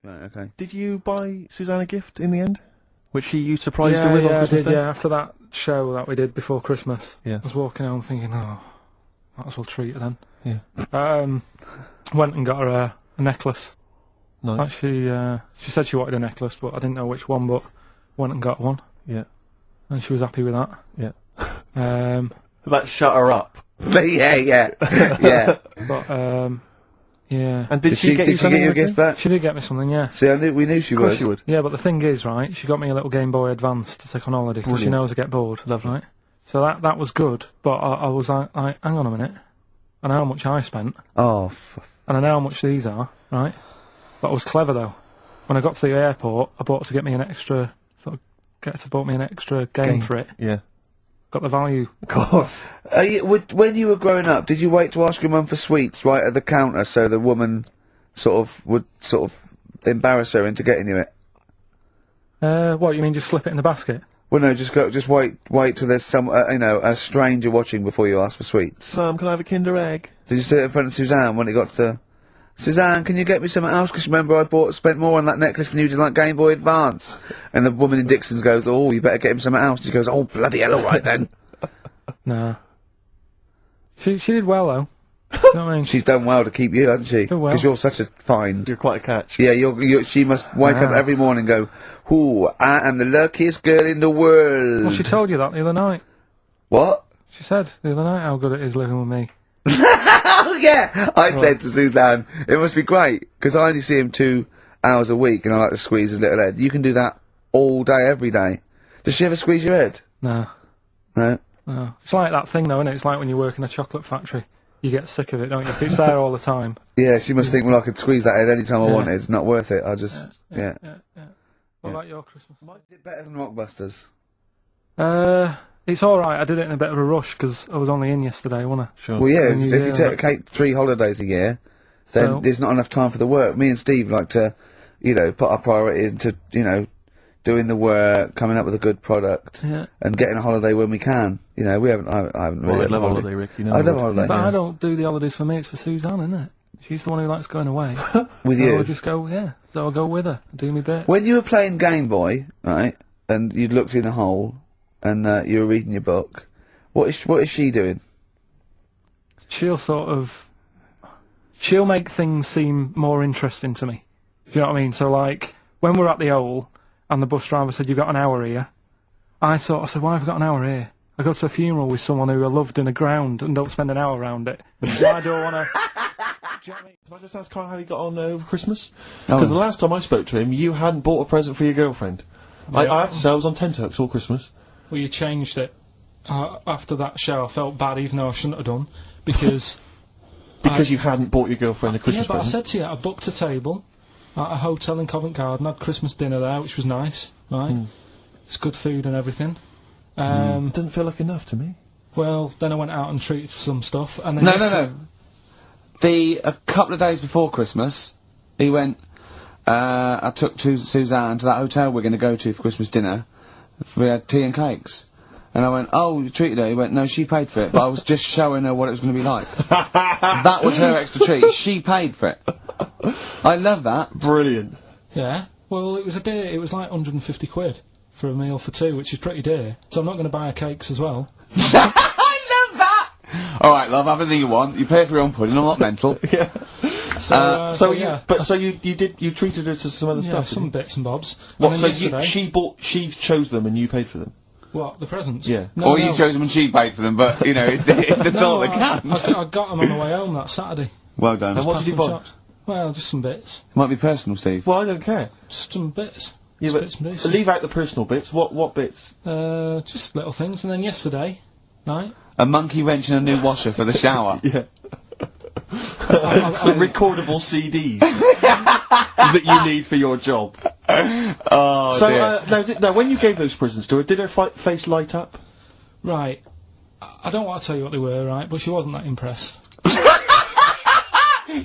Right, okay. Did you buy Suzanne a gift in the end? Which you surprised her with on Christmas Day? Yeah, after that show that we did before Christmas. Yeah. I was walking home thinking, might as well treat her then. Yeah. Went and got her a necklace. Nice. Actually, she said she wanted a necklace, but I didn't know which one, but went and got one. Yeah. And she was happy with that. Yeah. That shut her up. yeah. But, yeah. And did she get you a gift back? She did get me something, yeah. See, we knew she Of course would. she would. Yeah, but the thing is, right, she got me a little Game Boy Advance to take on holiday, because she knows I get bored. Lovely. Right? So that was good, but I was like, hang on a minute. I know how much I spent. Oh, and I know how much these are, right? But I was clever, though. When I got to the airport, I bought to get me an extra... bought me an extra game for it. Yeah. Got the value. of course. When you were growing up, did you wait to ask your mum for sweets right at the counter so the woman would embarrass her into getting you it? What, you mean just slip it in the basket? Well, no, just wait till there's some, a stranger watching before you ask for sweets. Sam, can I have a Kinder Egg? Did you sit in front of Suzanne when it got to... Suzanne, can you get me something else? Because remember I spent more on that necklace than you did on that Game Boy Advance. And the woman in Dixon's goes, oh, you better get him something else. She goes, oh, bloody hell, all right then. Nah. She did well, though. You know what I mean? She's done well to keep you, hasn't she? Done well. Because you're such a find. You're quite a catch. Yeah, she must wake up every morning and go, ooh, I am the luckiest girl in the world. Well, she told you that the other night. What? She said the other night how good it is living with me. Oh, yeah! I said to Suzanne, it must be great, because I only see him 2 hours a week, and I like to squeeze his little head. You can do that all day, every day. Does she ever squeeze your head? No. No? No. It's like that thing, though, isn't it? It's like when you work in a chocolate factory. You get sick of it, don't you? It's there all the time. Yeah, she must think, well, I could squeeze that head any time I wanted. It's not worth it. I just, Yeah. What about your Christmas? Is it better than Rockbusters? It's alright. I did it in a bit of a rush, because I was only in yesterday, wasn't I? Sure. Well, yeah, if you take 3 holidays a year, then there's not enough time for the work. Me and Steve like to, put our priority into, doing the work, coming up with a good product, and getting a holiday when we can. I haven't really. I love holiday, Rick. You know. I love holiday. But I don't do the holidays for me, it's for Suzanne, isn't it? She's the one who likes going away. With so you? I'll just go, so I'll go with her, do me bit. When you were playing Game Boy, right, and you looked in the hole, and you were reading your book, what is she doing? She'll make things seem more interesting to me. Do you know what I mean? So, like, when we're at the Owl, and the bus driver said, you've got an hour here, I said, why have I got an hour here? I go to a funeral with someone who I loved in the ground and don't spend an hour around it. Why do I want to... Can I just ask Carl how he got on over Christmas? Because the last time I spoke to him, you hadn't bought a present for your girlfriend. Yeah. I have to say, I was on tenterhooks all Christmas. Well, you changed it. After that show, I felt bad, even though I shouldn't have done, because... Because you hadn't bought your girlfriend a Christmas present? Yeah, but I said to you, I booked a table at a hotel in Covent Garden, had Christmas dinner there, which was nice, right? It's good food and everything. Didn't feel like enough to me. Well, then I went out and treated some stuff, and then... No. A couple of days before Christmas, he went, I took Suzanne to that hotel we're going to go to for Christmas dinner. We had tea and cakes. And I went, oh, you treated her? He went, no, she paid for it, but I was just showing her what it was going to be like. That was her extra treat. She paid for it. I love that. Brilliant. Yeah. Well, it was like 150 quid for a meal for 2, which is pretty dear. So I'm not going to buy her cakes as well. I love that! Alright, love, have anything you want. You pay for your own pudding, I'm not mental. Yeah. So you treated her to some other stuff? Some bits and bobs. What, so she chose them and you paid for them? What, the presents? Yeah. No, you chose them and she paid for them, but, it's the thought that counts. I got them on the way home that Saturday. Well done. And what did you buy? Well, just some bits. It might be personal, Steve. Well, I don't care. Just some bits. Yeah, bits and pieces. Leave out the personal bits. What bits? Just little things. And then yesterday night... A monkey wrench and a new washer for the shower. Yeah. Some recordable CDs that you need for your job. Oh, dear. Now, when you gave those presents to her, did her face light up? Right. I don't want to tell you what they were, right, but she wasn't that impressed.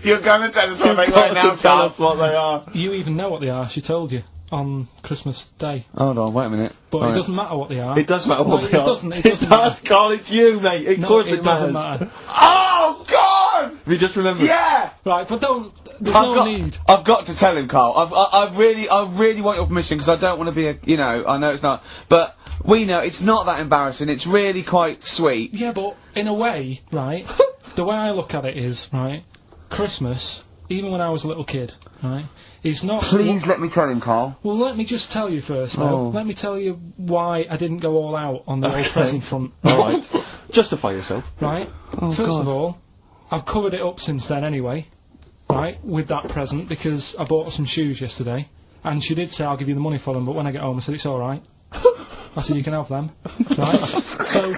You're going to tell us what they were now, tell us what they are. You even know what they are, she told you, on Christmas Day. Hold on, wait a minute. But it doesn't matter what they are. It does matter what they are. It doesn't It does, Carl, it's you, mate. Of course it doesn't matter. Oh, God! Have you just remembered? Yeah! Right, but there's no need. I've got to tell him, Carl. I really want your permission, because I don't want to be I know it's not, but we know it's not that embarrassing, it's really quite sweet. Yeah, but in a way, right, the way I look at it is, right, Christmas, even when I was a little kid, right, is not... Please let me tell him, Carl. Well, let me just tell you first, though. Let me tell you why I didn't go all out on the old present front. Right. Justify yourself. Right. First of all, I've covered it up since then anyway, right, with that present, because I bought her some shoes yesterday, and she did say, I'll give you the money for them, but when I get home I said, it's alright. I said, you can have them. Right? So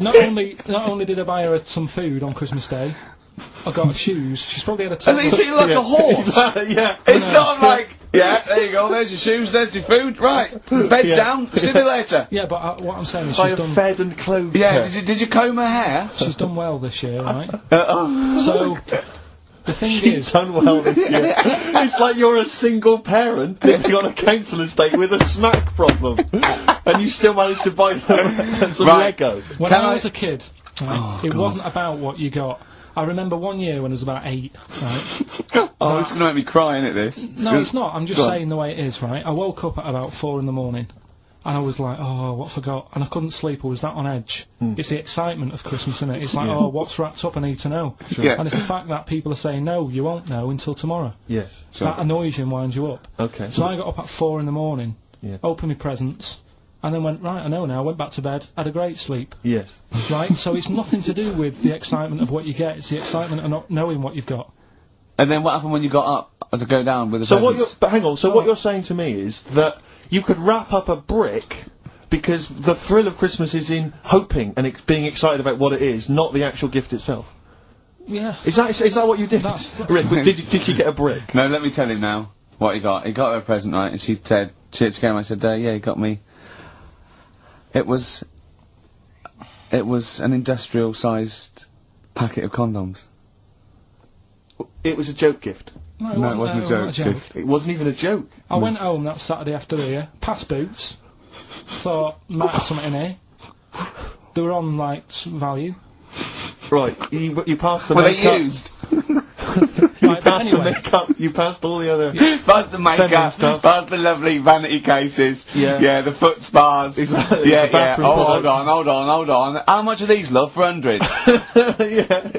not only did I buy her some food on Christmas Day, I got her shoes. She's probably had a And then you treat her like a horse. Yeah. It's not like, there you go, there's your shoes, there's your food, right, bed down, see you later. Yeah, but what I'm saying is I she's have done... fed and clothed Yeah, her. did you comb her hair? She's done well this year, right? So, the thing She's is... done well this year. It's like you're a single parent living on a council estate with a smack problem, and you still managed to buy them some Lego. When I was a kid, right, it wasn't about what you got. I remember one year when I was about 8, right? Oh, this is going to make me cry, isn't it, this? No, it's not. I'm just saying the way it is, right? I woke up at about 4 in the morning, and I was like, oh, what have I got? And I couldn't sleep, I was that on edge. It's the excitement of Christmas, isn't it? It's like, oh, what's wrapped up, I need to know. Sure. Yeah. And it's the fact that people are saying, no, you won't know until tomorrow. Yes. That annoys you and winds you up. Okay. So I got up at 4 in the morning, Yeah. opened my presents, and then went, right, I know now, went back to bed, had a great sleep. Yes. Right? So it's nothing to do with the excitement of what you get, it's the excitement of not knowing what you've got. And then what happened when you got up to go down with the presents? But hang on, so what you're saying to me is that you could wrap up a brick because the thrill of Christmas is in hoping and being excited about what it is, not the actual gift itself. Yeah. Is that what you did? Rick, did you get a brick? No, let me tell him now what he got. He got her a present, right, and she said, she came, I said, yeah, he got me. It was an industrial-sized packet of condoms. It was a joke gift. No, it wasn't a joke gift. It wasn't even a joke. I went home that Saturday after here, past Boots, thought, might have something in here. They were on, like, value. Right, you passed the Were makeup. they used? Right, but The anyway, makeup, you passed all the other... Past the makeup, feminine stuff. past the lovely vanity cases, Yeah. the foot spas, Exactly, yeah, the bathroom hold products. on. How much are these, love, for 100? Yeah.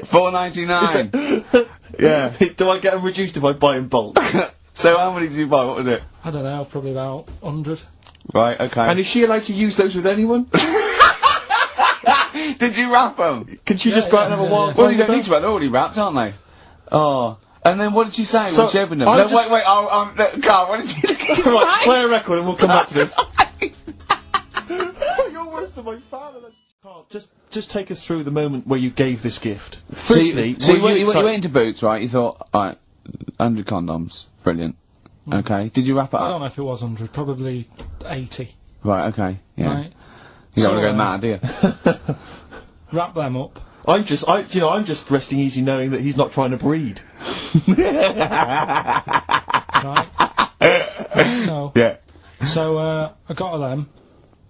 $4.99. Yeah. Do I get them reduced if I buy in bulk? So how many did you buy? What was it? I don't know, probably about 100. Right, okay. And is she allowed to use those with anyone? Did you wrap them? Can she just go out and have a wild time? Well, you don't with need to wrap, they're already wrapped, aren't they? Oh. And then what did she say So, when she opened them? I'm No, just- wait, Carl, what did she say? them? Right, play a record and we'll come back to this. You're worse than my father. Carl, just take us through the moment where you gave this gift. Firstly, So you were went into Boots, right? You thought, alright, 100 condoms, brilliant. Okay, did you wrap it I up? don't know if it was 100, probably 80. Right, okay, yeah. Right? You don't So, want to go mad, do you? Wrap them up. I'm just resting easy knowing that he's not trying to breed. Right? No. Yeah. So, I got her them.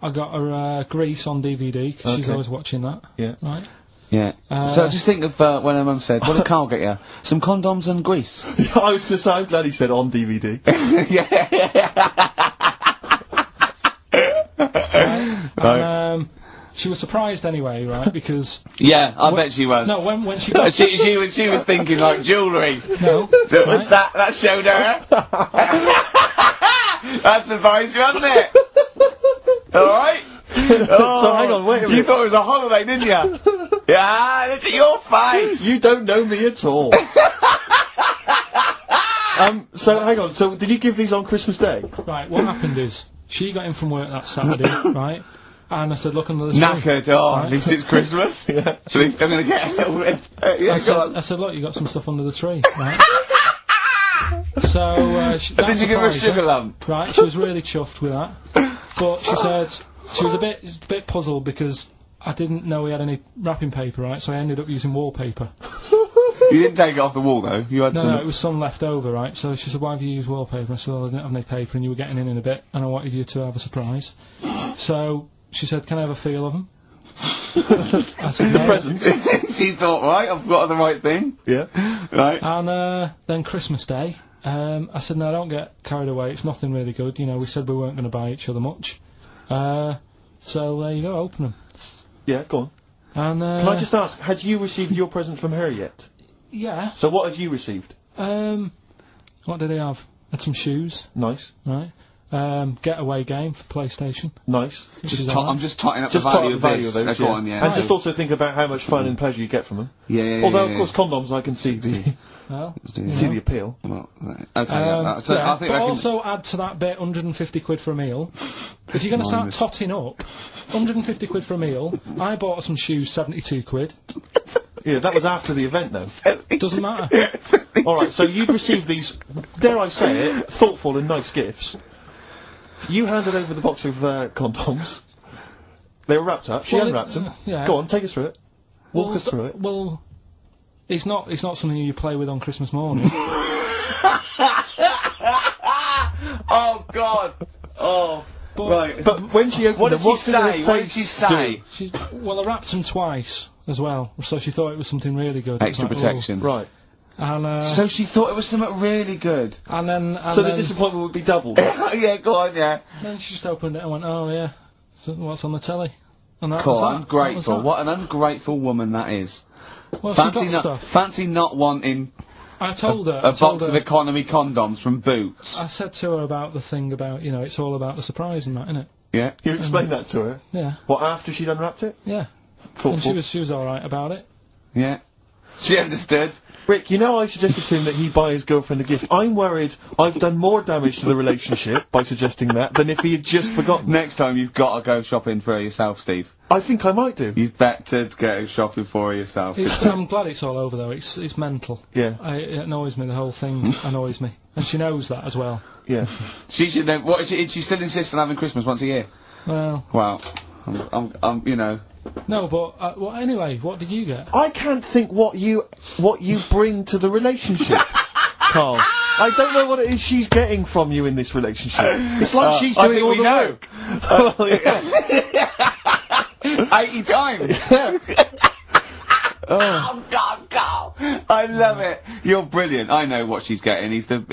I got her, Grease on DVD, because she's Okay. always watching that. Yeah. Right? Yeah. So just think of when her mum said, what did Carl get you? Some condoms and grease. I was going to say, I'm glad he said on DVD. Right? And, she was surprised anyway, right? Because Yeah, I bet she was. no, when she got she was thinking like jewellery. no, So right? that showed her. That surprised you, hasn't it? Alright? So hang on, wait a You minute. thought it was a holiday, didn't you? Yeah, look at your face. You don't know me at all. So hang on, so did you give these on Christmas Day? Right, what happened is she got in from work that Saturday, right? And I said, look under the tree. Knackered. Oh, Right. at least it's Christmas. Yeah. At least I'm going to get a little bit. Yeah, I said, look, you got some stuff under the tree, right? So, Did you give her a sugar lump? Right, she was really chuffed with that. But she said she was a bit puzzled because I didn't know we had any wrapping paper, right? So I ended up using wallpaper. You didn't take it off the wall though. You had some. No, it was some left over, right? So she said, why have you used wallpaper? I said, well, I didn't have any paper and you were getting in a bit and I wanted you to have a surprise. So she said, can I have a feel of them? I said The no. presents. She thought, right, I've got the right thing. Yeah. Right. And then Christmas Day, I said, no, don't get carried away. It's nothing really good. You know, we said we weren't going to buy each other much. So there you go, open them. Yeah, go on. And Can I just ask, had you received your present from her yet? yeah. So what had you received? What did they have? Had some shoes, Nice. right? Getaway game for PlayStation. Nice. which Just is tot- alright. I'm just totting up Just the part value of the value this. of those, Go yeah. on, yeah. And So- just also think about how much fun and pleasure you get from them. yeah. Although, yeah, of course, condoms I can see Well, see the appeal. Well, okay, yeah, so yeah, I think but I can... also add to that bit 150 quid for a meal. If you're going to start Minus. totting up, 150 quid for a meal. I bought her some shoes, 72 quid. Yeah, that was after the event, though. Doesn't matter. Alright, so you'd received these, dare I say it, thoughtful and nice gifts. You handed over the box of condoms. They were wrapped up. She Well, unwrapped them. yeah. Go on, take us through it. Walk Well, us through it. Well, it's not something you play with on Christmas morning. Oh, God! Oh, But right. But when she opened What them, did she what say? her What did face she say? I wrapped them twice as well, so she thought it was something really good. It was Extra like, protection. do? Right. oh. And So she thought it was something really good. then So the disappointment would be doubled. Yeah, go on, yeah. then she just opened it and went, oh yeah, so what's on the telly? And that Cool, was that. ungrateful. That was What an ungrateful woman that is. that. Well, she got Fancy not, stuff. fancy not wanting I told her. a box of economy condoms from Boots. I said to her about the thing about, you know, it's all about the surprise and that, innit? Yeah. You explained that to her? Yeah, What, after she'd unwrapped it? yeah. Thoughtful. And she was alright about it. Yeah. She understood. Rick, you know I suggested to him that he buy his girlfriend a gift. I'm worried I've done more damage to the relationship by suggesting that than if he had just forgotten. Next time you've got to go shopping for her yourself, Steve. I think I might do. You've better go shopping for her yourself. I'm glad it's all over though. It's mental. Yeah, It annoys me. The whole thing annoys me, and she knows that as well. yeah. She should know. What? She still insists on having Christmas once a year. Well, Wow. I'm you know. no, but well, anyway, what did you get? I can't think what you bring to the relationship, Carl. I don't know what it is she's getting from you in this relationship. It's like she's I doing think all we the know. work. Well, yeah. 80 times. Oh God, Carl! I love it. You're brilliant. I know what she's getting. He's the.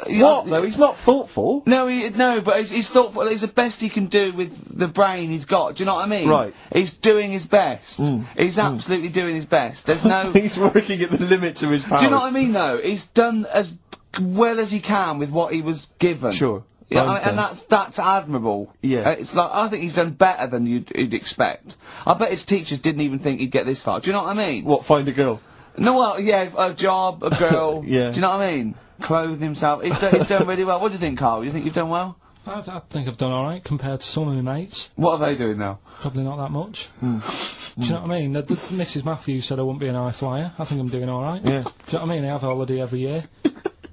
What though? He's not thoughtful. No, but he's thoughtful. It's the best he can do with the brain he's got. Do you know what I mean? Right. He's doing his best. Mm. He's absolutely doing his best. There's no. He's working at the limits of his powers. Do you know what I mean? Though he's done as well as he can with what he was given. Sure. Yeah, I and understand. that's admirable. Yeah. It's like I think he's done better than you'd expect. I bet his teachers didn't even think he'd get this far. Do you know what I mean? What? Find a girl. No, well, yeah, a job, a girl. Yeah. Do you know what I mean? Clothe himself. He's done really well. What do you think, Carl? You think you've done well? I think I've done alright compared to some of my mates. What are they doing now? Probably not that much. Do you know what I mean? Mrs. Matthews said I wouldn't be an high flyer. I think I'm doing alright. Yeah. Do you know what I mean? I have a holiday every year.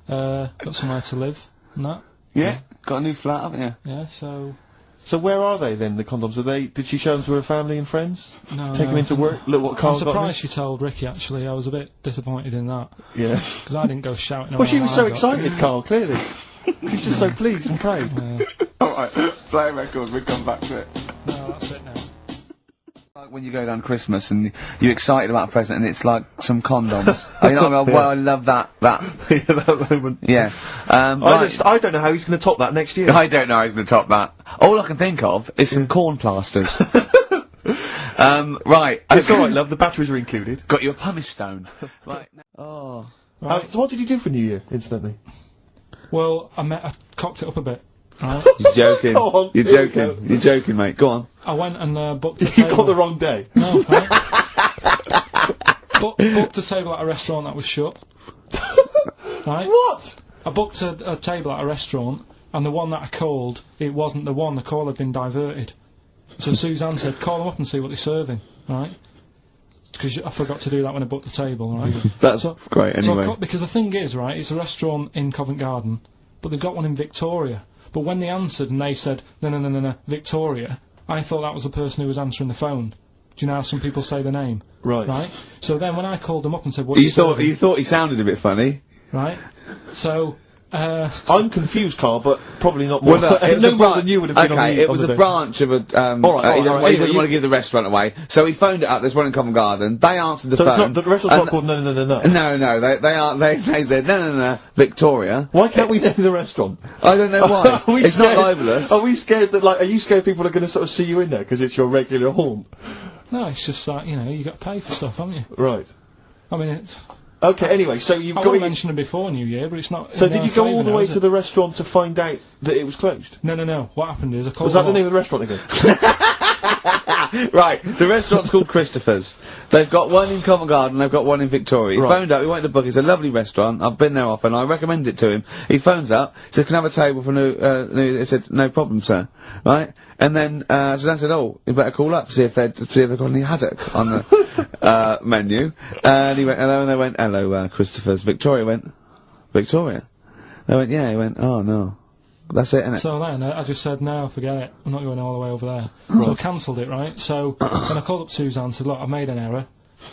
Got somewhere to live and that. Yeah. Got a new flat, haven't you? Yeah, so... So where are they then? The condoms? Are they? Did she show them to her family and friends? No, Take them into work. Look what I'm Carl got. surprised she told Ricky, actually. I was a bit disappointed in that. Yeah. Because I didn't go shouting Well, she around was what so I got. excited, Carl. Clearly, she was just so pleased and proud. Alright, play a record, we'll come back to it. No, that's it now. Like when you go down Christmas and you're excited about a present and it's like some condoms. You know what I mean? Well, I love that. Yeah, that moment. Yeah. I Right. don't know how he's going to top that next year. I don't know how he's going to top that. All I can think of is some corn plasters. Right. It's all right, love. The batteries are included. Got you a pumice stone. Right. Oh. Right. So what did you do for New Year, instantly? Well, I cocked it up a bit. Right? You're joking. Go on, You're here we joking. go. You're joking, mate. Go on. I went and booked a You table. got the wrong day. No, right? Booked a table at a restaurant that was shut. Right? What? I booked a table at a restaurant, and the one that I called, it wasn't the one. The call had been diverted. So Suzanne said, call them up and see what they're serving, right? Because I forgot to do that when I booked the table, right? That's great, So anyway. because the thing is, right, it's a restaurant in Covent Garden, but they've got one in Victoria. But when they answered and they said, no, Victoria, I thought that was the person who was answering the phone. Do you know how some people say the name? Right. Right? So then when I called them up and said, what You thought he sounded a bit funny. Right? So I'm confused, Carl, but probably not more. Well, it was no a more than you would have been. Okay, it was a branch of a. He doesn't want to give the restaurant away, so he phoned it up. There's one in Covent Garden. They answered the phone. So it's not the restaurant's not called No. No, they said no, Victoria. Why can't we name the restaurant? I don't know why. It's not libelous. Are we scared that are you scared people are going to sort of see you in there because it's your regular haunt? No, it's just like, you got to pay for stuff, haven't you? Right. I mean, it's... Okay, anyway, so you've I got... I mentioned it before New Year, but it's not... So did you go all the way to the restaurant to find out that it was closed? No. What happened is I called... Was that the name of the restaurant again? Right, the restaurant's called Christopher's. They've got one in Covent Garden, they've got one in Victoria. He phoned up, he went to book, it's a lovely restaurant, I've been there often, I recommend it to him. He phones up, said, can I have a table for new, he said, no problem, sir. Right? And then, Suzanne said, oh, you better call up, see if they've got any haddock on the, menu. And he went, hello, and they went, hello, Christopher's. Victoria went, Victoria? They went, yeah, he went, oh no. That's it, innit? So then, I just said, no, forget it. I'm not going all the way over there. Right. So I cancelled it, right? So, then I called up Suzanne and said, look, I've made an error.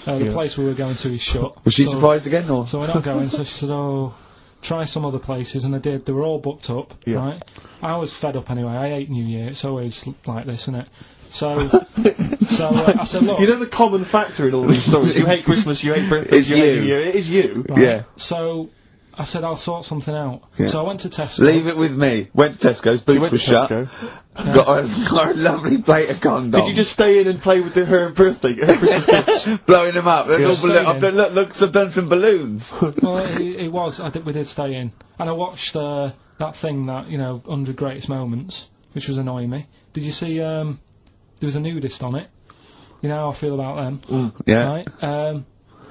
The place we were going to is shut. Was she surprised again, or? So we're not going, so she said, oh, try some other places, and I did. They were all booked up, right? I was fed up anyway. I hate New Year. It's always like this, isn't it? So, I said, look... You know the common factor in all these stories? You hate Christmas, you hate birthdays, you hate New Year. It is you. Right? Yeah. So... I said, I'll sort something out. Yeah. So I went to Tesco. Leave it with me. Went to Tesco's, boots were shut. Got a lovely plate of condoms. Did you just stay in and play with her birthday, her Christmas gifts? Blowing them up. I've done some balloons. Well, it was. We did stay in. And I watched that thing that, 100 Greatest Moments, which was annoying me. Did you see, there was a nudist on it? You know how I feel about them. Yeah. Right?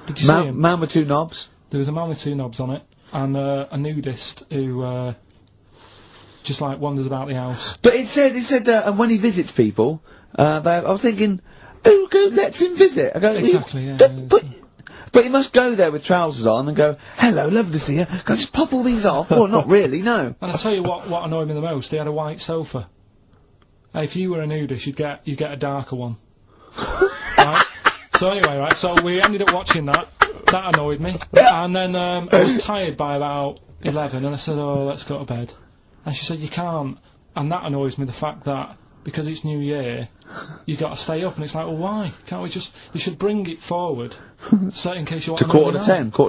Did you see him? Man with two knobs. There was a man with two knobs on it. And a nudist who just wanders about the house. But it said and when he visits people, I was thinking, who lets him visit? I go, exactly, yeah. But he must go there with trousers on and go, hello, lovely to see you. Can I just pop all these off? Well, not really, no. And I tell you what annoyed me the most. They had a white sofa. If you were a nudist, you'd get a darker one. Right? So anyway, right. So we ended up watching that. That annoyed me. And then I was tired by about 11, and I said, oh, let's go to bed. And she said, you can't. And that annoys me, the fact that, because it's New Year, you got to stay up. And it's like, well, why? Can't we just... You should bring it forward, so in case you want to... quarter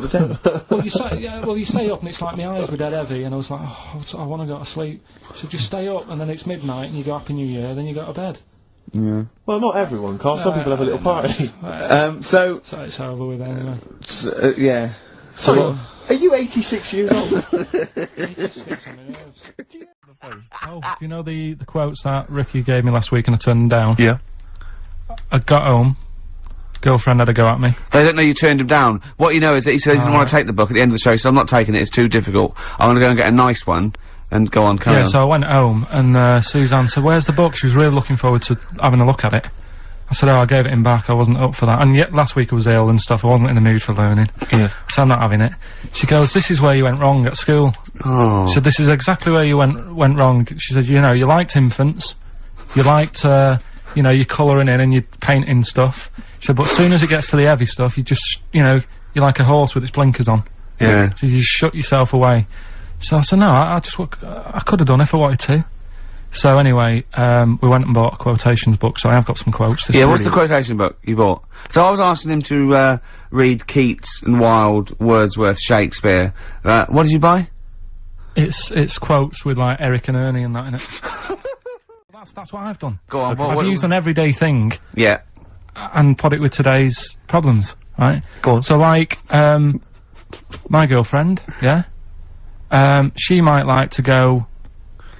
to 10. Well, you stay up, and it's like my eyes were dead heavy, and I was like, oh, I want to go to sleep. So just stay up, and then it's midnight, and you go Happy New Year, then you go to bed. Yeah. Well, not everyone, Carl. Some people have a little party. So it's over with anyway. Yeah. So, are you 86 years old? 86 on my nerves. Oh, do you know the quotes that Ricky gave me last week and I turned them down? Yeah. I got home, girlfriend had a go at me. They don't know you turned him down. What you know is that he said he didn't want to take the book at the end of the show, so I'm not taking it, it's too difficult. I'm going to go and get a nice one. And go on, carry on. So I went home, and Suzanne said, where's the book? She was really looking forward to having a look at it. I said, oh, I gave it him back, I wasn't up for that. And yet, last week I was ill and stuff, I wasn't in the mood for learning. Yeah. So I'm not having it. She goes, this is where you went wrong at school. Oh. She said, this is exactly where you went wrong. She said, you liked infants, you liked, your colouring in and your painting stuff. She said, but as soon as it gets to the heavy stuff, you just, you're like a horse with its blinkers on. Yeah. So you just shut yourself away. So I said, no, I could have done it if I wanted to. So anyway, we went and bought a quotations book, so I have got some quotes. Yeah, what's the quotation book you bought? So I was asking him to, read Keats and Wilde, Wordsworth, Shakespeare. What did you buy? It's quotes with, Eric and Ernie and that in it. That's what I've done. Go on, I've used an everyday thing. Yeah. And put it with today's problems, right? Go on. So my girlfriend, yeah? She might like to go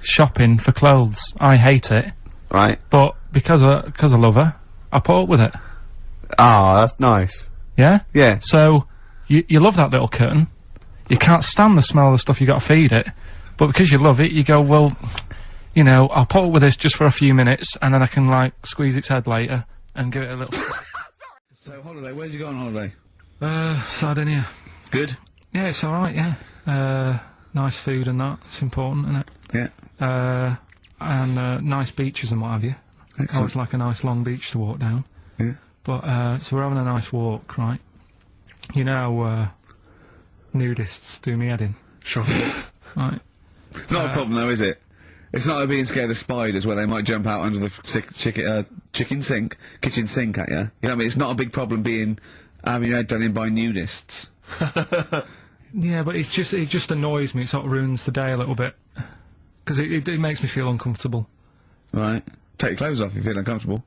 shopping for clothes. I hate it. Right. But because I love her, I put up with it. Ah, that's nice. Yeah? Yeah. So, you love that little kitten. You can't stand the smell of the stuff, you gotta feed it. But because you love it, you go, well, I'll put up with this just for a few minutes, and then I can, squeeze its head later, and give it a little... So, holiday, where'd you go on holiday? Sardinia. Good? Yeah, it's alright, yeah. Nice food and that, it's important, isn't it? Yeah. And nice beaches and what have you. Excellent. Always like a nice long beach to walk down. Yeah. But, so we're having a nice walk, right? Nudists do me head in. Sure. right? Not a problem though, is it? It's not like being scared of spiders where they might jump out under the kitchen sink at you. You know what I mean? It's not a big problem having your head done in by nudists. Yeah, but it just annoys me. It sort of ruins the day a little bit. Because it makes me feel uncomfortable. Right. Take your clothes off if you feel uncomfortable.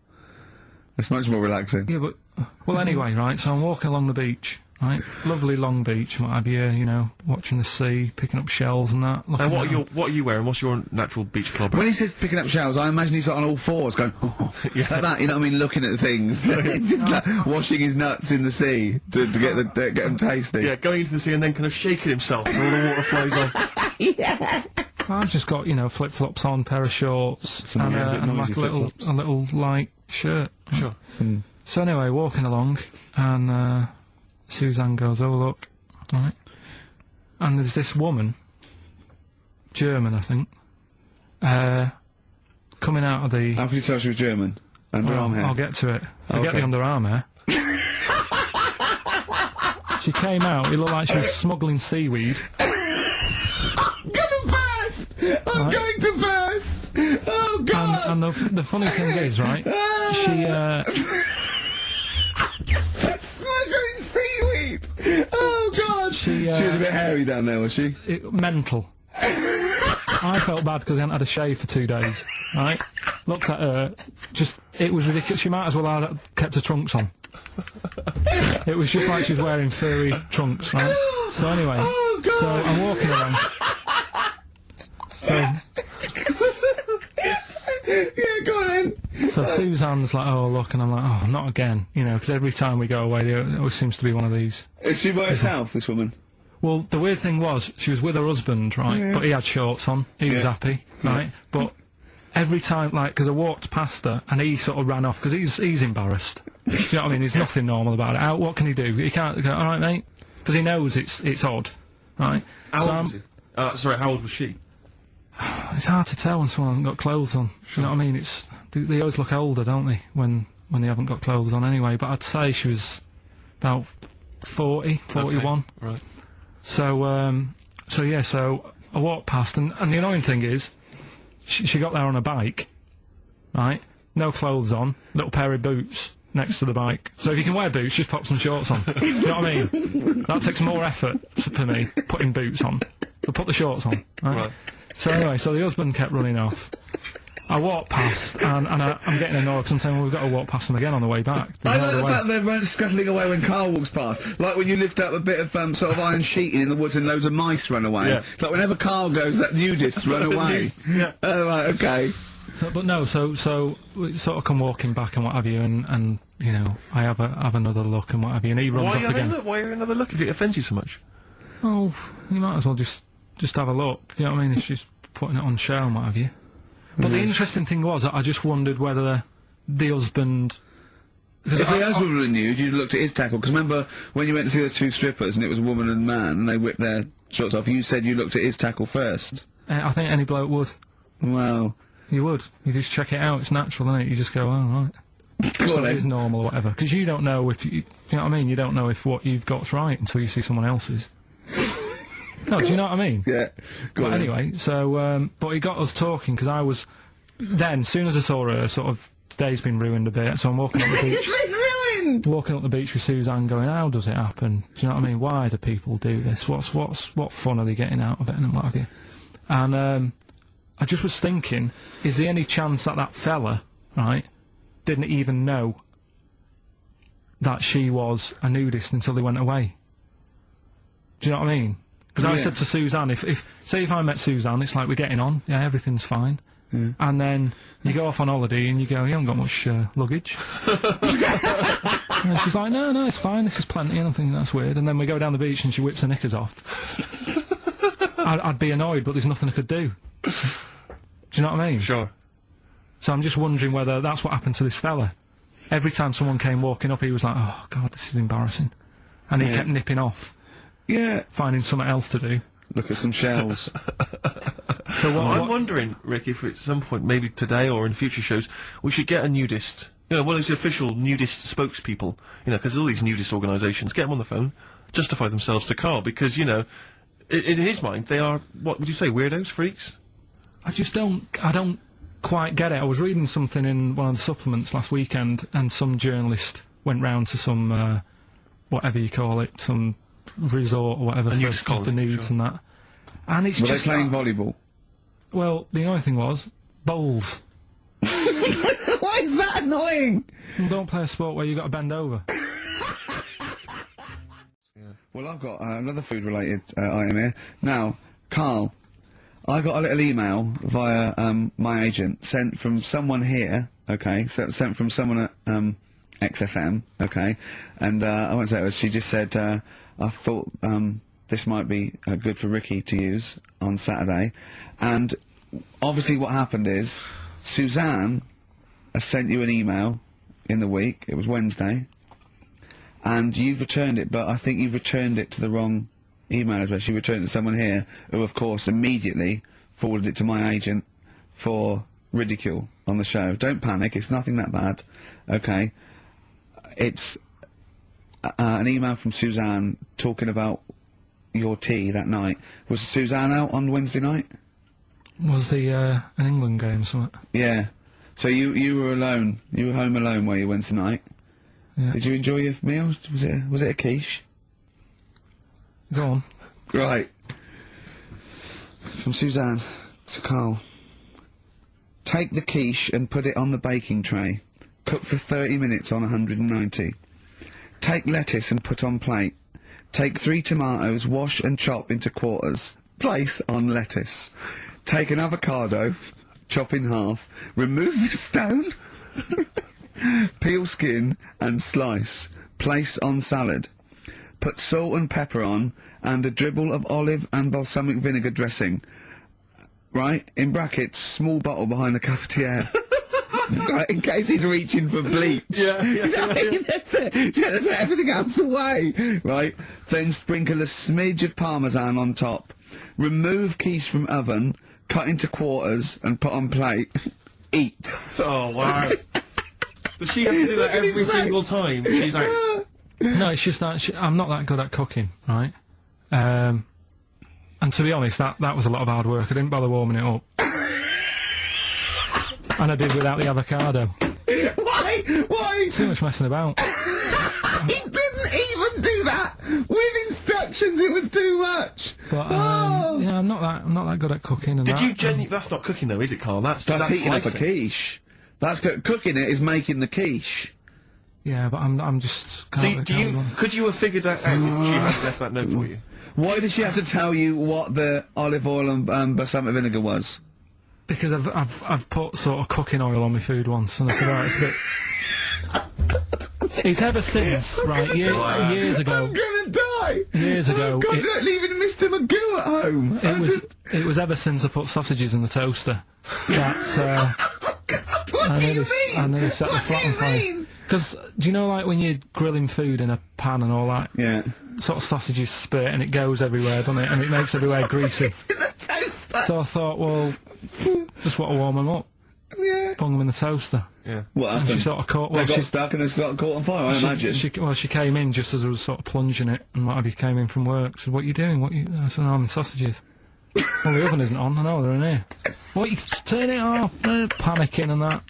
It's much more relaxing. Yeah, but... Well, anyway, right, so I'm walking along the beach, right? Lovely long beach, what have you, you know, watching the sea, picking up shells and that. And what are you wearing? What's your natural beach club? When he says picking up shells, I imagine he's on all fours going, like that, you know what I mean, looking at things. Just like washing his nuts in the sea to get them tasty. Yeah, going into the sea and then kind of shaking himself and all the water flows off. Yeah. I've just got, you know, flip-flops on, pair of shorts, and like a little light shirt. Sure. So anyway, walking along, and Suzanne goes, "Oh look," right, and there's this woman, German I think, coming out of the... How can you tell she was German? Underarm hair? I'll get to it. Forget the underarm hair. She came out, it looked like she was smuggling seaweed. I'm going to burst! Oh, God! And the funny thing is, right, she, smuggling seaweed! Oh, God! She was a bit hairy down there, was she? Mental. I felt bad because I hadn't had a shave for 2 days, right? Looked at her, it was ridiculous. She might as well have kept her trunks on. It was just like she was wearing furry trunks, right? So anyway, so I'm walking along. Yeah, go on then. So Suzanne's like, "Oh, look," and I'm like, "Oh, not again," you know, because every time we go away, there always seems to be one of these. Is she by herself, this woman? Well, the weird thing was, she was with her husband, right, Yeah. but he had shorts on, he was happy, right, but every time, like, because I walked past her, and he sort of ran off, because he's embarrassed. Do you know what I mean? There's nothing normal about it. What can he do? He can't go, "Alright, mate," because he knows it's odd, right? How old was he? Sorry, how old was she? It's hard to tell when someone hasn't got clothes on. Sure. You know what I mean? They always look older, don't they, when they haven't got clothes on anyway, but I'd say she was about 40, 41. Okay. Right. So I walked past, and the annoying thing is, she got there on a bike, right? No clothes on, little pair of boots next to the bike. So if you can wear boots, just pop some shorts on. You know what I mean? That takes more effort for me, putting boots on. But put the shorts on, right? So anyway, so the husband kept running off. I walked past, and I'm getting annoyed because I'm saying, well, we've got to walk past them again on the way back. I like the fact they're scuttling away when Karl walks past. Like when you lift up a bit of sort of iron sheeting in the woods and loads of mice run away. Yeah. It's like whenever Karl goes, that nudists run away. Yeah. Oh, right, okay. So we sort of come walking back and what have you, and you know, I have another look and what have you, and he runs off again. Why are you another look if it offends you so much? Oh, you might as well just have a look. You know what I mean? It's just putting it on show and what have you. But the interesting thing was, I just wondered whether the husband... If the husband were nude, you'd looked at his tackle, because remember when you went to see those two strippers and it was a woman and man, and they whipped their shorts off, you said you looked at his tackle first. I think any bloke would. Well... You would. You just check it out, it's natural, isn't it? You just go, oh, right. Well, it is normal or whatever. Because you don't know if you know what I mean? You don't know if what you've got's right until you see someone else's. No, do you know what I mean? Yeah. But anyway, so, but he got us talking, because I was... Then, as soon as I saw her, sort of, today's been ruined a bit, so I'm walking up the beach... It's been ruined! Walking up the beach with Suzanne going, how does it happen? Do you know what I mean? Why do people do this? What fun are they getting out of it and what have you? And, I just was thinking, is there any chance that fella, right, didn't even know that she was a nudist until they went away? Do you know what I mean? Because I said to Suzanne, say if I met Suzanne, it's like we're getting on, yeah, everything's fine. Yeah. And then you go off on holiday and you go, you haven't got much luggage. And she's like, no, it's fine, this is plenty, and I'm thinking that's weird. And then we go down the beach and she whips her knickers off. I'd be annoyed, but there's nothing I could do. Do you know what I mean? Sure. So I'm just wondering whether that's what happened to this fella. Every time someone came walking up, he was like, oh, God, this is embarrassing. And he kept nipping off. Yeah. Finding something else to do. Look at some shells. So I'm wondering, Rick, if at some point, maybe today or in future shows, we should get a nudist. You know, one of those official nudist spokespeople. You know, because there's all these nudist organisations. Get them on the phone, justify themselves to Karl, because, you know, in his mind, they are, what would you say, weirdos, freaks? I don't quite get it. I was reading something in one of the supplements last weekend, and some journalist went round to some, whatever you call it, some resort or whatever for nudes and that. And it's Were just they playing volleyball? Well, the only thing was, bowls. Why is that annoying? Well, don't play a sport where you got to bend over. Well, I've got another food-related item here. Now, Carl, I got a little email via my agent, sent from someone here, okay, sent from someone at XFM, okay, and I won't say it was, she just said, I thought this might be good for Ricky to use on Saturday, and obviously what happened is, Suzanne has sent you an email in the week, it was Wednesday, and you've returned it, but I think you've returned it to the wrong email address. You returned it to someone here, who of course immediately forwarded it to my agent for ridicule on the show. Don't panic, it's nothing that bad, okay? It's an email from Suzanne talking about your tea that night. Was Suzanne out on Wednesday night? Was the an England game or something? Yeah. So you were alone. You were home alone, were you, Wednesday night? Yeah. Did you enjoy your meal? Was it a quiche? Go on. Right. From Suzanne to Carl. Take the quiche and put it on the baking tray. Cook for 30 minutes on 190. Take lettuce and put on plate. Take 3 tomatoes, wash and chop into quarters. Place on lettuce. Take an avocado, chop in half. Remove the stone. Peel skin and slice. Place on salad. Put salt and pepper on, and a dribble of olive and balsamic vinegar dressing. Right? In brackets, small bottle behind the cafetiere. Right, in case he's reaching for bleach. Yeah. That's it. Just put everything else away. Right? Then sprinkle a smidge of parmesan on top. Remove quiche from oven, cut into quarters, and put on plate. Eat. Oh, wow. Does she have to do that every single time? She's like... No, it's just that I'm not that good at cooking, right? And to be honest, that was a lot of hard work. I didn't bother warming it up. And I did without the avocado. Why? Too much messing about. He didn't even do that! With instructions, it was too much! But, yeah, I'm not that good at cooking and Did that. you genuinely... That's not cooking, though, is it, Carl? That's heating up a slicing. quiche. That's cooking it is making the quiche. Yeah, but I'm just... Could you have figured that out if she had left that note for you? Why did she have to tell you what the olive oil and balsamic vinegar was? Because I've put sort of cooking oil on my food once, and I said, right, it's a bit... It's ever since, right, years ago... I'm gonna die! Years ago... Oh God, you're leaving Mr. Magoo at home! It was ever since I put sausages in the toaster that, What do you mean? I nearly set the flat on fire. Because, do you know, like, when you're grilling food in a pan and all that? Yeah. Sort of sausages spit and it goes everywhere, doesn't it? And it makes everywhere greasy. In the toaster! So I thought, well, just want to warm them up. Yeah. Bung them in the toaster. Yeah. What And happened? she sort of caught... They Well, got stuck and they sort of caught on fire, I imagine. she came in just as I was sort of plunging it, and what have you, came in from work. She said, what are you doing? I said, I'm in sausages. Well, the oven isn't on. I know, they're in here. What, you turn it off? Panicking and that.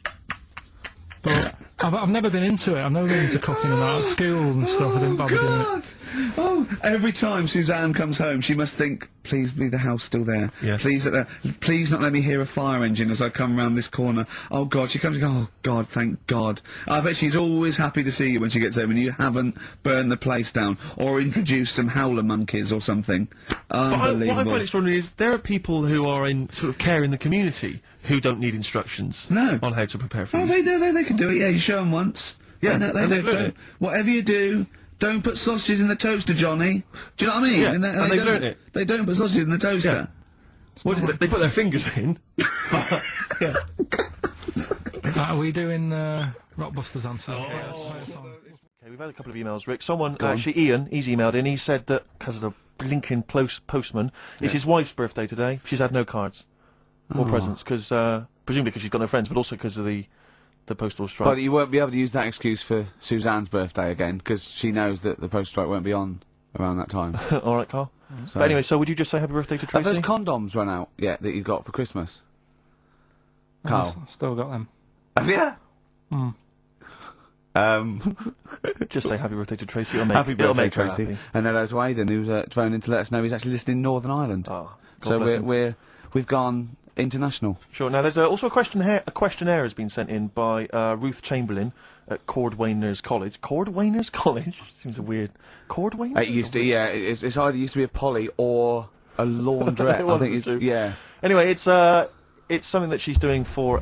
But I've never been into it. I've never been into cooking and that. At school and stuff, I didn't bother doing it. Oh, every time Suzanne comes home, she must think, please be the house still there. Yeah. Please not let me hear a fire engine as I come round this corner. Oh God, she comes and goes, oh God, thank God. I bet she's always happy to see you when she gets home and you haven't burned the place down or introduced some howler monkeys or something. Unbelievable. What I find extraordinary is there are people who are in sort of care in the community who don't need instructions No. on how to prepare food. Oh, they can do it, yeah, you show them once. Yeah, they and they've don't. learned it. Whatever you do, don't put sausages in the toaster, Johnny. Do you know what I mean? Yeah, and and they've learnt it. They don't put sausages in the toaster. Yeah. What is it? They put their fingers in. But, yeah. Are we doing Rockbusters answer? Okay, we've had a couple of emails, Rick. Someone, actually Ian, he's emailed in. He said that, because of the blinking postman, it's his wife's birthday today. She's had no cards or presents, because, presumably because she's got no friends, but also because of the postal strike. But you won't be able to use that excuse for Suzanne's birthday again, because she knows that the postal strike won't be on around that time. Alright, Carl? So. But anyway, so would you just say happy birthday to Have Tracy? those condoms run out yet that you got for Christmas? Carl? I've still got them. Have you? Just say happy birthday to Tracy. It'll Happy it'll birthday, make her Tracy. happy. And hello to Aidan, who's phoned in to let us know he's actually listening in Northern Ireland. Oh, God so bless him. we've gone international. Sure. Now, there's also a questionnaire has been sent in by Ruth Chamberlain at Cordwainers College. Cordwainers College seems a weird. Cordwainers. It used to, yeah. It's either used to be a poly or a laundrette. I think it's yeah. Anyway, it's something that she's doing for,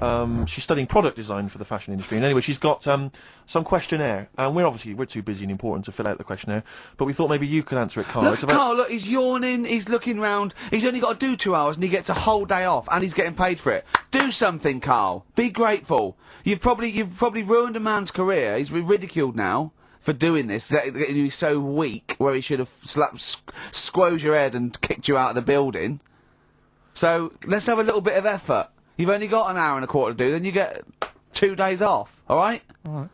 she's studying product design for the fashion industry. And anyway, she's got, some questionnaire. And we're too busy and important to fill out the questionnaire. But we thought maybe you could answer it, Carl. Look, Carl, look, he's yawning, he's looking round, he's only got to do 2 hours and he gets a whole day off and he's getting paid for it. Do something, Carl. Be grateful. You've probably ruined a man's career. He's ridiculed now for doing this. He's so weak where he should have squoze your head and kicked you out of the building. So, let's have a little bit of effort. You've only got an hour and a quarter to do, then you get 2 days off, alright? Alright.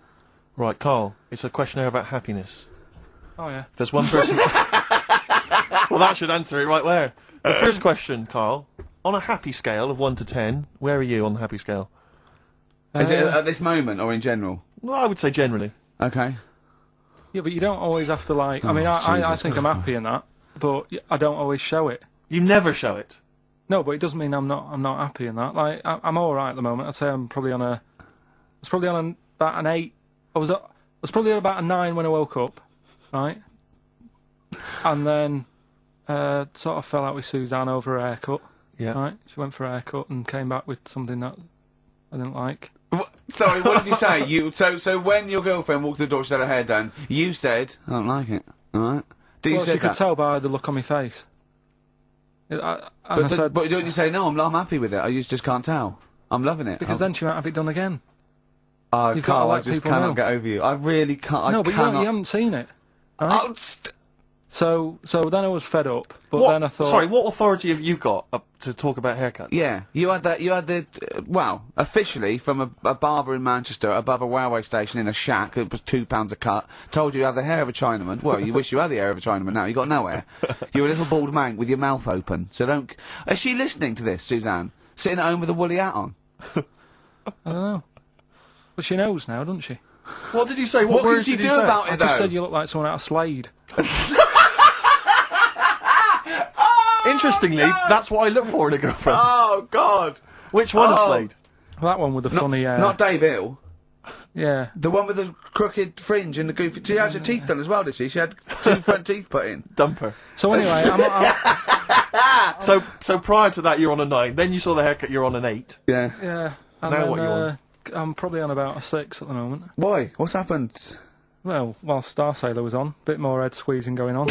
Right, Carl, it's a questionnaire about happiness. Oh, yeah. If there's one person... well, that should answer it right there. The first question, Carl, on a happy scale of 1 to 10, where are you on the happy scale? Is it at this moment or in general? Well, I would say generally. Okay. Yeah, but you don't always have to, like... I mean, I Jesus think I'm happy in that, but I don't always show it. You never show it. No, but it doesn't mean I'm not happy in that. Like, I'm all right at the moment. I'd say I'm probably on a... I was probably on about an 8. I was probably about a 9 when I woke up, right? And then sort of fell out with Suzanne over her haircut. Yeah. Right? She went for a haircut and came back with something that I didn't like. Sorry, what did you say? So when your girlfriend walked to the door, she had her hair done, you said, I don't like it, alright? Well, she could tell by the look on my face. I said, but don't you say, no, I'm happy with it, I just can't tell. I'm loving it. because then she might have it done again. Oh, You've gotta Carl, I let just people cannot know. get over you. I really can't, No, I but cannot... you haven't seen it. Right? Oh, So then I was fed up, but then I thought... Sorry, what authority have you got to talk about haircuts? yeah, you had the, well, officially from a barber in Manchester above a railway station in a shack, it was £2 a cut, told you had the hair of a Chinaman. Well, you wish you had the hair of a Chinaman now, you got no hair. You're a little bald man with your mouth open, so don't... Is she listening to this, Suzanne? Sitting at home with a woolly hat on? I don't know. But she knows now, doesn't she? What did you say? What words did she did do you say? about it, I though? just said you look like someone out of Slade. Interestingly, that's what I look for in a girlfriend. Oh, God! Which one is Oh. Slade? That one with the funny... Not Dave Hill. Yeah. The one with the crooked fringe and the goofy... She had her teeth done as well, did she? She had 2 front teeth put in. Dumper. So anyway, So prior to that, you're on a 9. Then you saw the haircut, you're on an 8. Yeah. yeah. And Now then, what you on? I'm probably on about a 6 at the moment. Why? What's happened? Well, while Star Sailor was on, bit more head squeezing going on.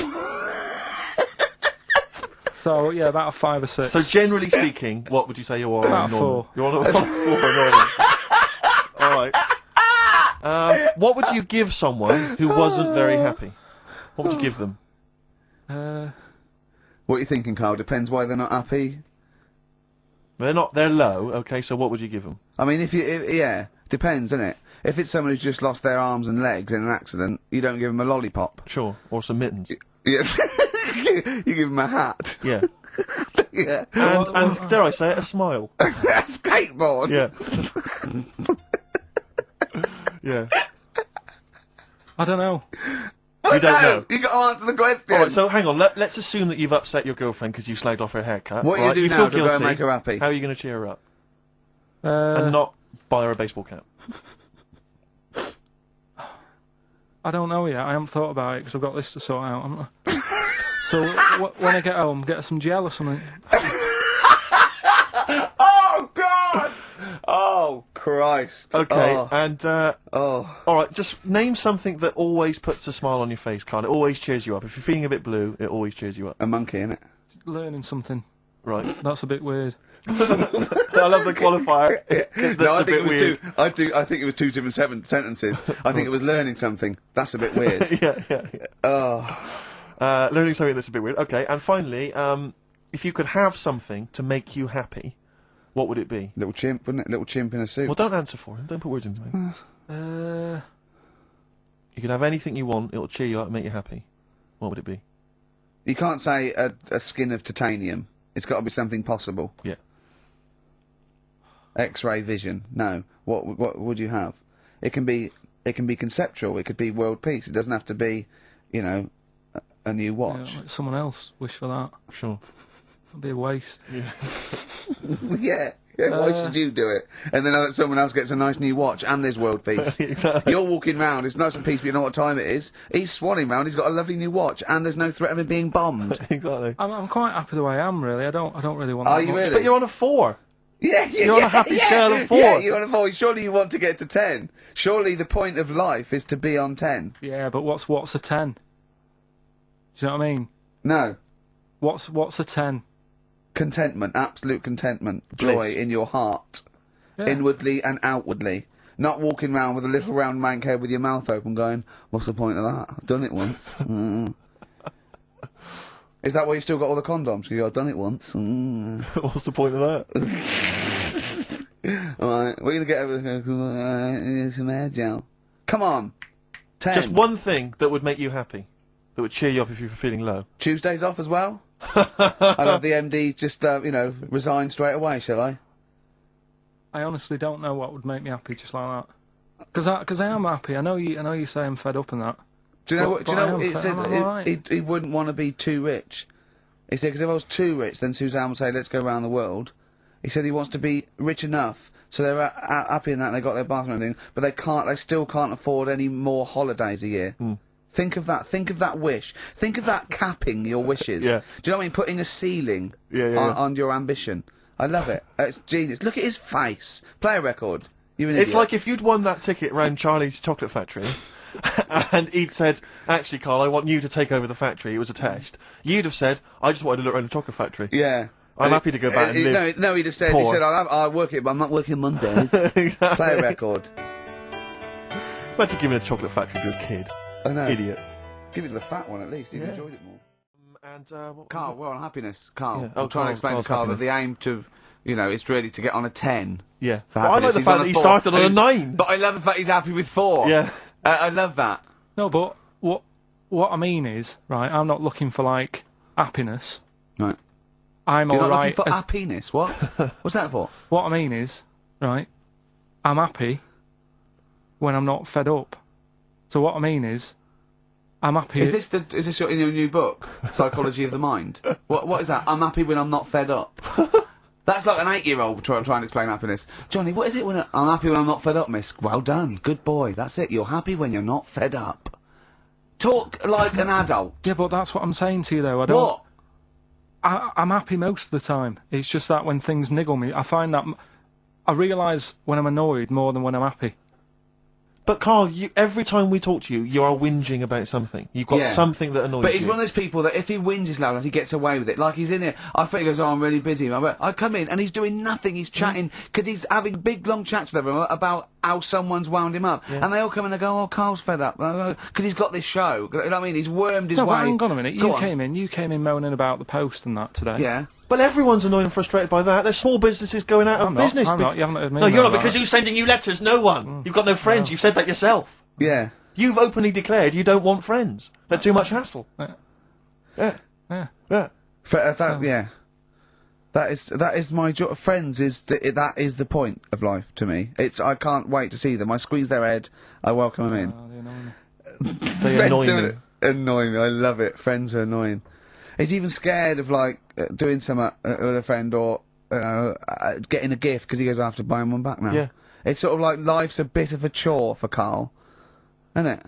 So yeah, about a 5 or 6. So generally speaking, what would you say you're on? About a normal? 4. You're on a 4 normal. Alright. What would you give someone who wasn't very happy? What would you give them? What are you thinking, Carl? Depends why they're not happy. They're low, okay, so what would you give them? I mean, yeah, depends, innit? If it's someone who's just lost their arms and legs in an accident, you don't give them a lollipop. Sure, or some mittens. Yeah. You give them a hat. Yeah. Yeah. And dare I say it, a smile. A skateboard. Yeah. Yeah. I don't know. You don't know. You got to answer the question. Alright, so hang on, let's assume that you've upset your girlfriend because you slagged off her haircut. What are you right? doing You now feel to go and guilty. make her happy? How are you going to cheer her up? And not buy her a baseball cap. I don't know yet. I haven't thought about it because I've got this to sort out, haven't I? So when I get home, get her some gel or something. Oh, God! Oh, Christ. Okay, Oh. and, alright, just name something that always puts a smile on your face, Carl. It always cheers you up. If you're feeling a bit blue, it always cheers you up. A monkey, innit? Learning something. Right. That's a bit weird. I love the qualifier. That's No, I a think bit it was weird. I think it was 2 different sentences. I think it was learning something. That's a bit weird. yeah. Oh. Learning something that's a bit weird. Okay, and finally, if you could have something to make you happy, what would it be? Little chimp, wouldn't it? Little chimp in a suit. Well, don't answer for him. Don't put words into me. You could have anything you want. It'll cheer you up and make you happy. What would it be? You can't say a skin of titanium. It's got to be something possible. Yeah. X-ray vision. No. What would you have? It can be conceptual. It could be world peace. It doesn't have to be, you know, a new watch. Yeah, let someone else wish for that. Sure. It'd be a waste. Yeah. Why should you do it? And then someone else gets a nice new watch and there's world peace. Exactly. You're walking round, it's nice and peace, but you know what time it is. He's swanning round, he's got a lovely new watch, and there's no threat of him being bombed. Exactly. I'm quite happy the way I am, really. I don't really want Are that you much. really? But you're on a 4. Yeah, You're on a happy scale of 4. Yeah, you're on a 4. Surely you want to get to 10. Surely the point of life is to be on 10. Yeah, but what's a 10? Do you know what I mean? No. What's a 10? Contentment, absolute contentment, joy Bliss. in your heart, Yeah. inwardly and outwardly. Not walking round with a little round mank head with your mouth open going, what's the point of that? I've done it once. Is that why you've still got all the condoms? 'Cause I've done it once. What's the point of that? Alright, we're gonna get everything. Some hair gel. Come on. 10. Just one thing that would make you happy. That would cheer you up if you were feeling low. Tuesdays off as well? I'll have the MD just, you know, resign straight away, shall I? I honestly don't know what would make me happy just like that. Because I am happy. I know you say I'm fed up and that. Do you know But- what? Do you but I know? am It fed- said I'm alright. he wouldn't want to be too rich. He said because if I was too rich, then Suzanne would say, "Let's go around the world." He said he wants to be rich enough so they're happy in that and they got their bathroom and everything, but they still can't afford any more holidays a year. Think of that. Think of that wish. Think of that capping your wishes. Yeah. Do you know what I mean? Putting a ceiling Yeah. on your ambition. I love it. It's genius. Look at his face. Play a record. You're an It's idiot. like if you'd won that ticket round Charlie's Chocolate Factory, and he'd said, actually, Carl, I want you to take over the factory. It was a test. You'd have said, I just wanted to look around the chocolate factory. Yeah. I'm happy to go back and live. No, he just said, poor. I'll work it, but I'm not working Mondays. Exactly. Play a record. Imagine giving a chocolate factory to a kid. I know. Idiot. Give it to the fat one at least. He'd enjoyed it more. And, what Carl, we're on happiness. Carl, Yeah. I'm Oh, trying to explain Carl's to Carl happiness. that the aim to, you know, is really to get on a 10. Yeah. For But I like happiness. the He's fact on that a he 4. started on a 9. But I love the fact he's happy with 4. Yeah. I love that. No, but what I mean is, right, I'm not looking for, like, happiness. Right. I'm You're not alright. looking for happiness. What? What's that for? What I mean is, right, I'm happy when I'm not fed up. So what I mean is, I'm happy... Is this in your new book, Psychology of the Mind? What is that? I'm happy when I'm not fed up. That's like an 8-year-old trying to explain happiness. Johnny, what is it when I'm happy when I'm not fed up, miss? Well done. Good boy. That's it. You're happy when you're not fed up. Talk like an adult. Yeah, but that's what I'm saying to you, though. I don't... What? I'm happy most of the time. It's just that when things niggle me, I find that... I realise when I'm annoyed more than when I'm happy. But Carl, every time we talk to you, you are whinging about something. You've got Yeah. something that annoys But you. he's one of those people that if he whinges loud enough, he gets away with it. Like he's in here. I think he goes, "Oh, I'm really busy." I come in and he's doing nothing. He's chatting because he's having big, long chats with everyone about how someone's wound him up. And they all come in and they go, "Oh, Carl's fed up," because he's got this show. You know what I mean? He's wormed his No, way. but hang on a minute. Go You on. came in moaning about the post and that today. Yeah. But everyone's annoyed and frustrated by that. There's small businesses going out of I'm not. business. I'm not. You haven't heard me No, you're moan not, because about who's sending you letters? No one. You've got no friends. You've said that yourself. Yeah. You've openly declared you don't want friends. They're too much hassle. Yeah. Yeah. Yeah. Yeah. Yeah. That is my joy. Friends that is the point of life to me. I can't wait to see them. I squeeze their head. I welcome them in. Oh, they annoy me. They annoy me. Annoy me. I love it. Friends are annoying. He's even scared of like doing something with a friend or getting a gift because he goes after buying one back now. Yeah. It's sort of like life's a bit of a chore for Carl, isn't it?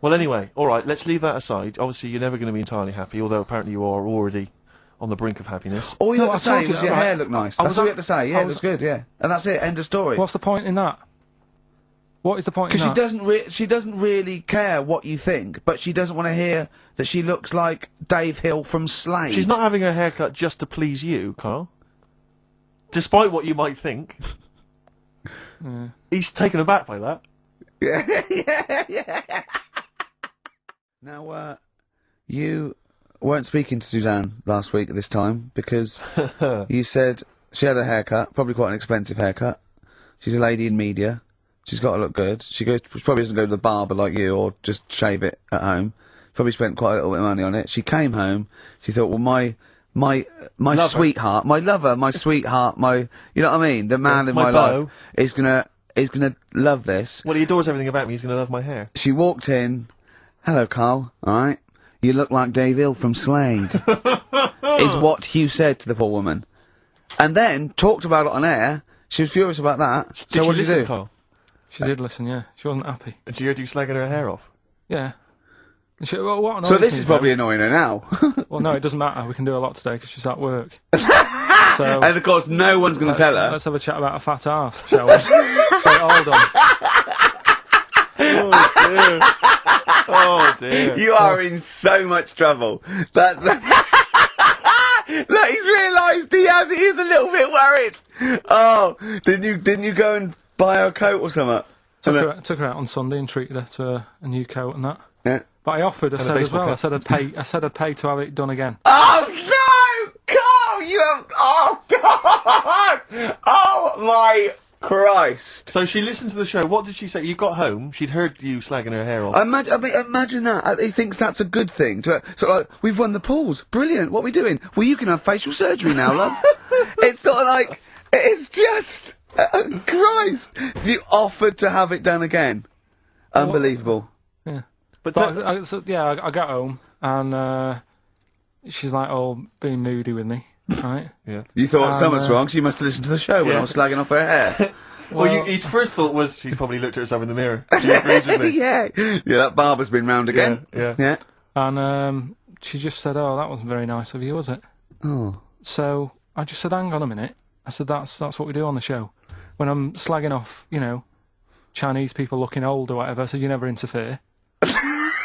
Well, anyway, all right, let's leave that aside. Obviously, you're never going to be entirely happy, although apparently you are already on the brink of happiness. All you No, had I to say told you was that, your right. hair looked nice. I That's was all you on- had to say. Yeah, I it was- looks good. Yeah, and that's it. End of story. What's the point in that? What is the point in Because that? she doesn't really care what you think, but she doesn't want to hear that she looks like Dave Hill from Slade. She's not having her haircut just to please you, Carl. Despite what you might think. He's taken aback by that. Yeah. Now, you weren't speaking to Suzanne last week at this time because you said she had a haircut, probably quite an expensive haircut. She's a lady in media. She's got to look good. She probably doesn't go to the barber like you or just shave it at home. Probably spent quite a little bit of money on it. She came home. She thought, well, my sweetheart, my lover, my sweetheart, you know what I mean? The man in my life is gonna love this. Well, he adores everything about me. He's gonna love my hair. She walked in. Hello, Carl. Alright? You look like Dave Hill from Slade. Is what Hugh said to the poor woman. And then, talked about it on air. She was furious about that. So what did you do? Carl? She did listen, yeah. She wasn't happy. And she heard you slagging her hair off? Yeah. Well, what annoys So this me, is probably annoying her now. Well, no, it doesn't matter. We can do a lot today because she's at work. So, and of course, no one's going to tell her. Let's have a chat about a fat arse, shall we? Hold on. Oh, dear. Oh, dear. You are in so much trouble. That's... Look, he's realised he is a little bit worried. Oh, didn't you go and buy her a coat or something? Took her out on Sunday and treated her to a new coat and that. Yeah. But I offered, I said as well, I said I'd pay to have it done again. Oh no! Carl, you have... Oh God! Oh my Christ! So she listened to the show. What did she say? You got home, she'd heard you slagging her hair off. Imagine that. He thinks that's a good thing. Sort of like, we've won the pools. Brilliant. What are we doing? Well, you can have facial surgery now, love. It's sort of like, it's just, Christ. You offered to have it done again. Unbelievable. Yeah. But I got home and she's like, being moody with me, right? Yeah. You thought something's wrong, so you must have listened to the show when I was slagging off her hair. Well, his first thought was she's probably looked at herself in the mirror. She agrees with me. Yeah, that barber's been round again. Yeah. And she just said, "Oh, that wasn't very nice of you, was it?" Oh. So I just said, "Hang on a minute." I said, "That's what we do on the show. When I'm slagging off, Chinese people looking old or whatever." I said, "You never interfere."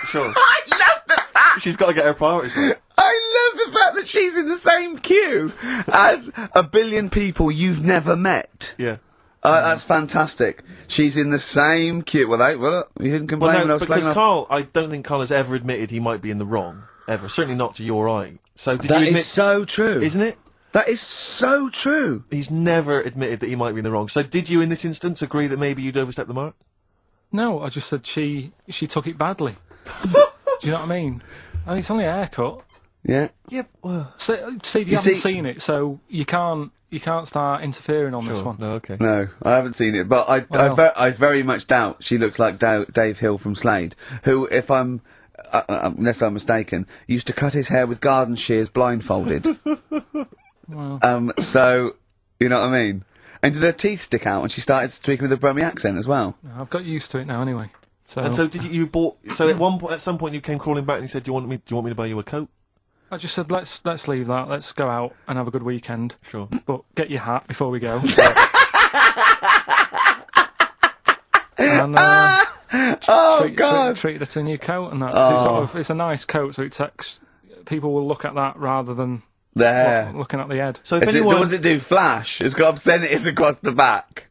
Sure. I love the fact. She's got to get her priorities right. I love the fact that she's in the same queue as a billion people you've never met. Yeah. That's fantastic. She's in the same queue. Well, you didn't complain when I was slagging off. Carl, I don't think Carl has ever admitted he might be in the wrong. Ever. Certainly not to your eye. So did you admit... That is so true. Isn't it? That is so true. He's never admitted that he might be in the wrong. So did you, in this instance, agree that maybe you'd overstepped the mark? No, I just said she took it badly. Do you know what I mean? I mean, it's only a haircut. Yeah. Yeah. Well. See, you haven't seen it, so you can't start interfering on this one. No, okay. No, I haven't seen it, but I very much doubt she looks like Dave Hill from Slade, who, if I'm, unless I'm mistaken, used to cut his hair with garden shears blindfolded. Well. So, you know what I mean? And did her teeth stick out when she started speaking with a Brummie accent as well? I've got used to it now anyway. So. And so did you bought? So at some point you came crawling back and you said, "Do you want me to buy you a coat?" I just said, let's leave that. Let's go out and have a good weekend. Sure. But get your hat before we go. And treat her to a new coat and that. Oh. It's a nice coat, so people will look at that rather than the hair. looking at the head. So if anyone, does it do flash? It's got obscenities across the back.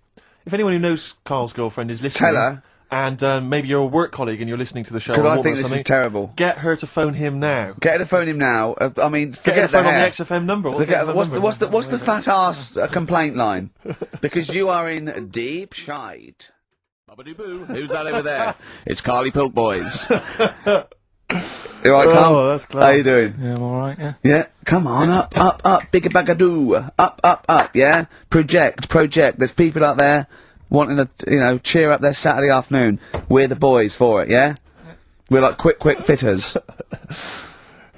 If anyone who knows Carl's girlfriend is listening, tell her. And maybe you're a work colleague and you're listening to the show. Because I think this is terrible. Get her to phone him now. Get her to phone him now. I mean, forget the hair. on the XFM number. What's the fat ass complaint line? Because you are in deep shite. Bobbity-boo. Who's that over there? It's Carly Pilk Boys. You alright, Carl? Oh, that's clever. How you doing? Yeah, I'm alright, yeah. Yeah, come on, up, bigga bagadoo. Up, yeah? Project. There's people out there wanting to, cheer up their Saturday afternoon. We're the boys for it, yeah? We're like quick fitters.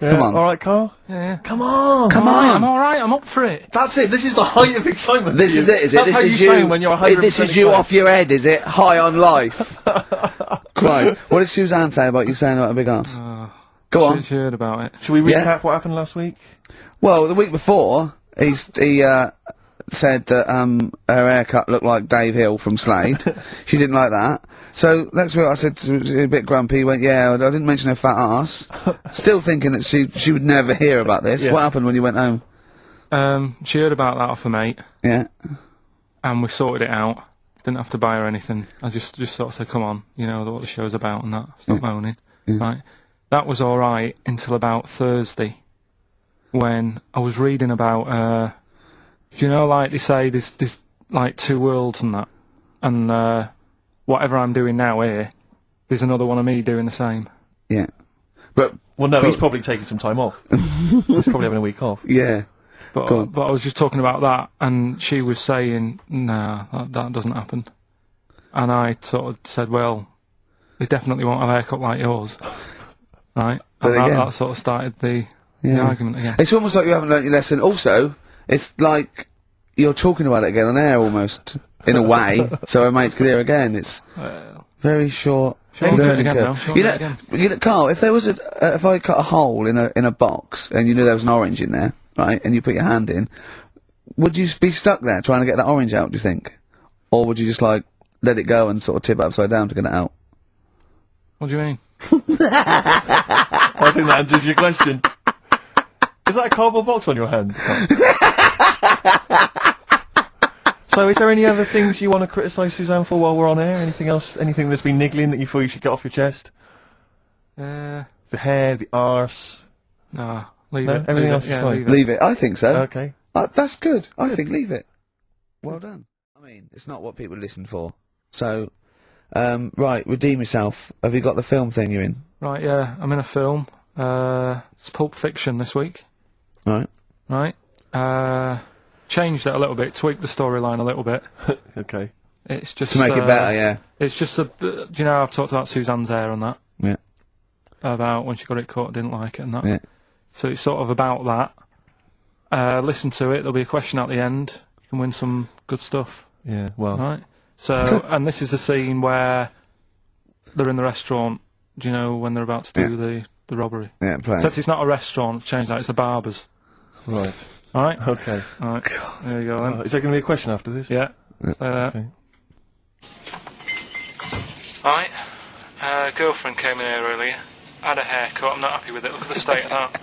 Yeah. Come on. Alright, Carl? Yeah. Come on! I'm alright, I'm up for it. That's it, this is the height of excitement. This is it, is it? That's This how is you sound when you're 100% This is you off your head, is it? High on life. Christ. What did Suzanne say about you saying about a big ass? Go on. She heard about it. Should we recap what happened last week? Well, the week before, he said that her haircut looked like Dave Hill from Slade. She didn't like that. So next week I said, a bit grumpy, he went, yeah, I didn't mention her fat ass. Still thinking that she would never hear about this. Yeah. What happened when you went home? She heard about that off her mate. Yeah. And we sorted it out. Didn't have to buy her anything. I just sort of said, come on, you know what the show's about and that. Stop moaning. Yeah. Right. That was alright until about Thursday, when I was reading about, do you know, like they say, there's like two worlds and that, and whatever I'm doing now here, there's another one of me doing the same. Yeah. But Well, no, he's probably taking some time off. He's probably having a week off. yeah. But I was just talking about that, and she was saying, "Nah, that doesn't happen." And I sort of said, "Well, they definitely won't have a haircut like yours, right?" And that sort of started the argument again. It's almost like you haven't learnt your lesson. Also, it's like you're talking about it again on air, almost in a way, so our mates could hear again. It's very short. Learning curve. You know, Carl, if there was if I cut a hole in a box and you knew there was an orange in there, right, and you put your hand in, would you be stuck there trying to get that orange out? Do you think, or would you just like let it go and sort of tip it upside down to get it out? What do you mean? I think that answers your question. Is that a cardboard box on your hand? So, is there any other things you want to criticise Suzanne for while we're on air? Anything else? Anything that's been niggling that you feel you should get off your chest? The hair, the arse. Nah, leave it. Everything else is fine. Leave it. I think so. Okay. That's good. I think leave it. Well done. I mean, it's not what people listen for. So, right, redeem yourself. Have you got the film thing you're in? Right, yeah, I'm in a film. It's Pulp Fiction this week. Right. Right. Changed it a little bit, tweaked the storyline a little bit. Okay. It's just To make it better, yeah. It's just do you know I've talked about Suzanne's hair and that? Yeah. About when she got it cut, didn't like it and that. Yeah. So it's sort of about that. Listen to it, there'll be a question at the end. You can win some good stuff. Yeah, well. Right? So, and this is the scene where they're in the restaurant, do you know, when they're about to do the robbery. Yeah, play. So it's not a restaurant, change that, it's a barber's. Right. Alright? Okay. Alright. There you go then. Is there going to be a question after this? Yeah. Say that. Okay. Right. Girlfriend came in here earlier. Had a haircut. I'm not happy with it. Look at the state of that.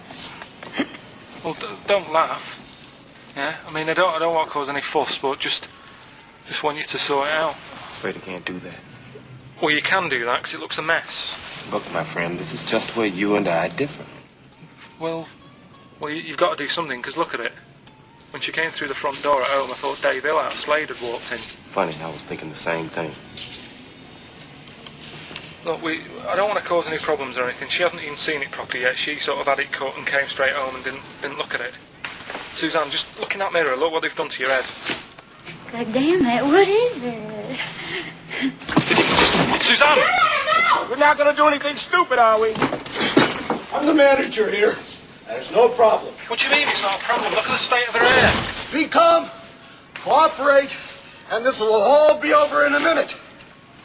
Well, don't laugh. Yeah. I mean, I don't want to cause any fuss, but just want you to sort it out. Afraid I can't do that. Well, you can do that because it looks a mess. Look, my friend, this is just where you and I differ. Well, you've got to do something because look at it. When she came through the front door at home, I thought Dave Hill out Slade had walked in. Funny, I was thinking the same thing. Look, I don't want to cause any problems or anything. She hasn't even seen it properly yet. She sort of had it cut and came straight home and didn't look at it. Suzanne, just look in that mirror. Look what they've done to your head. God damn it, what is it? Suzanne! We're not gonna do anything stupid, are we? I'm the manager here. There's no problem. What do you mean it's not a problem? Look at the state of her hair. Be calm, cooperate, and this will all be over in a minute.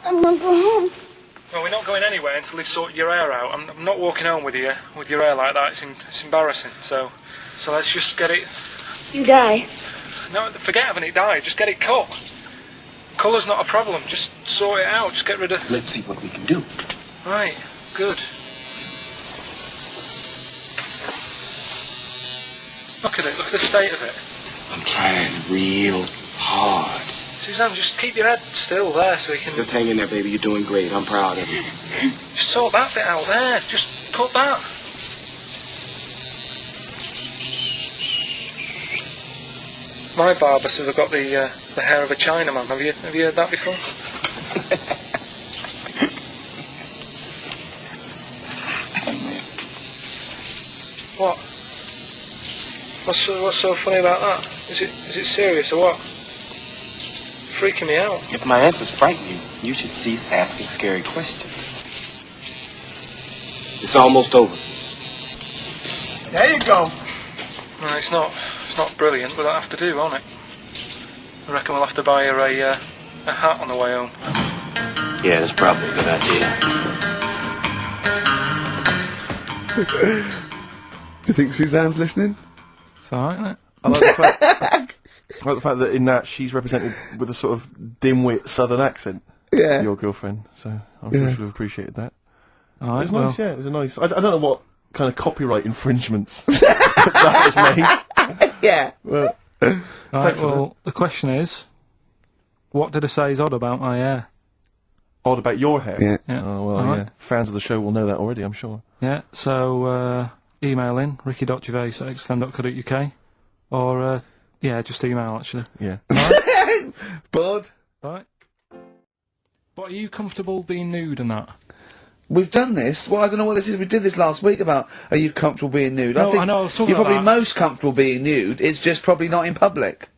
I'm gonna go home. Well, we're not going anywhere until they've sorted your hair out. I'm not walking home with your hair like that. It's embarrassing. So let's just get it. You die. No, forget having it dyed. Just get it cut. Colour's not a problem. Just sort it out. Just get rid of. Let's see what we can do. Right. Good. Look at it. Look at the state of it. I'm trying real hard. Suzanne, just keep your head still there so we can. Just hang in there, baby. You're doing great. I'm proud of you. Just sort that bit out there. Just cut that. My barber says I've got the hair of a Chinaman. Have you heard that before? What? What's so funny about that? Is it serious or what? Freaking me out. If my answers frighten you, you should cease asking scary questions. It's almost over. There you go. No, it's not brilliant, but that'll have to do, won't it? I reckon we'll have to buy her a hat on the way home. Yeah, that's probably a good idea. Do you think Suzanne's listening? It's alright, isn't it? I like the fact that in that she's represented with a sort of dimwit southern accent. Yeah. Your girlfriend, so I'm sure she'll have appreciated that. Alright, It was nice, yeah, it was a nice. I don't know what kind of copyright infringements that was made. Yeah. Well, Right, well, the question is, what did I say is odd about my hair? odd about your hair. Yeah. Yeah. Oh well, All right. yeah. Fans of the show will know that already, I'm sure. Yeah, so email in, ricky.gervais@xfm.co.uk, or, just email, actually. Yeah. Bored? Right. But are you comfortable being nude and that? We've done this. Well, I don't know what this is. We did this last week about, are you comfortable being nude? No, I think I know, I was talking you're about probably that. most comfortable being nude. It's just probably not in public.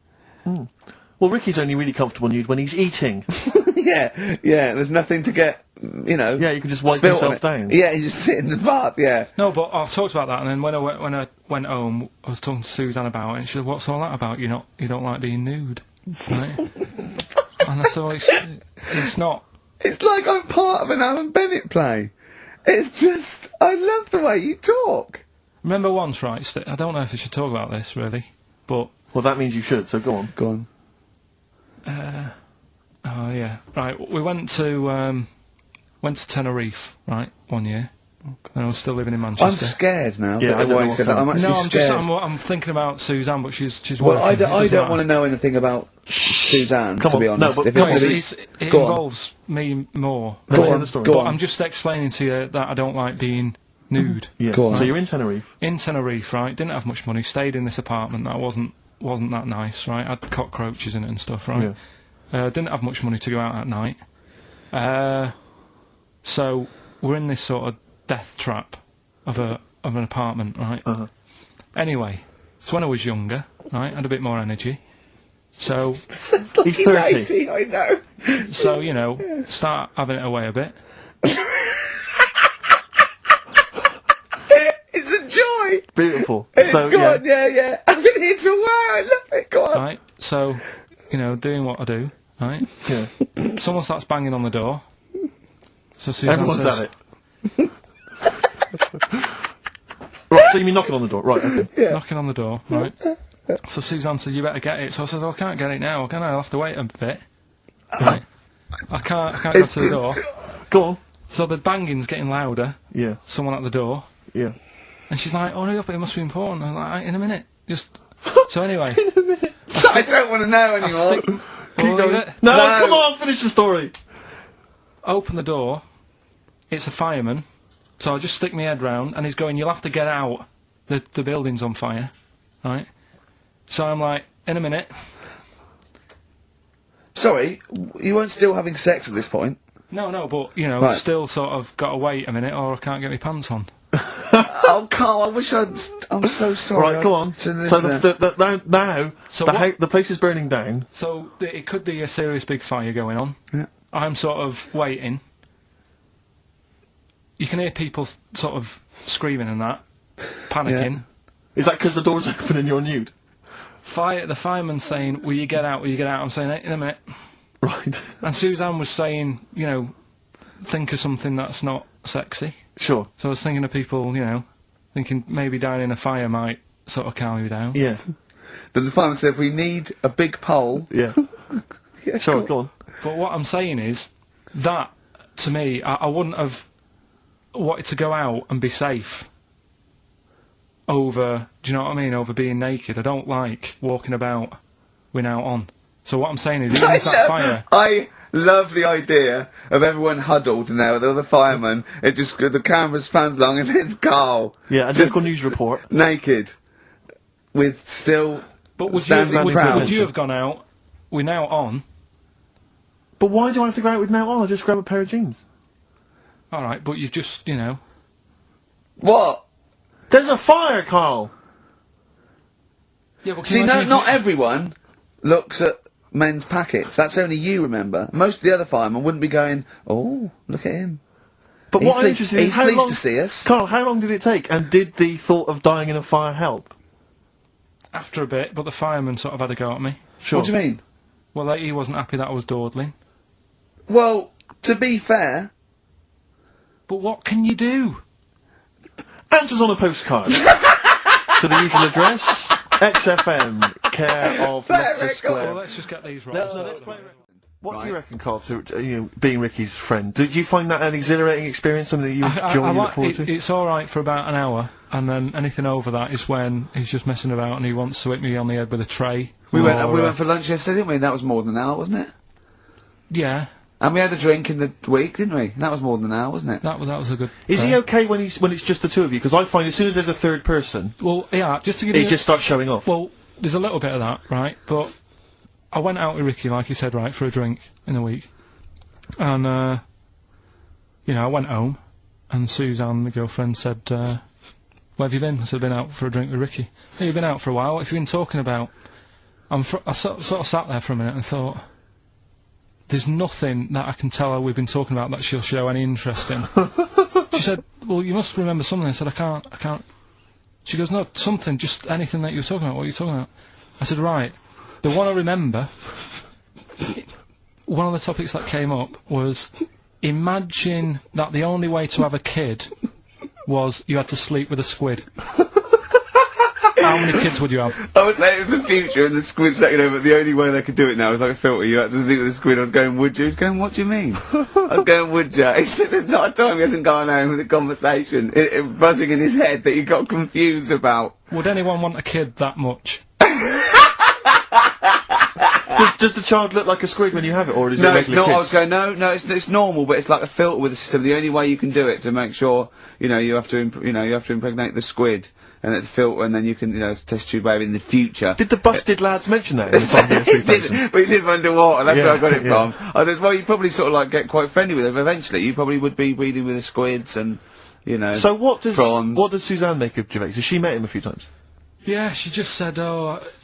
Well, Ricky's only really comfortable nude when he's eating. Yeah, there's nothing to get, you know... Yeah, you can just wipe spilt on yourself it. down. Yeah, you just sit in the bath, yeah. No, but I've talked about that, and then when I went home, I was talking to Suzanne about it, and she said, "What's all that about? You don't like being nude, right?" And I said, well, it's not. It's like I'm part of an Alan Bennett play. It's just... I love the way you talk. Remember once, right? I don't know if I should talk about this really, but Well, that means you should, so go on. Go on. oh yeah, right. We went to Tenerife, right, one year. And I was still living in Manchester. I'm scared now. Yeah, that I don't why know you said what's that. I'm No, actually scared. I'm thinking about Suzanne, but she's Well, working. I don't want to know anything about Suzanne, Come to be on, no, honest. but If come on, It Go on. involves me more. Let's Go hear on, the story. go But on. I'm just explaining to you that I don't like being nude. Yeah. Go on. So you're in Tenerife. In Tenerife, right? Didn't have much money. Stayed in this apartment that wasn't that nice, right? Had cockroaches in it and stuff, right? Didn't have much money to go out at night. So we're in this sort of death trap of an apartment, right? Anyway, so when I was younger, right, had a bit more energy. So Sounds like He's he's 30. 80, I know. so you know, start having it away a bit. It's a joy. Beautiful. It's so, go yeah. on, yeah. I'm going to hit a wow. I love it. Go on. Right, so, you know, doing what I do, right? Yeah. Someone starts banging on the door. So Suzanne Everyone's says, at it. Right, so you mean knocking on the door? Right, okay. knocking on the door, right? So Suzanne said, "You better get it." So I said, "Oh, I can't get it now. I'll have to wait a bit." Right? I can't go to the door. Go on. So the banging's getting louder. Yeah, Someone at the door, yeah. and she's like, "Oh, hurry up! It must be important." I'm like, "In a minute, just." So anyway, I don't want to know I anymore. stick. We'll leave it. No, No. come on, finish the story. Open the door. It's a fireman. So I just stick my head round, and he's going, "You'll have to get out. The building's on fire." Right? So I'm like, "In a minute." Sorry, you weren't still having sex at this point? No, but, you know, Right. still sort of got to wait a minute or I can't get my pants on. Oh, Carl, I wish I'm so sorry. Right, go on. To this So then. now So the, what- the place is burning down. So it could be a serious big fire going on. Yeah. I'm sort of waiting. You can hear people sort of screaming and that, panicking. Is that because the door's open and you're nude? The fireman's saying, "Will you get out? Will you get out?" I'm saying, "In a minute." Right. And Suzanne was saying, you know, think of something that's not sexy. Sure. So I was thinking of people, you know, thinking maybe dying in a fire might sort of calm you down. Yeah. Then the fireman said, we need a big pole. Yeah. Yeah, Sure, go on. But what I'm saying is, that, to me, I wouldn't have wanted to go out and be safe over, do you know what I mean, over being naked. I don't like walking about without on. So what I'm saying is, even if that fire... I love the idea of everyone huddled in there with all the firemen. It just, the camera's fans along and there's Carl. Yeah, a just local news report. naked. With still But would standing you proud. have gone out, we're now on, But why do I have to go out with now on? I just grab a pair of jeans. alright, but you've just, you know... What? There's a fire, Carl! Yeah, but can See, you no, imagine if not you- everyone looks at men's packets. That's only you, remember. Most of the other firemen wouldn't be going, oh, look at him. But He's what I'm pleased- interested in is he's how pleased long... to see us. Carl, how long did it take? And did the thought of dying in a fire help? After a bit, but the fireman sort of had a go at me. Sure. What do you mean? Well, he wasn't happy that I was dawdling. Well, to be fair, But what can you do? Answers on a postcard. To the usual address, XFM, care of Leicester Well, Square. let's just get these right. Let's play. What do you reckon, Carl, to being Ricky's friend? Did you find that an exhilarating experience, something that you enjoy and look forward to? It's alright for about an hour, and then anything over that is when he's just messing about and he wants to hit me on the head with a tray. we went Or, for lunch yesterday, didn't we? That was more than an hour, wasn't it? Yeah, And we had a drink in the week, didn't we? That was more than an hour, wasn't it? that was a good... Is he okay when it's just the two of you? Because I find as soon as there's a third person, Well, yeah, just to give he you... just starts showing off. Well, there's a little bit of that, right? But I went out with Ricky, like you said, right, for a drink in the week. And, you know, I went home. and Suzanne, the girlfriend, said, where have you been? I said, I've been out for a drink with Ricky. Hey, you've been out for a while, what have you been talking about? I sort of sat there for a minute and thought, there's nothing that I can tell her we've been talking about that she'll show any interest in. She said, well, you must remember something. I said, I can't. She goes, no, something, just anything that you were talking about. What are you talking about? I said, right, the one I remember, one of the topics that came up was, imagine that the only way to have a kid was you had to sleep with a squid. How many kids would you have? I would say it was the future and the squid's taking over, but the only way they could do it now is like a filter. You had to sleep with a squid. I was going, would you? He was going, what do you mean? I was going, would you? He said, there's not a time he hasn't gone home with a conversation, buzzing in his head that he got confused about. Would anyone want a kid that much? Does the child look like a squid when you have it, or is it No, a it's regular not. kid? I was going, no, it's normal, but it's like a filter with a system. The only way you can do it to make sure, you have to impregnate the squid, and it's a filter, and then you can, test tube baby in the future. Did the busted lads mention that in the song? He did, but he did underwater, that's where I got it yeah. from. I said, well, you probably sort of like get quite friendly with them eventually. You probably would be breeding with the squids and, So what does prawns. Suzanne make of Gervais? Has she met him a few times? Yeah, she just said,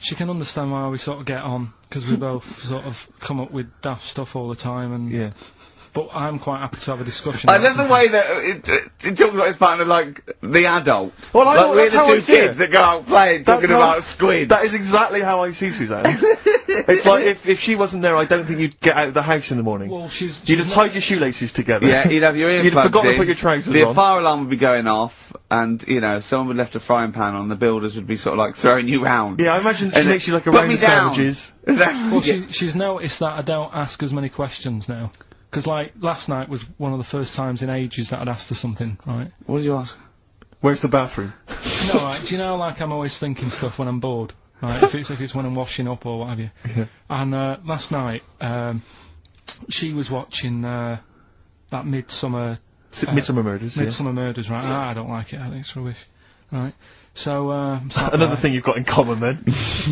she can understand why we sort of get on, because we both sort of come up with daft stuff all the time, and... Yeah. But I'm quite happy to have a discussion. I love the way that it talks about his partner like the adult. Well, I know, like we're that's the how I two see it. kids that go out playing, talking about squids. That is exactly how I see Suzanne. It's like, if she wasn't there, I don't think you'd get out of the house in the morning. Well, You'd have tied your shoelaces together. Yeah, you'd have your earplugs You'd have forgotten in, to put your trousers the on. fire alarm would be going off, and, someone would have left a frying pan on, the builders would be sort of like throwing you round. Yeah, I imagine she And makes you like a put round me of down. sandwiches. Well, she's noticed that I don't ask as many questions now. Because, like, last night was one of the first times in ages that I'd asked her something, right? What did you ask? Where's the bathroom? No, right, do you know, like, I'm always thinking stuff when I'm bored, right? if it's when I'm washing up or what have you. Yeah. And, last night, she was watching, that Midsummer Murders. Midsummer Murders, right? I don't like it, I think it's rubbish, right? So, Another thing you've got in common then.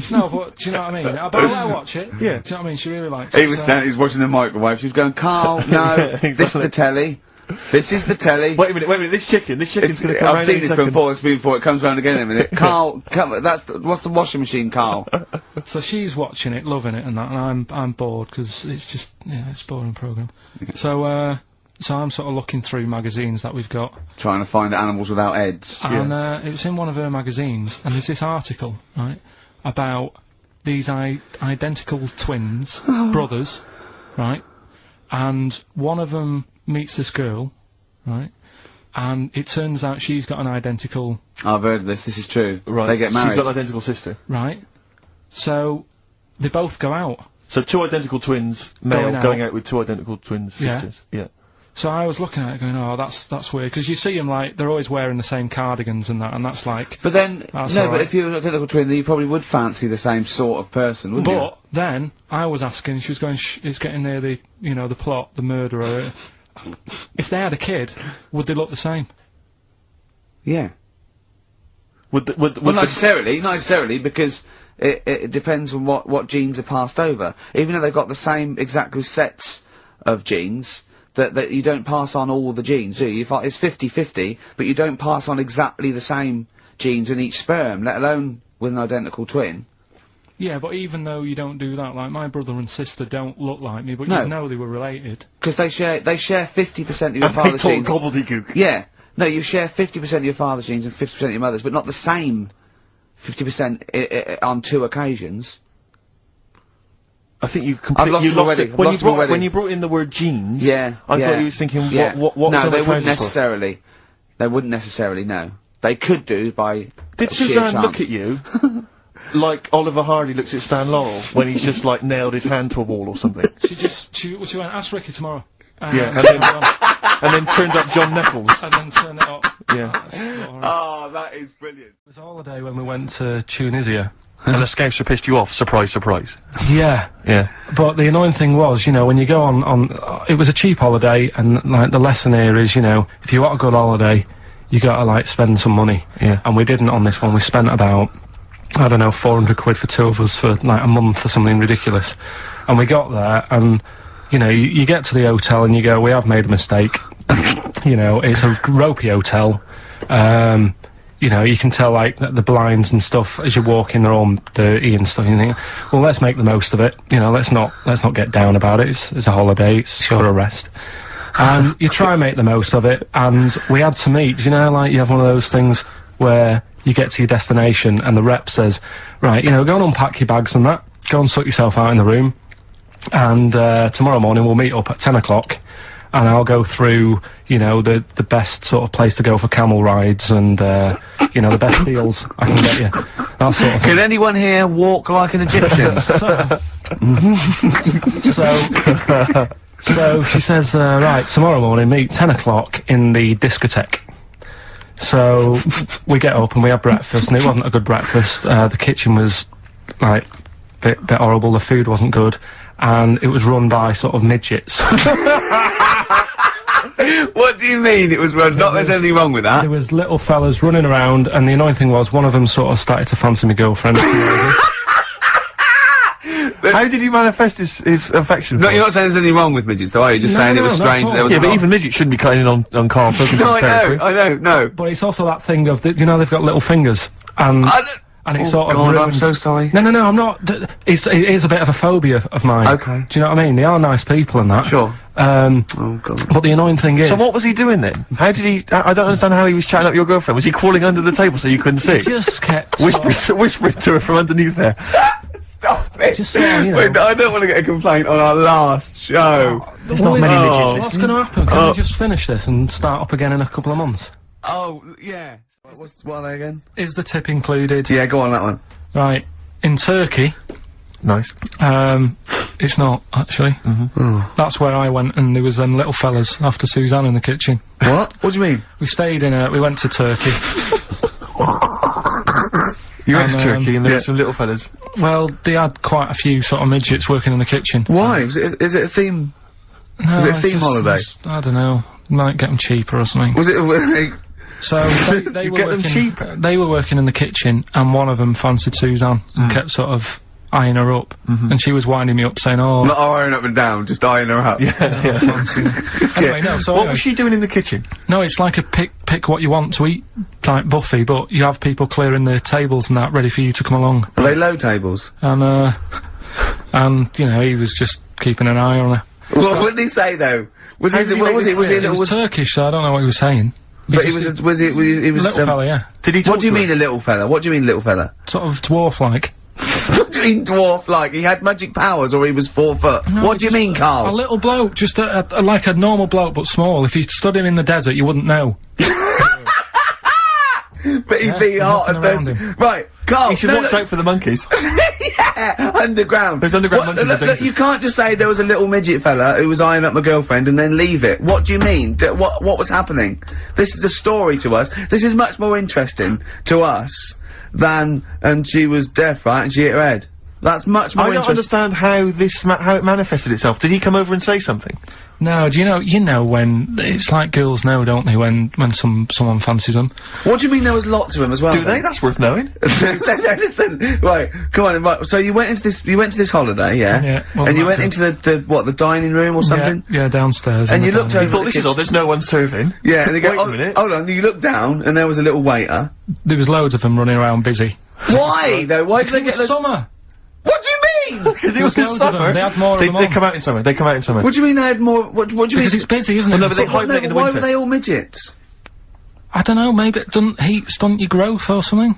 No, but do you know what I mean? But I'll let her watch it. Yeah. Do you know what I mean? She really likes it. He was standing, he's watching the microwave, she was going, Carl, no, exactly. this is the telly. This is the telly. Wait a minute, this chicken's gonna come I've round seen any this second. before, it comes round again in a minute. Carl, what's the washing machine, Carl? So she's watching it, loving it and that, and I'm bored, because it's just, it's a boring programme. So I'm sort of looking through magazines that we've got. Trying to find animals without heads. And, it was in one of her magazines, and there's this article, right, about these identical twins, brothers, right, and one of them meets this girl, right, and it turns out she's got an identical... I've heard this is true. Right. They get married. She's got an identical sister. Right. So, they both go out. So two identical twins, male, going out with two identical twin sisters. Yeah. So I was looking at it going, oh, that's weird, because you see them, like, they're always wearing the same cardigans and that, and that's like... But then, That's no, all but right. if you're an identical twin, then you probably would fancy the same sort of person, wouldn't you? But then, I was asking, she was going, it's getting near the, the plot, the murderer. If they had a kid, would they look the same? Yeah. Would Well, not necessarily, because it depends on what genes are passed over. Even though they've got the same exact sets of genes, that you don't pass on all the genes, do you? It's 50-50, but you don't pass on exactly the same genes in each sperm, let alone with an identical twin. Yeah, but even though you don't do that, like, my brother and sister don't look like me, but No. you know they were related. Because they share 50% of your and they father's talk genes. gobbledygook. Yeah. No, you share 50% of your father's genes and 50% of your mother's, but not the same 50% on two occasions. I think you I've completely lost you him lost already. it. When Lost him already. when you brought in the word genes, Yeah. I thought you was thinking, Yeah. what No, was they on the wouldn't trousers for? necessarily. They wouldn't necessarily, no. They could do by Did sheer Suzanne chance. look at you like Oliver Hardy looks at Stan Laurel when he's just like nailed his hand to a wall or something? She went, ask Ricky tomorrow. Yeah, and and then turned up John Nettles. then turn it up. Yeah. That's alright. Oh, that is brilliant. It was a holiday when we went to Tunisia. And the Scouser pissed you off. Surprise, surprise. Yeah. Yeah. But the annoying thing was, when you go on it was a cheap holiday, and, like, the lesson here is, if you want a good holiday, you gotta, like, spend some money. Yeah. And we didn't on this one. We spent about, I don't know, 400 quid for two of us for, like, a month or something ridiculous. And we got there, and, you get to the hotel and you go, we have made a mistake. you know, it's a ropey hotel. You know, you can tell, like, the blinds and stuff as you walk in, they're all dirty and stuff. And you think, well, let's make the most of it. You know, let's not get down about it. It's a holiday. It's for a rest. And you try and make the most of it. And we had to meet. You know, like, you have one of those things where you get to your destination and the rep says, right, you know, go and unpack your bags and that. Go and sort yourself out in the room. And tomorrow morning we'll meet up at 10 o'clock. And I'll go through, you know, the best sort of place to go for camel rides and, you know, the best deals I can get you. That sort of thing. Can anyone here walk like an Egyptian? So she says, right, tomorrow morning, meet 10 o'clock in the discotheque. So we get up and we have breakfast, and it wasn't a good breakfast. The kitchen was, like, bit horrible, the food wasn't good, and it was run by sort of midgets. What do you mean it was run? Not there's anything wrong with that. There was little fellas running around, and the annoying thing was one of them sort of started to fancy my girlfriend. How did he manifest his affection for No, you're not saying there's anything wrong with midgets, though, are you? Just saying it was strange that there was Yeah, but even midgets shouldn't be cutting in on Karl Pilkington's territory. I know, no. But it's also that thing of, you know, they've got little fingers, and it's sort of God, ruined. I'm so sorry. No, I'm not. It is a bit of a phobia of mine. Okay. Do you know what I mean? They are nice people and that. Sure. Oh, God. But the annoying thing is... So what was he doing then? How did he... I don't understand how he was chatting up your girlfriend. Was he crawling under the table so you couldn't see? He just kept... Whispering to her from underneath there. Stop it! Just sort of, you know... Wait, I don't want to get a complaint on our last show. There's not many midgets What's going to happen? Can we just finish this and start up again in a couple of months? Oh, yeah. What are they again? Is the tip included? Yeah, go on, that one. Right. In Turkey... Nice. It's not, actually. That's where I went, and there was them little fellas after Suzanne in the kitchen. What? What do you mean? We stayed in we went to Turkey. You went to Turkey and there were some little fellas. Well, they had quite a few sort of midgets working in the kitchen. Why? Is it a theme? No, Was it a theme holiday? I don't know. Might get them cheaper or something. Was it... So they were get them working, cheaper? They were working in the kitchen, and one of them fancied Suzanne and kept sort of eyeing her up, and she was winding me up saying, "Oh, not eyeing up and down, just eyeing her up." Yeah. fancy her." Anyway, no. So What anyway, was she doing in the kitchen? no, it's like a pick what you want to eat type buffet, but you have people clearing the tables and that ready for you to come along. Are they low tables? And you know, he was just keeping an eye on her. What did he say though? Was he? What was he? Was he? It was Turkish, so I don't know what he was saying. But he was. Was it? He was. Little fella, yeah. Did he? What do you mean a little fella? What do you mean little fella? Sort of dwarf-like. What do you mean dwarf like? He had magic powers, or he was 4 foot? No, What do you mean, A Karl? little bloke, just like a normal bloke, but small. If you stood him in the desert, you wouldn't know. But he'd be hot and nothing around thirsty. him. Right, Karl. You should watch out for the monkeys. Yeah, underground. Those underground monkeys are look, dangerous. you can't just say there was a little midget fella who was eyeing up my girlfriend and then leave it. What do you mean? What was happening? This is a story to us. This is much more interesting to us than, and she was deaf, right, and she hit her head. That's much more I don't interesting. understand how this how it manifested itself. Did he come over and say something? No, do you know when it's like girls know, don't they? When someone fancies them. What do you mean there was lots of them as well? Do they? That's worth knowing. Listen, right, come on, right, so you went into this holiday, yeah? Yeah, And you wasn't went that into the dining room or something? Yeah, downstairs. And in you the looked dining over room. Thought this is odd. There's no one serving. Yeah, and they go, Wait a minute. hold on, you looked down and there was a little waiter. There was loads of them running around busy. Why, though? Why Because did it they was get the... summer. What do you mean? Because it was There was loads of summer. them. They had more of They them on. come out in summer. They come out in summer. What do you mean they had more... What do you mean? Because it's busy, isn't it? Well, no, but they Summer. hibernate in the Why winter. were they all midgets? I don't know, maybe it doesn't heat stunt your growth or something.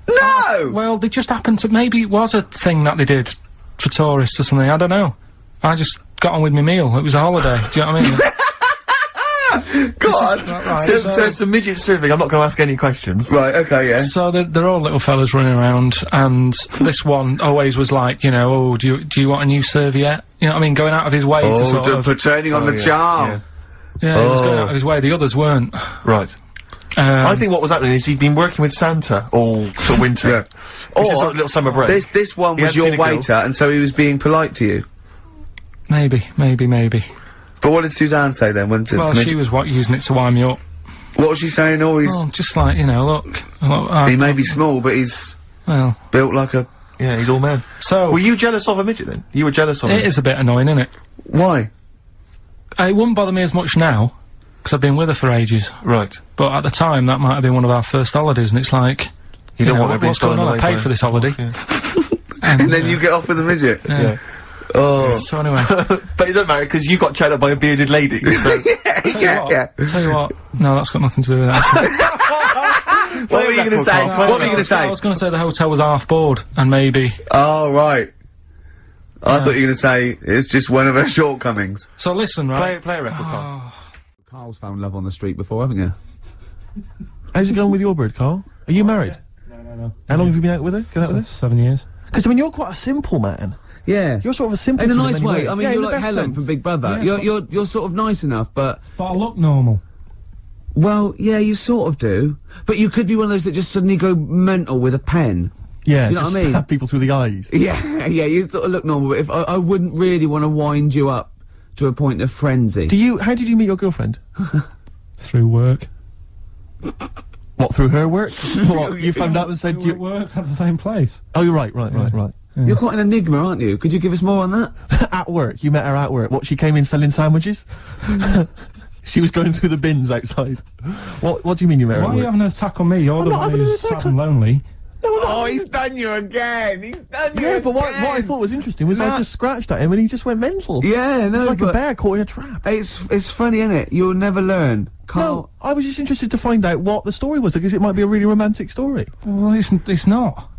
No! Well, they just happened to, maybe it was a thing that they did for tourists or something, I don't know. I just got on with my meal, it was a holiday, do you know what I mean? God! Right, So some midget serving. I'm not going to ask any questions. Right, okay, yeah. So they're all little fellas running around, and this one always was like, you know, oh, do you want a new serviette? You know what I mean? Going out of his way to sort of... for turning on the charm. Yeah, he was going out of his way, the others weren't. Right. I think what was happening is he'd been working with Santa all sort of winter. Yeah. This is Or sort of little summer break. This one He was hadn't seen your a girl. waiter, and so he was being polite to you. Maybe. But what did Suzanne say then? When to Well, she was using it to wind me up. What was she saying? Oh, he's... Oh, just like, you know, look, he may be small, but he's well, built like a... Yeah, he's all man. so... Were you jealous of a midget then? You were jealous of him? It is a bit annoying, isn't it? Why? It wouldn't bother me as much now. because I've been with her for ages. Right. But at the time, that might have been one of our first holidays, and it's like, You don't know, want her being what's going stolen on? away I paid by- for this holiday. Yeah. And then you get off with a midget. Yeah. Oh. So anyway, But it doesn't matter, because you got chatted up by a bearded lady, so... tell you what, no, that's got nothing to do with that. What were you gonna say? No, What were you I gonna was- say? I was going to say the hotel was half board, and maybe. Oh, right. I thought you were going to say it's just one of her shortcomings. So listen, right? Play a record, Carl. Carl's found love on the street before, haven't you? How's it going with your bird, Carl? Are you married? No. How long have you been out with her? Been out with her? 7 years. Because, I mean, you're quite a simple man. Yeah. You're sort of a simple In a man nice many way. ways. I mean, Yeah, you're in the like best Helen sense. from Big Brother. Yeah, You're sort of nice enough, but... But I look normal. Well, yeah, you sort of do. But you could be one of those that just suddenly go mental with a pen. Yeah, Do you know just what I mean? stab people through the eyes. Yeah, yeah, you sort of look normal, but if I wouldn't really want to wind you up to a point of frenzy. How did you meet your girlfriend? Through work. What, through her work? What, you found out and said We worked at the same place. Oh, you're right. You're quite an enigma, aren't you? Could you give us more on that? At work, you met her at work. What, she came in selling sandwiches? She was going through the bins outside. What do you mean you met her Why at are you work? having an attack on me? You're the not one having an who's attack sad and lonely. Oh, he's done you again! He's done you Yeah, but what again! I thought was interesting was I No. just scratched at him and he just went mental. Yeah, no, It's like a but bear caught in a trap. it's funny, innit? You'll never learn. Carl, No, I was just interested to find out what the story was, because it might be a really romantic story. Well, it's not.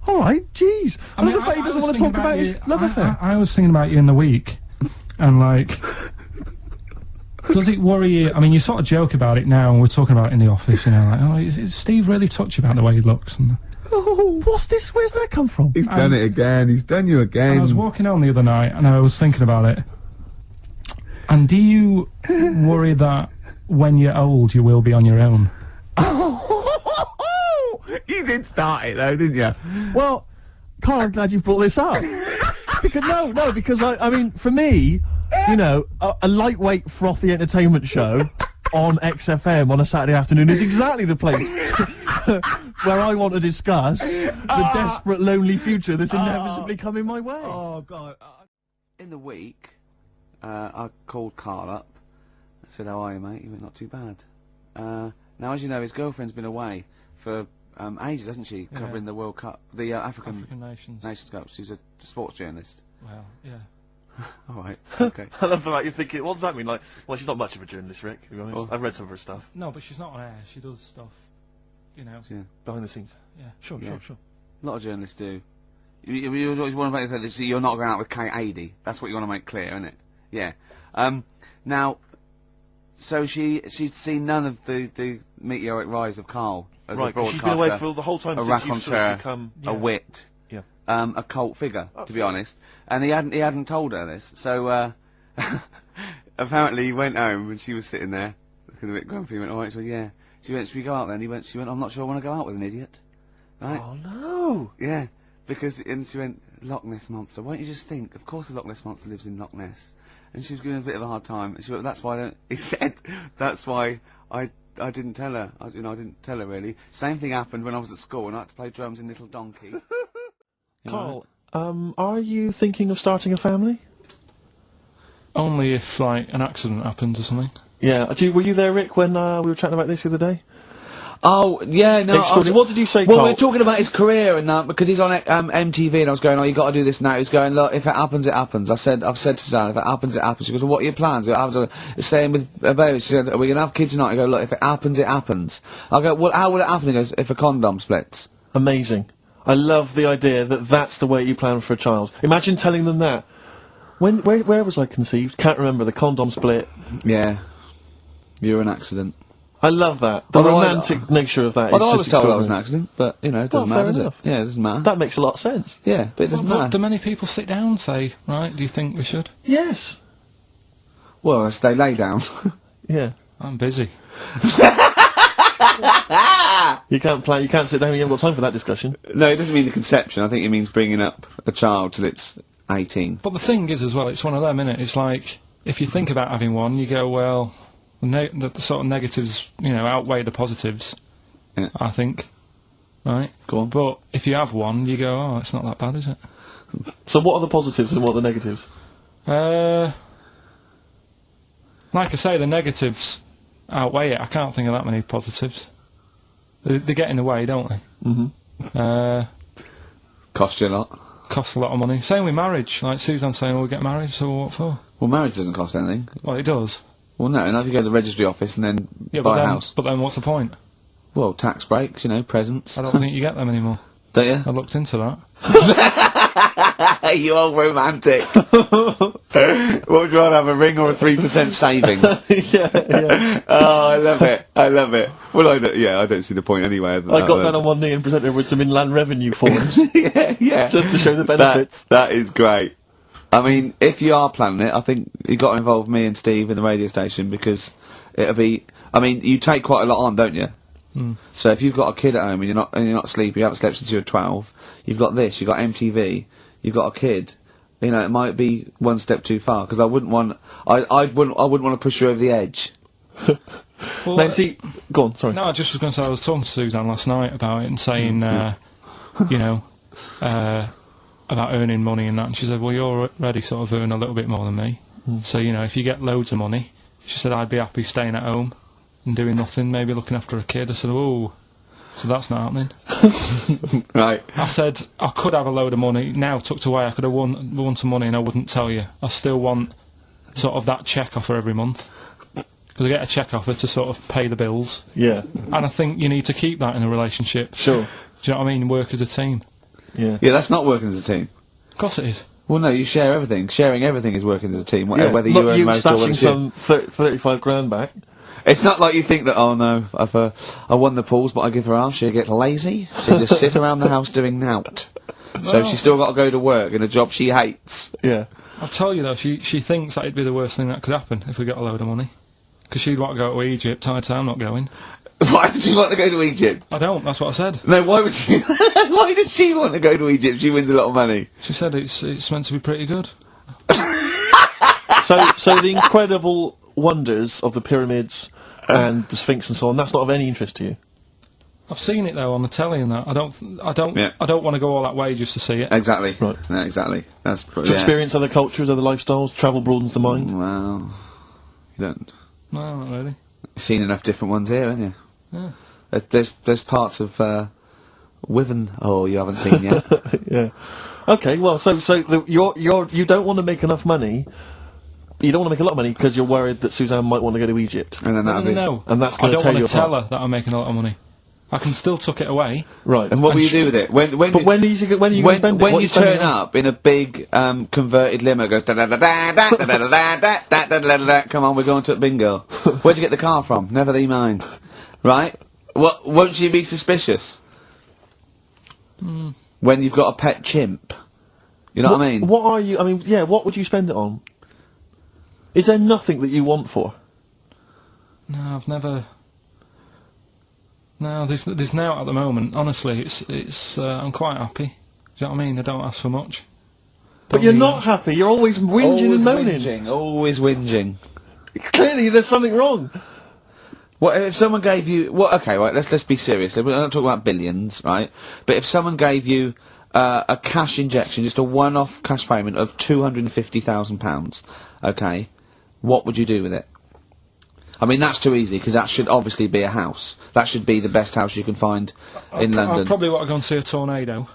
Alright, jeez. I love the fact he I doesn't was want to thinking talk about his you- love affair. I was thinking about you in the week, and like, does it worry you? I mean, you sort of joke about it now, and we're talking about it in the office, you know, like, oh, is Steve really touchy about the way he looks? And Oh, what's this? Where's that come from? he's done it again. He's done you again. I was walking home the other night, and I was thinking about it. And do you worry that when you're old, you will be on your own? You did start it though, didn't you? Well, Carl, I'm glad you brought this up. Because because I mean, for me, you know, a lightweight, frothy entertainment show on XFM on a Saturday afternoon is exactly the place where I want to discuss the desperate, lonely future that's inevitably coming my way. Oh God! In the week, I called Carl up. I said, "How are you, mate?" He went, "Not too bad." Now, as you know, his girlfriend's been away for ages, hasn't she? Yeah. Covering the World Cup, the African nations. Cup. She's a sports journalist. Well, yeah. All right. Okay. I love the fact you're thinking, what does that mean? Like, well, she's not much of a journalist, Rick, to be honest. Oh. I've read some of her stuff. No, but she's not on air. She does stuff, you know. Yeah. Behind the scenes. Yeah. Sure. A lot of journalists do. You always want to make clear that you're not going out with Kate Adie. That's what you want to make clear, isn't it? Yeah. Now, so she'd seen none of the meteoric rise of Carl as a Right, 'cause broadcaster, she's been away for the whole time a since you've sort of raconteur, become... Yeah. a wit, Yeah. a cult figure, to be honest. And he hadn't told her this. So apparently he went home and she was sitting there looking a bit grumpy. He went, "All right," so yeah. She went, "Should we go out then?" She went, "I'm not sure I want to go out with an idiot." Right? Oh, no! Yeah, and she went, "Loch Ness Monster. Why don't you just think? Of course the Loch Ness Monster lives in Loch Ness." And she was giving a bit of a hard time. And she went, "That's why I don't," he said, "that's why I didn't tell her. I didn't tell her really. Same thing happened when I was at school and I had to play drums in Little Donkey." Carl, are you thinking of starting a family? Only if, like, an accident happens or something. Yeah. Were you there, Rick, when we were chatting about this the other day? Oh, yeah, no. Extraordinary. What did you say, Well, Carl? we were talking about his career and that, because he's on MTV, and I was going, "Oh, you got to do this now." He's going, "Look, if it happens, it happens." I've said to Suzanne, "If it happens, it happens." She goes, "Well, what are your plans?" It happens. Same with baby. She said, "Are we going to have kids or not?" I go, "Look, if it happens, it happens." I go, "Well, how would it happen?" He goes, "If a condom splits." Amazing. I love the idea that that's the way you plan for a child. Imagine telling them that. Where was I conceived? Can't remember. The condom split. Yeah. You're an accident. I love that. The Although romantic nature of that is Although I just was told I was an extraordinary. accident, but, you know, it doesn't Well, matter, fair does it? enough. Yeah, it doesn't matter. That makes a lot of sense. Yeah, but it doesn't But matter. do many people sit down and say, right, do you think we should? Yes. Well, as they lay down. Yeah. I'm busy. You can't plan. You can't sit down. You haven't got time for that discussion. No, it doesn't mean the conception. I think it means bringing up a child till it's 18. But the thing is, as well, it's one of them, innit? It's like, if you think about having one, you go, well, the sort of negatives, you know, outweigh the positives, Yeah. I think. Right? Go on. But if you have one, you go, oh, it's not that bad, is it? So what are the positives and what are the negatives? Like I say, the negatives, outweigh it. I can't think of that many positives. They get in the way, don't they? Cost you a lot. Cost a lot of money. Same with marriage. Like Suzanne's saying, we'll get married, so what for? Well, marriage doesn't cost anything. Well, it does. Well, no, not if you go to the registry office and then Yeah, buy a house. But then what's the point? Well, tax breaks, you know, presents. I don't think you get them anymore. Don't you? I looked into that. You old romantic. What would you rather have, a ring or a 3% saving? yeah. Oh, I love it. I love it. Well, I don't see the point anyway. I got down on one knee and presented her with some inland revenue forms. yeah. Just to show the benefits. That is great. I mean, if you are planning it, I think you got to involve me and Steve in the radio station, because it'll be. I mean, you take quite a lot on, don't you? So if you've got a kid at home and you're not sleepy, you haven't slept since you were 12, you've got this, you've got MTV, you've got a kid. You know, it might be one step too far, because I wouldn't want to push you over the edge. Well, Now, see, go on. Sorry. No, I just was going to say, I was talking to Suzanne last night about it and saying, you know, about earning money and that, and she said, well, you're already sort of earn a little bit more than me. So, you know, if you get loads of money, she said, I'd be happy staying at home and doing nothing, maybe looking after a kid. I said, oh, so that's not happening. Right. I said, I could have a load of money now tucked away, I could have won some money and I wouldn't tell you. I still want sort of that check offer every month. Because I get a check offer to sort of pay the bills. Yeah. And I think you need to keep that in a relationship. Sure. Do you know what I mean? Work as a team. Yeah. Yeah, that's not working as a team. Of course it is. Well, no, you share everything. Sharing everything is working as a team, Yeah. whether Look, you earn most or whether stashing some 35 grand back. It's not like you think that, oh no, I won the pools, but I give her half, she'll get lazy, she'll just sit around the house doing nout. So she's still got to go to work in a job she hates. Yeah. I'll tell you though, she thinks that it'd be the worst thing that could happen if we got a load of money. Because she'd want to go to Egypt, I say I'm not going. Why would she want to go to Egypt? I don't, that's what I said. No, why would she? Why does she want to go to Egypt? She wins a lot of money. She said it's meant to be pretty good. So the incredible wonders of the pyramids and the Sphinx and so on, that's not of any interest to you? I've seen it though on the telly and that. I don't Yeah. I don't want to go all that way just to see it. Exactly. Right. No, exactly. That's To experience other cultures, other lifestyles, travel broadens the mind. Well, you don't. No, not really. You've seen enough different ones here, haven't you? Yeah. There's parts of Wiven. Oh, you haven't seen yet. Yeah. Okay, well, you don't want to make enough money. You don't want to make a lot of money because you're worried that Suzanne might want to go to Egypt. And then that'll be. No. And that's I going to don't tear want you to tell apart. her that I'm making a lot of money. I can still tuck it away. Right. And what will you do with it? When are you going to spend it? When When you turn it on? up in a big converted limo, it goes da da da da da da da da da da da da da da. Come on, we're going to bingo. Where'd you get the car from? Never thee mind. Right? What? Won't she be suspicious? When you've got a pet chimp. You know what I mean? What are you? I mean, yeah. What would you spend it on? Is there nothing that you want for? No, I've never. No, there's now at the moment. Honestly, it's I'm quite happy. Do you know what I mean? I don't ask for much. But you're not happy. You're always whinging and moaning. Always whinging. Clearly, there's something wrong. What if someone gave you? Well, okay, right. Let's be serious. We're not talking about billions, right? But if someone gave you a cash injection, just a one-off cash payment of £250,000, okay, what would you do with it? I mean, that's too easy, because that should obviously be a house. That should be the best house you can find in London. I'd probably want to go and see a tornado.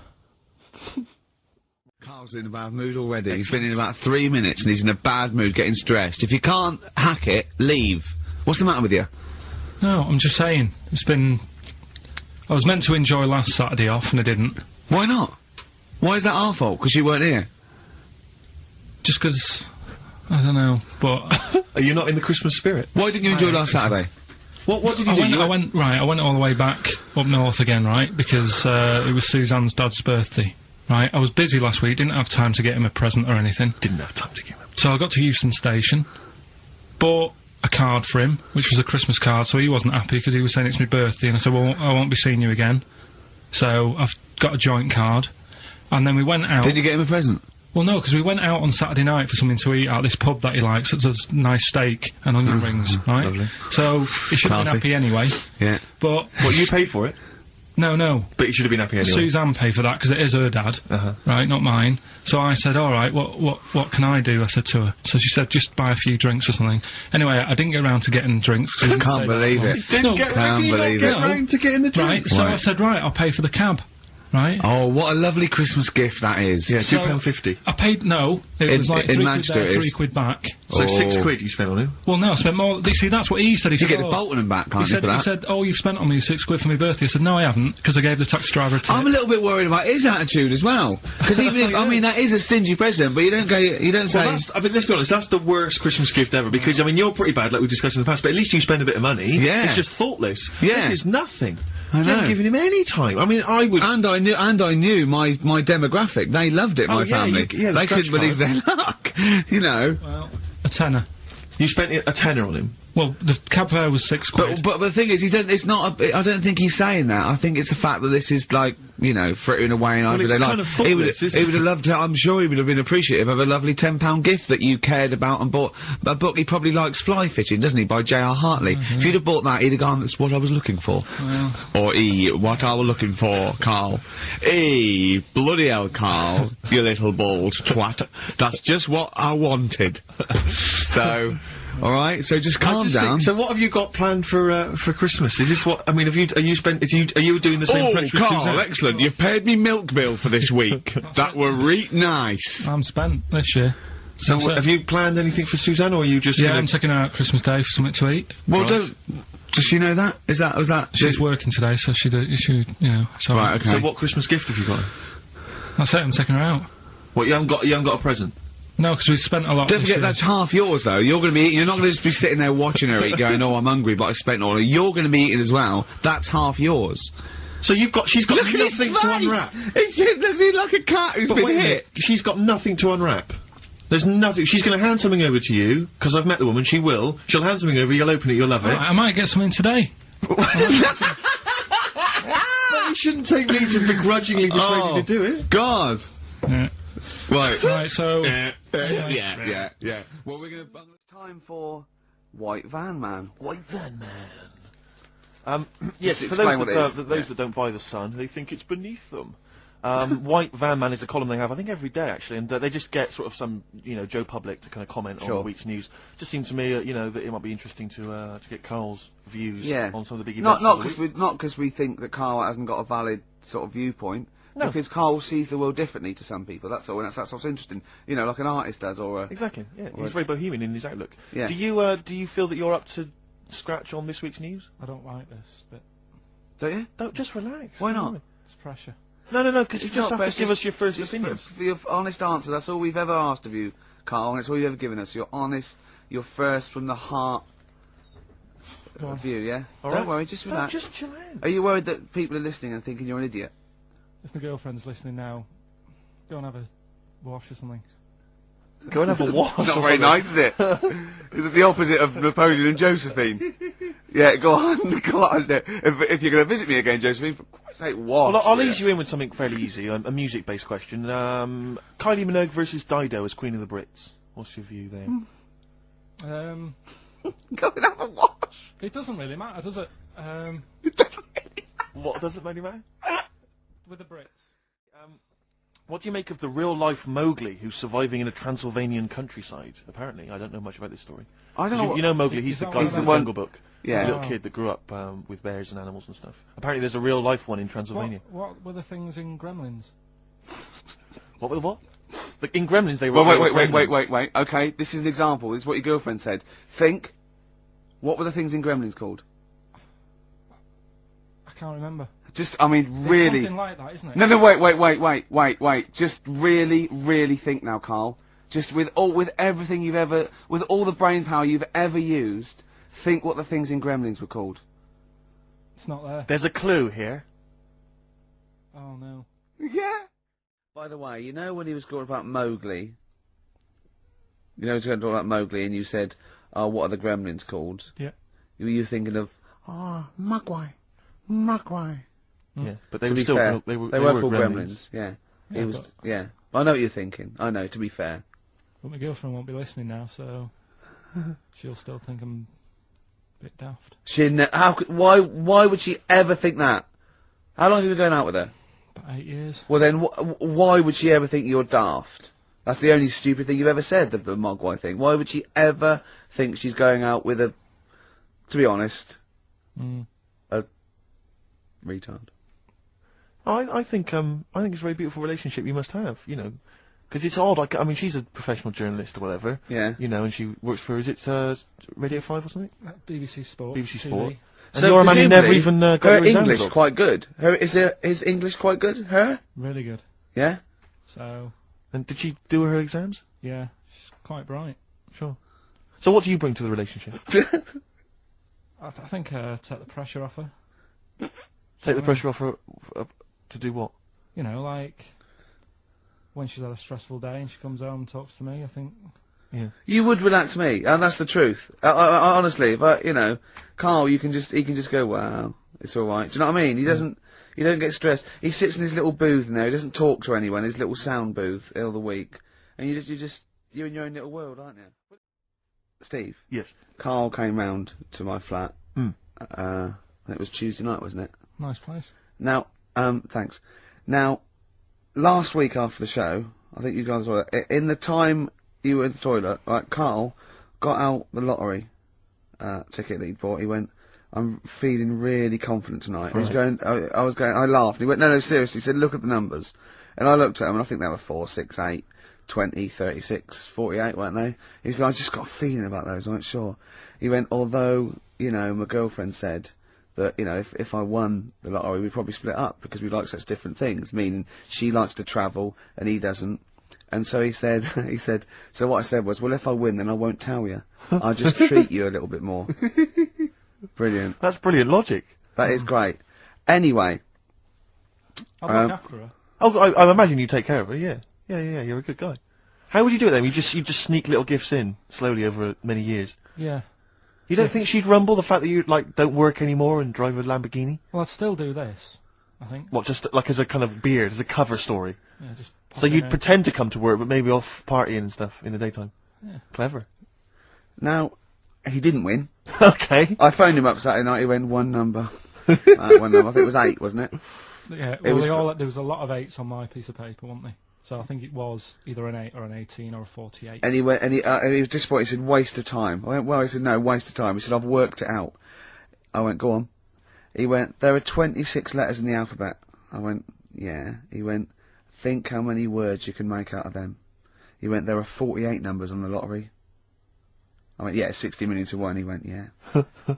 Carl's in a bad mood already. He's been in about 3 minutes and he's in a bad mood, getting stressed. If you can't hack it, leave. What's the matter with you? No, I'm just saying. It's been... I was meant to enjoy last Saturday off and I didn't. Why not? Why is that our fault? Because you weren't here? Just because... I don't know, but... Are you not in the Christmas spirit? Why didn't you enjoy last Saturday? What did you do? I went all the way back up north again, right? Because it was Suzanne's dad's birthday, right? I was busy last week, didn't have time to get him a present or anything. Didn't have time to get him. So I got to Euston Station, bought a card for him, which was a Christmas card, so he wasn't happy because he was saying it's my birthday, and I said, well, I won't be seeing you again. So I've got a joint card, and then we went out... Did you get him a present? Well, no, because we went out on Saturday night for something to eat at this pub that he likes. It does nice steak and onion rings, right? Lovely. So he should have been Classy. happy anyway. Yeah. But What, you paid for it? No. But you should have been happy anyway. Suzanne paid for that because it is her dad, right, not mine. So I said, all right, what can I do? I said to her. So she said, just buy a few drinks or something. Anyway, I didn't get around to getting drinks. I can't believe it. Didn't get round to getting the drinks. Right, so I said, right, I'll pay for the cab. Right. Oh, what a lovely Christmas gift that is. Yeah, £2.50. I paid, no, it was like £3 there, £3 back. So £6 you spent on him? Well, no, I spent more, see, that's what he said. He said, get the Bolton and back, can't you, for that? He said, oh, you've spent on me £6 for my birthday. I said, no, I haven't, because I gave the taxi driver a tip. I'm a little bit worried about his attitude as well. Because even if, I mean, that is a stingy present, but you don't say... Well, I mean, let's be honest, that's the worst Christmas gift ever, because, I mean, you're pretty bad, like we've discussed in the past, but at least you spend a bit of money. Yeah. It's just thoughtless. Yeah. This is nothing. I know. You haven't given him any time. I mean, I would... And I knew my demographic. They loved it, my family. Yeah, they couldn't believe their luck. You know. Well, a tenner. You spent a tenner on him? Well, the cab fare was £6. But the thing is, he doesn't. It's not. I don't think he's saying that. I think it's the fact that this is like, you know, frittering away in everyday life. Kind of thoughtless, he would have loved to. I'm sure he would have been appreciative of a lovely £10 gift that you cared about and bought. A book he probably likes fly fishing, doesn't he? By J.R. Hartley. If you'd have bought that, he'd have gone. That's what I was looking for. Well. Or what I was looking for, Carl. Bloody hell, Carl, you little bald twat. That's just what I wanted. So. All right, so just calm down. So what have you got planned for Christmas? Is this what I mean? Are you doing the same French with Carl, Suzanne? excellent. You've paid me milk bill for this week. That were nice. I'm spent this year. So have you planned anything for Suzanne, or are you just? Yeah, I'm taking her out Christmas Day for something to eat. Well, does she know that? Was that? She's working today, so she you know. So right. Okay. So what Christmas gift have you got? That's it. I'm taking her out. What you haven't got a present? No, because we spent a lot. Don't forget that's half yours though. You're going to be eating. You're not going to just be sitting there watching her eat, going, "Oh, I'm hungry, but I spent all." You're going to be eating as well. That's half yours. So she's got nothing to unwrap. It looks like a cat who's been hit. She's got nothing to unwrap. There's nothing. She's going to hand something over to you because I've met the woman. She'll hand something over. You'll open it. You'll love it. I might get something today. But you shouldn't take me to begrudgingly persuade you to do it. God. Yeah. Right, so... yeah. Well, it's time for White Van Man. White Van Man. Yes, for those that don't buy The Sun, they think it's beneath them. White Van Man is a column they have, I think, every day, actually, and they just get sort of some, you know, Joe Public to kind of comment on the week's news. Just seemed to me, you know, that it might be interesting to get Carl's views on some of the big events. Not because we think that Carl hasn't got a valid sort of viewpoint. No. Because Carl sees the world differently to some people, that's all, and that's what's interesting. You know, like an artist does, or a... Exactly, yeah. He's very bohemian in his outlook. Yeah. Do you feel that you're up to scratch on this week's news? I don't like this bit. Don't you? Don't, just relax. Why not? It's pressure. No, because you just have to give us your first opinion. For your honest answer, that's all we've ever asked of you, Carl, and it's all you've ever given us. Your honest, your first from the heart view, yeah? Don't worry, just relax. Just chill out. Are you worried that people are listening and thinking you're an idiot? If my girlfriend's listening now, go and have a wash or something. Go and have a wash. Not very nice, is it? Is it the opposite of Napoleon and Josephine? Yeah, go on. If you're going to visit me again, Josephine, for Christ's sake, wash. Well, I'll ease you in with something fairly easy, a music-based question. Kylie Minogue versus Dido as Queen of the Brits. What's your view there? Go and have a wash. It doesn't really matter, does it? It doesn't really matter. What doesn't really matter? With the Brits. What do you make of the real-life Mowgli who's surviving in a Transylvanian countryside? Apparently, I don't know much about this story. I don't know. You know Mowgli, he's the guy from the Jungle Book. Yeah. The little kid that grew up with bears and animals and stuff. Apparently there's a real-life one in Transylvania. What were the things in Gremlins? What were the what? In Gremlins they were... Wait. Okay, this is an example. This is what your girlfriend said. Think. What were the things in Gremlins called? I can't remember. Just, I mean, really... It's something like that, isn't it? No, wait. Just really think now, Carl. Just with everything you've ever... With all the brain power you've ever used, think what the things in Gremlins were called. It's not there. There's a clue here. Oh, no. Yeah. By the way, you know when he was talking about Mowgli? You know he was going to talk about Mowgli and you said, oh, what are the Gremlins called? Yeah. Were you thinking of, Mogwai. Yeah, but they were be still fair, they were called Gremlins. Yeah. Yeah, It was. Yeah. I know what you're thinking. I know. To be fair. But my girlfriend won't be listening now, so she'll still think I'm a bit daft. Why would she ever think that? How long have you been going out with her? About 8 years. Well then, why would she ever think you're daft? That's the only stupid thing you've ever said, the Mogwai thing. Why would she ever think she's going out with a, to be honest, a retard? I think it's a very beautiful relationship you must have, you know. Because it's odd, like, I mean, she's a professional journalist or whatever. Yeah. You know, and she works for, is it, Radio 5 or something? BBC Sport. BBC Sport. TV. And you're a man who never even, got her your exam English results. quite good. Is English quite good? Her? Really good. Yeah? So, And did she do her exams? yeah, she's quite bright. Sure. So what do you bring to the relationship? I think take the pressure off her. Take the pressure off her, to do what? You know, like, when she's had a stressful day and she comes home and talks to me, I think... Yeah. You would relax me, and that's the truth. I honestly, if you know, Carl, he can just go, wow, it's alright. Do you know what I mean? He don't get stressed. He sits in his little booth now, he doesn't talk to anyone, his little sound booth, all the week. And you're in your own little world, aren't you? Steve? Yes. Carl came round to my flat. Mm. It was Tuesday night, wasn't it? Nice place. Now, thanks. Now, last week after the show, I think you guys were, in the time you were in the toilet, right, Carl got out the lottery, ticket that he'd bought. He went, I'm feeling really confident tonight. Right. He was going, I laughed. He went, no, seriously. He said, look at the numbers. And I looked at them, and I think they were 4, 6, 8, 20, 36, 48, weren't they? He was going, I just got a feeling about those, I wasn't sure. He went, although, you know, my girlfriend said that, you know, if I won the lottery, we'd probably split up, because we like such different things, meaning she likes to travel, and he doesn't. And so he said, so what I said was, well, if I win, then I won't tell you. I'll just treat you a little bit more. Brilliant. That's brilliant logic. That is great. Anyway. I'll look after her. Oh, I imagine you take care of her, yeah. Yeah, you're a good guy. How would you do it then? You just sneak little gifts in, slowly over many years? Yeah. You don't think she'd rumble the fact that you, like, don't work anymore and drive a Lamborghini? Well, I'd still do this, I think. What, just, like, as a kind of beard, as a cover story? Yeah, just pop So in you'd there. pretend to come to work, but maybe off partying and stuff in the daytime? Yeah. Clever. Now, he didn't win. Okay. I phoned him up Saturday night, he went, one number. One number. I think it was 8, wasn't it? Yeah, It was there was a lot of 8s on my piece of paper, wasn't there? So I think it was either an 8 or an 18 or a 48. And he went, and he was disappointed. He said, waste of time. I went, well, he said, no, waste of time. He said, I've worked it out. I went, go on. He went, there are 26 letters in the alphabet. I went, yeah. He went, think how many words you can make out of them. He went, there are 48 numbers on the lottery. I went, yeah, 60 million to 1. He went, yeah.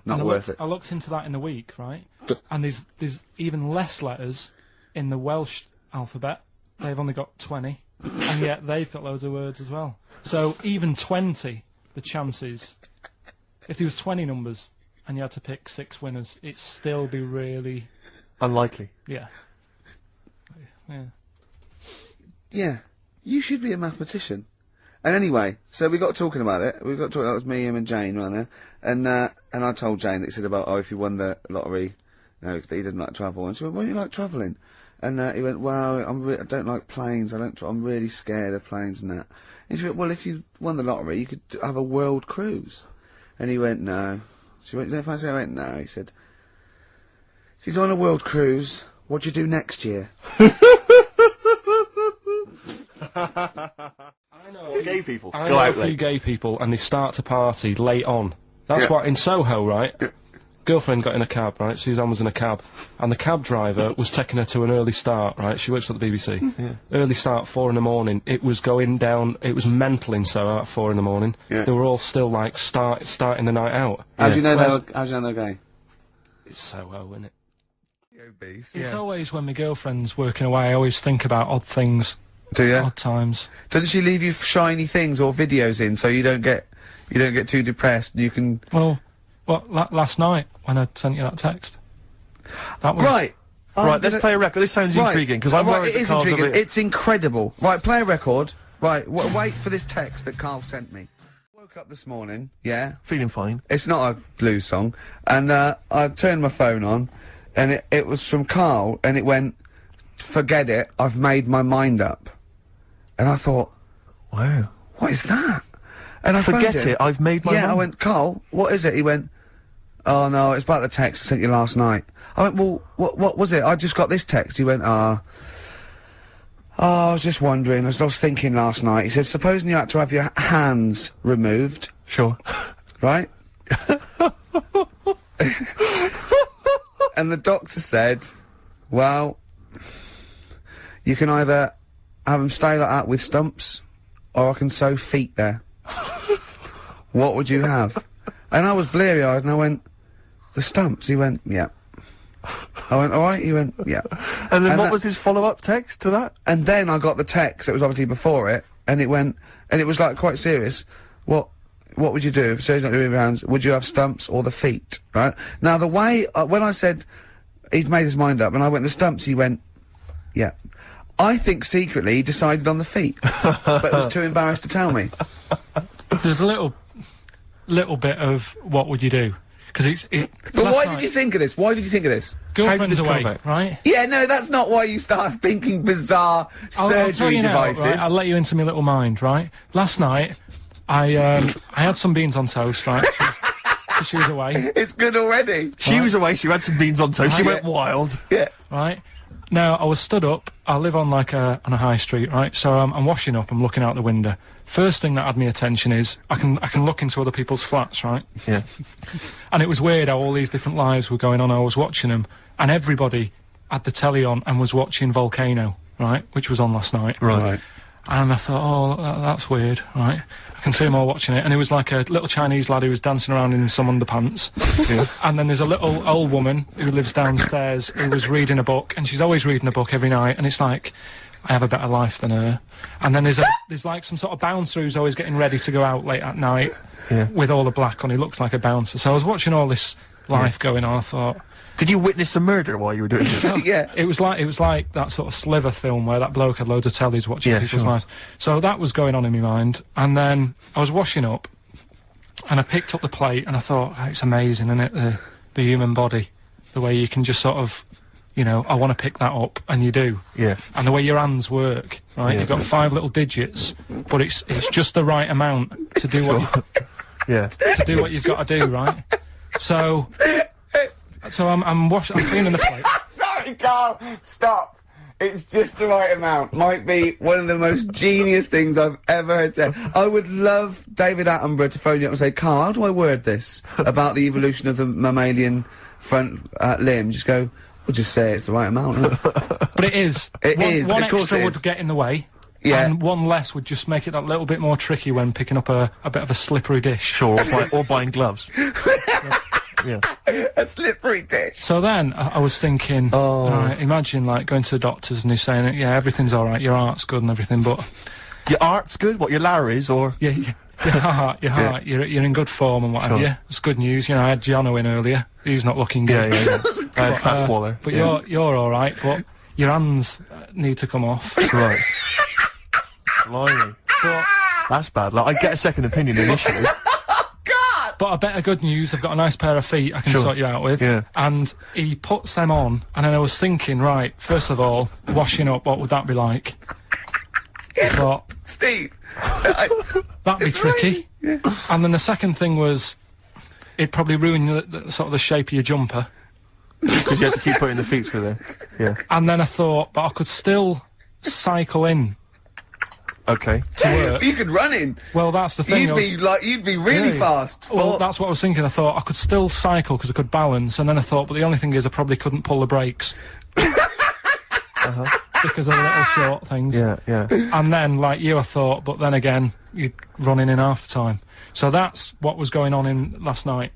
Not worth it. I looked into that in the week, right? And there's even less letters in the Welsh alphabet. They've only got 20, and yet they've got loads of words as well. So even 20, the chances, if there was 20 numbers and you had to pick 6 winners, it'd still be really... Unlikely. Yeah. Yeah. Yeah. You should be a mathematician. And anyway, so we got talking about it. We got talking, that was me, him and Jane right there. And I told Jane that he said about, oh, if you won the lottery, you know, he doesn't like travel. And she went, why do you like travelling? And he went, well, I don't like planes. I'm really scared of planes and that. And she went, well, if you won the lottery, you could have a world cruise. And he went, no. She went, you don't fancy it? I went, no. He said, if you go on a world cruise, what do you do next year? I know Gay people. I Go know out a few late. gay people, and they start to party late on. That's Yeah. what, in Soho, right? Girlfriend got in a cab, right? Suzanne was in a cab, and the cab driver was taking her to an early start, right? She works at the BBC. Yeah. Early start, 4 in the morning. It was going down, it was mental in Soho at 4 in the morning. Yeah. They were all still, like, starting the night out. How do you know Whereas- how do you know they're gay? It's Soho, isn't it? It's It's always when my girlfriend's working away, I always think about odd things, Do you? odd times. Doesn't she leave you shiny things or videos in so you don't get too depressed? You can Well, last night, when I sent you that text. That was... right. Right, let's play a record. This sounds intriguing, because I'm worried it that is Carl's a intriguing. bit... It's incredible. Right, play a record. Right, wait for this text that Carl sent me. Woke up this morning, yeah. Feeling fine. It's not a blues song. And I turned my phone on, and it was from Carl, and it went, forget it, I've made my mind up. And I thought, Wow. what is that? And I phoned Forget him. it, I've made my Yeah, I mind. went, Carl, what is it? He went, oh no, it's about the text I sent you last night. I went, well, what was it? I just got this text. He went, I was just wondering, I was thinking last night. He said, supposing you had to have your hands removed. Sure. Right? And the doctor said, well, you can either have them stay like that with stumps, or I can sew feet there. What would you have? And I was bleary-eyed, and I went, the stumps? He went, yeah. I went, alright? He went, yeah. And then what was his follow-up text to that? And then I got the text, it was obviously before it, and it went, and it was like quite serious. What would you do if surgery not doing with your hands? Would you have stumps or the feet? Right? Now the way, when I said, he'd made his mind up, and I went, the stumps, he went, yeah. I think secretly he decided on the feet, but was too embarrassed to tell me. There's a little bit of what would you do? Because But why did you think of this? Why did you think of this? Girlfriend's How did this come away, about? right? Yeah, no, that's not why you start thinking bizarre I'll tell surgery you now, devices. right? I'll let you into my little mind, right? Last night, I had some beans on toast, right? She was away, It's good already. She was away, she had some beans on toast, she went wild. Yeah. right? Now, I was stood up, I live on like on a high street, right? So I'm washing up, I'm looking out the window. First thing that had my attention is, I can look into other people's flats, right? Yeah. And it was weird how all these different lives were going on. I was watching them, and everybody had the telly on and was watching Volcano, right? Which was on last night. Right. And I thought, oh, that's weird, right? I can see them all watching it. And it was like a little Chinese lad who was dancing around in some underpants. Yeah. And then there's a little old woman who lives downstairs who was reading a book, and she's always reading a book every night, and it's like, I have a better life than her. And then there's like some sort of bouncer who's always getting ready to go out late at night with all the black on. He looks like a bouncer. So I was watching all this life going on. I thought, Did you witness a murder while you were doing this? Yeah. it was like that sort of Sliver film where that bloke had loads of tellies watching Yeah, people's sure. lives. So that was going on in my mind. And then I was washing up, and I picked up the plate, and I thought, oh, it's amazing, isn't it? The human body, the way you can just sort of, you know, I want to pick that up, and you do. Yeah. And the way your hands work, right? Yeah. You've got 5 little digits, but it's just the right amount to do Yeah. to do what you've got to do, right? So I'm cleaning the plate. Sorry, Carl. Stop. It's just the right amount. Might be one of the most genius things I've ever heard said. I would love David Attenborough to phone you up and say, Carl, how do I word this about the evolution of the mammalian front limb? Just go, we'll just say it's the right amount. Isn't it? But it is. It is, One of course extra it would is. get in the way. Yeah. And one less would just make it a little bit more tricky when picking up a bit of a slippery dish. Sure, or buying gloves. Yeah. A slippery dish. So then I was thinking, alright, imagine like going to the doctors and he's saying, yeah, everything's alright, your heart's good and everything, but Your art's good? What, your Larry's, or...? yeah, your heart, you're in good form and what have Sure. you. It's good news. You know, I had Jono in earlier. He's not looking good. Yeah. Fat Swaller. But you're alright, but your hands need to come off. Right. Blimey. But That's bad. Like, I'd get a second opinion initially. But I better good news, I've got a nice pair of feet I can Sure. sort you out with. Yeah. And he puts them on, and then I was thinking, right, first of all, washing up, what would that be like? I thought, Steve. that'd be It's tricky. right. Yeah. And then the second thing was, it'd probably ruin the sort of the shape of your jumper. Because you have to keep putting the feet through there. Yeah. And then I thought, but I could still cycle in Okay. to work. You could run in. Well, that's the thing. You'd be really Yeah. fast. Well, that's what I was thinking. I thought I could still cycle because I could balance, and then I thought, but the only thing is I probably couldn't pull the brakes. Because of the little short things. Yeah. And then, like you, I thought, but then again, you're running in half the time. So that's what was going on in last night.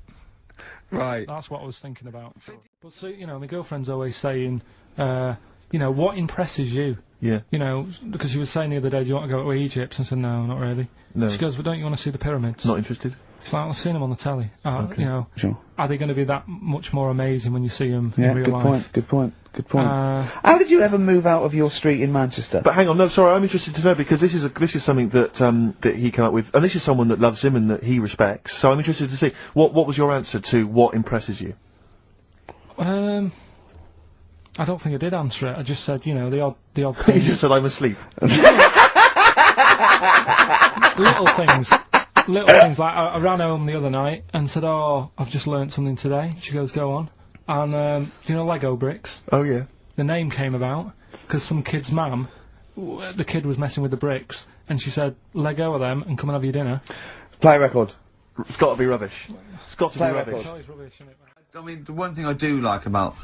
Right. That's what I was thinking about. But so, you know, my girlfriend's always saying, you know, what impresses you? Yeah. You know, because she was saying the other day, do you want to go to Egypt? And I said, no, not really. No. She goes, well, don't you want to see the pyramids? Not interested. It's like, I've seen them on the telly. Okay. You know, Sure. are they going to be that much more amazing when you see them Yeah, in real good life? point, good point, good point. Uh, How did you ever move out of your street in Manchester? But hang on, no, sorry, I'm interested to know because this is something that that he came up with, and this is someone that loves him and that he respects. So I'm interested to see what was your answer to what impresses you. I don't think I did answer it. I just said, you know, the odd You thing. just said I'm asleep. Little things. little things like I ran home the other night and said, "Oh, I've just learnt something today." She goes, "Go on." And you know Lego bricks? Oh yeah. The name came about because some kid's mum, the kid was messing with the bricks, and she said, "Let go of them and come and have your dinner." Play a record. It's got to be rubbish. It's got to be Play rubbish. It's always rubbish, isn't it? I mean, the one thing I do like about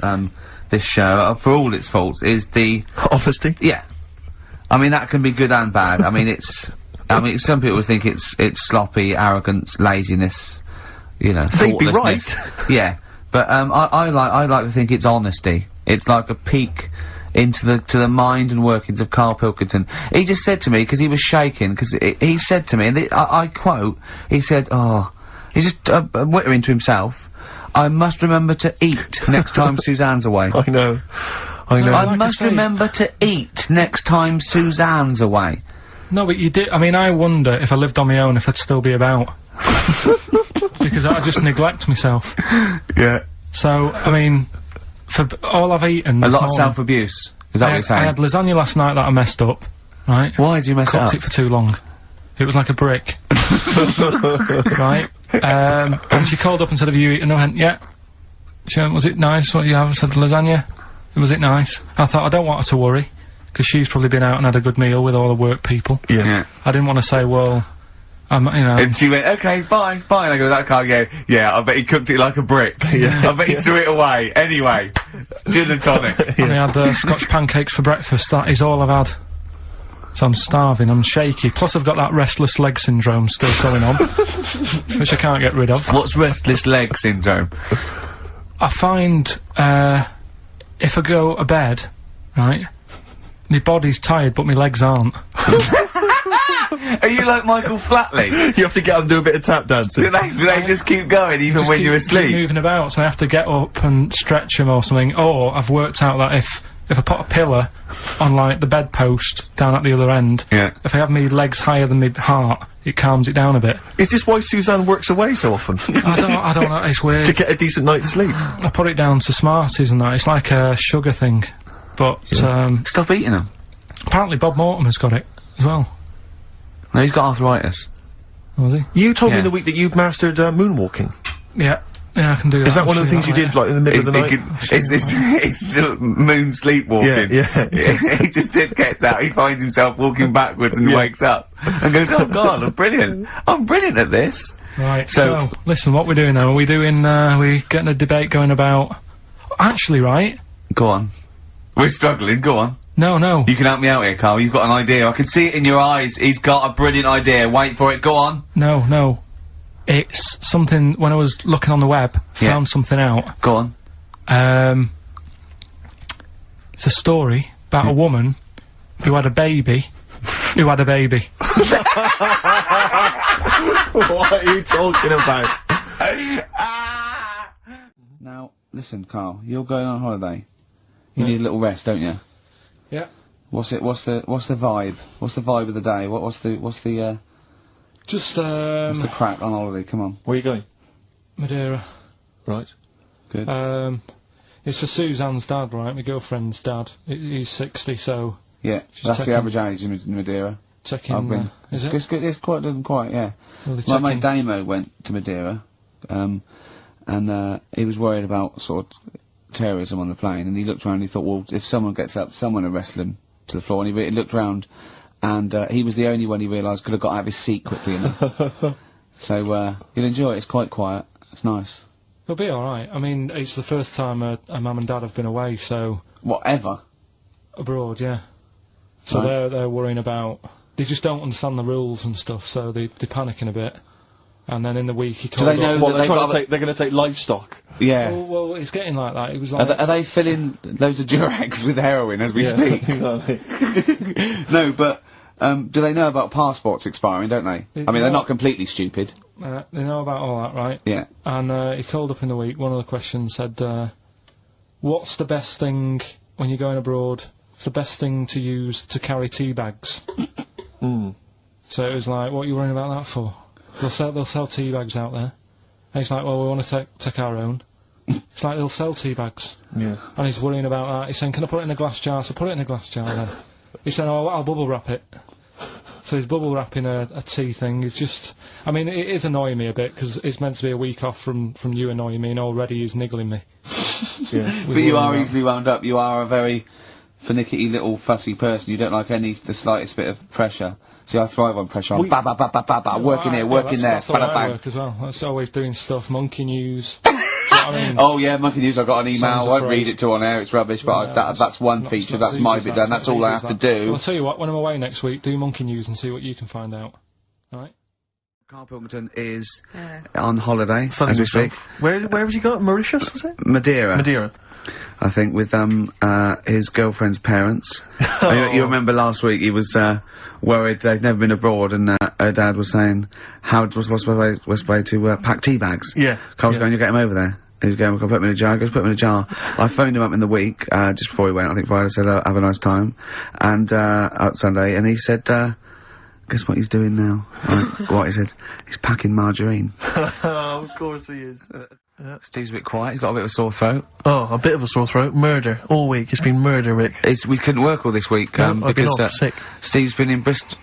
this show, for all its faults, is the Honesty. yeah. I mean, that can be good and bad. I mean, it's. I mean, some people think it's sloppy, arrogance, laziness. You know, They'd be thoughtlessness. right. Yeah, but I like to think it's honesty. It's like a peek into the mind and workings of Karl Pilkington. He just said to me, because he was shaking, because he said to me, and I quote, he said, "Oh," he's just whittering to himself. "I must remember to eat next time Suzanne's away." I know. I like must I say- remember to eat next time Suzanne's away. No, but you did. I mean, I wonder if I lived on my own if I'd still be about. Because I just neglect myself. Yeah. So, I mean, for all I've eaten A this lot of morning, self-abuse. Is that what you're I saying? had lasagna last night that I messed up, right? Why did you mess Cooked it it for too long. It was like a brick. Right? And she called up and said, "Have you eaten?" I went, "Yeah." She went, "Was it nice? What did you have?" I said, "Lasagna." "Was it nice?" I thought, I don't want her to worry, because she's probably been out and had a good meal with all the work people. Yeah. I didn't want to say, well, you know... And she went, "Okay, bye, bye." And I go, "That can't go." "Yeah, I bet he cooked it like a brick." Yeah. "I bet he threw it away." Anyway, gin and tonic. And I had Scotch pancakes for breakfast. That is all I've had. So I'm starving, I'm shaky. Plus I've got that restless leg syndrome still going on, which I can't get rid of. What's restless leg syndrome? I find, if I go to bed, right, my body's tired but my legs aren't. Are you like Michael Flatley? You have to get up and do a bit of tap dancing. Do they just keep going even Just when keep- you're keep asleep? moving about, so I have to get up and stretch them or something. Or I've worked out that if I put a pillar on, like, the bedpost down at the other end, Yeah. if I have my legs higher than my heart, it calms it down a bit. Is this why Suzanne works away so often? I don't know, it's weird. To get a decent night's sleep. I put it down to Smarties and that. It's like a sugar thing. But, Stop eating them. apparently Bob Mortimer's got it as well. No, he's got arthritis. Was he? You told me Yeah. in the week that you've mastered moonwalking. Yeah. Yeah, I can do that. Is that I'll one of the show you things you that did, like, in the middle of the night? It's moon sleepwalking. Yeah. He just gets out, he finds himself walking backwards and wakes up and goes, "Oh God, I'm brilliant at this." later. Right, So- so, listen, what we're doing now, are we doing, we getting a debate going about... Actually, right? Go on. We're struggling, go on. No. You can help me out here, Carl, you've got an idea. I can see it in your eyes, he's got a brilliant idea. Wait for it, go on. No. It's something, when I was looking on the web, Yeah. found something out. Go on. It's a story about a woman who had a baby. Who had a baby. What are you talking about? Now, listen, Carl, you're going on holiday. You need a little rest, don't you? Yeah. What's the vibe? What's the vibe of the day? What's the Just, crack on holiday? Come on. Where are you going? Madeira. Right. Good. It's for Suzanne's dad, right? My girlfriend's dad. He's 60, so Yeah, She's that's the taking- average age in Madeira. taking, I've been. is it? It's good, it's quite, yeah. Well, they're My mate taking- Damo went to Madeira, and he was worried about sort of terrorism on the plane, and he looked around and he thought, well, if someone gets up, someone will wrestle him to the floor, and he looked around, and he was the only one he realised could have got out of his seat quickly enough. So, you'll enjoy it, it's quite quiet, it's nice. It'll be alright. I mean, it's the first time a mum and dad have been away, so... Whatever. Abroad, yeah. So Right. they're worrying about... They just don't understand the rules and stuff, so they're panicking a bit. And then in the week he called they know up... Well, that they're they've trying got to take, they're gonna take livestock. Yeah. Well, it's getting like that. It was like... Are they filling loads of Durex with heroin as we speak? exactly. No, but, do they know about passports expiring, don't they? I mean, they're not completely stupid. they know about all that, right? Yeah. And he called up in the week, one of the questions said, what's the best thing, when you're going abroad, what's the best thing to use to carry tea bags? So it was like, what are you worrying about that for? They'll sell tea bags out there. And he's like, well, we want to take our own. It's like, they'll sell tea bags. Yeah. And he's worrying about that. He's saying, can I put it in a glass jar? So put it in a glass jar then. He's saying, oh, I'll bubble wrap it. So he's bubble wrapping a tea thing. It's just, I mean, it is annoying me a bit, because it's meant to be a week off from you annoying me, and already he's niggling me. Yeah. But you are easily wound up. You are a very finicky little fussy person. You don't like the slightest bit of pressure. See, I thrive on pressure. I'm working here, working there. That's the way I work as well. That's always doing stuff, monkey news. Do you know what I mean? Oh yeah, monkey news. I got an email. I won't read it to on air. It's rubbish. But that's one feature. That's my bit done. That's all I have to do. Well, I'll tell you what. When I'm away next week, do monkey news and see what you can find out. All right. Karl Pilkington is on holiday as we speak. Where has he got? Mauritius, was it? Madeira. I think with his girlfriend's parents. You remember last week he was worried they'd never been abroad, and her dad was saying, what's the way to pack tea bags? Yeah. Carl's going, you get him over there. And he's going, I'll put him in a jar. He goes, put him in a jar. I phoned him up in the week, just before he went, I think Friday, said, have a nice time. And, out Sunday, and he said, guess what he's doing now? What he said? He's packing margarine. Of course he is. Steve's a bit quiet. He's got a bit of a sore throat. Oh, a bit of a sore throat. Murder. All week. It's been murder, Rick. We couldn't work all this week, I've been because off sick. Steve's been in Bristol.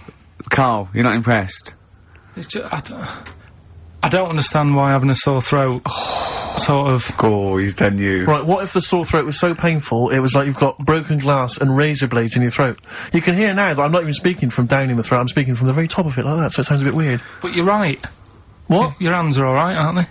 Carl, you're not impressed? It's just, I don't understand why having a sore throat sort of... Oh, he's done you. Right, what if the sore throat was so painful, it was like you've got broken glass and razor blades in your throat? You can hear now that I'm not even speaking from down in the throat, I'm speaking from the very top of it like that, so it sounds a bit weird. But you're right. What? Your hands are alright, aren't they?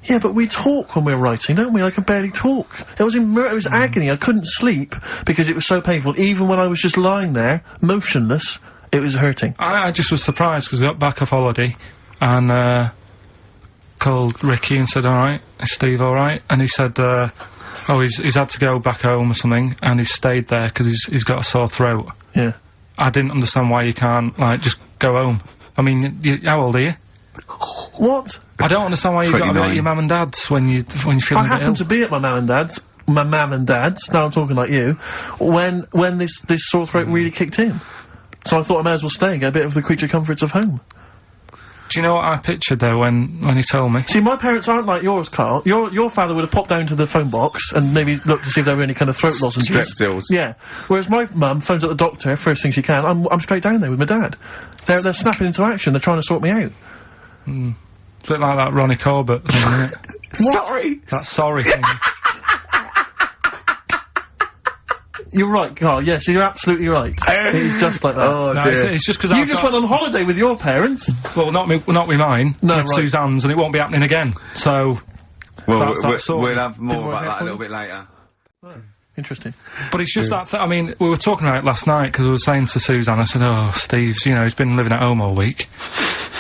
Yeah, but we talk when we're writing, don't we? I can barely talk. It was agony. I couldn't sleep because it was so painful. Even when I was just lying there, motionless, it was hurting. I just was surprised because I got back off holiday and called Ricky and said, alright, is Steve alright? And he said, he's had to go back home or something, and he's stayed there because he's got a sore throat. Yeah. I didn't understand why you can't, like, just go home. I mean, how old are you? What? I don't understand why you got to be at your mum and dad's when you're feeling a bit ill. I happened to be at my mum and dad's. Now I'm talking like you. When this sore throat really kicked in. So I thought I may as well stay and get a bit of the creature comforts of home. Do you know what I pictured though when he told me? See, my parents aren't like yours, Carl. Your father would have popped down to the phone box and maybe looked to see if there were any kind of throat lozenges. Strepsils. Yeah. Whereas my mum phones up the doctor first thing she can. I'm straight down there with my dad. They're snapping into action. They're trying to sort me out. It's a bit like that Ronnie Corbett thing, isn't it? Sorry. That sorry thing. You're right, Carl. Yes, you're absolutely right. He's just like that. Oh, No, dear. it's just because You just went on holiday with your parents. Well, not with mine. No, with right. Suzanne's, and it won't be happening again. So, Well, that's that sort. we'll have more Didn't work about out that a for little you? bit later. Interesting. But it's just that. I mean, we were talking about it last night because I was saying to Suzanne, I said, "Oh, Steve's, he's been living at home all week."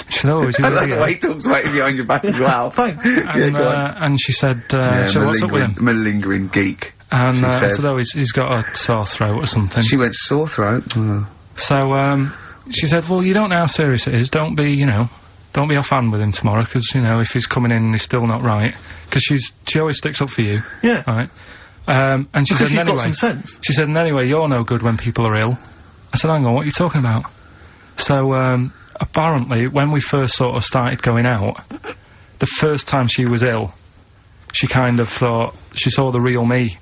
She said, "Oh, is he I really?" like the way he talks about you behind your back as well. Fine. And she said, so what's up with him? Malingering geek. And I said. said, "Oh, he's got a sore throat or something." She went, sore throat? So, she said, "Well, you don't know how serious it is. Don't be offhand with him tomorrow, because, if he's coming in and he's still not right." Because she always sticks up for you. Yeah. Right? And she said, Because you've anyway, got some sense. she said, and anyway, you're no good when people are ill. I said, hang on, what are you talking about? So, apparently, when we first sort of started going out, the first time she was ill, she kind of thought she saw the real me.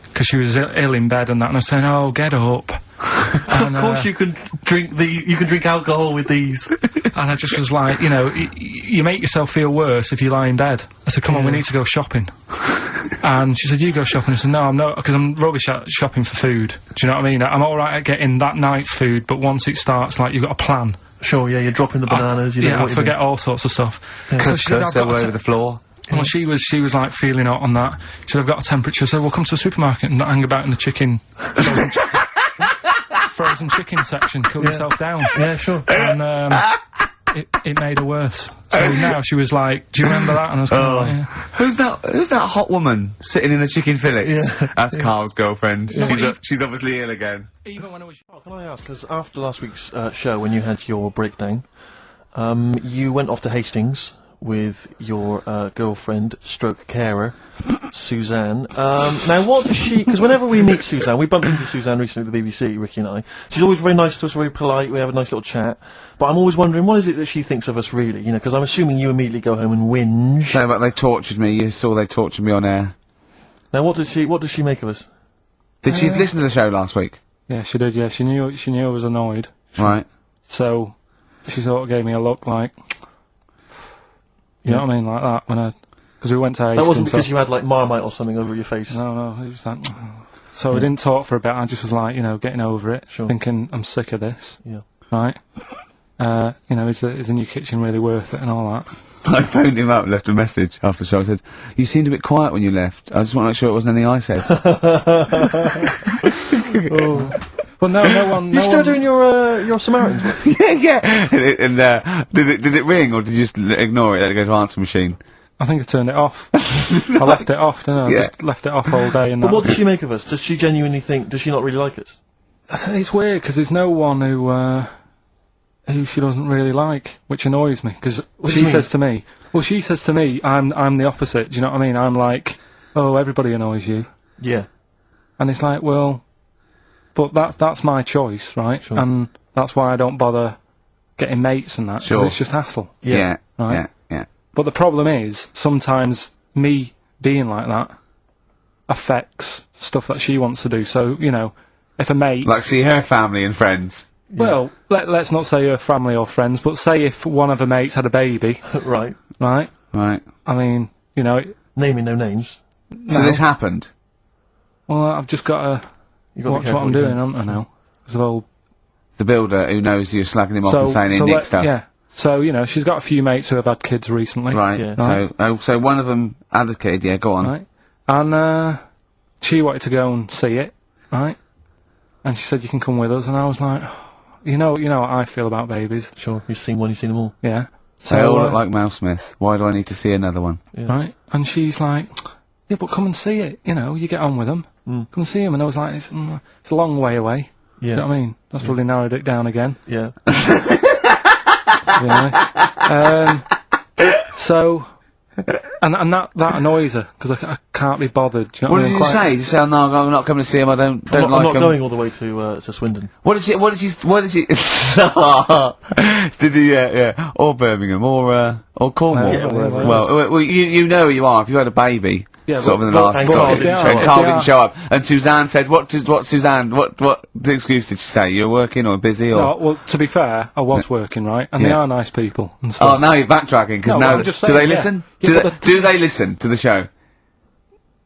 Because she was ill in bed and that, and I was saying, oh, get up. And, of course you can drink alcohol with these. And I just was like, you make yourself feel worse if you lie in bed. I said, come on, we need to go shopping. And she said, you go shopping. I said, no, I'm not, because I'm rubbish at shopping for food. Do you know what I mean? I'm alright at getting that night's food, but once it starts, like, you've got a plan. Sure, yeah, you're dropping the bananas, I forget all sorts of stuff. Yeah. So she said, I've got all over the floor. Well, she was like feeling hot on that. She said, I've got a temperature. So we'll come to the supermarket and not hang about in the frozen chicken section. Cool yourself down. Yeah, sure. And it made her worse. So now she was like, do you remember that? And I was kind of like, yeah. Who's that hot woman sitting in the chicken fillets? Yeah. That's Carl's girlfriend. Yeah. She's obviously ill again. Even when it was... Oh, can I ask, because after last week's show, when you had your breakdown, you went off to Hastings with your girlfriend, stroke carer, Suzanne. Now, what does she... Because whenever we meet Suzanne, we bumped into Suzanne recently at the BBC, Ricky and I. She's always very nice to us, very polite, we have a nice little chat. But I'm always wondering, what is it that she thinks of us, really? Because I'm assuming you immediately go home and whinge. No, but they tortured me. You saw they tortured me on air. Now, what does she make of us? Did she listen to the show last week? Yeah, she did, yeah. She knew I was annoyed. Right. So she sort of gave me a look like, you know what I mean, like that, because we went to Hastings. That wasn't because you had, like, Marmite or something over your face? No, it was like... So we didn't talk for a bit, I just was like, getting over it, thinking, I'm sick of this. Yeah. Right? Is the new kitchen really worth it and all that? I phoned him up, left a message after the show. I said, "You seemed a bit quiet when you left. I just want to make sure it wasn't anything I said." Well, no one... You still doing your Samaritans work? yeah. And did it ring, or did you just ignore it? Let it go to answer machine? I think I turned it off. I left it off, didn't I? Yeah. Just left it off all day and But that. what does she make of us? Does she genuinely think... Does she not really like us? It's weird, because there's no one who she doesn't really like, which annoys me, because she says to me, I'm the opposite, do you know what I mean? I'm like, oh, everybody annoys you. Yeah. And it's like, well, but that's my choice, right? Sure. And that's why I don't bother getting mates and that, 'cause Sure. it's just hassle. Yeah. Right. Yeah. But the problem is, sometimes me being like that affects stuff that she wants to do, so, if a mate... Like see her family and friends. Well, let's not say her family or friends, but say if one of her mates had a baby, Right. right? Right. I mean, Naming no names. So this happened? well, I've just got to You got to watch what I'm doing, haven't I now? 'Cause of all... The builder who knows you're slagging him off and saying he nicks stuff. Yeah. So, she's got a few mates who have had kids recently. Right. Yeah. So one of them had a kid, yeah, go on. Right. And, she wanted to go and see it, right? And she said, you can come with us, and I was like, you know what I feel about babies. Sure, you've seen one, you've seen them all. Yeah. They all look like Mel Smith. Why do I need to see another one? Yeah. Right? And she's like, yeah, but come and see it, you get on with them. Come and see them. And I was like, it's a long way away. Yeah. Do you know what I mean? That's probably narrowed it down again. Yeah. To be honest. So, and that annoys her, because I can't be bothered. Do you know What what I did mean? you say? Did you say, oh, no, I'm not coming to see him, I don't I'm like not him? going all the way to Swindon. What did she did he, yeah, or Birmingham, or Cornwall. Yeah, wherever well, you know who you are, if you had a baby, Yeah, sort of in the but- last but sort if of, they are- and if Carl they didn't are- show up, and Suzanne said, what Suzanne, what excuse did she say? You're working or busy or? No, well, to be fair, I was working, right? And they Yeah. are nice people and Oh, stuff. now you're backtracking, because No, now, I'm just do saying, they yeah. listen? Yeah, but Do they listen to the show?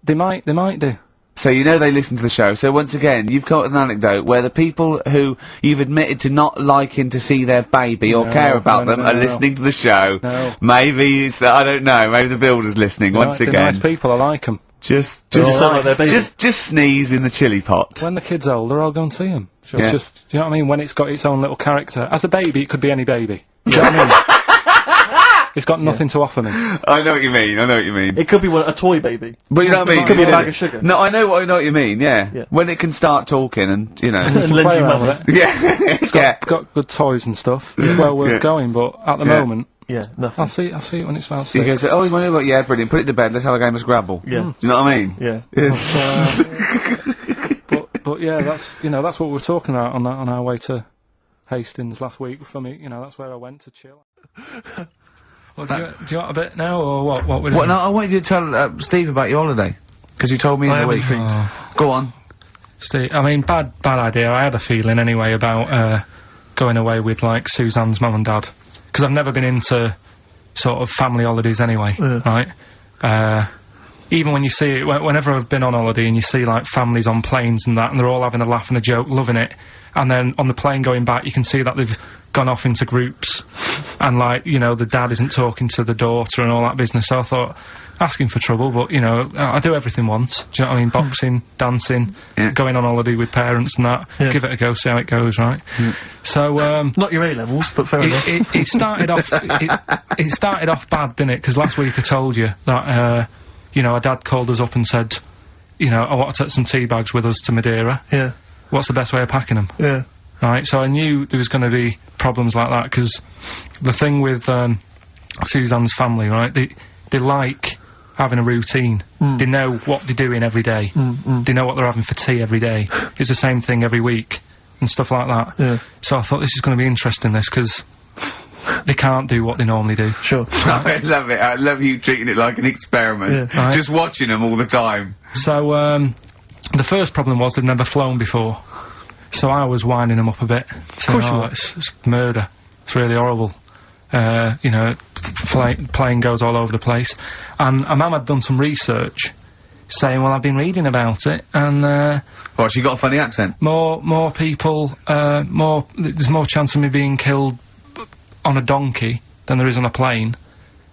They might do. So they listen to the show. So once again, you've got an anecdote where the people who you've admitted to not liking to see their baby or No, care about no, them no, are no. listening to the show. No. Maybe it's, I don't know. Maybe the builder's listening once They're again. nice people, I like them. Just all like their baby. just sneeze in the chili pot. When the kid's older, I'll go and see him. Yeah. It's just, do you know what I mean? When it's got its own little character. As a baby, it could be any baby. Do you know what I mean? It's got nothing to offer me. I know what you mean. It could be a toy baby. But you know what I mean? It could be a bag of sugar. No, I know what you mean. Yeah. Yeah. When it can start talking and And Play lend you around money. with it. yeah, yeah. Got good toys and stuff. It's well worth Yeah. going, but at the Yeah. moment, Yeah, nothing. I'll see it when it's about So you 6. go, oh, you want to know what? Yeah, brilliant. Put it to bed. Let's have a game of Scrabble. Yeah. Do you know what I mean? Yeah. But yeah, that's what we were talking about on our way to Hastings last week. For me, that's where I went to chill. Well, do you want a bit now, or what? What we're doing? What? No, I wanted you to tell Steve about your holiday because you told me in the week. Go on. Steve, I mean, bad idea. I had a feeling anyway about going away with like Suzanne's mum and dad, because I've never been into sort of family holidays anyway, right? Even when you see it, whenever I've been on holiday and you see like families on planes and that, and they're all having a laugh and a joke, loving it, and then on the plane going back, you can see that they've gone off into groups, and like, the dad isn't talking to the daughter and all that business. So I thought, asking for trouble, but I do everything once. Do you know what I mean? Boxing, dancing, going on holiday with parents and that. Yeah. Give it a go, see how it goes, right? So Not your A-levels, but fair enough. it started off. It started off bad, didn't it? Because last week I told you that our dad called us up and said, I want to take some tea bags with us to Madeira. Yeah. What's the best way of packing them? Yeah. Right, so I knew there was going to be problems like that, because the thing with Suzanne's family, right, they like having a routine. They know what they're doing every day. They know what they're having for tea every day. It's the same thing every week and stuff like that. Yeah. So I thought this is going to be interesting, this, because they can't do what they normally do. Sure. I love it. I love you treating it like an experiment. Yeah. Right. Just watching them all the time. So the first problem was they've never flown before. So I was winding them up a bit. Saying, course you were. It's murder. It's really horrible. You know, plane goes all over the place. And Mum had done some research saying, well, I've been reading about it, and, What, she got a funny accent? more people, there's more chance of me being killed on a donkey than there is on a plane.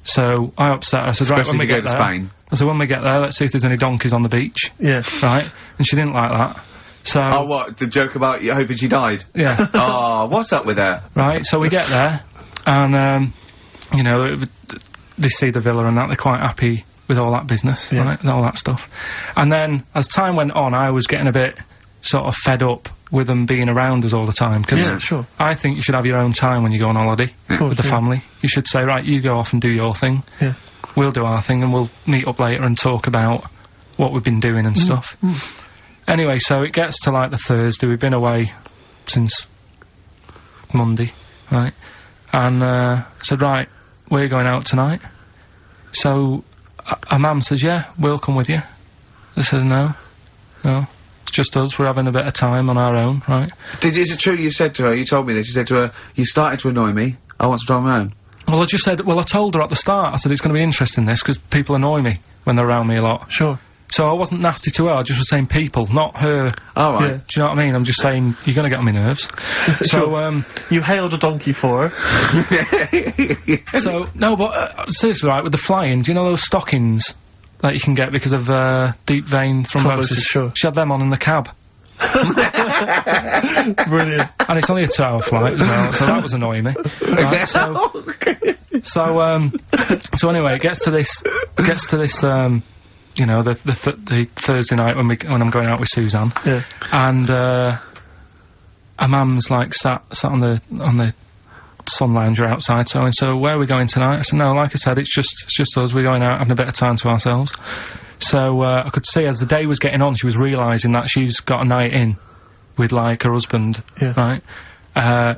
So I upset her. I said, right, Especially when we if you get go to there, Spain. I said, when we get there, let's see if there's any donkeys on the beach. Yeah. Right? And she didn't like that. So, Oh, what? The joke about you hoping she died? yeah. Oh, what's up with her? Right, so we get there, and, you know, they see the villa and that, they're quite happy with all that business, right, and all that stuff. And then, as time went on, I was getting a bit sort of fed up with them being around us all the time, because Yeah, sure. I think you should have your own time when you go on holiday with the family. You should say, right, you go off and do your thing, we'll do our thing, and we'll meet up later and talk about what we've been doing and stuff. Anyway, so it gets to, like, the Thursday. We've been away since Monday, right? And, I said, right, we're going out tonight. So, our mum says, yeah, we'll come with you. I said, no, it's just us, we're having a bit of time on our own, right? Is it true you said to her, you told me this, you said to her, you started to annoy me, I want some time on my own? Well, I just said, well, I told her at the start, I said, it's going to be interesting, this, because people annoy me when they're around me a lot. Sure. So I wasn't nasty to her, I just was saying people, not her. Oh, right. Do you know what I mean? I'm just saying, you're going to get on my nerves. So, You hailed a donkey for her. so, no, but, seriously, right, with the flying, do you know those stockings that you can get because of, deep vein thrombosis? Sure. She had them on in the cab. Brilliant. And it's only a 2-hour flight as well, so that was annoying me. Right, so anyway, it gets to this, you know, the Thursday night when I'm going out with Suzanne. Yeah. And, our mum's, like, sat on the sun lounger outside, so where are we going tonight? I said, no, like I said, it's just us, we're going out having a bit of time to ourselves. So, I could see as the day was getting on, she was realising that she's got a night in with, like, her husband, right? Her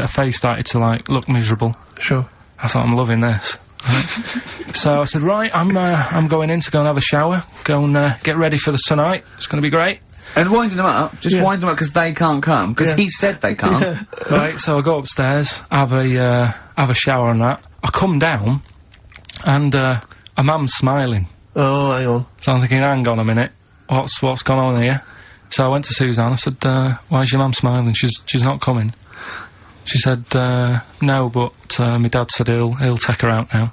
face started to, like, look miserable. Sure. I thought, I'm loving this. Right. So I said, right, I'm going in to go and have a shower, go and, get ready for the tonight, it's gonna be great. And winding them up, just wind them up because they can't come, because he said they can't. Right, so I go upstairs, have a shower and that. I come down, and, a mum's smiling. Oh, hang on. So I'm thinking, hang on a minute, what's gone on here? So I went to Suzanne, I said, why's your mum smiling? She's not coming. She said, no, but, my dad said he'll take her out now.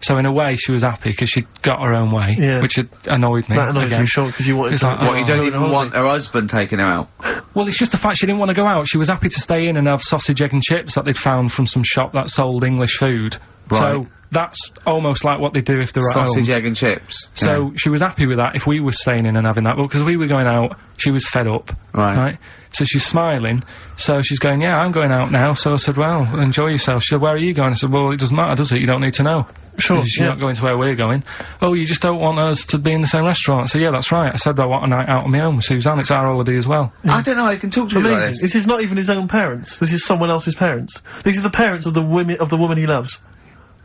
So in a way, she was happy, because she'd got her own way, which had annoyed me. That annoyed you, sure, because you wanted It's to... like, What, you don't even want her husband taking her out? Well, it's just the fact she didn't want to go out. She was happy to stay in and have sausage, egg and chips that they'd found from some shop that sold English food. Right. So, that's almost like what they do if they're at home. Sausage, egg and chips. So, she was happy with that if we were staying in and having that, but because we were going out, she was fed up. Right. So she's smiling, so she's going, yeah, I'm going out now, so I said, well, enjoy yourself. She said, where are you going? I said, well, it doesn't matter, does it? You don't need to know. Sure, You're not going to where we're going. Oh, you just don't want us to be in the same restaurant. So yeah, that's right. I said I want a night out on my own with Suzanne, it's our holiday as well. I don't know, I can talk to you Amazing. about this. This is not even his own parents. This is someone else's parents. These are the parents of the woman he loves.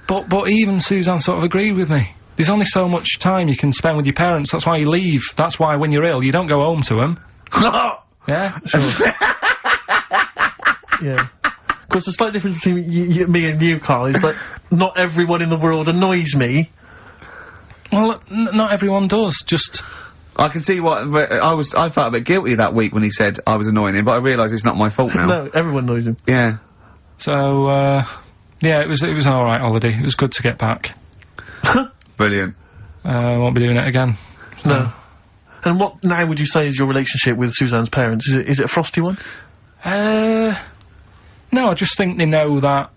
But even Suzanne sort of agreed with me. There's only so much time you can spend with your parents, that's why you leave. That's why when you're ill, you don't go home to them. Yeah? Sure. Yeah. Of course, the slight difference between me and you, Carl, is that not everyone in the world annoys me. Well, not everyone does, just... I can see what, I felt a bit guilty that week when he said I was annoying him, but I realise it's not my fault now. No, everyone annoys him. Yeah. So, yeah, it was an alright holiday. It was good to get back. Brilliant. Won't be doing it again. No. And what now would you say is your relationship with Suzanne's parents? Is it a frosty one? No, I just think they know that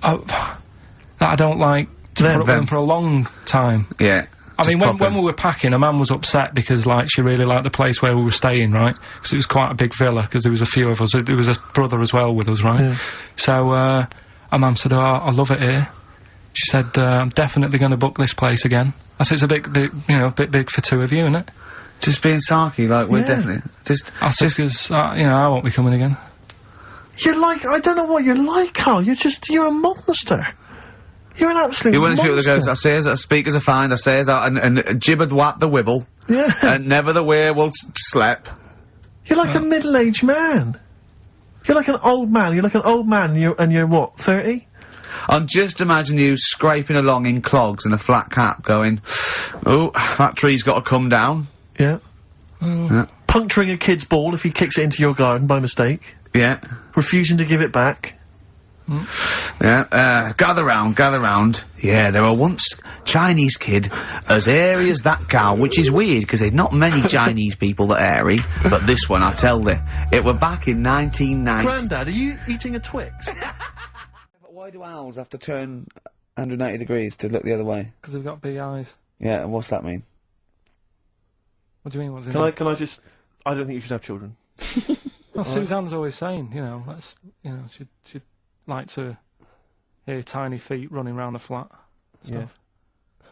I don't like to put up with them for a long time. Yeah. I mean, when we were packing, her mum was upset because, like, she really liked the place where we were staying, right? Because it was quite a big villa, because there was a few of us. There was a brother as well with us, right? Yeah. So, our mum said, oh, I love it here. She said, I'm definitely going to book this place again. I said, it's a bit, you know, a bit big for two of you, isn't it? Just being sarky, like, we're definitely... I said, because, you know, I won't be coming again. You're like, I don't know what you're like, Carl. You're a monster. You're an absolute You're one of those people that monster. goes, I says that speakers are fine, I says that, and gibbered what the wibble. Yeah. And never the way will slap. You're like a middle-aged man. You're like an old man. You're like an old man and you're what, 30? I'm just imagining you scraping along in clogs and a flat cap going, oh, that tree's got to come down. Yeah. Yeah. Puncturing a kid's ball if he kicks it into your garden by mistake. Yeah. Refusing to give it back. Yeah, gather round. Yeah, there were once Chinese kid as hairy as that cow, which is weird, because there's not many Chinese people that are hairy, but this one, I tell thee, it were back in 1990. Grandad, are you eating a Twix? But why do owls have to turn 180 degrees to look the other way? Because they've got big eyes. Yeah, and what's that mean? What do you mean, what's it mean? Can I just... I don't think you should have children. Well, Suzanne's always saying, you know, she'd like to hear tiny feet running around the flat. Stuff.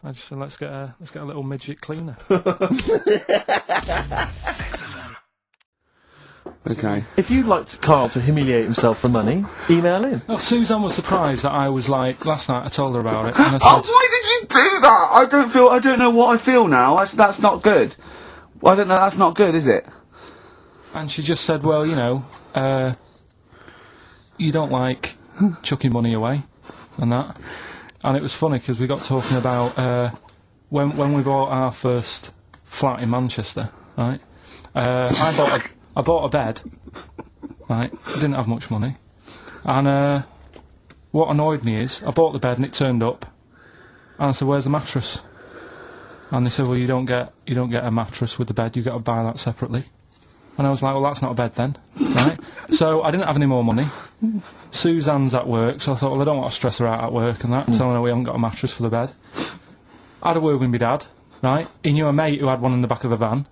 I just said, let's get a little midget cleaner. Okay. If you'd like Carl to humiliate himself for money, email in. Well, Suzanne was surprised that I was like, last night I told her about it, and I said... Oh, why did you do that? I don't know what I feel now. That's not good. Well, I don't know, that's not good, is it? And she just said, well, you know, you don't like chucking money away, and that. And it was funny, because we got talking about, when we bought our first flat in Manchester, right, I bought a bed, right, I didn't have much money, and, what annoyed me is, I bought the bed and it turned up, and I said, where's the mattress? And they said, well, you don't get a mattress with the bed, you got to buy that separately. And I was like, well, that's not a bed then, right? So I didn't have any more money. Suzanne's at work, so I thought, well, I don't want to stress her out at work and that, telling her we haven't got a mattress for the bed. I had a word with my dad, right? He knew a mate who had one in the back of a van,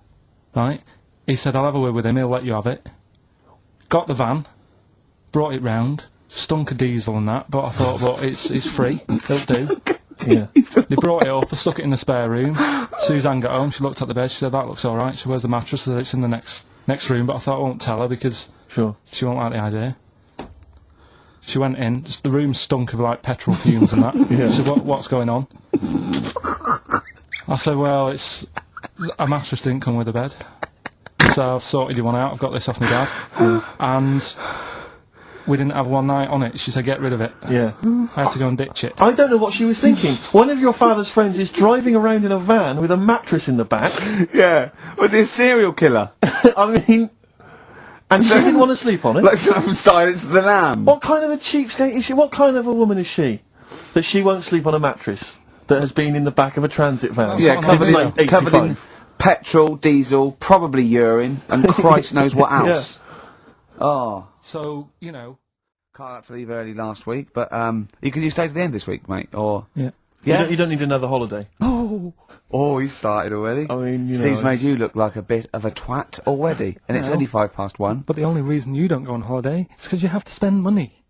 right? He said, I'll have a word with him, he'll let you have it. Got the van, brought it round, stunk of diesel and that, but I thought, well, it's free, it'll do. Yeah. They brought it up, I stuck it in the spare room. Suzanne got home, she looked at the bed, she said, that looks alright. She said, where's the mattress? I said, it's in the next room, but I thought I won't tell her because she won't like the idea. She went in, just the room stunk of like petrol fumes and that. She said, what's going on? I said, well, it's a mattress didn't come with the bed, so I've sorted you one out. I've got this off my dad, and we didn't have one night on it. She said, get rid of it. Yeah. I had to go and ditch it. I don't know what she was thinking. One of your father's friends is driving around in a van with a mattress in the back. Yeah. Was he a serial killer? I mean... And she didn't want to sleep on it? Let's have Silence of the Lamb. What kind of a cheapskate is she? What kind of a woman is she? That she won't sleep on a mattress that has been in the back of a transit van? Yeah, covered in in petrol, diesel, probably urine, and Christ knows what else. Yeah. Oh. So, you know... Carl had to leave early last week, but, you stay to the end this week, mate, or... Yeah. Yeah? You don't need another holiday. Oh, he's started already. I mean, you Steve's know... made you look like a bit of a twat already, and it's only 1:05. But the only reason you don't go on holiday is because you have to spend money.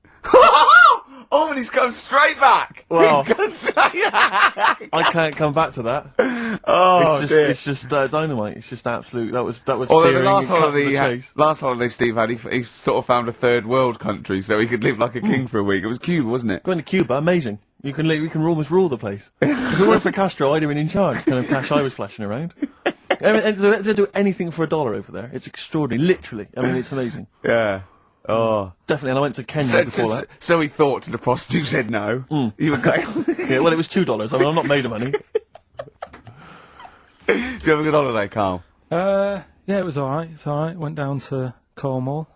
Oh, and he's gone straight back! Well, he's gone straight back! I can't come back to that. Oh, it's just dynamite. It's just absolute. That was Although searing. the last holiday Steve had, he sort of found a third world country so he could live like a king for a week. It was Cuba, wasn't it? Going to Cuba, amazing. You can almost rule the place. If it weren't for Castro, I'd have been in charge. Kind of cash I was flashing around. They do anything for $1 over there. It's extraordinary, literally. I mean, it's amazing. Yeah. Oh. Definitely, and I went to Kenya before that. So he thought, to the prostitute said no. You were going... Yeah, well, it was $2. I mean, I'm not made of money. Did you have a good holiday, Carl? Yeah, it was alright. It's alright. Went down to Cornwall.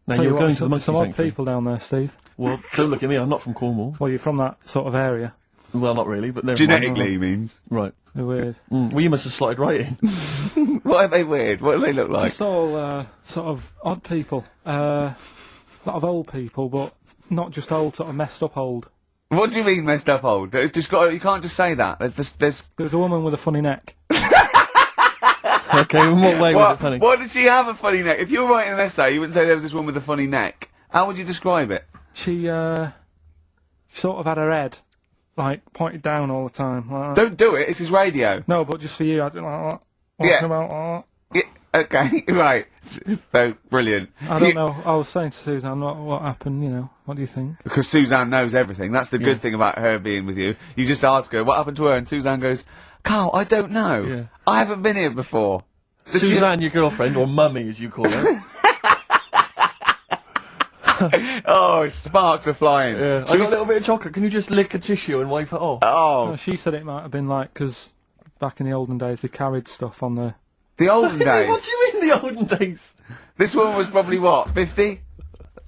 Now, you're going to the monkey some sanctuary. odd people down there, Steve. Well, don't look at me. I'm not from Cornwall. Well, you're from that sort of area. Well, not really, but never Genetically, mind. he means. Right. They're weird. Well, you must have slotted right in. Why are they weird? What do they look like? It's all sort of odd people. A lot of old people, but not just old, sort of messed up old. What do you mean messed up old? You can't just say that. There's a woman with a funny neck. Okay, in what way was it funny? Why did she have a funny neck? If you were writing an essay, you wouldn't say there was this woman with a funny neck. How would you describe it? She sort of had her head, like, pointed down all the time. Like that. Don't do it, it's his radio. No, but just for you, I do like that. Yeah. About Yeah, okay, right. So, brilliant. I don't know, I was saying to Suzanne, what happened, you know, what do you think? Because Suzanne knows everything. That's the good thing about her being with you. You just ask her, what happened to her? And Suzanne goes, Carl, I don't know. Yeah. I haven't been here before. Suzanne, your girlfriend, or mummy as you call her. Oh, sparks are flying. Yeah. I got a little bit of chocolate. Can you just lick a tissue and wipe it off? Oh. No, she said it might have been like, because back in the olden days they carried stuff on the... The olden days. What do you mean the olden days? This woman was probably what, 50?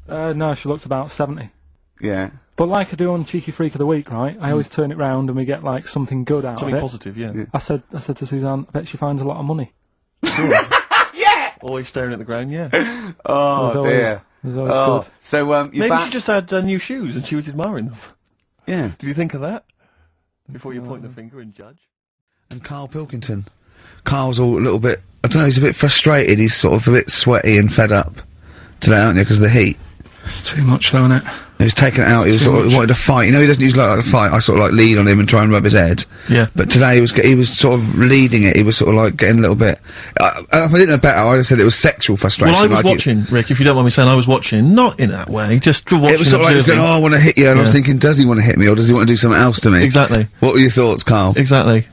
No, she looked about 70. Yeah. But like I do on Cheeky Freak of the Week, right? I always turn it round and we get like something good out Something of it. positive, yeah. I said to Suzanne, I bet she finds a lot of money. Yeah! Always staring at the ground, yeah. Oh, dear. It was always good. So, you're Maybe back... she just had new shoes and she was admiring them. Yeah. Did you think of that? Before you point the finger and judge? And Karl Pilkington. Karl's all a little bit, I don't know, he's a bit frustrated, he's sort of a bit sweaty and fed up today, aren't you, because of the heat. It's too much though, isn't it? He was taken out, he was sort of wanted to fight. You know, he doesn't usually like to fight. I sort of like lead on him and try and rub his head. Yeah. But today he was sort of leading it. He was sort of like getting a little bit. If I didn't know better, I'd have said it was sexual frustration. Well, I was like watching, Rick, if you don't mind me saying, I was watching, not in that way, just watching. It was sort of like he was going, oh, I want to hit you, and I was thinking, does he want to hit me, or does he want to do something else to me? Exactly. What were your thoughts, Karl? Exactly.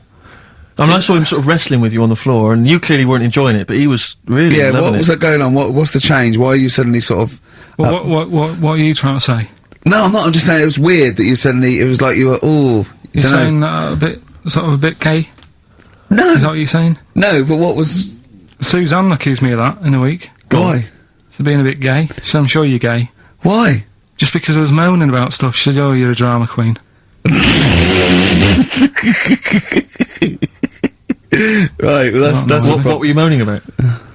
I mean, I saw him sort of wrestling with you on the floor, and you clearly weren't enjoying it, but he was really Yeah, loving what was that going on? What's the change? Why are you suddenly sort of... Well, what are you trying to say? No, I'm not. I'm just saying it was weird that you suddenly... It was like you were, You're saying a bit gay? No. Is that what you're saying? No, but what was... Suzanne accused me of that in a week. Why? For being a bit gay. She said, I'm sure you're gay. Why? Just because I was moaning about stuff. She said, oh, you're a drama queen. Right, well that's what were you moaning about?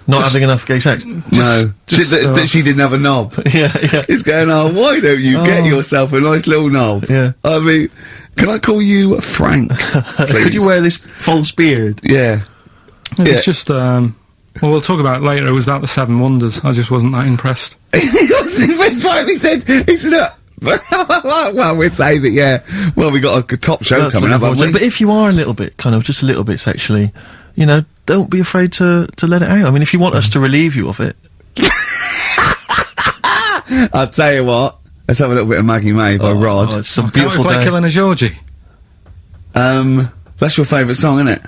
Not having enough gay sex? that she didn't have a knob. Yeah. It's going, why don't you get yourself a nice little knob? Yeah. I mean, can I call you Frank, please? Could you wear this false beard? Yeah. It's just, well, we'll talk about it later. It was about the Seven Wonders. I just wasn't that impressed. He wasn't impressed, right? He said, well, we'd say that, yeah. Well, we got a top show coming up, haven't we? But if you are a little bit, just a little bit sexually, you know, don't be afraid to let it out. I mean, if you want us to relieve you of it. I'll tell you what. Let's have a little bit of Maggie May by Rod. It's some Can't beautiful we play day. Killing a Georgie? That's your favourite song, isn't it?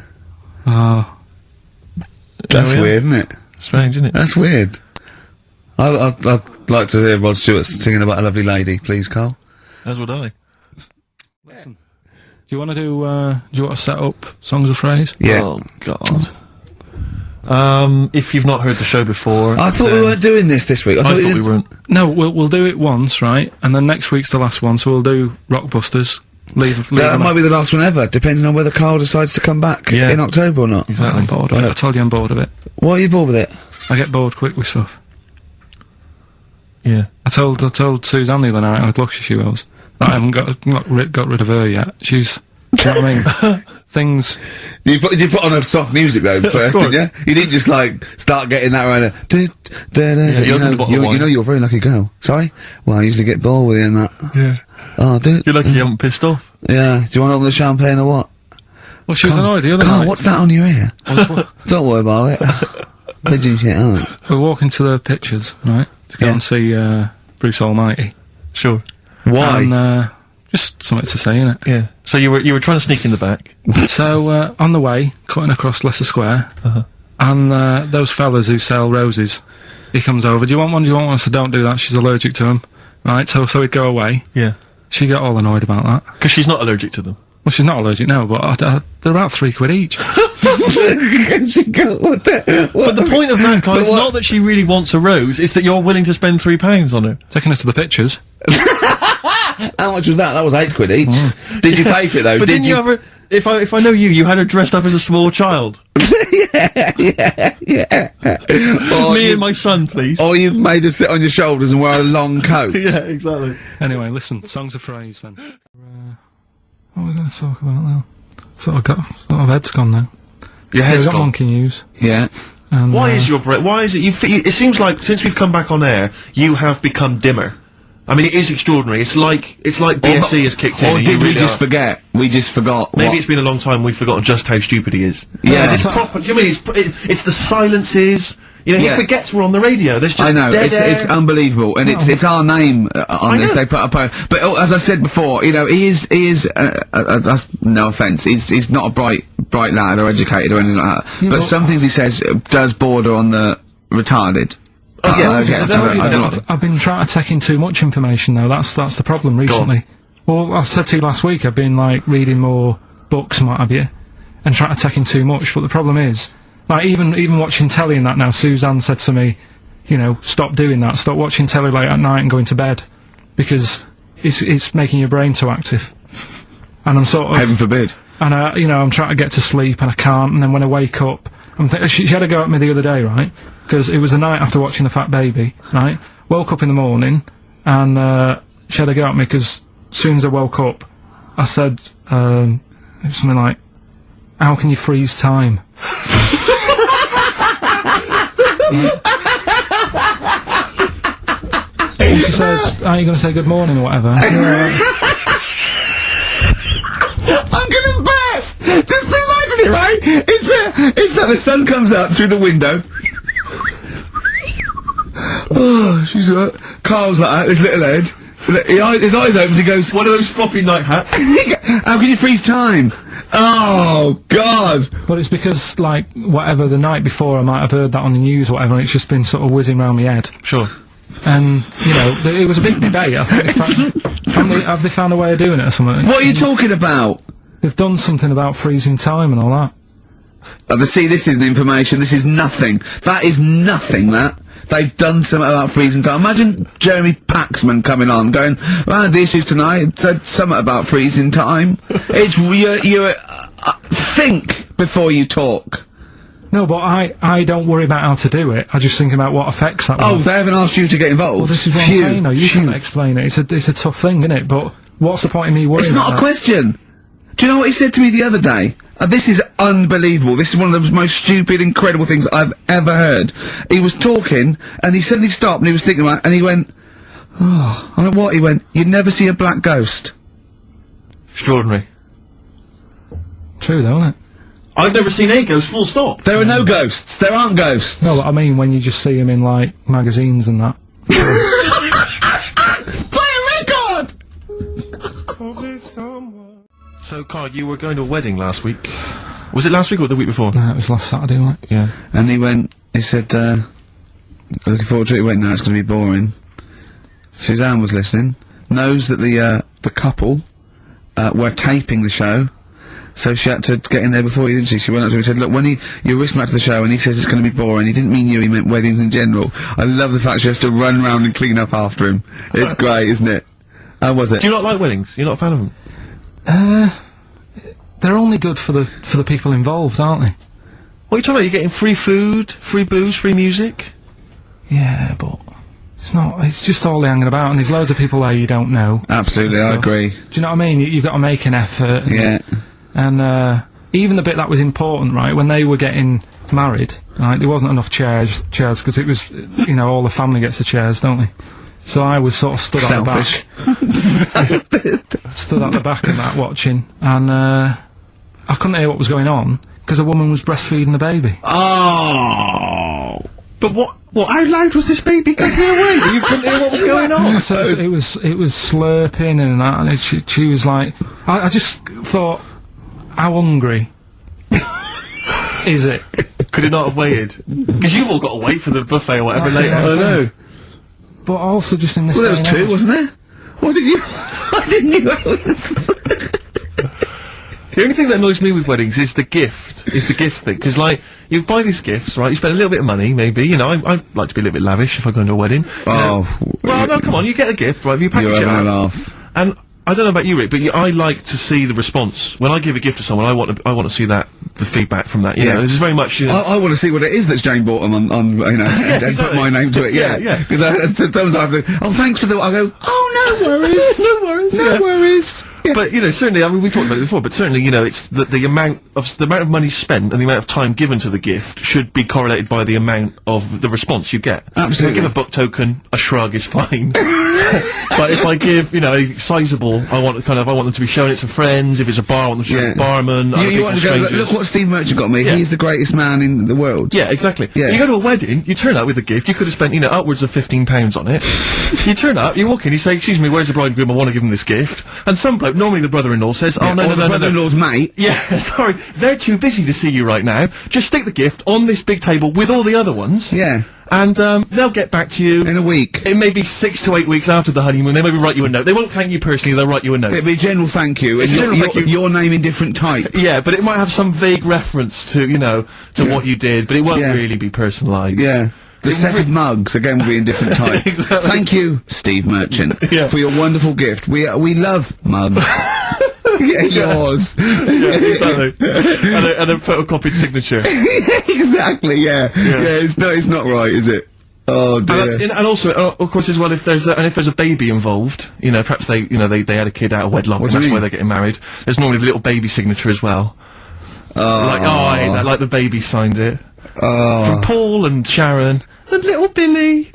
Oh. That's yeah. weird, isn't it? Strange, isn't it? That's weird. I'd like to hear Rod Stewart singing about a lovely lady, please, Karl. As would I. Listen. Do you want to set up Songs of Phrase? Yeah. Oh, God. If you've not heard the show before... I thought we weren't doing this week. I thought we weren't. No, we'll do it once, right? And then next week's the last one, so we'll do Rockbusters. Leave That might be the last one ever, depending on whether Karl decides to come back in October or not. Exactly. I'm bored of it. I told you I'm bored of it. Why are you bored with it? I get bored quick with stuff. Yeah. I told Suzanne the other night how lucky she was. That I haven't got rid of her yet. She's... Do you know what I mean? Things... You put on a soft music though first, didn't you? You didn't just like start getting that around. You know you're a very lucky girl. Sorry? Well, I usually get bored with you and that. Yeah. Oh, dude. You're lucky you haven't pissed off. Yeah. Do you want to open the champagne or what? Well, she was annoyed the other night. What's that on your ear? Don't worry about it. Pigeon shit, aren't it? We're walking to the pictures, right? To go and see Bruce Almighty. Sure. Why? And just something to say, innit? Yeah. So you were trying to sneak in the back. So on the way, cutting across Leicester Square, and those fellas who sell roses, he comes over. Do you want one? Do you want one? I said, don't do that. She's allergic to them. Right. So he'd go away. Yeah. She got all annoyed about that. Because she's not allergic to them. Well, she's not allergic now, but they're about £3 each. But But the point of that, guys, is not that she really wants a rose, it's that you're willing to spend £3 on her. Taking us to the pictures. How much was that? That was £8 each. Did you pay for it though? But didn't you ever... If I know you had her dressed up as a small child. Yeah. Me and my son, please. Or you made her sit on your shoulders and wear a long coat. Yeah, exactly. Anyway, listen, Songs of Phrase then. What are we going to talk about now? Sort of head's gone now. Your head's got gone. monkey news. Yeah. And, Why is your breath? Why is it? It seems like since we've come back on air, you have become dimmer. I mean, it is extraordinary. It's like BSC has kicked in. Or and did you we really just are. forget? We just forgot. Maybe what? it's been a long time. We've forgotten just how stupid he is. Yeah. It's proper. Do you mean it's the silences? You know, he forgets we're on the radio. There's just I know, dead air. it's unbelievable, and it's our name on this. They put up but as I said before, you know, he is no offence, he's not a bright bright lad or educated or anything like that. Yeah, but some things he says does border on the retarded. Oh, yeah, okay, I don't know. I've been trying to take in too much information though. That's the problem recently. Well, I said to you last week, I've been like reading more books and what have you, and trying to take in too much. But the problem is, like even watching telly and that now. Suzanne said to me, you know, stop doing that. Stop watching telly late at night and going to bed, because it's making your brain too active. And I'm sort of Heaven forbid. And you know, I'm trying to get to sleep and I can't. And then when I wake up, she had a go at me the other day, right? Because it was the night after watching The Fat Baby, right? Woke up in the morning, and she had a go at me because as soon as I woke up, I said it was something like, "How can you freeze time?" And she says, "Are you going to say good morning or whatever?" I'm gonna burst! Just imagine it, right? It's like the sun comes out through the window. Oh, she's Carl's like that, his little head. His eyes open, he goes, One of those floppy night hats. how can you freeze time? Oh, God! But it's because, like, whatever, the night before I might have heard that on the news or whatever, and it's just been sort of whizzing round my head. Sure. And, you know, it was a big debate. I think have they found a way of doing it or something? What are you talking about? They've done something about freezing time and all that. See, this isn't information, this is nothing. That is nothing, that. They've done something about freezing time. Imagine Jeremy Paxman coming on, going, well, the issues tonight said something about freezing time. It's, think before you talk. No, but I don't worry about how to do it. I just think about what effects that will Oh, have. they haven't asked you to get involved? Well, this is what I'm saying, though. You can't explain it. It's a tough thing, isn't it? But what's the point in me worrying It's about not a that? question. Do you know what he said to me the other day? This is unbelievable. This is one of the most stupid, incredible things I've ever heard. He was talking, and he suddenly stopped, and he was thinking about it, and he went, oh, I went, what? He went, you'd never see a black ghost. Extraordinary. True, though, isn't it? I've never seen a ghost, full stop. There are no ghosts. There aren't ghosts. No, but I mean when you just see them in, like, magazines and that. Play a record! So, Carl, you were going to a wedding last week. Was it last week or the week before? No, it was last Saturday, wasn't it? Yeah. And he said, looking forward to it. He went, no, it's going to be boring. Suzanne was listening, knows that the couple, were taping the show, so she had to get in there before you, didn't she? She went up to him and said, look, when you're listening back to the show and he says it's going to be boring, he didn't mean you, he meant weddings in general. I love the fact she has to run round and clean up after him. It's great, isn't it? How was it? Do you not like weddings? You're not a fan of them? They're only good for the people involved, aren't they? What are you talking about? You're getting free food, free booze, free music? Yeah, but it's not. It's just all hanging about, and there's loads of people there you don't know. Absolutely, I stuff. agree. Do you know what I mean? You've got to make an effort. And, Yeah. And even the bit that was important, right? When they were getting married, right? There wasn't enough chairs because it was, you know, all the family gets the chairs, don't they? So I was sort of stood at the back. Stood at the back of that watching, and I couldn't hear what was going on because a woman was breastfeeding the baby. Oh! But what, how loud was this baby going away? You couldn't hear what was going on? So it was slurping and that, and she was like, I just thought, how hungry is it? Could it not have waited? Because you've all got to wait for the buffet or whatever later. I know. But also just in this. Well, there was day and two, age- wasn't there? Why didn't you The only thing that annoys me with weddings is the gift thing. Because, like, you buy these gifts, right, you spend a little bit of money, maybe, you know, I like to be a little bit lavish if I go into a wedding. Well, no, come on, you get a gift, right, you package You're it having a up. laugh. And I don't know about you, Rick, but I like to see the response. When I give a gift to someone, I want to see the feedback from that, you know. This is very much, you know, I want to see what it is that's Jane bought them on you know, and put exactly. my name to it, yeah. Yeah. Because sometimes I have to, oh, thanks for the, I go, oh, no worries. no worries. No yeah. worries. Yeah. But, you know, certainly, I mean, we've talked about it before, but certainly, you know, it's the amount of money spent and the amount of time given to the gift should be correlated by the amount of the response you get. Absolutely. If I give a book token, a shrug is fine. But if I give, you know, a sizable, I want them to be showing it to friends. If it's a bar, I want them to show it to the barman. other You people, want to go, strangers. look what Steve Merchant got me, Yeah. he's the greatest man in the world. Yeah, exactly. Yeah. You go to a wedding, you turn up with a gift, you could have spent, you know, upwards of £15 on it. You turn up, you walk in, you say, excuse excuse me, where's the bride and groom? I want to give them this gift. And some bloke, normally the brother-in-law says, oh, no, or no, the no, no, no. brother-in-law's mate. Yeah, sorry, they're too busy to see you right now. Just stick the gift on this big table with all the other ones. Yeah. And, they'll get back to you. In a week. It may be 6 to 8 weeks after the honeymoon. They maybe write you a note. They won't thank you personally, they'll write you a note. It'll be a general thank you, and your name in different type. Yeah, but it might have some vague reference to, you know, to what you did, but it won't really be personalised. Yeah. The set of mugs, again, will be in different type. Exactly. Thank you, Steve Merchant, for your wonderful gift. We love mugs. Yeah, yours. Yeah, exactly. and a photocopied signature. Exactly, yeah. Yeah, it's not right, is it? Oh dear. And also, of course, as well, if there's a baby involved, you know, perhaps they had a kid out of wedlock, and that's why they're getting married. There's normally the little baby signature as well. Like the baby signed it. From Paul and Sharon and little Billy.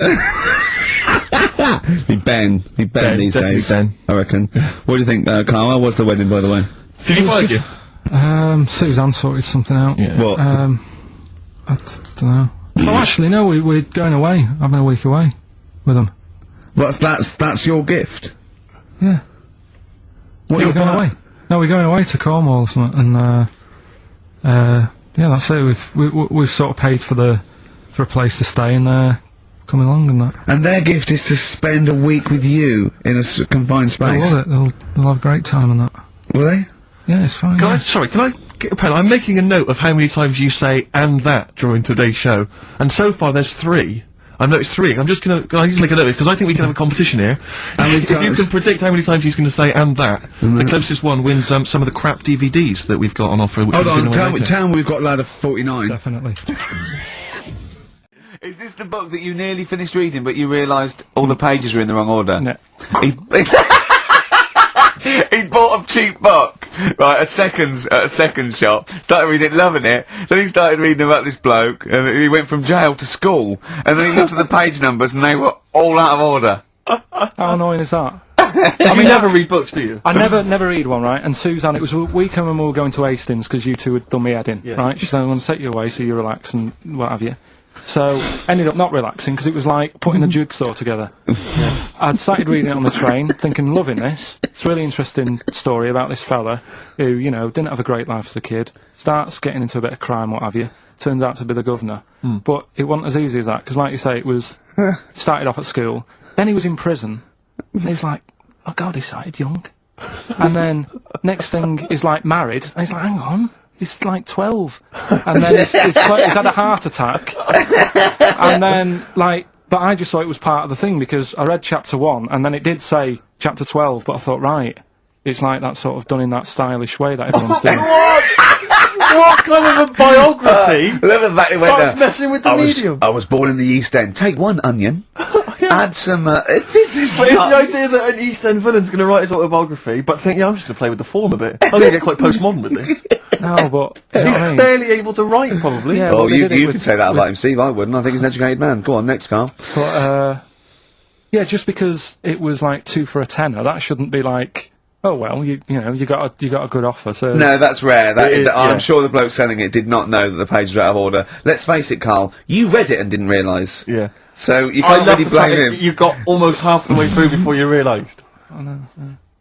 Be Ben these days. Ben. I reckon. What do you think, Carl? How was the wedding, by the way? Did you buy a gift? Suzanne sorted something out. Yeah. What? I don't know. Oh, actually, no, we're going away, having a week away with them. But that's your gift? Yeah. What We're going away. No, we're going away to Cornwall or something, and, yeah, that's it. We've sort of paid for a place to stay and, coming along and that. And their gift is to spend a week with you in a confined space? They'll love it. They'll have a great time and that. Will they? Yeah, it's fine. Can I get a pen? I'm making a note of how many times you say "and that" during today's show, and so far there's 3. I've noticed 3. I'm just gonna just make a note because I think we can have a competition here. If you can predict how many times he's going to say "and that," the closest one wins some of the crap DVDs that we've got on offer. Hold on, tell me we've got a lad of 49. Definitely. Is this the book that you nearly finished reading, but you realised all the pages were in the wrong order? Yeah. He bought a cheap book, right, at a second shop, started reading it, loving it, then he started reading about this bloke, and he went from jail to school, and then he looked at the page numbers and they were all out of order. How annoying is that? I mean, never read books, do you? I never read one, right? And Suzanne, it was a weekend when we were going to Hastings because you two had done me head in, right? She said, I'm going to take you away so you relax and what have you. So, ended up not relaxing because it was like putting a jigsaw together. I'd started reading it on the train, thinking, loving this. It's a really interesting story about this fella who, you know, didn't have a great life as a kid, starts getting into a bit of crime, what have you, turns out to be the governor. But it wasn't as easy as that, because like you say, it was, started off at school, then he was in prison, and he was like, oh God, he started young. And then, next thing, he's like married, and he's like, hang on. He's like 12, and then he's had a heart attack, and then, like, but I just thought it was part of the thing, because I read chapter 1, and then it did say chapter 12, but I thought, right, it's like that sort of done in that stylish way that everyone's doing. What kind of a biography Starts messing with the medium? I was born in the East End. Take one onion, add some, This is the idea that an East End villain's going to write his autobiography, but think, yeah, I'm just going to play with the form a bit. I'm going to get quite postmodern with this. No, but you know what I mean? Barely able to write, probably. Yeah, oh, well, you could say that about him, Steve. I wouldn't. I think he's an educated man. Go on, next, Carl. But yeah, just because it was like 2 for a tenner, that shouldn't be like, oh well, you know, you got a good offer. So No, that's rare. I'm sure the bloke selling it did not know that the pages were out of order. Let's face it, Carl. You read it and didn't realise. Yeah. So you can't really blame him. You got almost half the way through before you realised. I know.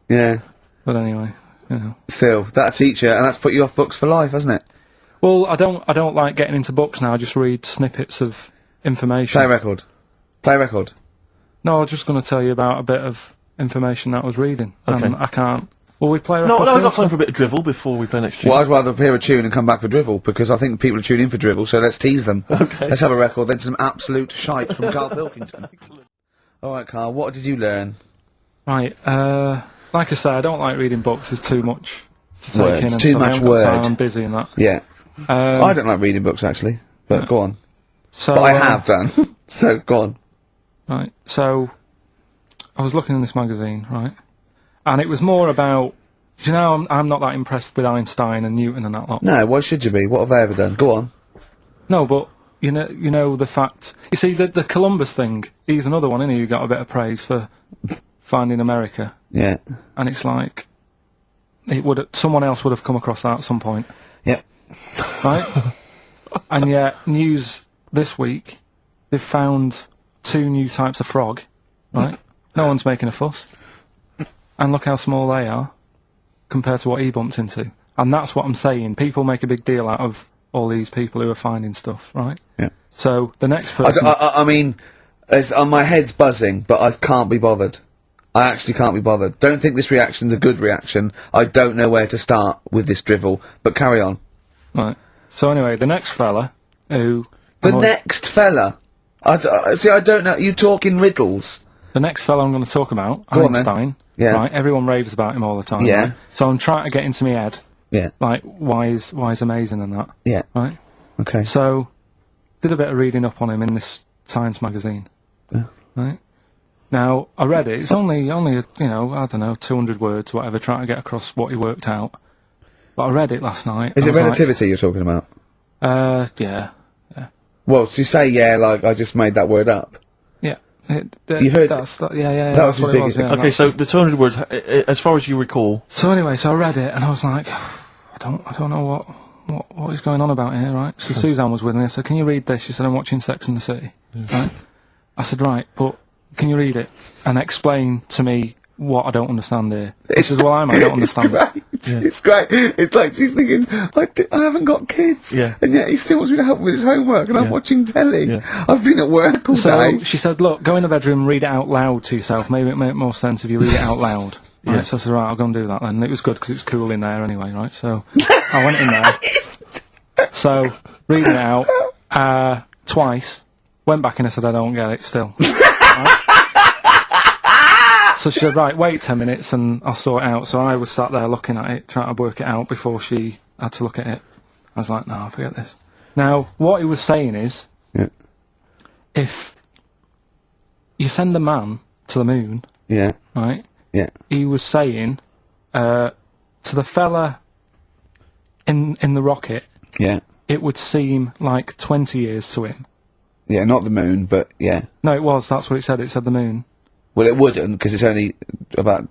Yeah. But anyway, you know. Still, that teacher, and that's put you off books for life, hasn't it? Well, I don't like getting into books now. I just read snippets of information. Play record. Play record. No, I was just going to tell you about a bit of information that I was reading. Okay. And I can't. Will we play a No, record I've got first? time for a bit of drivel before we play next tune. Well, I'd rather hear a tune and come back for drivel, because I think people are tuning in for drivel, so let's tease them. Okay. Let's have a record, then some absolute shite from Karl Pilkington. Alright, Carl, what did you learn? Right, like I say, I don't like reading books. There's too much to take Words. in. And Too so I much haven't got time, word. I'm busy and that. Yeah. I don't like reading books, actually, but go on. So, But I have done, so go on. Right, so I was looking in this magazine, right, and it was more about. Do you know, I'm not that impressed with Einstein and Newton and that lot. No, why should you be? What have they ever done? Go on. No, but you know the fact. You see, the Columbus thing. He's another one, isn't he? Who got a bit of praise for finding America. Yeah. And it's like someone else would have come across that at some point, Yep. right? And yet, news this week, they've found 2 new types of frog, right? No one's making a fuss. and look how small they are compared to what he bumped into. And that's what I'm saying. People make a big deal out of all these people who are finding stuff, right? Yeah. So the next person... I mean, my head's buzzing, but I can't be bothered. I actually can't be bothered. Don't think this reaction's a good reaction. I don't know where to start with this drivel, but carry on. Right. So anyway, the next fella who... Next fella? See, I don't know. You talk in riddles. The next fella I'm going to talk about, Go on, Einstein. then. Yeah. Right, everyone raves about him all the time. Yeah. Right? So I'm trying to get into my head, Yeah. like, why he's amazing and that. Yeah. Right? Okay. So, did a bit of reading up on him in this science magazine. Yeah. Right? Now, I read it. It's only, you know, I don't know, 200 words, whatever, trying to get across what he worked out. But I read it last night. Is and it I was relativity you're talking about? like, yeah. Well, to say yeah, like I just made that word up. Yeah. You heard that's, yeah, that was that's what his it was, big- yeah, Okay, so the 200 words, as far as you recall, So anyway, so I read it and I was like, I don't know what is going on about here, right? So Suzanne was with me. I said, "Can you read this?" She said, "I'm watching Sex and the City." Right? I said, "Right, but can you read it and explain to me what I don't understand here?" She said, "Well, I don't understand it." It's great. It's like she's thinking, I haven't got kids, Yeah. and yet he still wants me to help with his homework, and I'm Yeah. watching telly. Yeah. I've been at work all So day. she said, "Look, go in the bedroom and read it out loud to yourself. Maybe it make more sense if you read it out loud." Right, Yeah. so I said, "Right, I'll go and do that then." And it was good because it's cool in there anyway, right? So I went in there. So reading it out twice. Went back and I said, "I don't get it still." Right? So she said, "Right, wait 10 minutes and I'll sort it out." So I was sat there looking at it, trying to work it out before she had to look at it. I was like, "No, forget this." Now, what he was saying is, Yeah. if you send a man to the moon, Yeah. right, Yeah. he was saying to the fella in the rocket, Yeah. it would seem like 20 years to him. Yeah. Not the moon, but yeah. No, it was. That's what it said. It said the moon. Well, it wouldn't because it's only about.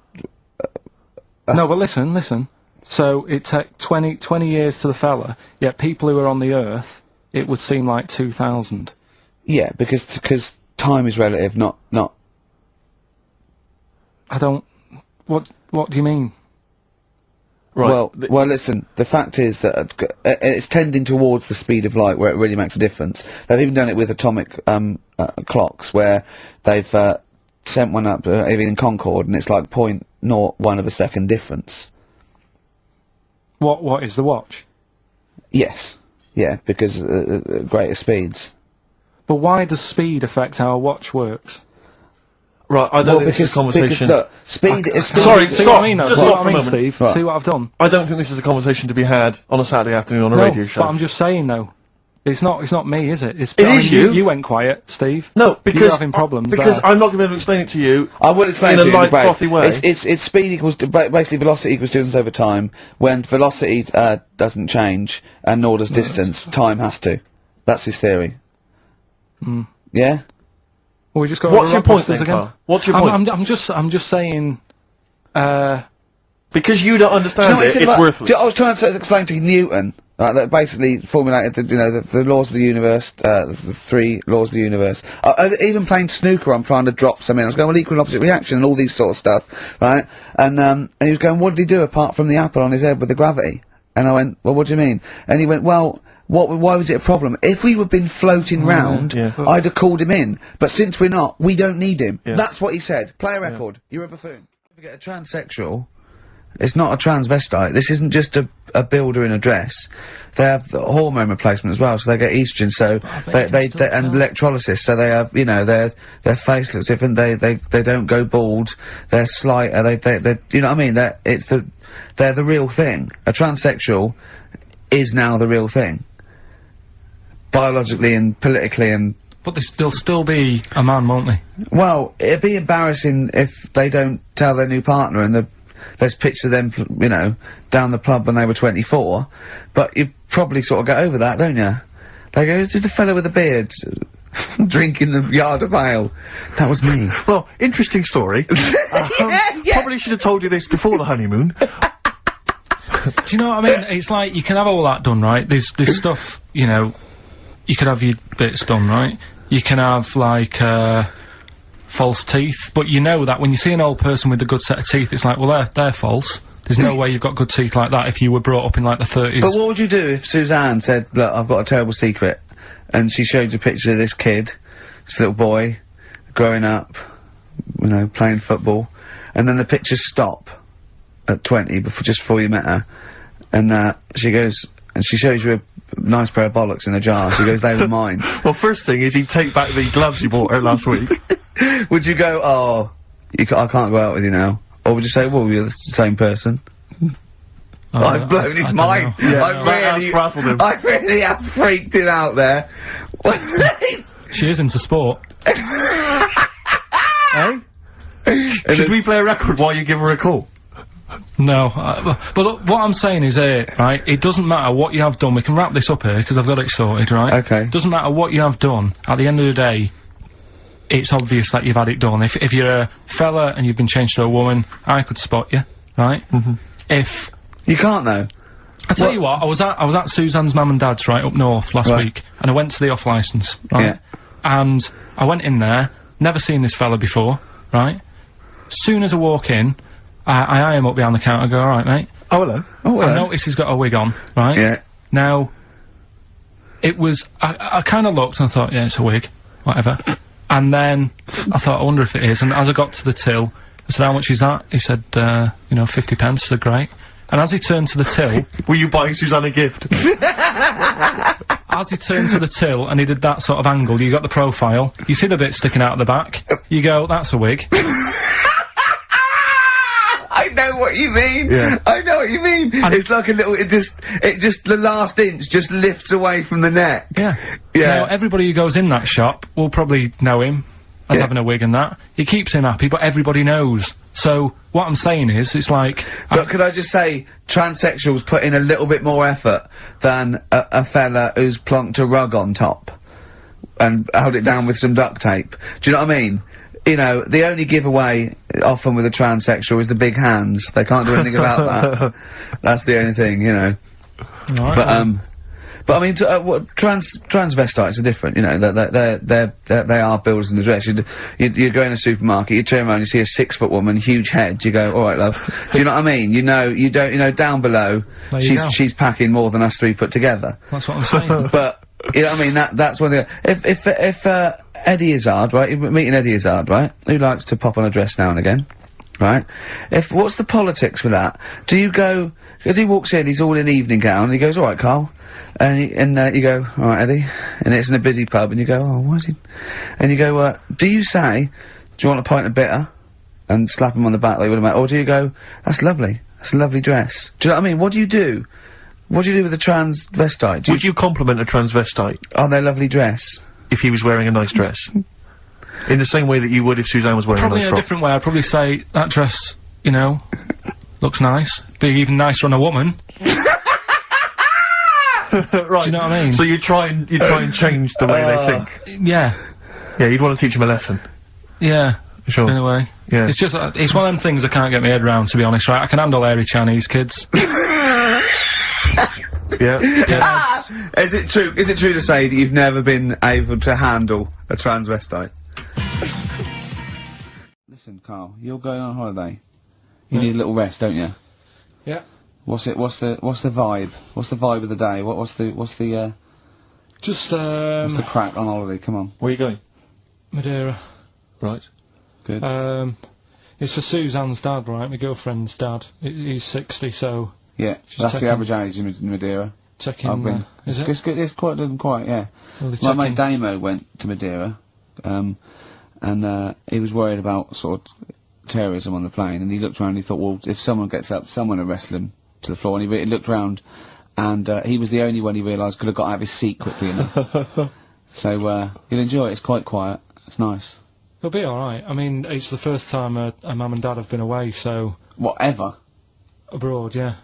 No, but listen. So it took 20 years to the fella, yet people who are on the Earth, it would seem like 2000. Yeah, because time is relative, not. I don't... What do you mean? right? Well, listen. The fact is that it's tending towards the speed of light, where it really makes a difference. They've even done it with atomic clocks, where they've sent one up, even in Concorde, and it's like 0.01 of a second difference. What is the watch? Yes, yeah, because greater speeds. But why does speed affect how a watch works? Right, I don't think this is a conversation. Look, speed is speed. Sorry, See stop. what I mean, though? Just See stop what for I a mean, moment. Steve? Right. See what I've done? I don't think this is a conversation to be had on a Saturday afternoon on a radio show. But I'm just saying, though. It's not me, is it? It is you. You went quiet, Steve. No, because you're having problems. Because I'm not going to be able to explain it to you. I will explain in to a you light, the break. frothy way. It's speed equals basically velocity equals distance over time. When velocity doesn't change and nor does distance, time has to. That's his theory. Yeah. Well, we just got What's your point, again? then, Carl? What's your point? I'm just saying. Because you don't Do understand you know what he it, said it's about- worthless. I was trying to explain to Newton that basically formulated the laws of the universe, the 3 laws of the universe. Even playing snooker, I'm trying to drop something. I was going, well, equal and opposite reaction and all these sort of stuff, right? And he was going, what did he do apart from the apple on his head with the gravity? And I went, well, what do you mean? And he went, well, why was it a problem? If we had been floating round, yeah. I'd have called him in. But since we're not, we don't need him. Yeah. That's what he said. Play a record. You're a buffoon. Don't forget, a transsexual, it's not a transvestite. This isn't just a builder in a dress. They have the hormone replacement as well, so they get estrogen. So they and electrolysis. So they have, their face looks different. They don't go bald. They're slighter. They you know what I mean? They're the real thing. A transsexual is now the real thing, biologically and politically and. But they'll still be a man, won't they? Well, it'd be embarrassing if they don't tell their new partner and there's pictures of them, down the pub when they were 24, but you probably sort of get over that, don't you? They go, who's the fella with the beard drinking the yard of ale? That was me. Well, interesting story. Probably should have told you this before the honeymoon. Do you know what I mean? It's like you can have all that done, right? There's stuff, you could have your bits done, right? You can have like false teeth, but you know that when you see an old person with a good set of teeth, it's like, well, they're false. There's no way you've got good teeth like that if you were brought up in like the 30s. But what would you do if Suzanne said, look, I've got a terrible secret, and she showed you a picture of this kid, this little boy, growing up, you know, playing football, and then the pictures stop at 20, just before you met her, and, she goes, and she shows you a nice pair of bollocks in a jar, she goes, they were mine. Well, first thing is he'd take back the gloves you bought her last week. Would you go, oh, I can't go out with you now? Or would you say, well, you're the same person? I've blown his mind. Yeah, I really have freaked him out there. She is into sport. Eh? Should we play a record while you give her a call? No, but look, what I'm saying is, right, it doesn't matter what you have done. We can wrap this up here, because I've got it sorted, right? Okay. Doesn't matter what you have done. At the end of the day, it's obvious that you've had it done. If you're a fella and you've been changed to a woman, I could spot you, right? If... You can't, though. I tell you what, I was at Suzanne's mum and dad's, right, up north last week, and I went to the off-licence, right? Yeah. And I went in there, never seen this fella before, right? Soon as I walk in, I eye him up behind the counter, go, alright, mate. Oh, hello. Oh, I notice he's got a wig on, right? Yeah. Now, it was, I kinda looked and I thought, yeah, it's a wig, whatever. And then, I thought, I wonder if it is, and as I got to the till, I said, how much is that? He said, you know, 50 pence, I said, great. And as he turned to the till... Were you buying Suzanne a gift? As he turned to the till and he did that sort of angle, you got the profile, you see the bit sticking out of the back, you go, that's a wig. I know what you mean. Yeah. I know what you mean. And it's like a little, it just, the last inch just lifts away from the neck. Yeah. Yeah. Now, everybody who goes in that shop will probably know him as having a wig and that. It keeps him happy, but everybody knows. So, what I'm saying is, it's like... But could I just say, transsexuals put in a little bit more effort than a fella who's plonked a rug on top and held it down with some duct tape. Do you know what I mean? You know, the only giveaway often with a transsexual is the big hands. They can't do anything about that. That's the only thing, you know. Right, But I mean, transvestites are different, you know, they are builders in the dress. You go in a supermarket, you turn around, you see a 6-foot woman, huge head, you go, alright love. Do you know what I mean? You know, down below, she's packing more than us three put together. That's what I'm saying. But, you know what I mean, that's one thing. If Eddie Izzard, right, you're meeting Eddie Izzard, right, who likes to pop on a dress now and again, right? What's the politics with that? Do you go, as he walks in, he's all in evening gown, and he goes, alright Carl, and you go, alright Eddie, and it's in a busy pub, and you go, oh, why is he, and you go, do you say, do you want a pint of bitter, and slap him on the back like you would a mate, or do you go, that's lovely dress? Do you know what I mean? What do you do? What do you do with a transvestite? Would you compliment a transvestite? On their lovely dress? If he was wearing a nice dress? In the same way that you would if Suzanne was wearing Probably a nice in a frock? different way, I'd probably say, that dress, you know, looks nice. Be even nicer on a woman. Right. Do you know what I mean? So you try and change the way they think? Yeah. Yeah, you'd want to teach them a lesson. Yeah. Sure. In a way. Yeah. It's just, it's one of them things I can't get my head around, to be honest, right? I can handle hairy Chinese kids. Yeah. Is it true to say that you've never been able to handle a transvestite? Listen, Carl, you're going on holiday. You need a little rest, don't you? Yeah. What's the vibe? What's the vibe of the day? What's the Just, what's the crack on holiday? Come on. Where are you going? Madeira. Right. Good. It's for Suzanne's dad, right? My girlfriend's dad. He's 60, so... Yeah, that's the average age in Madeira. Checking, is it? It's quite, yeah. Well, My mate Damo went to Madeira, and he was worried about sort of terrorism on the plane, and he looked around and he thought, well, if someone gets up, someone will wrestle him to the floor, and he looked round, and he was the only one he realised could have got out of his seat quickly enough. So, you'll enjoy it, it's quite quiet, it's nice. It'll be alright. I mean, it's the first time a mum and dad have been away, so... Whatever? Abroad, yeah.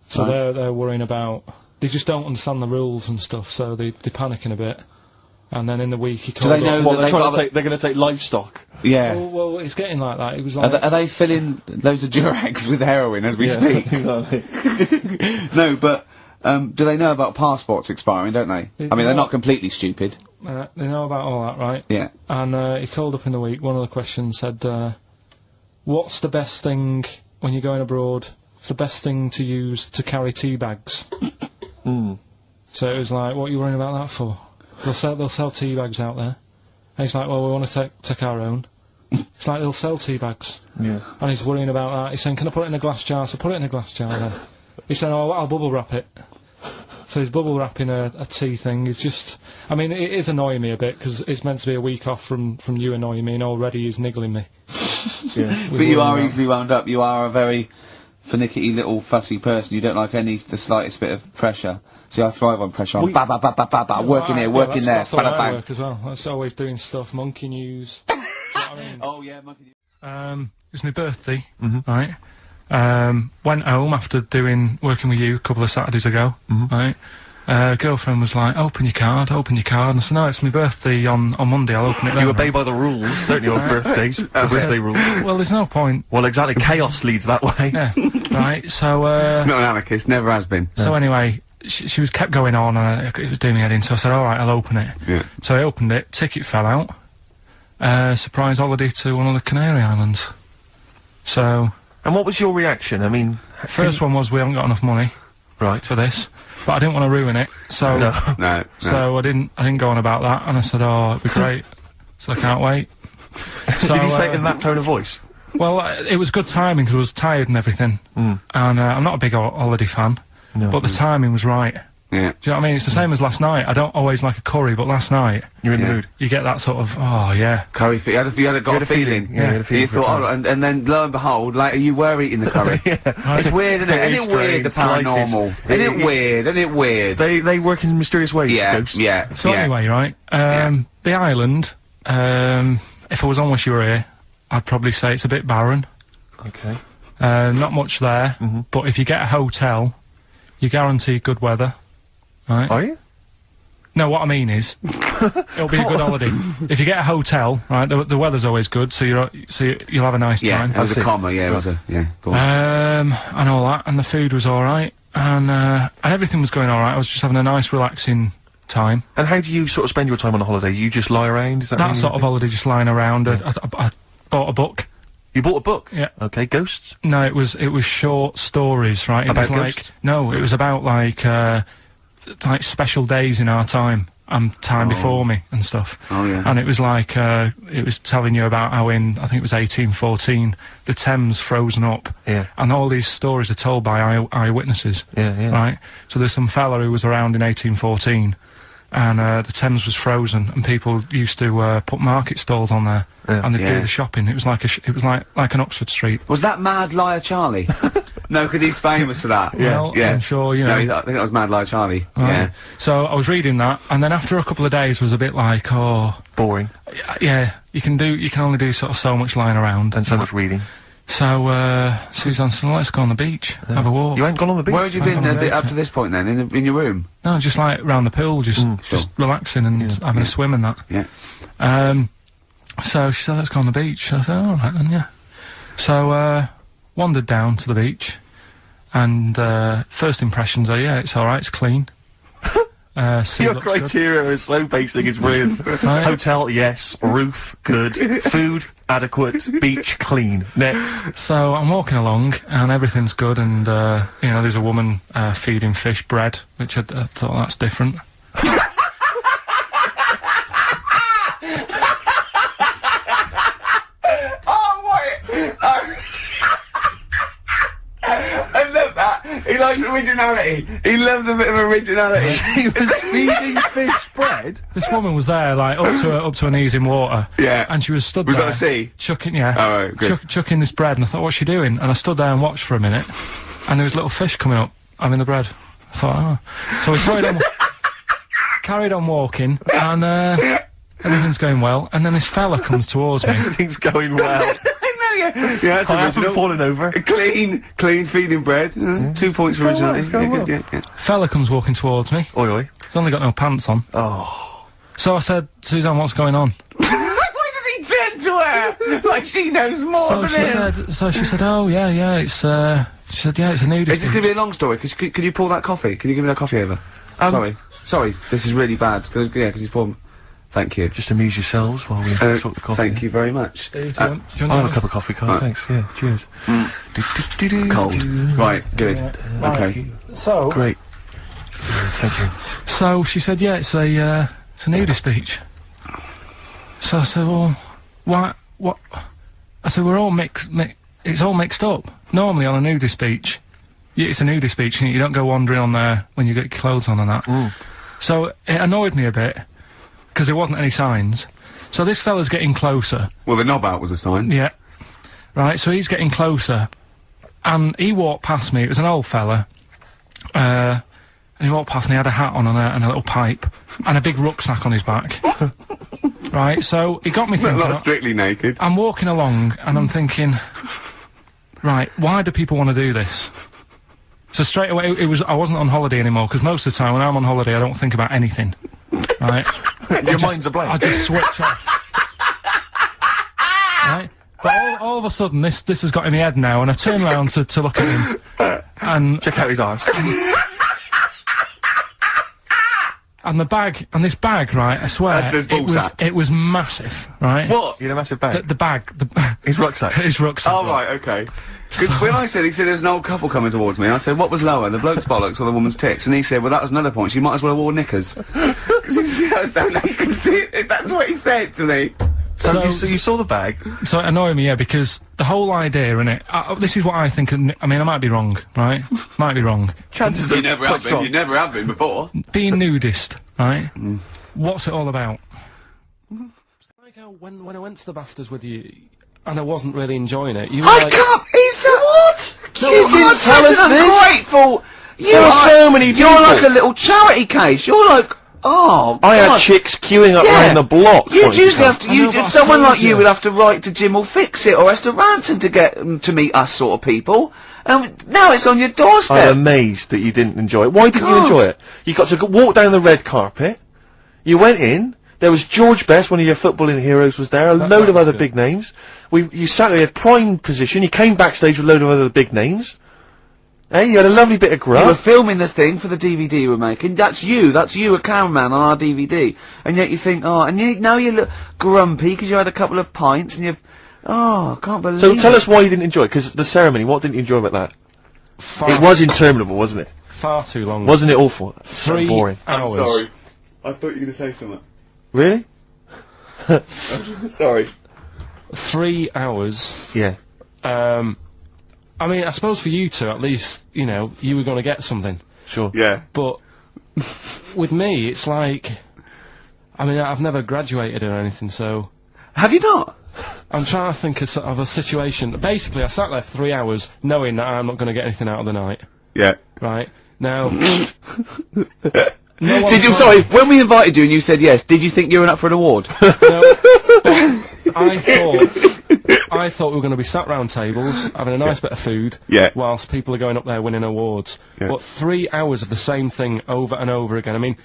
So Right. they're worrying about... They just don't understand the rules and stuff, so they're panicking a bit. And then in the week he called they know up... Well, that they're going to take livestock. Yeah. Well, it's getting like that. It was like... Are they filling loads of Durags with heroin as we speak? Exactly. No, but, do they know about passports expiring, don't they? I mean, they're not completely stupid. They know about all that, right? Yeah. And he called up in the week, one of the questions said, what's the best thing, when you're going abroad, what's the best thing to use to carry tea bags? So it was like, what are you worrying about that for? They'll sell tea bags out there. And he's like, well, we want to take our own. It's like, they'll sell tea bags. Yeah. And he's worrying about that. He's saying, can I put it in a glass jar? So put it in a glass jar then. He's saying, oh, I'll bubble wrap it. So he's bubble wrapping a tea thing. It's just, I mean, it is annoying me a bit, because it's meant to be a week off from you annoying me, and already he's niggling me. Yeah. But you are easily wound up. You are a very finicky little fussy person. You don't like the slightest bit of pressure. See, I thrive on pressure. I'm working here, working there. That's the way I work as well. That's always doing stuff, monkey news. Do you know what I mean? Oh yeah, monkey news. It was my birthday, right? Went home after working with you a couple of Saturdays ago, right? Girlfriend was like, open your card, and I said, no, it's my birthday on Monday, I'll open it then. You obey by the rules, don't you, of birthdays? Birthday rules. Well, there's no point. Well, exactly, chaos leads that way. Yeah, right, so, Not an anarchist, never has been. So anyway, she was kept going on, and it was doing me head in, so I said, alright, I'll open it. Yeah. So I opened it, ticket fell out, surprise holiday to one of the Canary Islands. So... And what was your reaction? I mean... First one was, we haven't got enough money. Right. For this. But I didn't want to ruin it, so... No. So I didn't go on about that, and I said, oh, it'd be great. So I can't wait. So, did you say it in that tone of voice? Well, it was good timing, because I was tired and everything. And I'm not a big holiday fan, but the timing was right. Yeah. Do you know what I mean? It's the same as last night. I don't always like a curry, but last night... You're in the mood. You get that sort of, oh, yeah. Curry, you had a feeling. Yeah, you had a feeling. You thought, oh, and then, lo and behold, later you were eating the curry. It's weird, isn't it? Isn't it weird, the paranormal? Isn't it weird? They work in mysterious ways, ghosts. Yeah. So anyway, right, the island, if I was on with you here, I'd probably say it's a bit barren. Okay. Not much there, but if you get a hotel, you're guaranteed good weather. Right. Are you? No, what I mean is, it'll be a good holiday. If you get a hotel, right, the weather's always good, so you'll have a nice time. Yeah, that was a comma, yeah, it was a, yeah, go on. And all that, and the food was alright, and everything was going alright. I was just having a nice, relaxing time. And how do you sort of spend your time on a holiday? You just lie around? Is that sort of holiday, just lying around. Yeah. I bought a book. You bought a book? Yeah. Okay, ghosts? No, it was short stories, right? It about was ghosts? No, it was about like special days in our time and time before me and stuff. Oh, yeah. And it was like, it was telling you about how in, I think it was 1814, the Thames frozen up. Yeah. And all these stories are told by eyewitnesses. Yeah. Right? So there's some fella who was around in 1814, and the Thames was frozen, and people used to put market stalls on there, and they'd do the shopping. It was like like an Oxford Street. Was that Mad Liar Charlie? No, because he's famous for that. Well, I'm sure, you know. No, I think that was Mad Liar Charlie. Right. Yeah. So I was reading that, and then after a couple of days was a bit like, oh... Boring. Yeah, you can only do sort of so much lying around. And so much reading. So, Suzanne said, let's go on the beach, have a walk. You ain't gone on the beach? Where had you been up to this point then? In your room? No, just like round the pool, just relaxing and having a swim and that. Yeah. So she said, let's go on the beach. I said, alright then, yeah. So, wandered down to the beach, and first impressions are, yeah, it's alright, it's clean. Your criteria is so basic, it's brilliant. Right. Hotel, yes. Roof, good. Food, adequate. Beach, clean. Next. So I'm walking along, and everything's good, and, you know, there's a woman feeding fish bread, which I thought that's different. I love that. He likes originality. He loves a bit of originality. He was feeding fish bread? This woman was there, like, up to her knees in water. Yeah. And she was stood Was there. that the sea? Chucking, yeah. Oh, right, good. Chucking this bread, and I thought, what's she doing? And I stood there and watched for a minute, and there was little fish coming up, having the bread. I thought, oh. So we carried on walking, and, everything's going well, and then this fella comes towards me. Everything's going well. Yeah, that's I original. haven't fallen over. Clean feeding bread. 2 points for originality. Yeah. Fella comes walking towards me. Oi, oi. He's only got no pants on. Oh. So I said, Suzanne, what's going on? Why did he turn to her? Like she knows more than him. So she said, oh, yeah, it's, She said, yeah, it's a nudist Is this gonna beach. be a long story? Could you pour that coffee? Can you give me that coffee over? Sorry, this is really bad. Because he's pouring... Thank you. Just amuse yourselves while we sort the coffee. Thank you very much. Steve, do you want I'll have a cup of coffee, Carl. Thanks. Yeah, cheers. Cold. Right, good. Okay. So, Great. Thank you. so she said, yeah, it's a nudist beach. So I said, well, why, what? I said, we're all it's all mixed up. Normally on a nudist beach, it's a nudist beach and you don't go wandering on there when you get your clothes on and that. So it annoyed me a bit, because there wasn't any signs. So this fella's getting closer. Well, the knob out was a sign. Yeah. Right, so he's getting closer, and he walked past me. It was an old fella, and he walked past and he had a hat on and a little pipe, and a big rucksack on his back. Right, so it got me thinking. Not strictly naked. I'm walking along, and I'm thinking, right, why do people want to do this? So straight away, I wasn't on holiday anymore, because most of the time when I'm on holiday, I don't think about anything. Right? Your mind's a blank. I just switch off. Right? But all of a sudden, this has got in my head now, and I turn around to look at him, and Check out his arse. and this bag, right? I swear, That's his ballsack. it was massive, right? What? You had a massive bag. The bag, His rucksack. his rucksack. Oh, right, okay. Because when he said there was an old couple coming towards me, I said, what was lower, the bloke's bollocks or the woman's tits? And he said, well, that was another point, she might as well have worn knickers. Because he said, I was so naked. That's what he said to me. So you saw the bag. So it annoyed me, yeah, because the whole idea in it. This is what I think. I mean, I might be wrong, right? Might be wrong. Chances You are never quite have been, strong. you never have been before. Being nudist, right? What's it all about? Like when I went to the BAFTAs with you, and I wasn't really enjoying it. You were like, He said what? No, you you didn't tell us this. ungrateful. There are so many people. You're like a little charity case. You're like, oh, I had God. chicks queuing up Yeah. round the block. You'd wanting to usually come. have to. I know, but I Someone told like you you. would have to write to Jim or Fix It or Esther Ranson to get to meet us sort of people. And now it's on your doorstep. I'm amazed that you didn't enjoy it. Why didn't you God. enjoy it? You got to walk down the red carpet. You went in. There was George Best, one of your footballing heroes, was there. A load of was other good. big names. You sat there, you had prime position. You came backstage with a load of other big names. Hey, you had a lovely bit of You were grub. filming this thing for the DVD we're making. That's you, a cameraman on our DVD. And yet you think, oh, and now you look grumpy because you had a couple of pints and I can't believe So it. tell us why you didn't enjoy it, because the ceremony, what didn't you enjoy about that? It was interminable, wasn't it? far too long. Wasn't it awful? 3 boring. hours. I thought you were going to say something. Really? Sorry. 3 hours. Yeah. I mean, I suppose for you two, at least, you know, you were going to get something. Sure. Yeah. But with me, it's like, I mean, I've never graduated or anything, so Have you not? I'm trying to think of a situation. Basically, I sat there for 3 hours knowing that I'm not going to get anything out of the night. Yeah. Right? Now, Did you, sorry, when we invited you and you said yes, did you think you were up for an award? no, but I thought we were going to be sat round tables, having a nice bit of food, Yeah. whilst people are going up there winning awards. Yeah. But 3 hours of the same thing over and over again. I mean,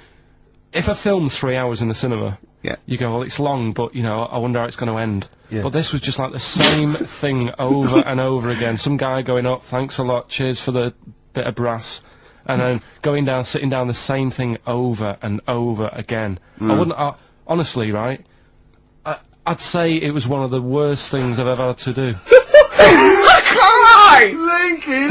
if a film's 3 hours in the cinema, Yeah. you go, well, it's long, but, you know, I wonder how it's going to end. Yeah. But this was just like the same thing over and over again. Some guy going up, thanks a lot, cheers for the bit of brass. And then going down, sitting down, the same thing over and over again. I wouldn't, honestly, right, I'd say it was one of the worst things I've ever had to do. No,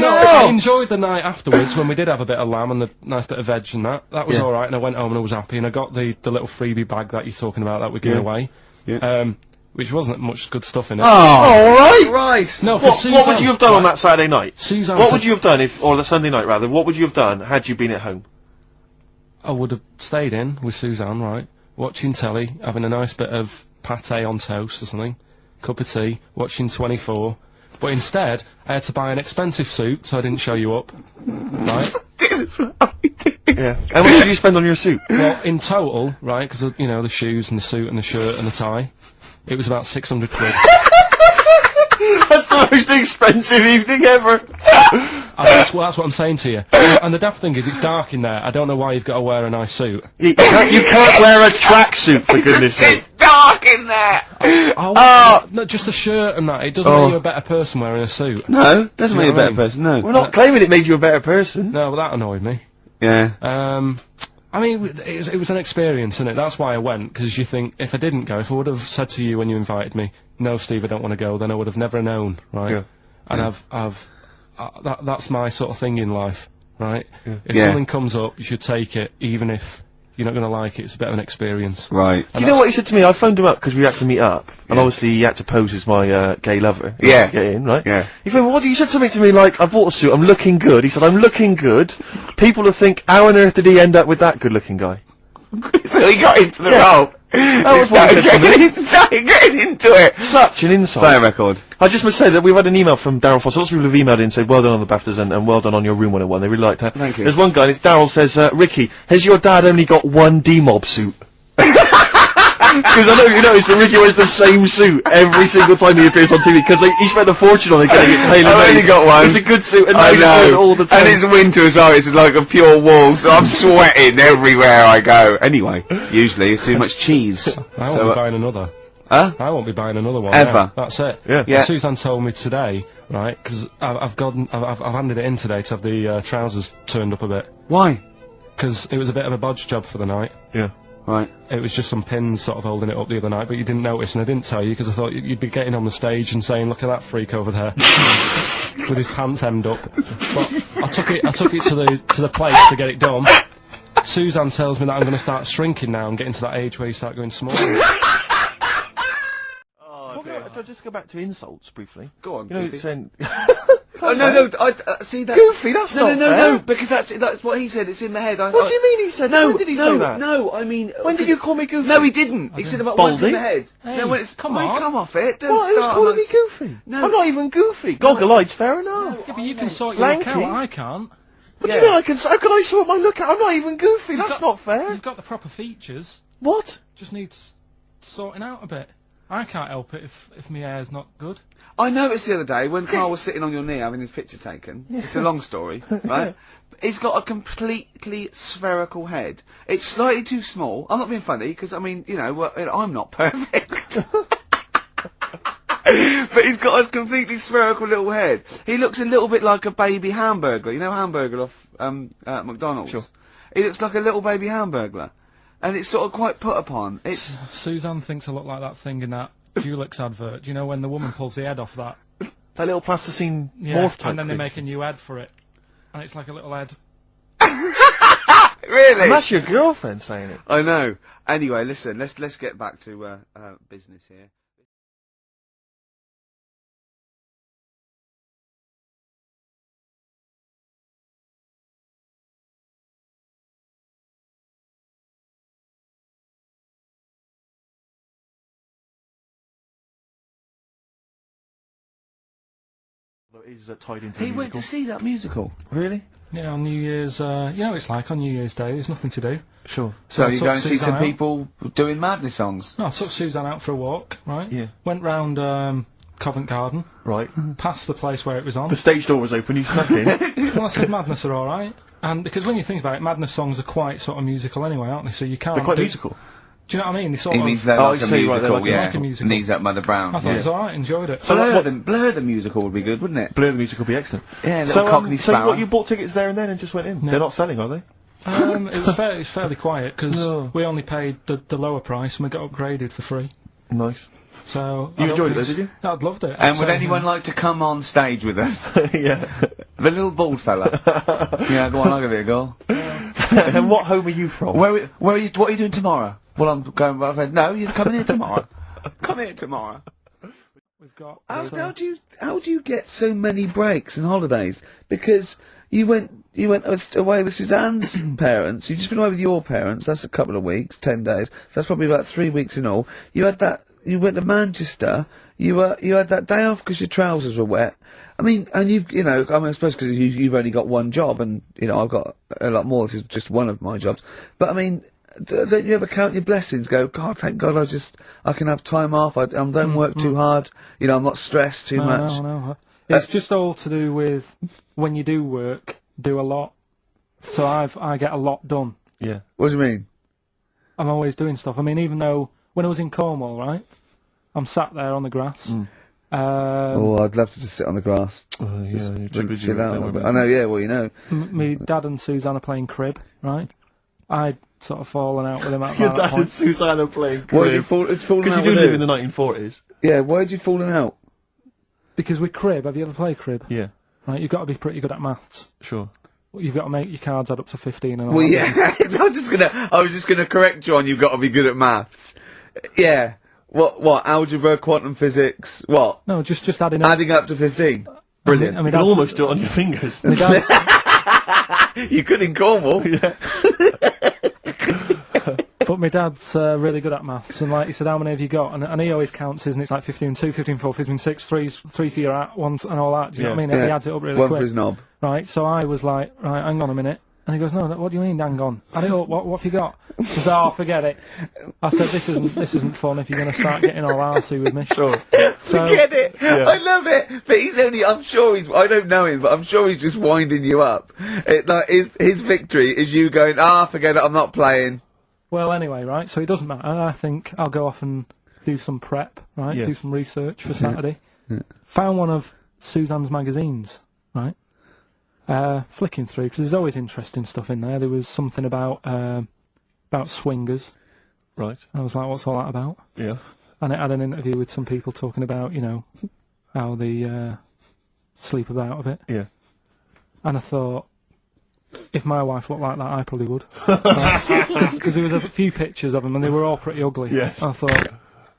I enjoyed the night afterwards when we did have a bit of lamb and a nice bit of veg and that. That was Yeah. alright, and I went home and I was happy, and I got the little freebie bag that you're talking about that we're giving away. Yeah. Which wasn't much good stuff in it. Alright! Right. No, for What Suzanne, would you have done on that Saturday night? Suzanne What said would you have done or the Sunday night rather, what would you have done had you been at home? I would have stayed in with Suzanne, right, watching telly, having a nice bit of pate on toast or something, cup of tea, watching 24. But instead, I had to buy an expensive suit, so I didn't show you up, right? Yeah. How much did you spend on your suit? Well, in total, right, because, you know, the shoes and the suit and the shirt and the tie, it was about 600 quid. That's the most expensive evening ever. That's what I'm saying to you. And the daft thing is, it's dark in there. I don't know why you've got to wear a nice suit. You can't wear a tracksuit, for goodness sake. It's dark in there! No, just the shirt and that. It doesn't make you a better person wearing a suit. No, doesn't make you a better mean? person, no. We're not claiming it made you a better person. No, well, that annoyed me. Yeah. I mean, it was an experience, innit? That's why I went, because you think, if I didn't go, if I would have said to you when you invited me, no, Steve, I don't want to go, then I would have never known, right? Yeah. And that's my sort of thing in life, right? Yeah. If something comes up, you should take it, even if you're not going to like it. It's a bit of an experience. Right. You know what he said to me? I phoned him up because we had to meet up, and obviously he had to pose as my gay lover. He had to get in, right? Yeah. He phoned, he said something to me like, I bought a suit, I'm looking good. He said, I'm looking good. People will think, how on earth did he end up with that good-looking guy? So he got into the role. That was what he said to me. He started getting into it. Such an insult. Play a record. I just must say that we've had an email from Darryl Foster. Lots of people have emailed in and said, well done on the BAFTAs and well done on your Room 101. They really liked that. Thank you. There's one guy, and it's Darryl says, Ricky, has your dad only got one D-Mob suit? Because I know you noticed that Ricky wears the same suit every single time he appears on TV, because he spent a fortune on it getting it tailor-made. I've only got one. It's a good suit, and I now he wears it all the know. time. And it's winter as well, it's like a pure wall, so I'm sweating everywhere I go. Anyway, usually it's too much cheese. I won't be buying another. Huh? I won't be buying another one. Ever. Yeah, that's it. Yeah. Yeah. Suzanne told me today, right, because I've handed it in today to have the trousers turned up a bit. Why? Because it was a bit of a bodge job for the night. Yeah. Right. It was just some pins sort of holding it up the other night, but you didn't notice, and I didn't tell you because I thought you'd be getting on the stage and saying, "Look at that freak over there with his pants hemmed up." But I took it to the place to get it done. Suzanne tells me that I'm going to start shrinking now and getting to that age where you start going small. So just go back to insults briefly. Go on. You know, saying. Oh no, see that's Goofy, that's not no, fair. because that's what he said. It's in my head. What do you mean he said? No, When did he say that? No, I mean. When did you call me goofy? No, he didn't. He said about once in Baldy? the head. Hey, no, when it's come on. Come off it. Don't What? Who's start calling on me goofy? No. I'm not even goofy. Goggle-eyed's fair enough. Yeah, but you can sort your Lanky. look out. I can't. What do you mean I can? How can I sort my look out? I'm not even goofy. That's not fair. You've got the proper features. What? Just needs sorting out a bit. I can't help it if my hair's not good. I noticed the other day when Carl was sitting on your knee having his picture taken. It's a long story, right? He's got a completely spherical head. It's slightly too small. I'm not being funny because I mean, you know, I'm not perfect. But he's got a completely spherical little head. He looks a little bit like a baby hamburger. You know, hamburger off McDonald's. Sure. He looks like a little baby hamburger, and it's sort of quite put upon. It's Suzanne thinks I look like that thing in that Dulux advert. Do you know when the woman pulls the head off that? That little plasticine Yeah, morph type and then they thing. make a new head for it. And it's like a little head. really. And that's your girlfriend saying it. I know. Anyway, listen. Let's get back to business here. Is tied into He the went musical. to see that musical. Really? Yeah, on New Year's, you know what it's like on New Year's Day, there's nothing to do. Sure. So I you're took going to see Suzanne some out. people doing madness songs. No, I took Suzanne out for a walk, right? Yeah. Went round, Covent Garden, Right. past the place where it was on. The stage door was open. You snuck in. Well, I said Madness are alright. And because when you think about it, Madness songs are quite sort of musical anyway, aren't they? So you can't They're quite do- musical. Do you know what I mean? They sort He of... means they're Oh, like I a see, right, they're musical, like a- yeah. like a musical. Knees up Mother Brown. I thought yeah. it was alright, enjoyed it. So Blur the musical would be good, wouldn't it? Blur the musical would be excellent. Yeah, little Cockney so Sparrow. what, you bought tickets there and then and just went in? Yeah. They're not selling, are they? It was fairly quiet, because No. we only paid the lower price and we got upgraded for free. Nice. So... You I enjoyed it don't though, think did you? No, I'd loved it. And would So, anyone like to come on stage with us? Yeah. The little bald fella. Yeah, go on, I'll give it a go. And what home are you from? Where are you? What are you doing tomorrow? Well, I'm going. No, you're coming here tomorrow. Come here tomorrow. We've got... How do you get so many breaks and holidays? Because you went away with Suzanne's parents. You've just been away with your parents. That's a couple of weeks, 10 days. So that's probably about 3 weeks in all. You had that. You went to Manchester. You had that day off because your trousers were wet. I mean, and I suppose because you've only got one job, and I've got a lot more. This is just one of my jobs. But I mean, don't you ever count your blessings? Go, God, thank God, I can have time off. I don't work too hard. You know, I'm not stressed too much. No. It's just all to do with when you do work, do a lot. So I get a lot done. Yeah. What do you mean? I'm always doing stuff. I mean, even though when I was in Cornwall, right, I'm sat there on the grass. I'd love to just sit on the grass. Yeah, you're too busy. Chill out a bit. I know, yeah, well, you know. Me dad and Suzanne are playing crib, right? I'd sort of fallen out with him at Your that dad point. and Suzanne are playing Why did you crib. fallen Because out you do with live who? in the 1940s. Yeah, why did you fallen out? Because with crib, have you ever played crib? Yeah, Right, you've got to be pretty good at maths. sure. You've got to make your cards add up to 15 and all Well, that. yeah, I was just gonna correct you on you've got to be good at maths. Yeah. What, algebra, quantum physics, what? No, just adding up. Adding up to 15. Brilliant. I mean, You can almost do it on your fingers. my dad's, You could in Cornwall. Yeah. but my dad's really good at maths, and like he said, how many have you got? And he always counts his, and it's like 15 2, 15 4, 15 6, 3 for your at, 1 and all that. Do you know what I mean? Yeah. He adds it up really One quick. for his knob. Right, so I was like, right, hang on a minute. And he goes, no, what do you mean, hang on? Add it up, what have you got? He says, oh, forget it. I said, this isn't fun if you're going to start getting all arsey with me. Sure. So, Forget it. Yeah. I love it. But I don't know him, but I'm sure he's just winding you up. His victory is you going, forget it, I'm not playing. well, anyway, right, so it doesn't matter. I think I'll go off and do some prep, right, Yes. do some research for Saturday. Found one of Suzanne's magazines, right, flicking through, because there's always interesting stuff in there. There was something about swingers. Right. I was like, what's all that about? Yeah. And it had an interview with some people talking about, you know, how they sleep about a bit. Yeah. And I thought, if my wife looked like that, I probably would. Because there was a few pictures of them, and they were all pretty ugly. Yes. I thought,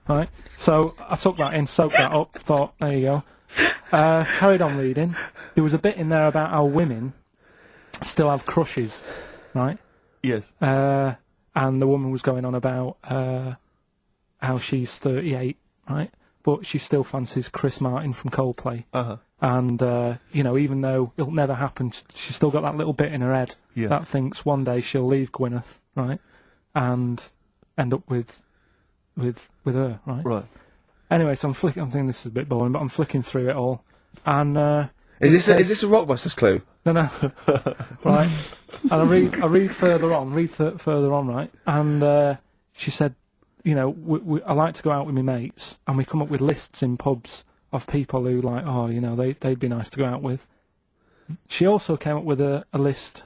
right. So I took that in, soaked that up, thought, there you go. Carried on reading. There was a bit in there about how women still have crushes, right? Yes. And the woman was going on about how she's 38, right? But she still fancies Chris Martin from Coldplay. Uh-huh. And, you know, even though it'll never happen, she's still got that little bit in her head that thinks one day she'll leave Gwyneth, right? And end up with her, right? Right. Anyway, so I'm thinking this is a bit boring, but I'm flicking through it all. And, Is this a Rockbusters clue? no. Right. And I read further on, right? And she said, you know, I like to go out with my mates, and we come up with lists in pubs of people who, like, oh, you know, they'd be nice to go out with. She also came up with a list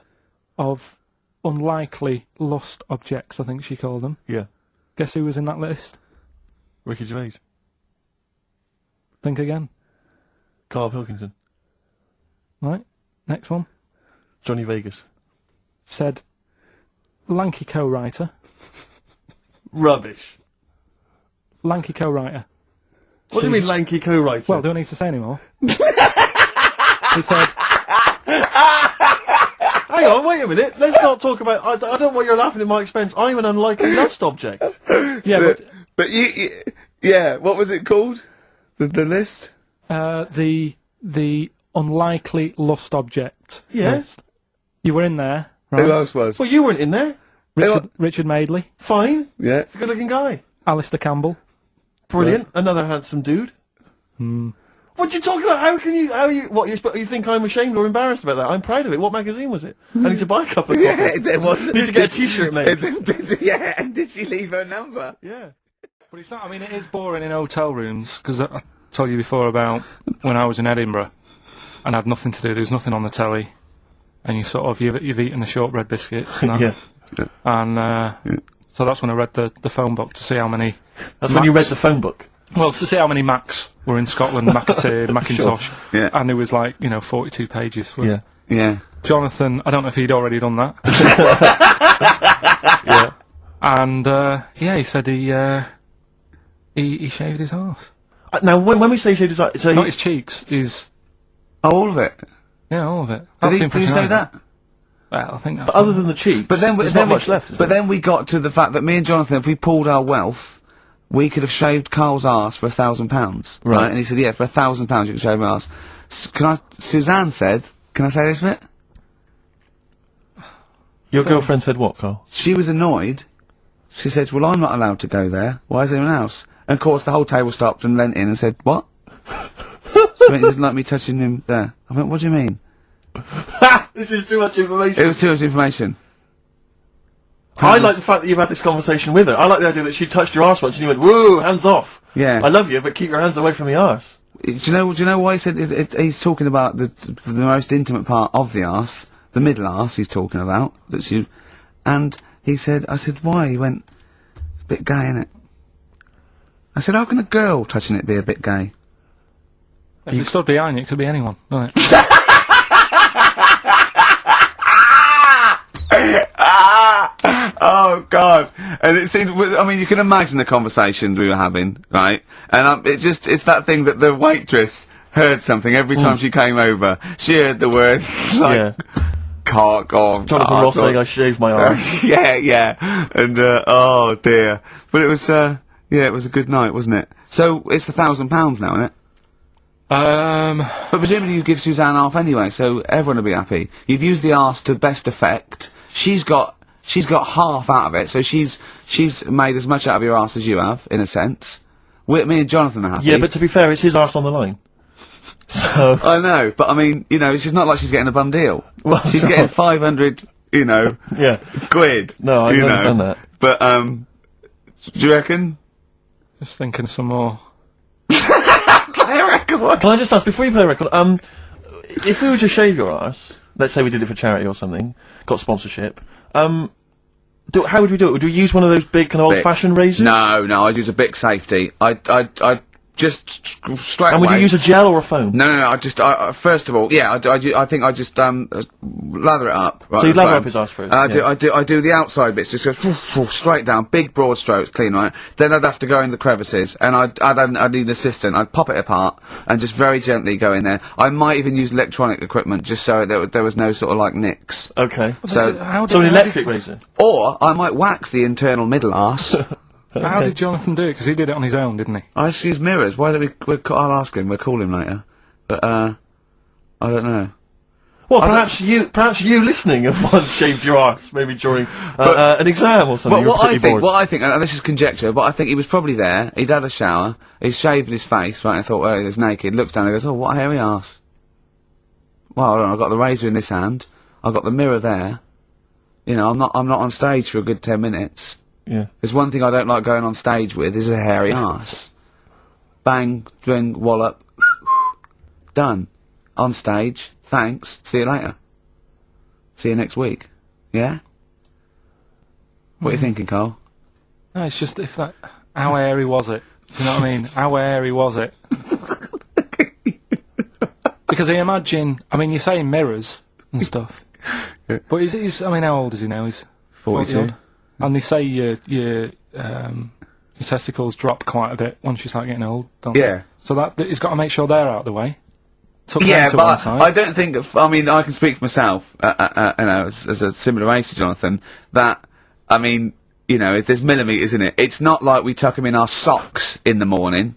of unlikely lust objects, I think she called them. Yeah. Guess who was in that list? Ricky Gervais. Think again. Karl Pilkington. Right. Next one. Johnny Vegas. Said, lanky co-writer. Rubbish. Lanky co-writer. What do you mean lanky co-writer? Well, do I need to say any more? He said, hang on, wait a minute. Let's not talk about... I don't know why you're laughing at my expense. I'm an unlikely lust object. yeah, But yeah, what was it called? The list? the unlikely lust object Yeah. list. You were in there, right? Who else was? Well, you weren't in there. Richard Madeley, Fine. Yeah. He's a good-looking guy. Alistair Campbell. Brilliant. Another handsome dude. What are you talking about? You think I'm ashamed or embarrassed about that? I'm proud of it. What magazine was it? I need to buy a couple of copies. it was. Need to get a t-shirt made. Yeah, and did she leave her number? Yeah. But it's not, I mean, it is boring in hotel rooms, because I told you before about when I was in Edinburgh and had nothing to do, there was nothing on the telly, and you sort of, you've eaten the shortbread biscuits and that. Yeah. And so that's when I read the phone book to see how many... That's when you read the phone book. Well, to see how many Macs were in Scotland, McAtee, Macintosh, Yeah. and it was like, 42 pages. Yeah. Yeah. Jonathan, I don't know if he'd already done that. Yeah. And, he said he shaved his arse. Now, when we say shaved his arse, so Not his cheeks, All of it. yeah, all of it. Did he say that? Well, I think that's... but other than the cheeks, But then, there's not much left. Is But there? then we got to the fact that me and Jonathan, if we pooled our wealth, we could have shaved Carl's arse for £1,000. Right. And he said, yeah, for £1,000 you can shave my arse. Suzanne said, can I say this bit? Your girlfriend said what, Carl? She was annoyed She says, well, I'm not allowed to go there. Why is anyone else? And of course, the whole table stopped and leant in and said, what? So he doesn't like me touching him there. I went, what do you mean? This is too much information. It was too much information. I like the fact that you've had this conversation with her. I like the idea that she touched your arse once and you went, whoa, hands off. Yeah. I love you, but keep your hands away from the arse. Do you know why he said he's talking about the most intimate part of the arse, the middle arse he's talking about, and he said, I said, why? He went, it's a bit gay, innit? I said, how can a girl touching it be a bit gay? If you stood behind you, it could be anyone, couldn't it? Oh God! And it seemed, I mean, you can imagine the conversations we were having, right? And it's that thing that the waitress heard something every time she came over. She heard the word, like, cock or... Jonathan Ross saying I shaved my arse. yeah. And, oh dear. But it was, it was a good night, wasn't it? So, it's the £1,000 now, isn't it? But presumably you give Suzanne half anyway, so everyone will be happy. You've used the arse to best effect. She's got half out of it, so she's made as much out of your arse as you have, in a sense. Me and Jonathan are happy. Yeah, but to be fair, it's his arse on the line. So... I know, but I mean, you know, it's just not like she's getting a bum deal. Well, she's getting 500, you know, quid. No, I understand that. But, do you reckon? Just thinking some more. Play a record! Can I just ask, before you play a record, if we were to shave your arse, let's say we did it for charity or something, got sponsorship, how would we do it? Would we use one of those big kind of old-fashioned razors? No, I'd use a Bic Safety. I'd just straight away. And would you use a gel or a foam? No, first of all, I think I just, lather it up. Right, so you'd lather up his arse first? I do the outside bits, just goes straight down, big broad strokes, clean, right? Then I'd have to go in the crevices, and I'd need an assistant. I'd pop it apart, and just very gently go in there. I might even use electronic equipment, just so there was no sort of, like, nicks. Okay. So an electric razor? Or, I might wax the internal middle arse. Okay. How did Jonathan do it? Because he did it on his own, didn't he? I just use mirrors. Why don't I'll ask him. We'll call him later. But, I don't know. Well, perhaps you listening have once shaved your arse, maybe during an exam or something. What I think, and this is conjecture, but I think he was probably there, he'd had a shower, he's shaved his face, right, and thought, well, he was naked, looks down and goes, oh, what a hairy arse. Well, hold on, I've got the razor in this hand, I've got the mirror there, you know, I'm not on stage for a good 10 minutes. Yeah. There's one thing I don't like going on stage with, is a hairy arse. Bang, swing, wallop, done. On stage, thanks, see you later. See you next week. Yeah? What are you thinking, Carl? No, it's just how hairy was it? Do you know what I mean? How hairy was it? Because I imagine, you're saying mirrors and stuff. Yeah. But I mean, how old is he now? He's 42. 40 odd. And they say your testicles drop quite a bit once you start getting old, don't they? Yeah. So he's got to make sure they're out of the way. Yeah, but I don't think, I can speak for myself, you know, as a similar age to Jonathan, that, there's millimetres in it. It's not like we tuck them in our socks in the morning.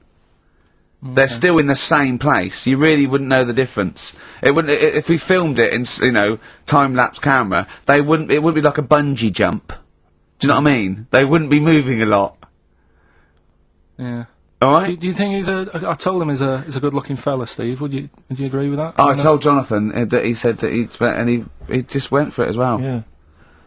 Okay. They're still in the same place. You really wouldn't know the difference. It wouldn't, if we filmed it in, time-lapse camera, it wouldn't be like a bungee jump. Do you know what I mean? They wouldn't be moving a lot. Yeah. Alright? Do you think I told him he's a good-looking fella, Steve. Would you agree with that? I told Jonathan that he said that he just went for it as well. Yeah.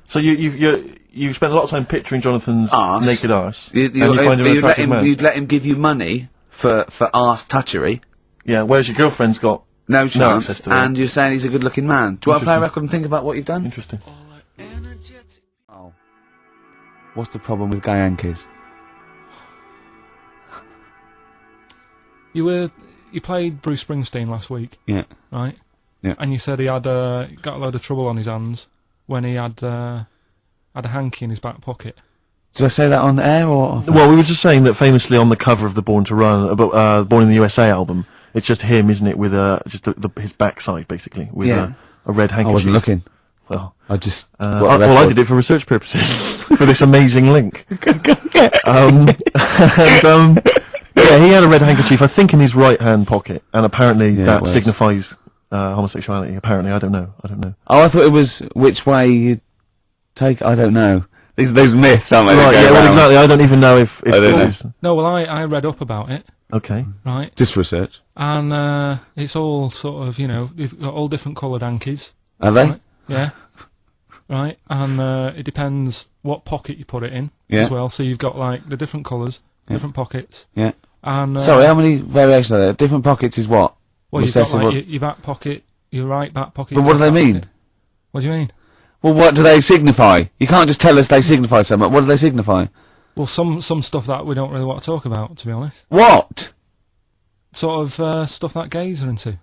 So you've spent a lot of time picturing Jonathan's naked arse. You'd let him give you money for arse touchery. Yeah, whereas your girlfriend's got no chance, access to and you're saying he's a good-looking man. Do you want to play a record and think about what you've done? Interesting. Oh. What's the problem with gay Yankees? You played Bruce Springsteen last week. Yeah. Right? Yeah. And you said he had got a load of trouble on his hands when he had a hanky in his back pocket. Did I say that on air or? Well, we were just saying that famously on the cover of the Born to Run, Born in the USA album, it's just him, isn't it, with just his backside basically with a red handkerchief. I wasn't looking. Well, I just. I did it for research purposes for this amazing link. Yeah, he had a red handkerchief, I think, in his right-hand pocket, and apparently that signifies homosexuality. Apparently, I don't know. Oh, I thought it was which way you take. I don't know. These are those myths, aren't they? Right, yeah, well, exactly. I don't even know if this is... No, well, I read up about it, Okay. right? Just for research. And it's all sort of, you've got all different coloured hankies. Are they? Right? Yeah. Right, and it depends what pocket you put it in Yeah. as well. So you've got like the different colours, different pockets. Yeah. And Sorry, how many variations are there? Different pockets is what? well, you've got like your back pocket, your right back pocket. But your what do they back mean? pocket. What do you mean? Well, what do they signify? You can't just tell us they signify so much. What do they signify? Well, some stuff that we don't really want to talk about, to be honest. What? Sort of stuff that gays are into.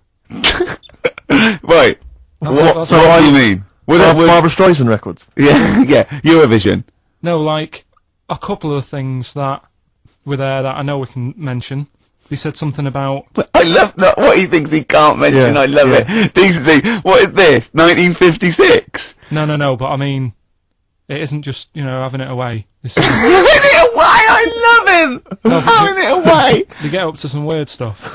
Right. That's So what do you mean? Barbara Streisand records. Yeah, yeah, Eurovision. No, like a couple of things that were there that I know we can mention. They said something about. I love what he thinks he can't mention. Yeah, I love it. Decency. What is this? 1956? No, but I mean, it isn't just, having it away. It's, Having it away! I love him! No, but Having it away! they get up to some weird stuff.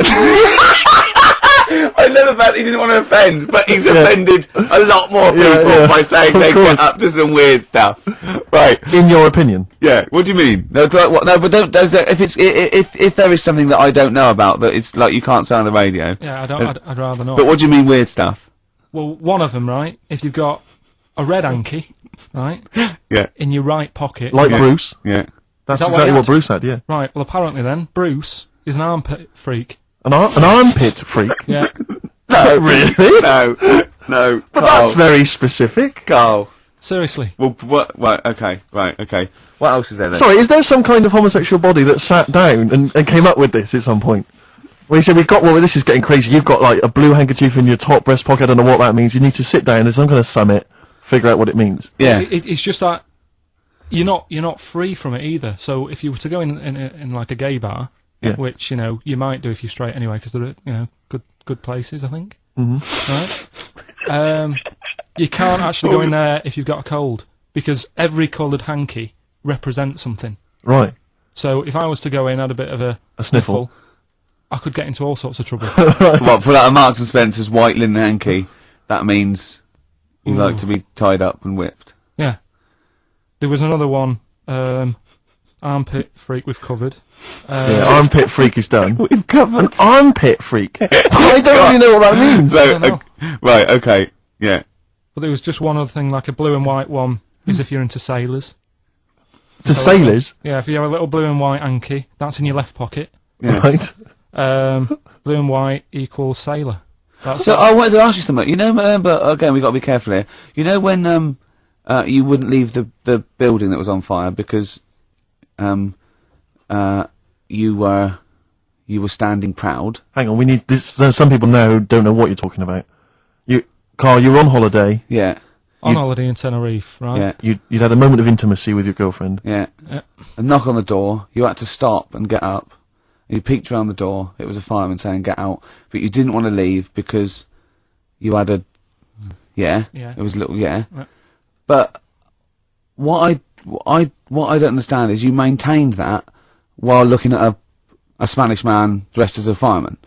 I love the fact he didn't want to offend, but he's offended a lot more people by saying they get up to some weird stuff. Right. In your opinion. Yeah. What do you mean? No, but don't if there is something that I don't know about that it's like you can't say on the radio. Yeah, I'd rather not. But what do you mean weird stuff? Well, one of them, right? If you've got a red hanky, right? Yeah. In your right pocket. Like Bruce. Yeah. That's Is that what exactly he what had? Bruce had, yeah. Right, well, apparently then, Bruce is an armpit freak. An armpit freak? Yeah. No. Really? No. But that's very specific. Carl. Seriously. Well, what? Right. Okay. What else is there then? Sorry, is there some kind of homosexual body that sat down and came up with this at some point? Well, you said this is getting crazy. You've got like a blue handkerchief in your top breast pocket. I don't know what that means. You need to sit down. There's some kind of summit, figure out what it means. Yeah. It's just that you're not free from it either. So if you were to go in like a gay bar, Yeah. which you might do if you're straight anyway, because they're good places, I think. Right. You can't actually go in there if you've got a cold, because every coloured hanky represents something. Right. So if I was to go in, had a bit of a sniffle, I could get into all sorts of trouble. What, pull out a Marks and Spencer's white linen hanky, that means you like to be tied up and whipped. Yeah. There was another one, armpit freak we've covered. yeah, armpit freak is done. We've covered. An armpit freak? I don't really know what that means. So, know. right, okay, yeah. But there was just one other thing, like a blue and white one, is if you're into sailors. To sailors? Yeah, if you have a little blue and white hanky, that's in your left pocket. Yeah. Right. Blue and white equals sailor. So I wanted to ask you something. But again, we've got to be careful here. You know when you wouldn't leave the building that was on fire because you were standing proud. Hang on, we need this. There's some people now who don't know what you're talking about. Carl, you're on holiday. Yeah. on holiday in Tenerife, right? Yeah. You'd had a moment of intimacy with your girlfriend. Yeah. Yeah. A knock on the door. You had to stop and get up. You peeked around the door. It was a fireman saying, "Get out," but you didn't want to leave because you had a. Yeah. Yeah. It was a little. Yeah. Yeah. But what I don't understand is you maintained that while looking at a Spanish man dressed as a fireman.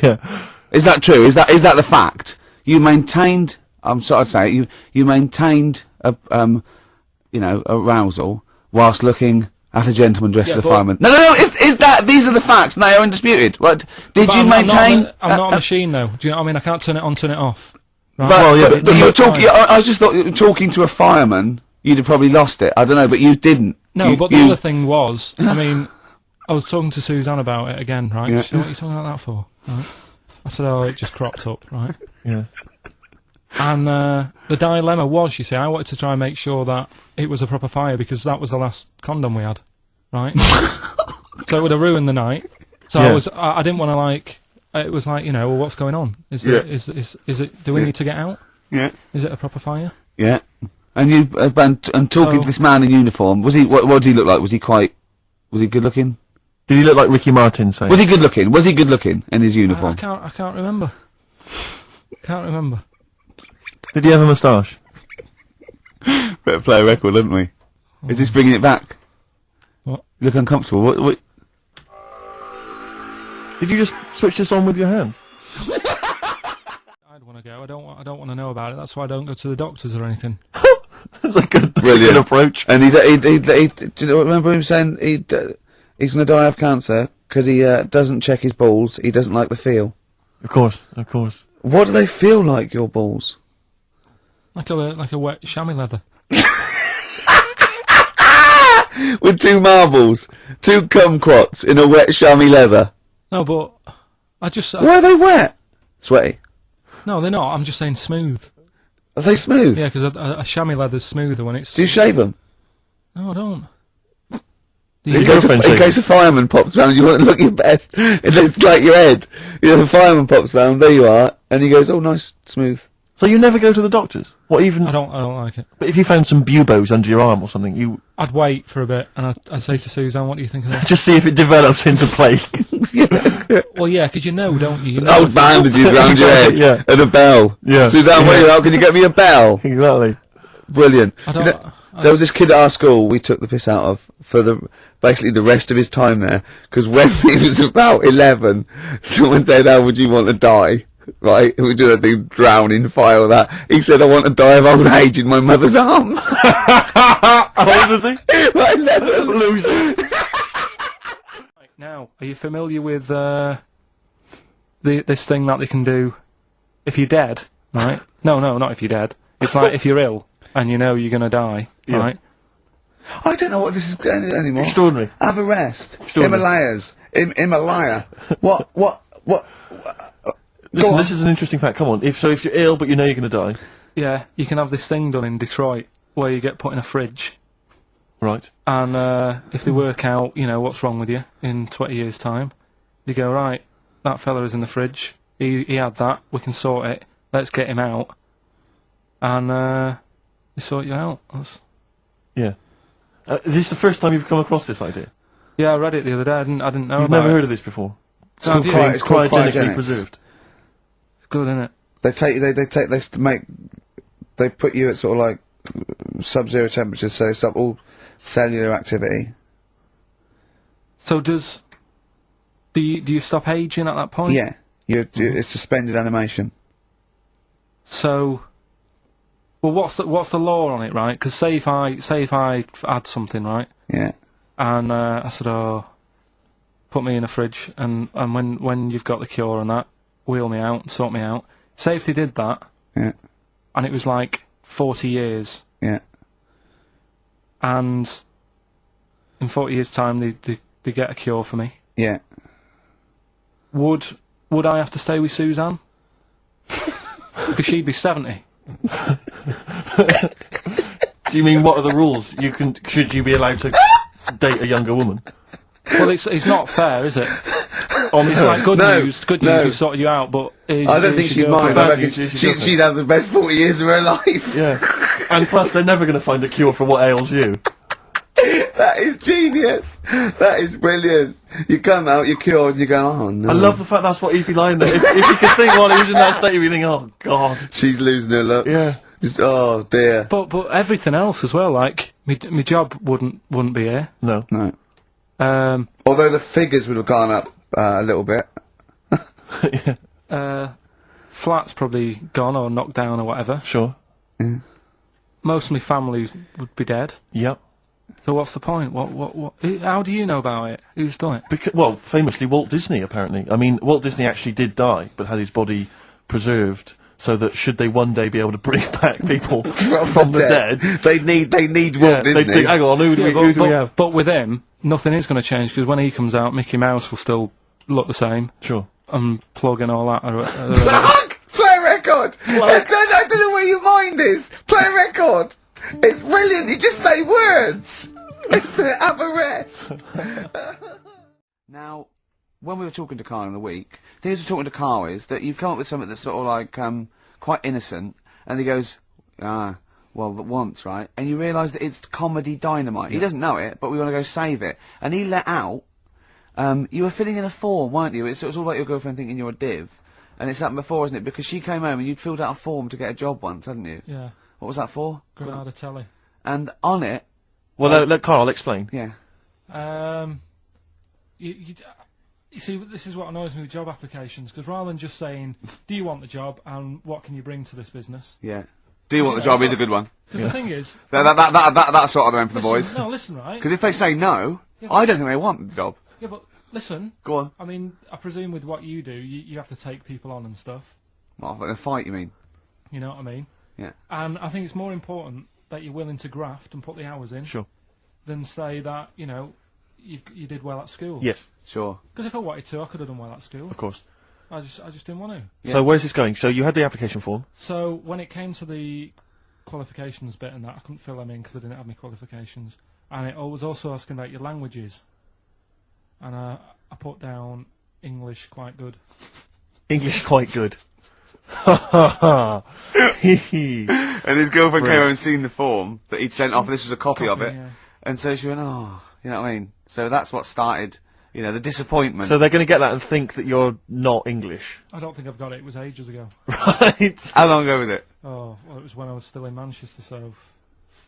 Yeah. Is that true? Is that the fact? You maintained. I'm sorry to say you maintained arousal whilst looking at a gentleman dressed as a fireman. No. Is that these are the facts? And they are undisputed. What did But you maintain? I'm not a machine, though. Do you know what I mean? I can't turn it on, turn it off. Right? But you were talking. I just thought you were talking to a fireman. You'd have probably lost it. I don't know, but you didn't. No, but the other thing was, I mean, I was talking to Suzanne about it again, right? Yeah. She said, "What are you talking about that for?" Right? I said, "Oh, it just cropped up, right?" Yeah. And the dilemma was, you see, I wanted to try and make sure that it was a proper fire because that was the last condom we had, right? So it would have ruined the night. So Yeah. I didn't want to it was like, well, what's going on? Is it? Do we need to get out? Yeah. Is it a proper fire? Yeah. And you and talking to this man in uniform. Was he? What did he look like? Was he good looking? Did he look like Ricky Martin? Say. Was he good looking? Was he good looking in his I uniform? can't remember. Can't remember. Did he have a moustache? Better play a record, didn't we? Is this bringing it back? What? You look uncomfortable. What? Did you just switch this on with your hand? I'd want to go. I don't want to know about it. That's why I don't go to the doctors or anything. That's a good brilliant approach. And do you know, remember him saying he's gonna die of cancer because he doesn't check his balls. He doesn't like the feel. Of course. What do they feel like, your balls? Like a wet chamois leather. With 2 marbles, 2 kumquats in a wet chamois leather. No, but I just... Why are they wet? Sweaty. No, they're not. I'm just saying smooth. Are they smooth? Yeah, because a chamois leather's smoother when it's... Do you shave them? No, I don't. In case a fireman pops round, you want to look your best. It looks like your head. You know, the fireman pops round, there you are, and he goes, oh, nice, smooth. So you never go to the doctors? What, even... I don't like it. But if you found some buboes under your arm or something, you... I'd wait for a bit, and I'd say to Suzanne, what do you think of that? Just see if it develops into plague. Well, yeah, because you know, don't you? You know Old bandages round your head. Yeah. And a bell. Yeah. Suzanne, wait out, can you get me a bell? Exactly. Brilliant. I don't... You know, there was this kid at our school we took the piss out of for basically the rest of his time there, because when he was about 11, someone said, how would you want to die? Right, we do that thing, drowning fire or that. He said, I want to die of old age in my mother's arms. How old was he? Like 11. Loser. Now, are you familiar with this thing that they can do if you're dead, right? No, not if you're dead. It's like if you're ill and you know you're going to die, right? I don't know what this is anymore. Extraordinary. Have a rest. Extraordinary. Himalayas. Himalaya. What? Listen, this is an interesting fact. Come on. If you're ill but you know you're going to die. Yeah, you can have this thing done in Detroit where you get put in a fridge. Right. And if they work out, you know, what's wrong with you in 20 years' time, they go, right, that fella is in the fridge. He had that. We can sort it. Let's get him out. And they sort you out. Yeah. Is this the first time you've come across this idea? Yeah, I read it the other day. I didn't know You've about never it. heard of this before? It's called Cryogenically preserved. It's good, isn't it? They put you at sort of like sub-zero temperatures, so stop all cellular activity. So do you stop aging at that point? Yeah, it's suspended animation. So, well, what's the law on it, right? Because say if I had something, right? Yeah. And I said, oh, put me in a fridge, and when you've got the cure and that, wheel me out and sort me out. Say if they did that. Yeah. And it was like 40 years. Yeah. And in 40 years' time, they get a cure for me. Yeah. Would I have to stay with Suzanne? Because she'd be 70. Do you mean what are the rules? Should you be allowed to date a younger woman? Well, it's not fair, is it? It's like good news, we sorted you out, but... I don't think she'd mind. I reckon she'd have the best 40 years of her life. Yeah. And plus, they're never going to find a cure for what ails you. That is genius. That is brilliant. You come out, you're cured, and you go, oh no. I love the fact that's what he'd be lying there. If you could think while he was in that state, you'd be thinking, oh god. She's losing her looks. Yeah. Just, oh dear. But everything else as well, like, my job wouldn't be here. No. No. Although the figures would have gone up a little bit. Flat's probably gone or knocked down or whatever. Sure. Yeah. Most of my family would be dead. Yep. So what's the point? What? How do you know about it? Who's done it? Well, famously Walt Disney, apparently. I mean, Walt Disney actually did die, but had his body preserved so that should they one day be able to bring back people from the dead, they need Walt Disney. Hang on, who do we have? But with him, nothing is going to change because when he comes out, Mickey Mouse will still look the same. Sure. And plug and all that. Play a record! I don't know where your mind is! Play a record! It's brilliant, you just say words! It's the upper rest! Now, when we were talking to Karl in the week, the things we're talking to Karl is that you come up with something that's sort of like, quite innocent, and he goes, well, once, right? And you realise that it's comedy dynamite. Yeah. He doesn't know it, but we want to go save it. And he let out, you were filling in a form, weren't you? It was all about your girlfriend thinking you're a div. And it's happened before, isn't it? Because she came home and you'd filled out a form to get a job once, hadn't you? Yeah. What was that for? Granada telly. And on it... Well, let Karl explain. Yeah. You see, this is what annoys me with job applications, because rather than just saying, do you want the job, and what can you bring to this business? Yeah. Do you want the job is a good one. Because the thing is... That's sort of the end for the boys. No, listen, right? Because if they say no, Yeah, I don't think they want the job. Yeah, but listen. Go on. I mean, I presume with what you do, you have to take people on and stuff. Well, in a fight, you mean? You know what I mean? Yeah. And I think it's more important that you're willing to graft and put the hours in. Sure. Than say that, you know, you did well at school. Yes. Sure. Because if I wanted to, I could have done well at school. Of course. I just didn't want to. Yeah. So where's this going? So you had the application form. So when it came to the qualifications bit and that, I couldn't fill them in because I didn't have any qualifications. And it was also asking about your languages. And I put down English quite good. English quite good. Ha ha ha. And his girlfriend came over and seen the form that he'd sent off, and this was a copy of it. Yeah. And so she went, oh, you know what I mean? So that's what started, you know, the disappointment. So they're going to get that and think that you're not English. I don't think I've got it. It was ages ago. Right. How long ago was it? Oh, well, it was when I was still in Manchester, so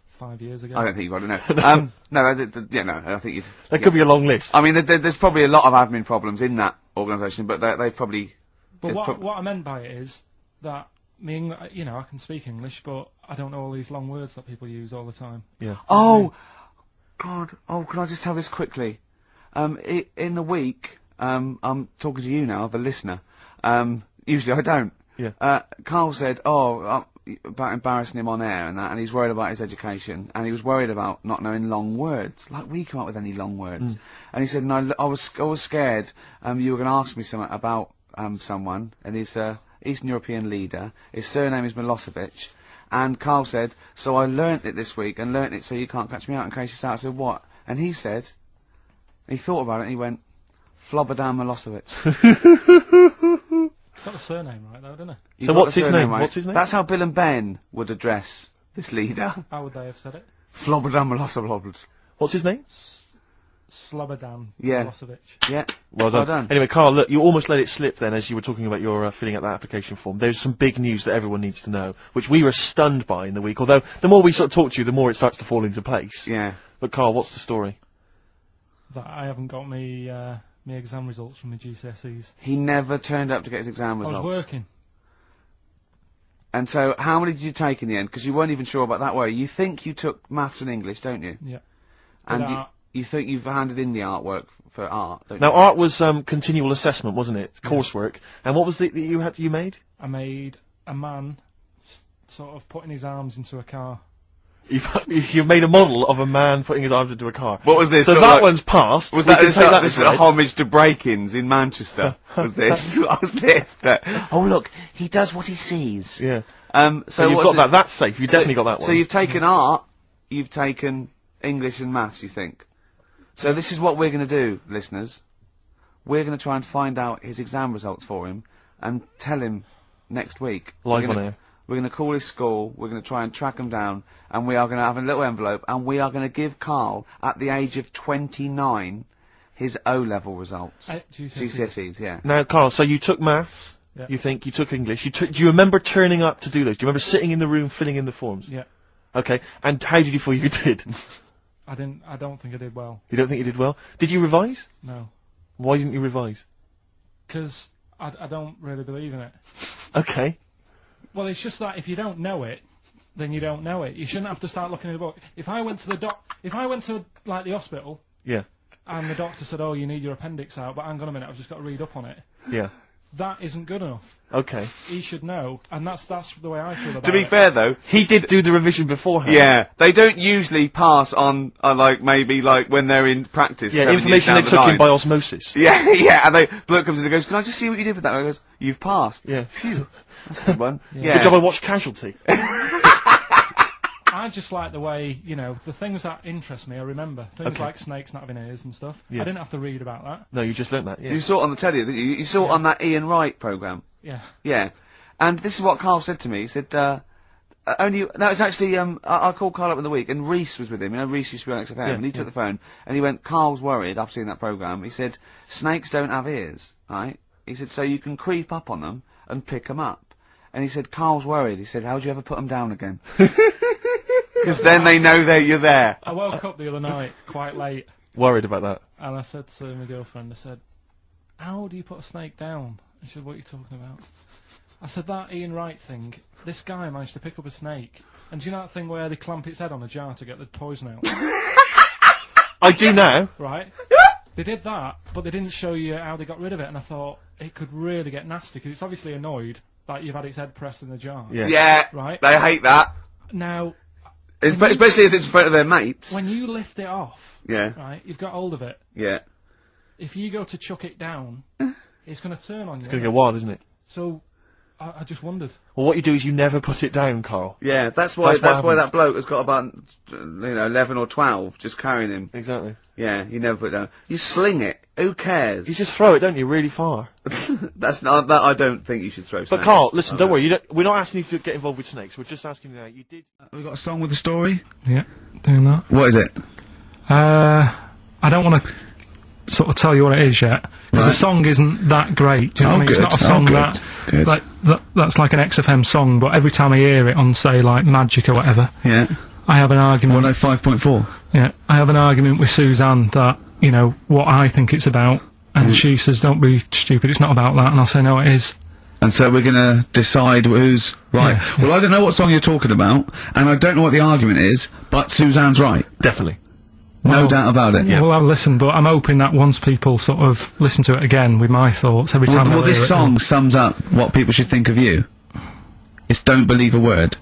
5 years ago. I don't think you've got to know. No, I think you'd... That could be a long list. I mean, there's probably a lot of admin problems in that organisation, but they probably... But what I meant by it is that you know, I can speak English, but I don't know all these long words that people use all the time. Yeah. Oh, God. Oh, can I just tell this quickly? In the week, I'm talking to you now, the listener. Usually I don't. Yeah. Karl said, about embarrassing him on air and that, and he's worried about his education, and he was worried about not knowing long words. Like, we come up with any long words. And he said, no, I was scared, you were going to ask me something about, someone, and he's Eastern European leader. His surname is Milosevic. And Karl said, so I learnt it this week, and learnt it so you can't catch me out in case you start. I said, what? And he said, he thought about it, and he went, Flobodan Milosevic. Got the surname right, though, didn't he? So what's his name? Right? What's his name? That's how Bill and Ben would address this leader. How would they have said it? Flobodan Milosevic. What's his name? Slobodan Yeah. Milosevic. Yeah. Well done. Anyway, Karl, look, you almost let it slip then as you were talking about your filling out that application form. There's some big news that everyone needs to know, which we were stunned by in the week, although the more we sort of talk to you, the more it starts to fall into place. Yeah. But Karl, what's the story? That I haven't got me exam results from my GCSEs. He never turned up to get his exam I results. was working. And so, how many did you take in the end? Because you weren't even sure about that, were you? You think you took maths and English, don't you? Yeah. And you think you've handed in the artwork for art, don't Now, you? art was continual assessment, wasn't it? Coursework. And what was it that you made? I made a man sort of putting his arms into a car. You've made a model of a man putting his arms into a car. What was this? So Sort that of like- one's passed. Was We that can this, take that this as read. homage to break-ins in Manchester? Was this? What was this? Oh look, he does what he sees. Yeah. So So you've what's got that. That's safe. You've definitely got that one. So you've taken art, you've taken English and maths, you think? So this is what we're going to do, listeners. We're going to try and find out his exam results for him and tell him next week. Live on air. We're going to call his school, we're going to try and track him down, and we are going to have a little envelope, and we are going to give Karl, at the age of 29, his O-level results. GCSEs, yeah. Now, Karl, so you took maths. Yeah. You think you took English. Do you remember turning up to do those? Do you remember sitting in the room filling in the forms? Yeah. Okay. And how did you feel you did? I don't think I did well. You don't think you did well? Did you revise? No. Why didn't you revise? Because I don't really believe in it. Okay. Well, it's just that if you don't know it, then you don't know it. You shouldn't have to start looking in the book. If I went to like the hospital, Yeah. and the doctor said, "Oh, you need your appendix out," but hang on a minute, I've just got to read up on it. Yeah. That isn't good enough. Okay. He should know, and that's the way I feel about it. To be fair though, He did do the revision beforehand. yeah, they don't usually pass on, like, maybe, like, when they're in practice. Yeah, 7 years information down they the took in line. by osmosis. Yeah, yeah, and they, bloke comes in and goes, can I just see what you did with that? And I goes, you've passed. Yeah. Phew. That's a good one. Yeah. Good job I watched Casualty. I just like the way, you know, the things that interest me, I remember. Things Okay. like snakes not having ears and stuff. Yes. I didn't have to read about that. No, you just learnt that, yeah. You saw it on the telly, didn't you? You saw it on that Ian Wright programme. Yeah. Yeah. And this is what Karl said to me. He said, it's actually, I called Karl up in the week, and Reese was with him. You know, Reese used to be on XFM, and he took the phone, and he went, Karl's worried, I've seen that programme. He said, snakes don't have ears, right? He said, so you can creep up on them and pick them up. And he said, Karl's worried. He said, how do you ever put them down again? Because then they know you're there. I woke up the other night quite late, Worried about that. and I said to my girlfriend, I said, how do you put a snake down? And she said, what are you talking about? I said, that Ian Wright thing, this guy managed to pick up a snake. And do you know that thing where they clamp its head on a jar to get the poison out? I do now. Right? They did that, but they didn't show you how they got rid of it, and I thought, it could really get nasty, because it's obviously annoyed that you've had its head pressed in the jar. Yeah. Right? They hate that. Now... Especially as it's in front of their mates. When you lift it off, Yeah. right, you've got hold of it. Yeah. If you go to chuck it down, it's going to turn on you. It's going to go wild, isn't it? So, I just wondered. Well, what you do is you never put it down, Carl. Yeah, that's why That's what that bloke has got about, 11 or 12 just carrying him. Exactly. Yeah, you never put it down. You sling it. Who cares? You just throw it, don't you, really far. That's not, that I don't think you should throw But snakes. Carl, listen, don't worry, we're not asking you to get involved with snakes, we're just asking you now, you did... We've got a song with a story? Yeah, doing that. What is it? I don't want to sort of tell you what it is yet, because the song isn't that great. Do you know what I mean? It's not a song that's like an XFM song, but every time I hear it on, say, like Magic or whatever, Yeah. I have an argument. 105.4. Yeah, I have an argument with Suzanne that, you know, what I think it's about, and she says, don't be stupid, it's not about that, and I'll say, no, it is. And so we're gonna decide who's right. Yeah. Well, I don't know what song you're talking about, and I don't know what the argument is, but Suzanne's right. Definitely. No doubt about it. Yeah. Well, I'll listen, but I'm hoping that once people sort of listen to it again with my thoughts, every time Well, I hear this it, song sums up what people should think of you. It's don't believe a word.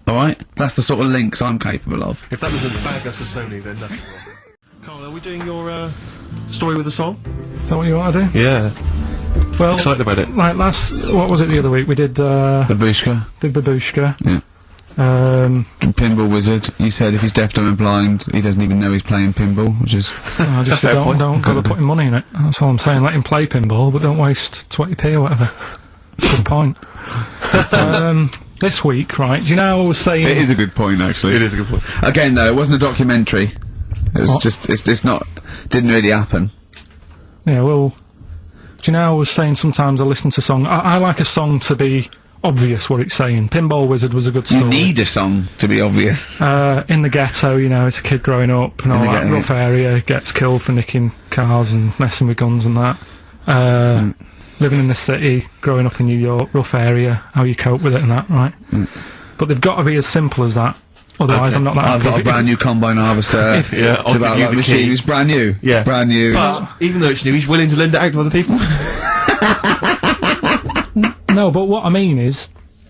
Alright? That's the sort of links I'm capable of. If that was a bag us of Sony, then nothing wrong. Carl, are we doing your, story with a song? Is that what you want to do? Yeah. Well, Excited about it. like what was it the other week? We did, Babushka. Babushka. Yeah. Pinball Wizard. You said if he's deaf, dumb and blind, he doesn't even know he's playing pinball, which is... I just said don't bother putting money in it. That's all I'm saying. Let him play pinball, but don't waste 20p or whatever. Good point. This week, right, do you know I was saying... It is a good point, actually. It is a good point. Again, though, it wasn't a documentary. It was just... It's not... Didn't really happen. Yeah, well... Do you know I was saying sometimes I listen to song... I like a song to be obvious what it's saying. Pinball Wizard was a good story. You need a song to be obvious. In the ghetto, you know, it's a kid growing up and all that rough area, gets killed for nicking cars and messing with guns and that. Living in the city, growing up in New York, rough area, how you cope with it and that, right? But they've got to be as simple as that. Otherwise, I'm not that I've happy. got a brand new combine harvester. Yeah, it's I'll about give you like the machine. key. It's brand new. Yeah. It's brand new. But, even though it's new, he's willing to lend it out to other people. No, but what I mean is,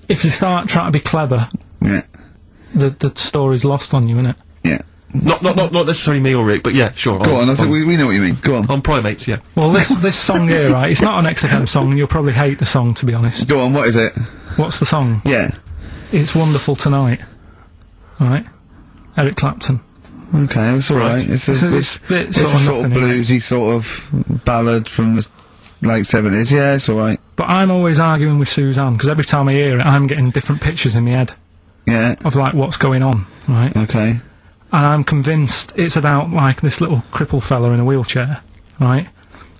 if you start trying to be clever, Yeah. the story's lost on you, innit? Yeah. not necessarily me or Rick, but yeah, sure. Go on, we know what you mean. Go on. On Primates, yeah. Well, this song here, right, it's not an XFM song, and you'll probably hate the song, to be honest. Go on, what is it? What's the song? Yeah. It's Wonderful Tonight. Right? Eric Clapton. Okay, it's alright. It's a bit sort of nothing, innit? bluesy sort of ballad from the late 70s. Yeah, it's alright. But I'm always arguing with Suzanne, because every time I hear it, I'm getting different pictures in my head Yeah. of, like, what's going on, right? Okay. And I'm convinced it's about, like, this little cripple fella in a wheelchair, right?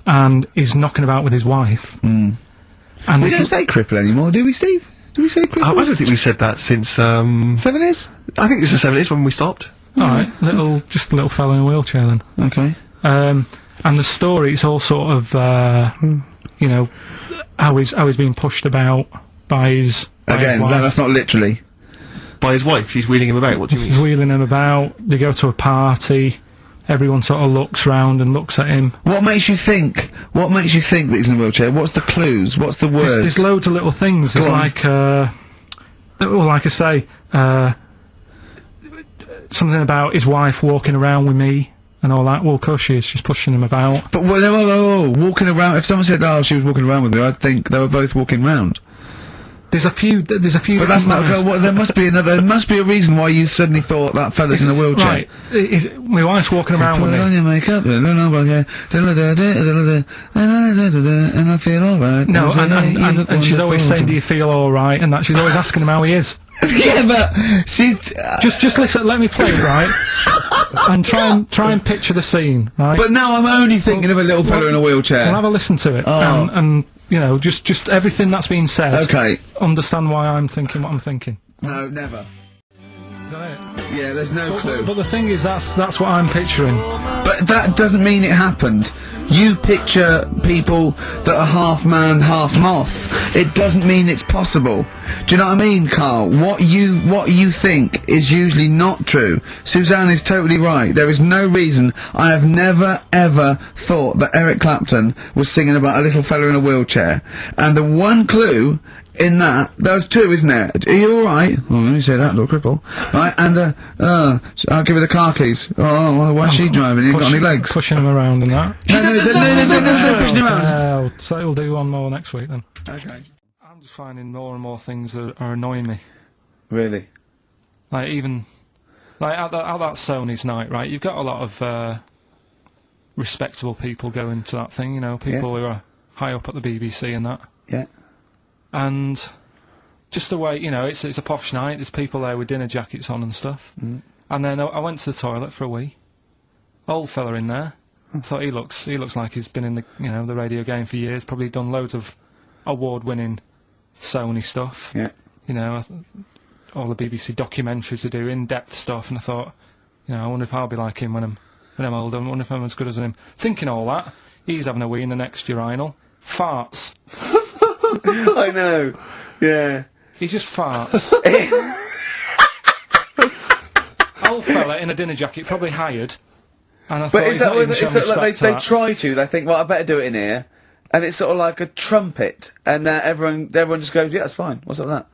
And he's knocking about with his wife. And We this don't say cripple anymore, do we, Steve? Do we say cripple? I don't think we've said that since, 70s? I think this is the 70s when we stopped. alright, just a little fella in a wheelchair then. Okay. And the story, it's all sort of, you know, how he's being pushed about by his... Again, that's not literally. By his wife, she's wheeling him about, what do you He's mean? wheeling him about, they go to a party, everyone sort of looks round and looks at him. What makes you think that he's in a wheelchair? What's the clues? What's the words? There's loads of little things. There's on. like, well, like I say, something about his wife walking around with me and all that. Well, of course she is. She's pushing him about. But whoa, walking around. If someone said, "Oh, she was walking around with me," I'd think they were both walking round. There's a few. But that's not. Well, there must be another. There must be a reason why you suddenly thought that fella's in a wheelchair. Right. My wife's walking around with Put on me. your makeup, and I feel alright. No, and she's always saying, "Do you feel all right?" And that she's always asking him how he is. Yeah, but she's. Just listen. Let me play it, right? And try and picture the scene, right? But now I'm only thinking of a little fella in a wheelchair. Well, have a listen to it, and you know, just everything that's been said. Okay. Understand why I'm thinking what I'm thinking. No, never. that it? Yeah, there's no clue. But the thing is, that's what I'm picturing. But that doesn't mean it happened. You picture people that are half man, half moth. It doesn't mean it's possible. Do you know what I mean, Carl? What you think is usually not true. Suzanne is totally right. There is no reason. I have never, ever thought that Eric Clapton was singing about a little fella in a wheelchair. And the one clue in that, there's two, isn't there? Are you alright? Oh, let me say that, little cripple. Right, and, so I'll give her the car keys. Oh, why's she driving? You got any legs? Pushing him around and that. No, pushing him around. So we'll do one more next week then. Okay. I'm just finding more and more things are annoying me. Really? Like, even, like, at that Sony's night, right, you've got a lot of, respectable people going to that thing, you know, people who are high up at the BBC and that. Yeah. And just the way, you know, it's a posh night, there's people there with dinner jackets on and stuff. Mm. And then I went to the toilet for a wee. Old fella in there. I thought he looks like he's been in the, you know, the radio game for years, probably done loads of award-winning Sony stuff. Yeah. You know, all the BBC documentaries they do, in-depth stuff, and I thought, you know, I wonder if I'll be like him when I'm older, I wonder if I'm as good as him. Thinking all that, he's having a wee in the next urinal. Farts. I know. Yeah. He just farts. Old fella in a dinner jacket, probably hired. And I thought, But is that like they that. try to? They think, well, I better do it in here, and it's sort of like a trumpet, and everyone just goes, yeah, that's fine. What's up with that?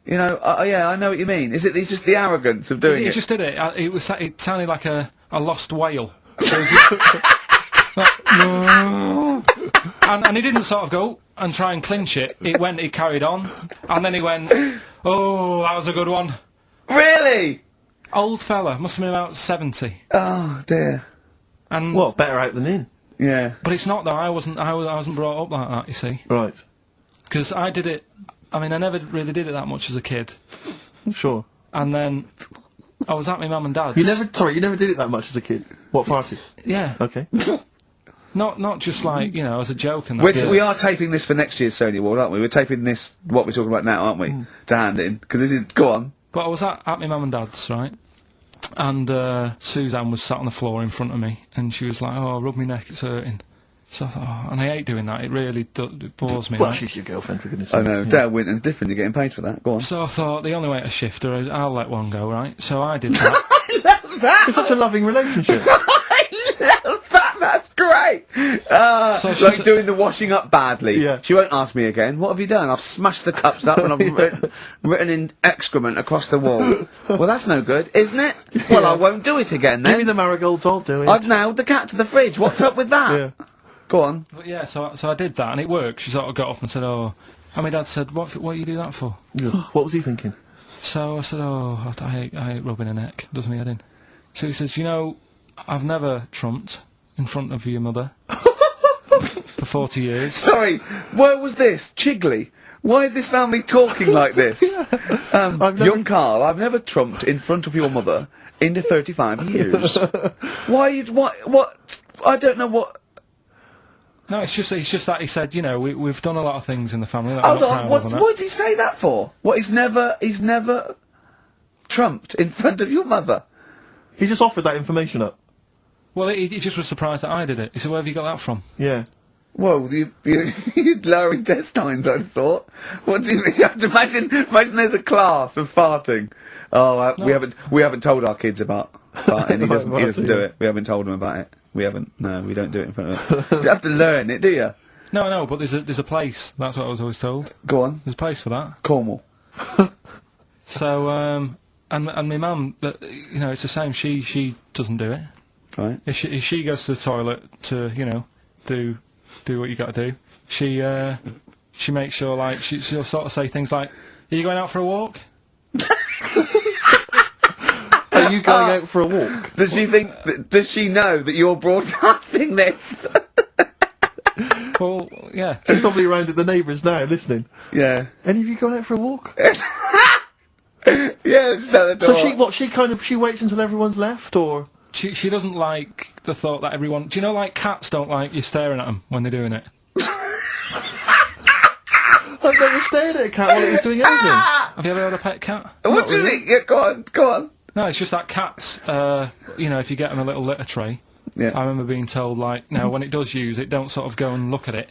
You know, yeah, I know what you mean. It's just the arrogance of doing it. He just did it. It sounded like a lost whale. And he didn't sort of go and try and clinch it. He carried on, and then he went, oh, that was a good one. Really? Old fella, must have been about 70. Oh dear. And Well, better out than in. Yeah. but it's not though. I wasn't brought up like that. You see, Right. because I did it. I mean, I never really did it that much as a kid, Sure. and then I was at my mum and dad's. You never did it that much as a kid. What party? Yeah. Okay. Not just like, you know, as a joke and that. We are taping this for next year's Sony Award, aren't we? We're taping this, what we're talking about now, aren't we? To hand in. Because this is, go on. But I was at my mum and dad's, right? And Suzanne was sat on the floor in front of me, and she was like, oh, rub me neck, it's hurting. So I thought, oh, and I hate doing that, it really it bores me. Well, right? she's your girlfriend, for goodness I sake. know, Dale Winton's different, you're getting paid for that. Go on. So I thought, the only way to shift her is I'll let one go, right? So I did that. I love that! It's such a loving relationship. I love that! That's great! So she like said- doing the washing up badly. Yeah. She won't ask me again. What have you done? I've smashed the cups up and I've written in excrement across the wall. Well, that's no good, isn't it? Well, I won't do it again Give me then. the marigolds, I'll do it. I've nailed the cat to the fridge. What's up with that? Yeah. Go on. But yeah, so I did that, and it worked. She sort of got up and said, oh... And my dad said, what you do that for? What was he thinking? So I said, oh, I hate rubbing her neck. Does me head in. So he says, you know, I've never trumped in front of your mother for 40 years. Sorry, where was this? Chigley? Why is this family talking like this? Young Carl, I've never trumped in front of your mother in the 35 years. What? I don't know what... No, it's just that he said, you know, we've done a lot of things in the family that Hold I'm not on, proud of and that. what did he say that for? What, he's never trumped in front of your mother? He just offered that information up. Well, he just was surprised that I did it. He said, where have you got that from? Yeah. Whoa, you're lowering intestines, I'd thought. What do you mean? You have to imagine there's a class of farting. Oh, we haven't told our kids about farting. He doesn't do it. We haven't told him about it. We don't do it in front of him. You have to learn it, do you? No, but there's a place. That's what I was always told. Go on. There's a place for that. Cornwall. So, and my mum, you know, it's the same. She doesn't do it. Right. If she goes to the toilet to, you know, do what you got to do, she makes sure, like, she'll sort of say things like, "Are you going out for a walk?" Are you going out for a walk? Does she think? Does she know that you're broadcasting this? Well, yeah. She's probably around at the neighbours now, listening. Yeah. Any of you gone out for a walk? Yeah, just at the door. So she waits until everyone's left, or? She doesn't like the thought that everyone... Do you know, like, cats don't like you staring at them when they're doing it? I've never stared at a cat while it was doing anything. Have you ever had a pet cat? What do you mean? Yeah, go on. No, it's just that cats, you know, if you get them a little litter tray, Yeah. I remember being told, like, no, when it does use it, don't sort of go and look at it.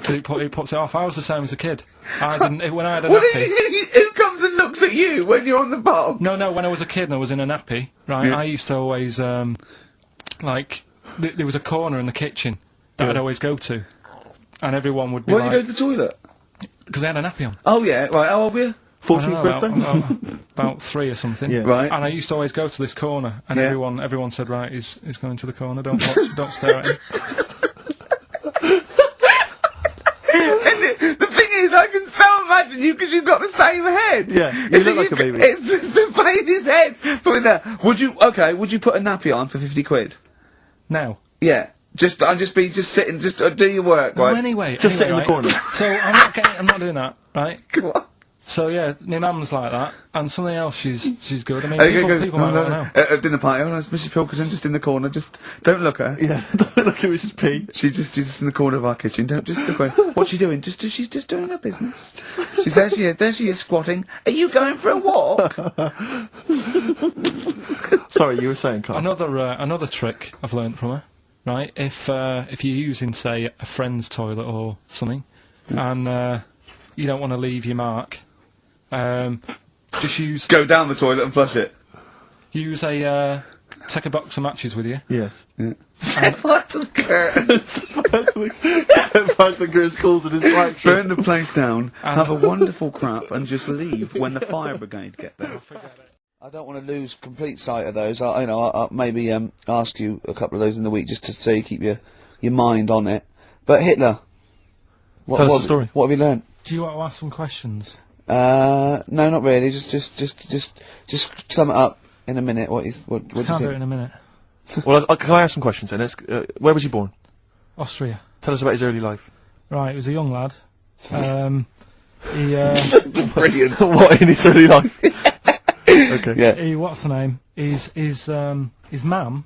'Cause it puts it off. I was the same as a kid. I didn't, when I had a nappy... Who comes and looks at you when you're on the bottom? No, when I was a kid and I was in a nappy, right, Yeah. I used to always, like, there was a corner in the kitchen that I'd always go to. And everyone would be Why do like... you go to the toilet? Because I had a nappy on. Oh, yeah, right, how old were you? 14th birthday? About 3 or something. Yeah. Right. And I used to always go to this corner, and Yeah. everyone said, right, he's going to the corner, don't watch, don't stare at him. The thing is, I can so imagine you because you've got the same head. Yeah, you look like a baby. It's just the baby's head. Put in there. Would you put a nappy on for 50 quid? Now. Yeah. Just sitting, do your work, No, right? anyway. Just sit in the right, corner. So I'm not doing that, right? What? So yeah, my mum's like that, and something else she's good. I mean, Okay, people might not know. At dinner party, oh, it's Mrs. Pilkington just in the corner. Just don't look at her. Yeah, don't look at Mrs. P. She's just in the corner of our kitchen. Don't just look at her. What's she doing? She's just doing her business. There she is squatting. Are you going for a walk? Sorry, you were saying, Carl. Another trick I've learnt from her, right? If you're using, say, a friend's toilet or something, and you don't want to leave your mark, just Go down the toilet and flush it. use take a box of matches with you. Yes. Set fire to the curtains. Set fire to the curtains calls it his flagship. Burn the place down. Have a wonderful crap and just leave when the fire brigade get there. I don't want to lose complete sight of those. I'll maybe ask you a couple of those in the week just to so you keep your mind on it. But Hitler. Tell us the story. What have you learned? Do you want to ask some questions? No, not really. Just sum it up in a minute. What do you Can't do think? it in a minute. Well, can I ask some questions then? Where was he born? Austria. Tell us about his early life. Right, he was a young lad. He Brilliant. What in his early life? Okay. Yeah. what's the name? His mum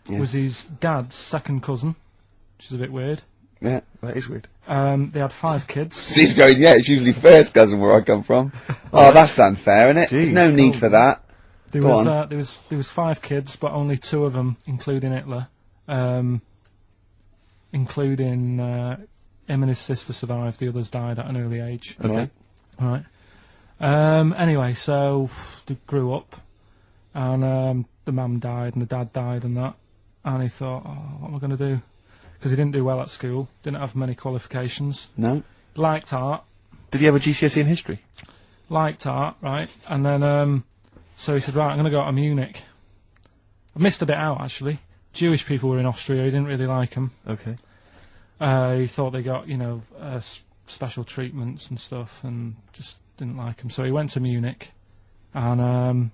was his dad's second cousin, which is a bit weird. Yeah. That is weird. They had 5 kids. He's going, yeah, it's usually first cousin where I come from. Oh, that's unfair, isn't it? There's no need for that. There was 5 kids, but only 2 of them, including Hitler, including him and his sister survived. The others died at an early age. Okay. Right. Anyway, so they grew up, and the mum died and the dad died and that, and he thought, oh, what am I going to do? Because he didn't do well at school, didn't have many qualifications. No. Liked art. Did he have a GCSE in history? Liked art, right? And then, so he said, right, I'm going to go to Munich. I missed a bit out, actually. Jewish people were in Austria, he didn't really like them. Okay. He thought they got, special treatments and stuff, and just didn't like them. So he went to Munich, and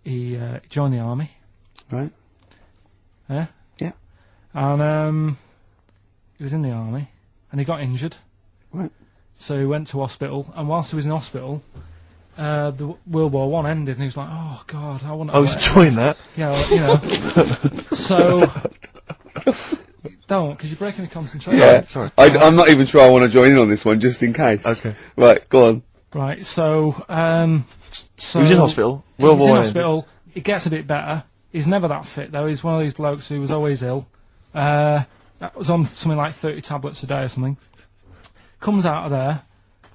he joined the army. Right. Yeah? Yeah. And he was in the army, and he got injured. Right. So he went to hospital, and whilst he was in hospital, the World War One ended, and he was like, "Oh God, I want to." I was enjoying that. Yeah, well, so don't, because you're breaking the concentration. Yeah. Sorry. I'm not even sure I want to join in on this one, just in case. Okay. Right, go on. Right. So He was in hospital. He was in War hospital. It gets a bit better. He's never that fit though. He's one of these blokes who was always ill. That was on something like 30 tablets a day or something. Comes out of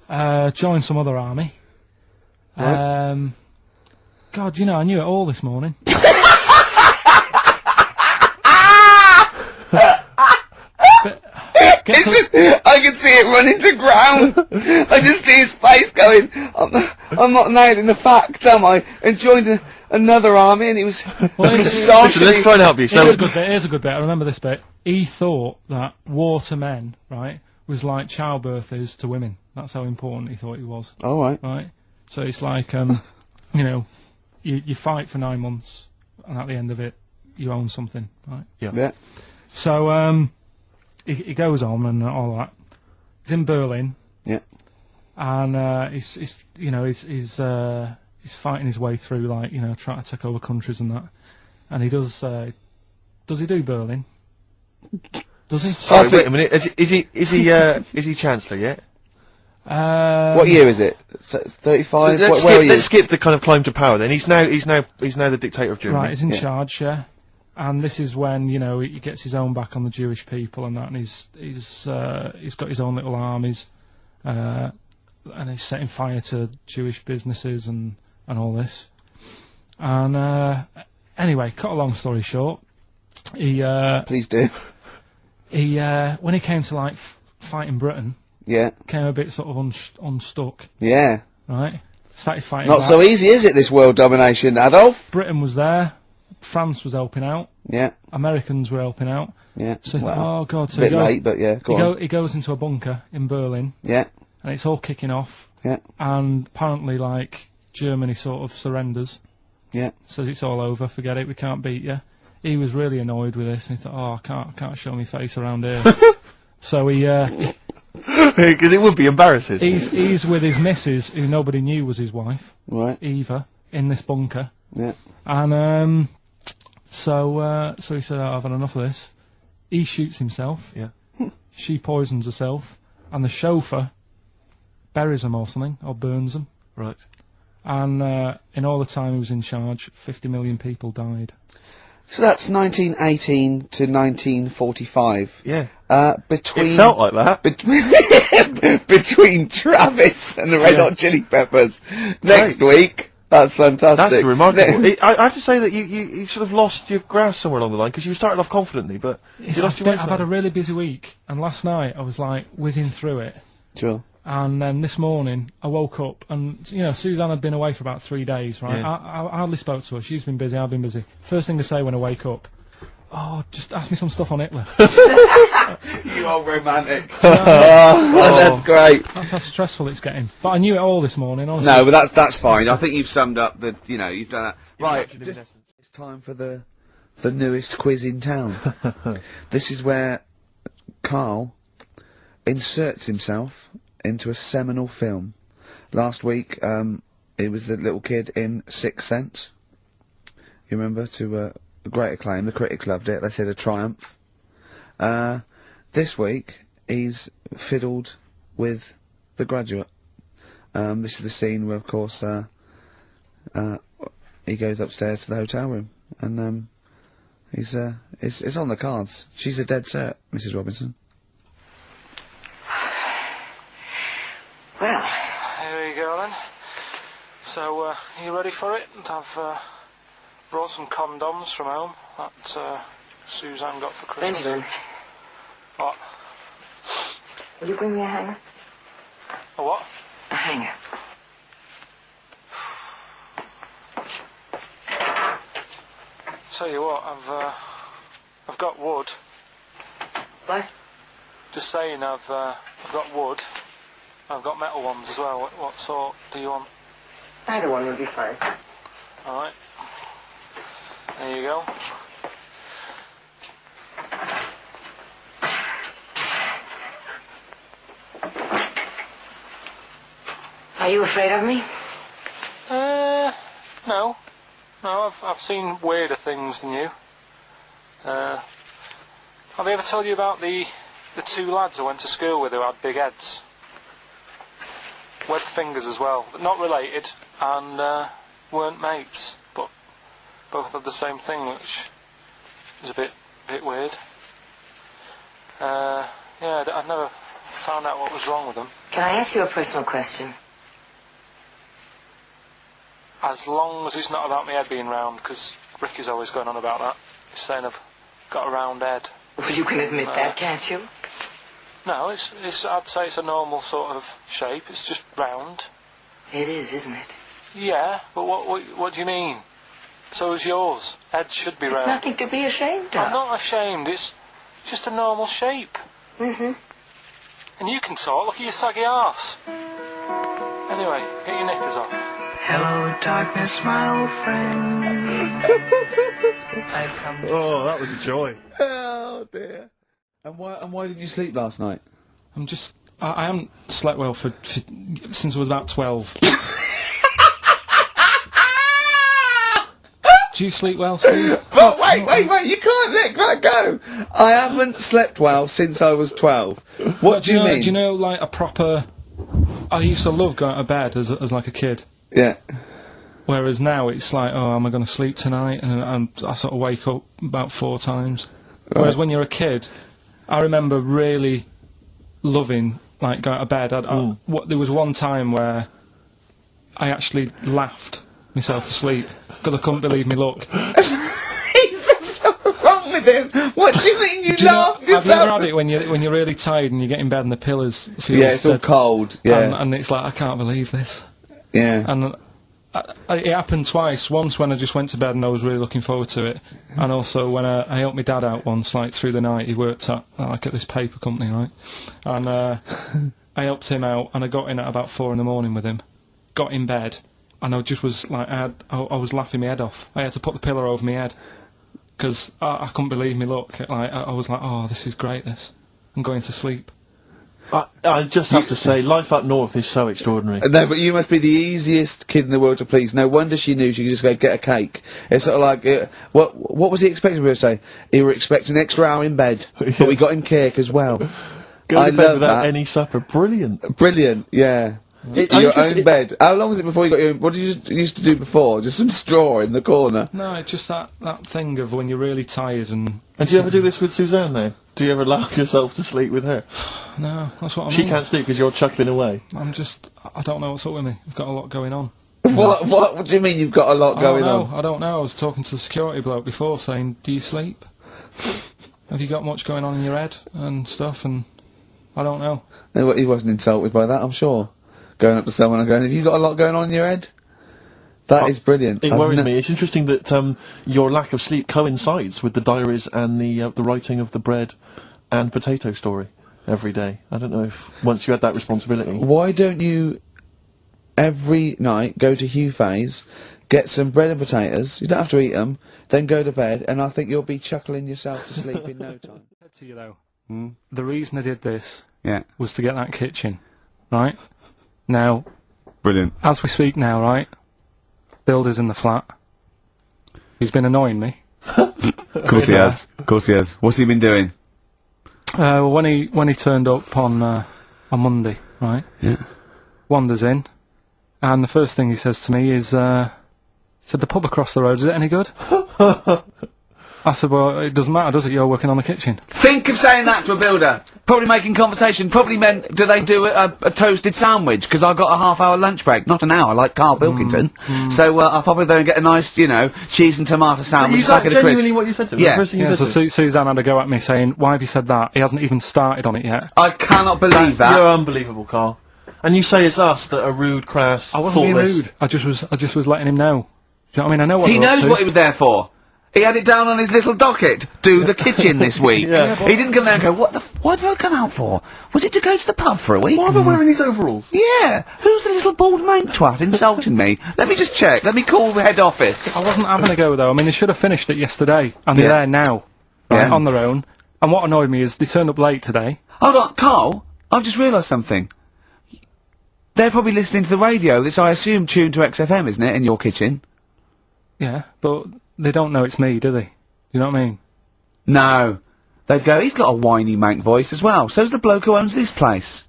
there, joins some other army. Right. God, I knew it all this morning. I can see it running to ground. I just see his face going, I'm not nailing the fact, am I? And joined another army, and he was Listen, let's try and help you. So, Here's a good bit. I remember this bit. He thought that war to men, right, was like childbirth is to women. That's how important he thought he was. All right. Right? So it's like, you fight for 9 months, and at the end of it, you own something, right? Yeah. So, he goes on and all that. He's in Berlin. Yeah. And, he's fighting his way through, trying to take over countries and that. And he does he do Berlin? Does he? sorry, wait a minute. Is he Chancellor yet? What year is it? 35? Let's skip the kind of climb to power then. He's now the dictator of Germany. Right, he's in charge, yeah. And this is when, you know, he gets his own back on the Jewish people and that, and he's got his own little armies, and he's setting fire to Jewish businesses and all this. And anyway, cut a long story short, he Please do. he when he came to like fighting Britain, came a bit sort of unstuck. Yeah. Right, started fighting. Not back. so easy, is it? This world domination, Adolf. Britain was there. France was helping out. Yeah. Americans were helping out. Yeah. So he thought, oh god. So a bit late, but yeah. He goes into a bunker in Berlin. Yeah. And it's all kicking off. Yeah. And apparently, like, Germany sort of surrenders. Yeah. Says it's all over. Forget it. We can't beat you. He was really annoyed with this, and he thought, oh, I can't show my face around here. So he because it would be embarrassing. He's with his missus, who nobody knew was his wife. Right. Eva, in this bunker. Yeah. And so he said, oh, I've had enough of this. He shoots himself. Yeah. She poisons herself, and the chauffeur buries them or something, or burns them. Right. And in all the time he was in charge, 50 million people died. So that's 1918 to 1945. Yeah. Between it felt like that. Between Travis and the Red Hot Chili Peppers. Next week. That's fantastic. That's remarkable. I have to say that you sort of lost your grasp somewhere along the line, because you started off confidently, but you lost your way. I've had a really busy week, and last night I was like whizzing through it. Sure. And then this morning I woke up, and you know, Suzanne had been away for about 3 days, right? Yeah. I hardly spoke to her. She's been busy, I've been busy. First thing to say when I wake up, oh, just ask me some stuff on Hitler. You are romantic. That's great. That's how stressful it's getting. But I knew it all this morning, honestly. No, but that's fine. I think you've summed up the, you know, you've done that. Right, it's time for the newest quiz in town. This is where Karl inserts himself into a seminal film. Last week, he was the little kid in Sixth Sense. You remember? To great acclaim. The critics loved it. They said a triumph. This week, he's fiddled with The Graduate. This is the scene where, of course, he goes upstairs to the hotel room, and it's on the cards. She's a dead cert, Mrs. Robinson. Well, here we go then. So, are you ready for it? I've brought some condoms from home that Suzanne got for Christmas. Benjamin. What? Will you bring me a hanger? A what? A hanger. Tell you what, I've got wood. What? Just saying, I've got wood. I've got metal ones as well. What sort do you want? Either one would be fine. All right. There you go. Are you afraid of me? No. No, I've seen weirder things than you. Have I ever told you about the two lads I went to school with who had big heads? Webbed fingers as well, but not related, and weren't mates, but both had the same thing, which is a bit weird. Yeah, I've never found out what was wrong with them. Can I ask you a personal question? As long as it's not about my head being round, because Rick is always going on about that. He's saying I've got a round head. Well, you can admit that, can't you? No, it's. I'd say it's a normal sort of shape. It's just round. It is, isn't it? Yeah, but what do you mean? So is yours. Head should be round. It's nothing to be ashamed of. I'm not ashamed. It's just a normal shape. Mm-hmm. And you can talk. Look at your saggy arse. Anyway, get your knickers off. Hello, darkness, my old friend. Oh, that was a joy. Oh dear. And why didn't you sleep last night? I haven't slept well for since I was about 12. Do you sleep well, Steve? But wait, you can't let that go! I haven't slept well since I was 12. What do you mean? Do you know, like, a proper I used to love going to bed as like a kid. Yeah. Whereas now it's like, oh, am I going to sleep tonight? And I sort of wake up about 4 times. Right. Whereas when you're a kid, I remember really loving, like, going to bed. There was one time where I actually laughed myself to sleep because I couldn't believe me luck. There's something wrong with him. What do you mean you laugh Have you ever yourself? had it when you're really tired and you get in bed and the pillows feel Yeah, it's all cold. Yeah. and it's like, I can't believe this. Yeah. And it happened twice. Once when I just went to bed and I was really looking forward to it, and also when I helped my dad out once, like through the night. He worked at this paper company, right? And I helped him out, and I got in at about 4 in the morning with him. Got in bed, and I just was like, I was laughing my head off. I had to put the pillow over my head because I couldn't believe me luck. Like I was like, oh, this is great. I'm going to sleep. I just have to say, life up north is so extraordinary. No, but you must be the easiest kid in the world to please. No wonder she knew she could just go get a cake. It's sort of like, what was he expecting me to say? He were expecting an extra hour in bed, but we got him cake as well. Go to bed love without that. any supper. Brilliant. Brilliant, yeah. Your own bed. How long was it before you got your... What did you used to do before? Just some straw in the corner? No, it's just that thing of when you're really tired and... And do you ever do this with Suzanne now? Do you ever laugh yourself to sleep with her? No, that's what I mean. She can't sleep because you're chuckling away. I don't know what's up with me. I've got a lot going on. What do you mean you've got a lot going on? I don't know. I was talking to the security bloke before saying, do you sleep? Have you got much going on in your head and stuff? And I don't know. No, he wasn't insulted by that, I'm sure. Going up to someone and going, have you got a lot going on in your head? That is brilliant. It worries me. It's interesting that your lack of sleep coincides with the diaries and the writing of the bread and potato story every day. I don't know if once you had that responsibility. Why don't you every night go to Gervais, get some bread and potatoes, you don't have to eat them, then go to bed, and I think you'll be chuckling yourself to sleep in no time. I said to you though, the reason I did this Yeah. was to get that kitchen, right? Now, Brilliant. as we speak now, right, Builder's in the flat. He's been annoying me. Of course he has. Of course he has. What's he been doing? Well, when he turned up on Monday, right? Yeah. Wanders in, and the first thing he says to me is, said, the pub across the road, is it any good? I said, well, it doesn't matter, does it? You're working on the kitchen. Think of saying that to a builder. Probably making conversation. Probably meant, do they do a toasted sandwich? Because I've got a half-hour lunch break. Not an hour, like Karl Pilkington. So I'll probably go and get a nice, cheese and tomato sandwich. Is that genuinely what you said to him? Yeah. The first thing you Yeah, said so to him? Suzanne had a go at me saying, why have you said that? He hasn't even started on it yet. I cannot believe that. You're unbelievable, Karl. And you say it's us that are rude, crass, I wasn't being thoughtless. rude. I just was letting him know. Do you know what I mean? I know what He they're up knows to. what he was there for. He had it down on his little docket. Do the kitchen this week. Yeah. He didn't come there and go, what did I come out for? Was it to go to the pub for a week? Why am I wearing these overalls? Yeah. Who's the little bald mate twat insulting me? Let me just check. Let me call the head office. I wasn't having a go though. I mean, they should have finished it yesterday, and they're Yeah. there now, right, Yeah. on their own. And what annoyed me is they turned up late today. Hold on, Karl. I've just realised something. They're probably listening to the radio. That's, I assume, tuned to XFM, isn't it, in your kitchen? Yeah, but they don't know it's me, do they? You know what I mean? No. They'd go, he's got a whiny mank voice as well. So's the bloke who owns this place.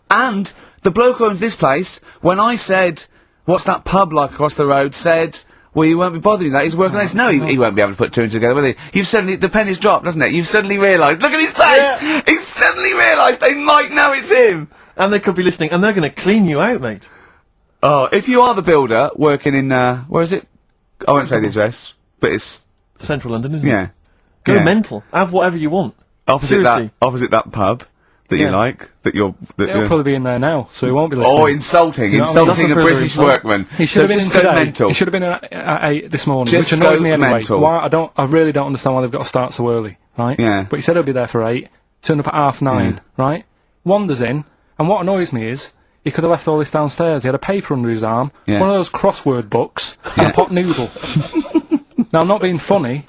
And the bloke who owns this place, when I said, what's that pub like across the road, said, well, you won't be bothering that, he's working on this. No, he won't be able to put two and two together, will he? You've suddenly, the penny's dropped, doesn't it? You've suddenly realised, look at his face! Yeah. He's suddenly realised they might know it's him! And they could be listening, and they're going to clean you out, mate. Oh, if you are the builder, working in, where is it? I won't say the address, but it's, Central London, isn't it? yeah. Go Yeah. mental. Have whatever you want. Opposite Seriously. that pub that you Yeah. like, that you're, He'll probably be in there now, so he won't be listening. oh, insulting, You know what I mean? insulting a That's a further British insult. workman. He should So have been in just go today. mental. He should have been in at 8 this morning, Just which annoyed go me anyway. mental. Why? I really don't understand why they've got to start so early, right? Yeah. But he said he'll be there for 8, turned up at 9:30, right? Wanders in, and what annoys me is, he could have left all this downstairs. He had a paper under his arm, Yeah. one of those crossword books, and a pot noodle. Now, I'm not being funny,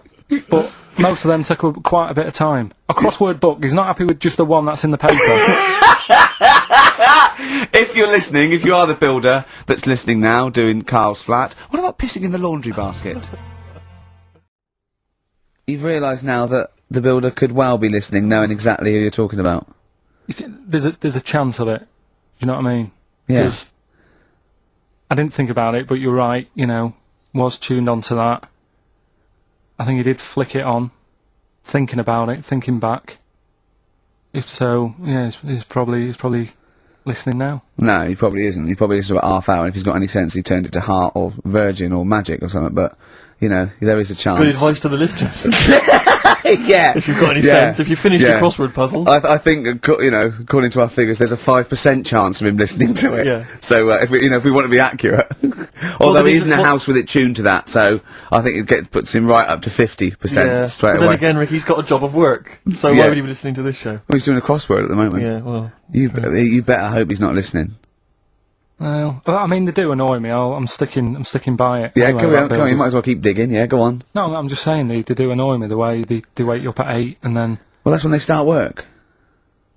but most of them take quite a bit of time. A crossword book, he's not happy with just the one that's in the paper. If you're listening, if you are the builder that's listening now, doing Karl's flat, what about pissing in the laundry basket? You've realised now that the builder could well be listening, knowing exactly who you're talking about. There's a chance of it. Do you know what I mean? Yeah. 'Cause I didn't think about it, but you're right, you know, was tuned onto that. I think he did flick it on, thinking about it, thinking back. If so, yeah, he's probably listening now. No, he probably isn't. He probably listens to about half hour, and if he's got any sense, he turned it to Heart or Virgin or Magic or something, but, you know, there is a chance. Good advice to the listeners. Yeah. If you've got any sense, if you finished your crossword puzzles. I think, you know, according to our figures, there's a 5% chance of him listening to it. Yeah. So, if we want to be accurate. Although he is in a house with it tuned to that, so I think it puts him right up to 50% straight but away. then again, Rick, he's got a job of work, so why would he be listening to this show? Well, he's doing a crossword at the moment. Yeah, well. You better hope he's not listening. Well, I mean, they do annoy me. I'm sticking by it. Yeah, anyway, come on, Builders. you might as well keep digging, yeah, go on. No, I'm just saying they do annoy me, the way they wake you up at 8 and then... Well, that's when they start work.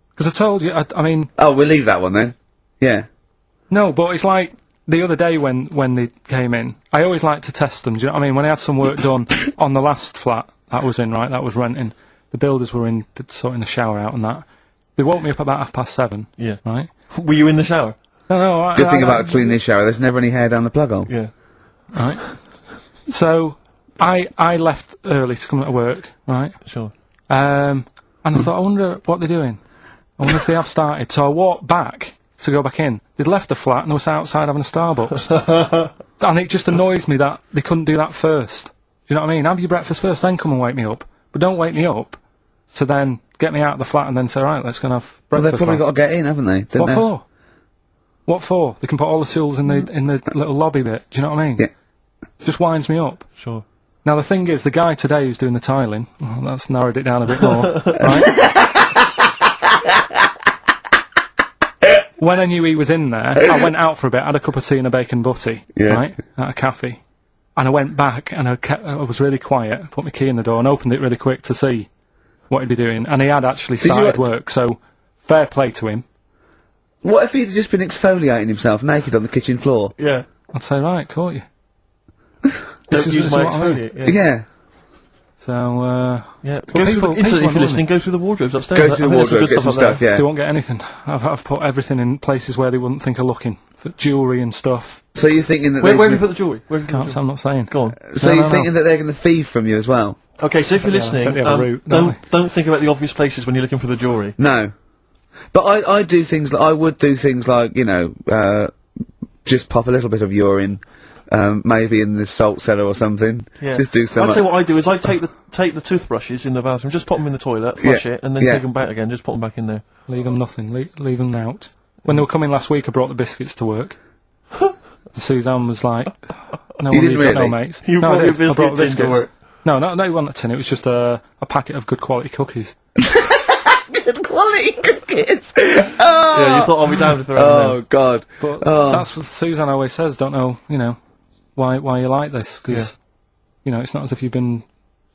Because I told you, I mean... Oh, we'll leave that one then. Yeah. No, but it's like, the other day when they came in, I always like to test them, do you know what I mean? When I had some work done on the last flat that was in, right, that was renting, the builders were in, sorting the shower out and that. They woke me up about 7:30. Yeah. Right? Were you in the shower? No, Good thing about cleaning this shower, there's never any hair down the plug hole. Yeah. Right. So, I left early to come to work, right? Sure. And I thought, I wonder what they're doing. I wonder if they have started. So I walked back to go back in. They'd left the flat and they were sat outside having a Starbucks. And it just annoys me that they couldn't do that first. Do you know what I mean? Have your breakfast first, then come and wake me up. But don't wake me up to then get me out of the flat and then say, right, let's go and have breakfast. Well, they've probably lads. got to get in, haven't they? What for? What for? They can put all the tools in the little lobby bit. Do you know what I mean? Yeah. Just winds me up. Sure. Now the thing is, the guy today who's doing the tiling, well, that's narrowed it down a bit more, right? When I knew he was in there, I went out for a bit, had a cup of tea and a bacon butty, right, at a cafe, and I went back and I was really quiet, put my key in the door and opened it really quick to see what he'd be doing, and he had actually started work, so fair play to him. What if he'd just been exfoliating himself naked on the kitchen floor? Yeah. I'd say, right, caught you. Don't use my exfoliate. Yeah. So, yeah. Well, If you're listening, go through the wardrobes upstairs. Go through the wardrobe, get some stuff, yeah. They won't get anything. I've put everything in places where they wouldn't think of looking. For jewellery and stuff. So you're thinking that where have you put the jewellery? I'm not saying. Go on. So you're thinking that they're going to thieve from you as well? Okay, so if you're listening, don't think about the obvious places when you're looking for the jewellery. No. But I do things like, I would do things like, you know, just pop a little bit of urine, maybe in the salt cellar or something. Yeah. Just do something. I'd say what I do is I take the toothbrushes in the bathroom, just pop them in the toilet, flush it, and then take them back again, just pop them back in there. Leave them nothing, leave them out. When they were coming last week, I brought the biscuits to work. Suzanne was like, no, You didn't really? no mates. You no, brought your I brought biscuits into work? No, it wasn't a tin, it was just a packet of good quality cookies. Good quality cookies! Yeah, you thought I'll be down if they're Oh, God. But that's what Suzanne always says, don't know, you know, why you like this, because, you know, it's not as if you've been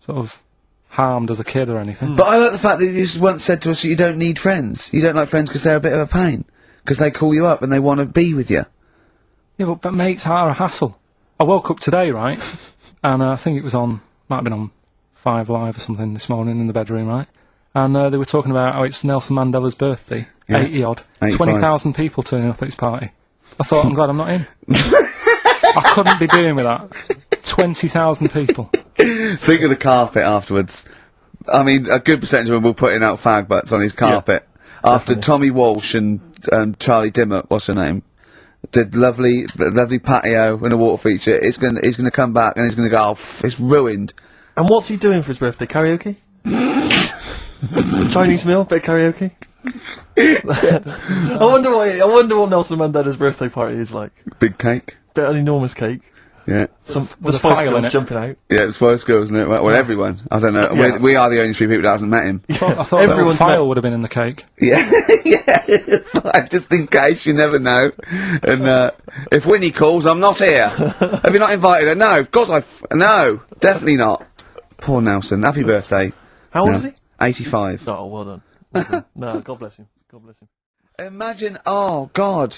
sort of harmed as a kid or anything. But I like the fact that you just once said to us that you don't need friends. You don't like friends because they're a bit of a pain. Because they call you up and they want to be with you. Yeah, but mates are a hassle. I woke up today, right, and I think it was might have been on 5 Live or something this morning in the bedroom, right, and they were talking about how it's Nelson Mandela's birthday, 80-odd, 20,000 people turning up at his party. I thought, I'm glad I'm not in. I couldn't be doing with that. 20,000 people. Think of the carpet afterwards. I mean, a good percentage of them will putting out fag butts on his carpet. After Tommy Walsh and Charlie Dimmock, what's her name, did lovely patio and a water feature, he's gonna come back and he's gonna go, oh, it's ruined. And what's he doing for his birthday? Karaoke? Chinese meal? Bit of karaoke? I wonder what Nelson Mandela's birthday party is like. Big cake. Bit of an enormous cake. Yeah. The Spice Girls jumping out. Yeah, the Spice Girls, isn't it? Well, everyone. I don't know. Yeah. We are the only 3 people that hasn't met him. I thought everyone's file would have been in the cake. Yeah, yeah. Just in case, you never know. And if Winnie calls, I'm not here. Have you not invited her? No, of course no, definitely not. Poor Nelson. Happy birthday. How old is he? 85. Oh, well done. Well done. No, God bless him. God bless him. Imagine, oh God.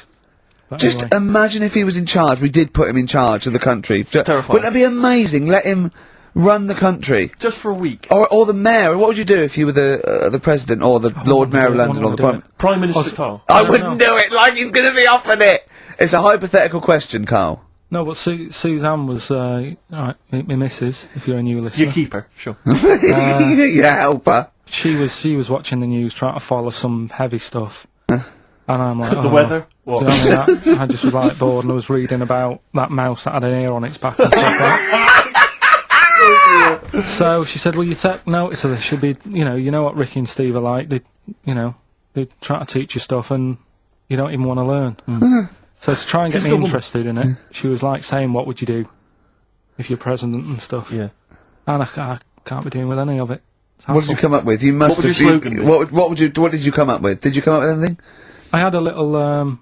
But Just anyway. imagine if he was in charge. We did put him in charge of the country. Terrifying. Wouldn't that be amazing? Let him run the country. Just for a week. Or the mayor. What would you do if you were the president or the Lord Mayor of London or the Prime? Prime Minister Karl. I wouldn't do it like he's going to be offered it. It's a hypothetical question, Carl. No, but Suzanne was, right, my missus, if you're a new listener. You keep her, sure. Yeah, help her. She was watching the news, trying to follow some heavy stuff. And I'm like, The weather? Do you What? know what I mean? I just was like bored, and I was reading about that mouse that had an ear on its back and stuff like that. So she said, "Will you take notice of this? Should be, you know what Ricky and Steve are like. They try to teach you stuff, and you don't even want to learn." So to try and get me interested in it, she was like saying, "What would you do if you're president and stuff?" Yeah. And I can't be doing with any of it. What did you come up with? You must What would have. your slogan be? What did you come up with? Did you come up with anything? I had a little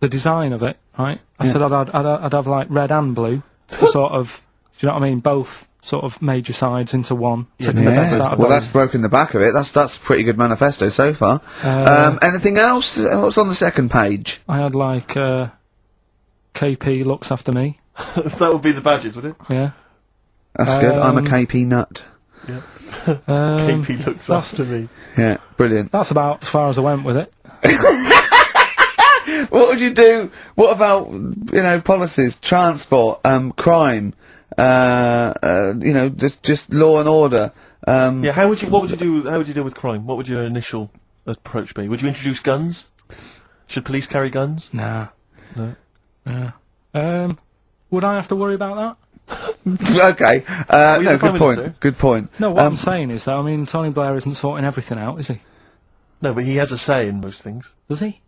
the design of it, right? I said I'd have like red and blue, to sort of, do you know what I mean? Both sort of major sides into one. Taking the best out of Well, both. that's broken the back of it. That's a pretty good manifesto so far. Anything else? What's on the second page? I had like KP looks after me. That would be the badges, would it? Yeah. That's good. I'm a KP nut. KP looks that's- after me. Yeah, brilliant. That's about as far as I went with it. What would you do? What about, policies, transport, crime, just law and order? Yeah, what would you do with crime? What would your initial approach be? Would you introduce guns? Should police carry guns? Nah. No. Yeah. Would I have to worry about that? Okay. you're No, the Prime good point. Minister. Good point. No, what I'm saying is that, I mean, Tony Blair isn't sorting everything out, is he? No, but he has a say in most things. Does he?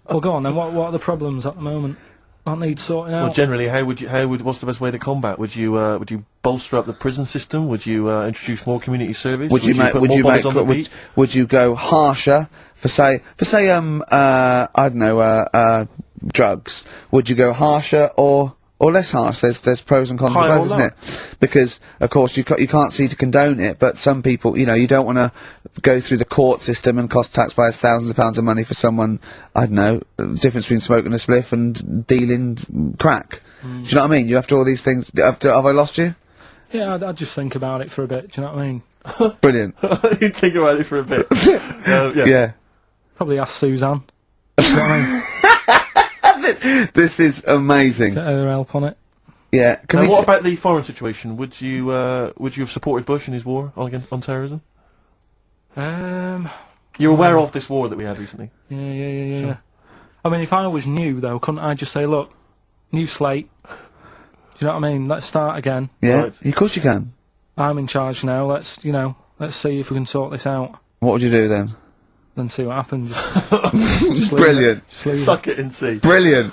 Well, go on then. What are the problems at the moment? That need sorting out. Well, generally, what's the best way to combat? Would you bolster up the prison system? Would you introduce more community service? Would you put more bodies on the beat? would you go harsher for say I don't know drugs? Would you go harsher or less harsh? There's pros and cons to Higher both, or isn't lower? it? Because of course you can't see to condone it, but some people, you don't want to go through the court system and cost taxpayers thousands of pounds of money for someone, I don't know, the difference between smoking a spliff and dealing crack. Do you know what I mean? You have to all these things. Have I lost you? Yeah, I'd just think about it for a bit. Do you know what I mean? Brilliant. You think about it for a bit. Yeah. Yeah. Probably ask Suzanne. Do you know what I mean? This is amazing. Get her help on it. Yeah. And what about the foreign situation? Would you have supported Bush in his war on terrorism? You're aware of this war that we had recently? Yeah. I mean, if I was new, though, couldn't I just say, look, new slate, do you know what I mean? Let's start again. Yeah, Right. of course you can. I'm in charge now, let's see if we can sort this out. What would you do then? Then see what happens. Just leave Brilliant. it. Just leave it. Suck it and see. Brilliant.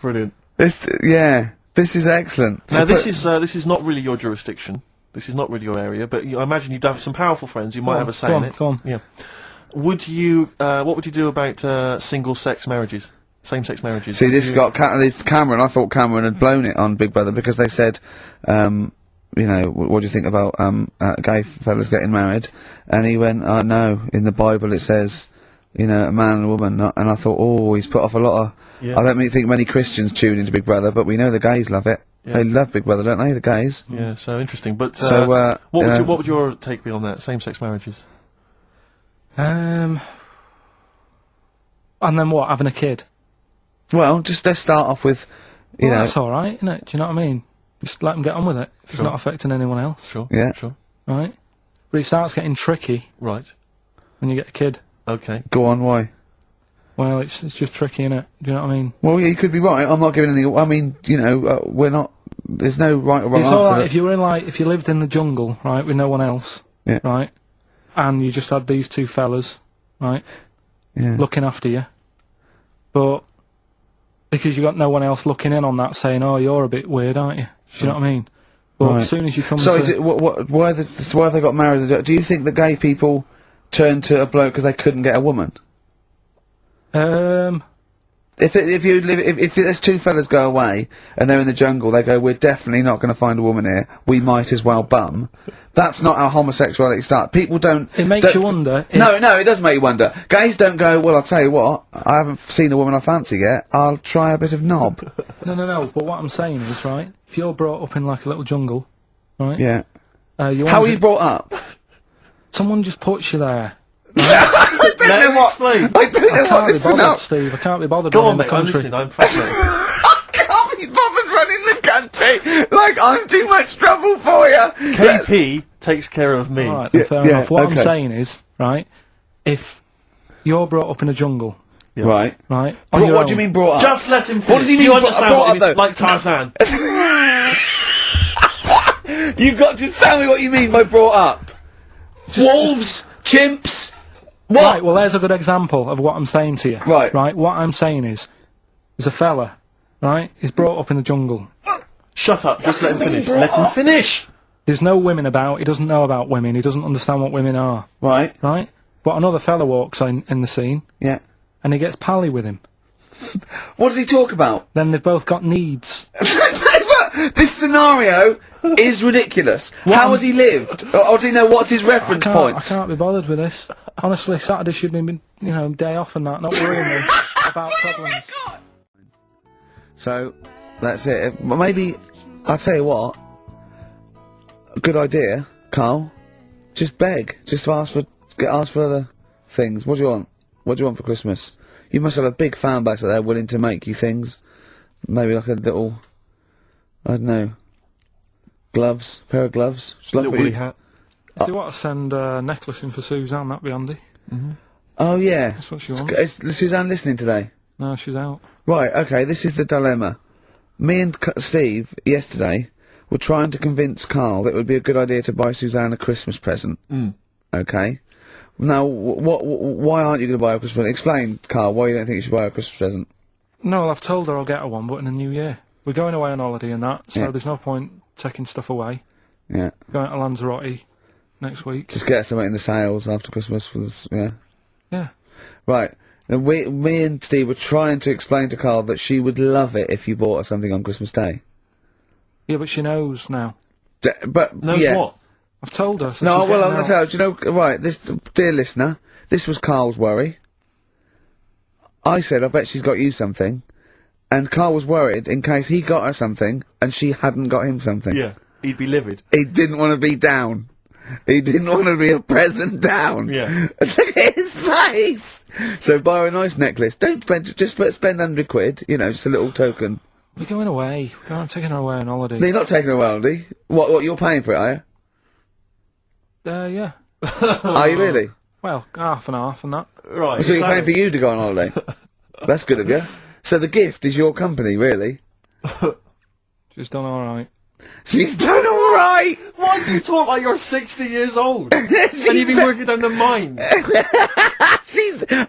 Brilliant. This is excellent. Now, So this is not really your jurisdiction. This is not really your area, but I imagine you'd have some powerful friends who might have a say in it. Go on. Yeah. Would you? What would you do about single-sex marriages, same-sex marriages? See, Would this you- got this Cameron. I thought Cameron had blown it on Big Brother because they said, what do you think about gay fellas getting married? And he went, no, in the Bible it says, a man and a woman. And I thought, oh, he's put off a lot of. Yeah. I don't think many Christians tune into Big Brother, but we know the gays love it. Yeah. They love Big Brother, don't they? The gays. Yeah, so interesting. But So, what would your take be on that? Same-sex marriages. And then what? Having a kid? Well, just let's start off with, Well, that's all right, isn't it? Do you know what I mean? Just let them get on with it. It's Sure. not affecting anyone else, Sure. Yeah. Sure. right? But it starts getting tricky Right. when you get a kid. Okay. Go on, why? Well, it's just tricky, innit? Do you know what I mean? Well, yeah, you could be right. I'm not giving any. I mean, we're not. There's no right or wrong It's answer. all right if you were in if you lived in the jungle, right, with no one else, Yeah. right, and you just had these two fellas, right, Yeah. looking after you, but because you got no one else looking in on that, saying, "Oh, you're a bit weird, aren't you?" Do you know what I mean? But Right. as soon as you come So, to, why have they got married? Do you think the gay people turned to a bloke because they couldn't get a woman? If there's two fellas go away and they're in the jungle, they go, we're definitely not going to find a woman here. We might as well bum. That's not how homosexuality starts. People don't. it makes you wonder. If, No, it does make you wonder. Gays don't go, well, I'll tell you what, I haven't seen a woman I fancy yet, I'll try a bit of knob. No. But what I'm saying is, right, if you're brought up in like a little jungle, right, Yeah. you How are wonder- you brought up? someone just puts you there. I don't Let know him what. explain. I don't know what Can't this be bothered, tonight. Steve. I can't be bothered Go running on, the mate. I'm country. listening. I'm fascinated. I can't be bothered running the country. Like I'm too much trouble for you. KP takes care of me. All right, then, fair yeah, enough. What okay. I'm saying is, right, if you're brought up in a jungle, Right. right, on your What own, do you mean brought up? Just let him finish. What does he mean You brought- understand brought what up, he means? though? Like Tarzan. You've got to tell me what you mean by brought up. Wolves, chimps. What? Right, well, there's a good example of what I'm saying to you. Right. Right, what I'm saying is, there's a fella, right, he's brought up in the jungle. Shut up. Just let him finish. Let him finish. There's no women about, he doesn't know about women, he doesn't understand what women are, Right. right? But another fella walks in the scene, Yeah. and he gets pally with him. What does he talk about? Then they've both got needs. This scenario is ridiculous. How has he lived? Or do you know what's his reference I points? can't be bothered with this. Honestly, Saturday should have been, day off and that, not worrying me about problems. So, that's it. Well, maybe, I'll tell you what. A good idea, Carl. Just beg. Just ask for other things. What do you want? What do you want for Christmas? You must have a big fan base out there willing to make you things. Maybe like a little, I don't know, gloves, pair of gloves. Just like Little what woolly you- hat. If you want to send a necklace in for Suzanne, that'd be handy. Oh yeah. That's what she wants. Is Suzanne listening today? No, she's out. Right, okay, this is the dilemma. Me and Steve, yesterday, were trying to convince Carl that it would be a good idea to buy Suzanne a Christmas present. Okay? Now, why aren't you going to buy her a Christmas present? Explain, Carl, why you don't think you should buy her a Christmas present. No, well, I've told her I'll get her one, but in the new year. We're going away on holiday and that, so Yeah. there's no point taking stuff away. Yeah. Going to Lanzarote next week. Just get something in the sales after Christmas, for the, yeah. Yeah. Right. And me and Steve were trying to explain to Carl that she would love it if you bought her something on Christmas Day. Yeah, but she knows now. But, Knows yeah. what? I've told her. So No, she's well, getting I'm going out. to tell you, do you know, right, this, dear listener, this was Carl's worry. I said, I bet she's got you something. And Carl was worried in case he got her something and she hadn't got him something. Yeah. He'd be livid. He didn't want to be down. He didn't want to be a present down. Yeah. Look at his face! So buy her a nice necklace. Don't spend, just spend £100, you know, just a little token. We're going away. We're taking her away on holiday. No, you're not taking her away, are you? What, you're paying for it, are you? Yeah. Are you really? Well, half and half and that. Right. So you're paying for you to go on holiday? That's good of you. So the gift is your company, really? She's done alright. She's done alright! Why do you talk like you're 60 years old? And you've been working down the mines.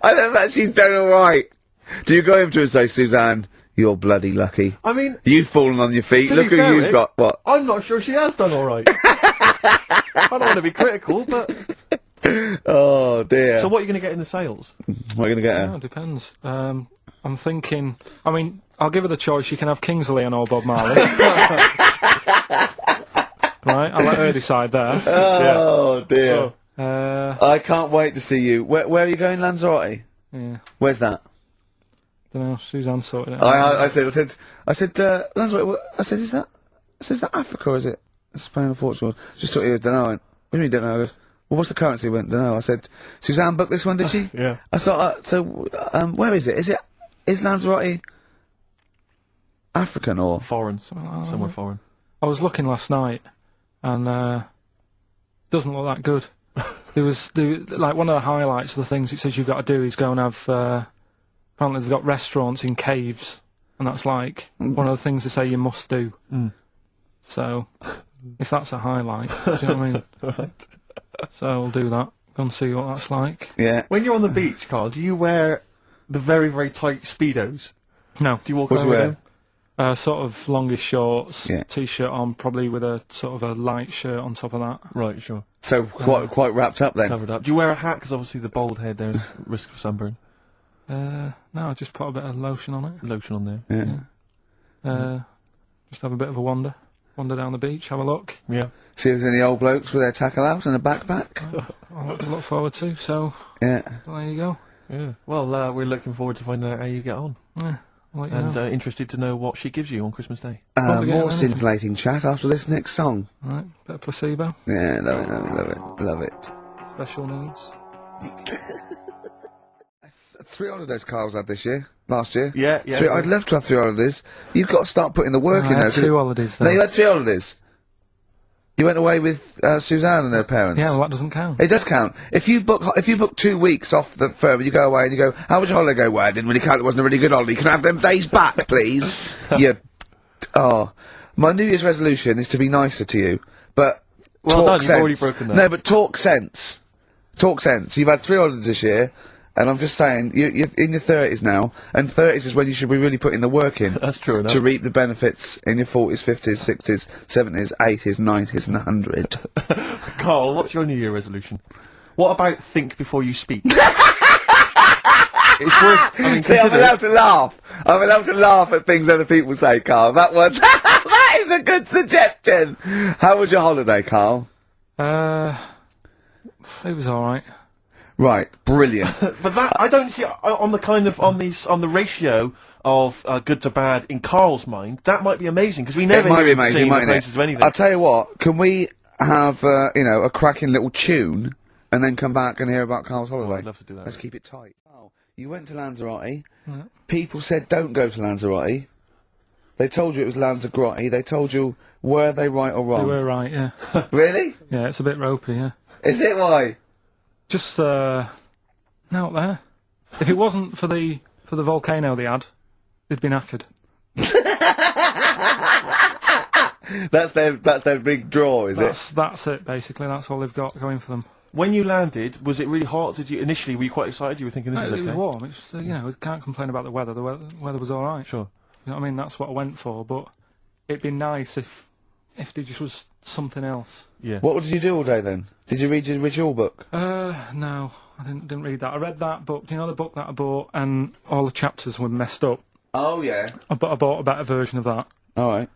I love that she's done alright. Do you go home to her and say, Suzanne, you're bloody lucky. I mean, You've fallen on your feet. to Look be who fair, you've Rick, got. What? I'm not sure she has done alright. I don't want to be critical, but... Oh, dear. So what are you going to get in the sales? What are you going to get Oh, her? it depends. I'm thinking... I mean, I'll give her the choice. She can have Kingsley and old Bob Marley. Right, I'll let her decide there. Oh, dear. I I can't wait to see you. Where are you going, Lanzarote? yeah, Where's that? don't know. Suzanne sorted it out. I said, Lanzarote, I said, is that Africa or is it Spain or Portugal? Just thought you don't know. I went, what do you mean don't know? I goes, well, what's the currency? I went, don't know. I said, Suzanne booked this one, did she? Yeah. I thought, where is it? Is Lanzarote African or? Foreign. Somewhere foreign. I was looking last night, and doesn't look that good. There was like one of the highlights of the things it says you've got to do is go and have. Apparently they've got restaurants in caves, and that's like one of the things they say you must do. So, if that's a highlight, do you know what I mean? Right. So we'll do that. Go and see what that's like. Yeah. When you're on the beach, Carl, do you wear the very, very tight Speedos? No, Do you walk What do around you with wear? them? sort of longish shorts, Yeah. t-shirt on, probably with a sort of a light shirt on top of that. Right, sure. So quite wrapped up then. Covered up. Do you wear a hat? Because obviously the bald head, there's risk of sunburn. No, I just put a bit of lotion on it. Lotion on there. Yeah. Just have a bit of a wander down the beach, have a look. Yeah. See if there's any old blokes with their tackle out and a backpack. A lot to look forward to. So Yeah. there you go. Yeah. Well, we're looking forward to finding out how you get on. Yeah, I'll let you And know. interested to know what she gives you on Christmas Day. Probably get More anything. scintillating chat after this next song. Right, bit of placebo, Yeah, love it. special needs. 3 holidays Carl's had this year. Last year. Yeah. I'd love to have 3 holidays. You've got to start putting the work in I there. had 2 holidays, though. No, you had 3 holidays. You went away with Suzanne and her parents. Yeah, well, that doesn't count. It does count. If you book 2 weeks off the firm and you go away and you go, how was your holiday? Go, well, I didn't really count. It wasn't a really good holiday. Can I have them days back, please? My New Year's resolution is to be nicer to you, but Well talk done, sense. you've already broken that. No, but talk sense. Talk sense. You've had 3 holidays this year, and I'm just saying, you're in your 30s now, and 30s is when you should be really putting the work in. That's true enough. To reap the benefits in your 40s, 50s, 60s, 70s, 80s, 90s, and 100. Carl, what's your New Year resolution? What about think before you speak? It's worth. I mean, See, I'm consider it. allowed to laugh. I'm allowed to laugh at things other people say, Carl. That one, that is a good suggestion. How was your holiday, Carl? It was alright. Right, brilliant. But that I don't see on the kind of on the ratio of good to bad in Carl's mind. That might be amazing because we never It might be hear him amazing, sing the mightn't praises of it? anything. I'll tell you what. Can we have a cracking little tune and then come back and hear about Carl's holiday? I'd love to do that. Let's keep it tight. Oh, you went to Lanzarote. People said don't go to Lanzarote. They told you it was Lanzarote. They told you were they right or wrong? They were right, yeah. Really? Yeah, it's a bit ropey, yeah. Is it why? Just, out there. If it wasn't for the volcano they had, they'd been knackered. That's their big draw, is it? That's it, basically. That's all they've got going for them. When you landed, was it really hot? Were you quite excited? You were thinking this is It okay? was warm. It's, we can't complain about the weather. The weather was alright. Sure. You know what I mean? That's what I went for, but it'd be nice if there just was something else. Yeah. What did you do all day then? Did you read your ritual book? No, I didn't read that. I read that book. Do you know the book that I bought and all the chapters were messed up? Oh yeah. I bought a better version of that, All right.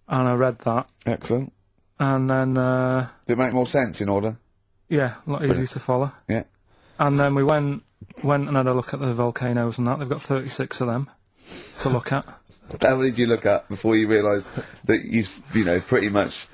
and I read that, Excellent. and then, Did it make more sense in order? yeah, a lot easier to follow. Yeah. And then we went and had a look at the volcanoes and that. They've got 36 of them to look at. How many did you look at before you realised that pretty much,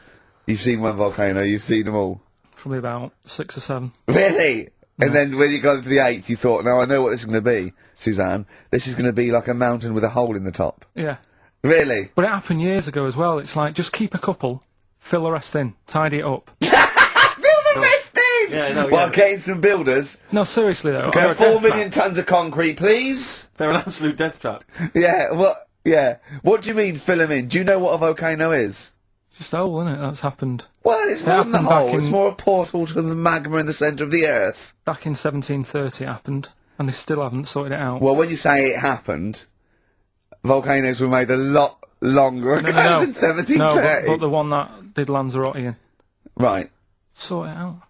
you've seen one volcano, you've seen them all? Probably about 6 or 7. Really? And then when you got to the 8th, you thought, now I know what this is going to be, Suzanne. This is going to be like a mountain with a hole in the top. Yeah. Really? But it happened years ago as well. It's like, just keep a couple, fill the rest in, tidy it up. Fill the rest in! Yeah, no, Well, yeah. getting some builders. No, seriously though. Can I 4 million tons of concrete, please? They're an absolute death trap. Yeah, what? Yeah. What do you mean, fill them in? Do you know what a volcano is? Just a hole, isn't it? That's happened. Well, it's It more than the happened back hole. It's in- more a portal to the magma in the centre of the earth. Back in 1730 it happened, and they still haven't sorted it out. Well, when you say it happened, volcanoes were made a lot longer ago than 1730. No, but the one that did Lanzarote in. Right. Sort it out.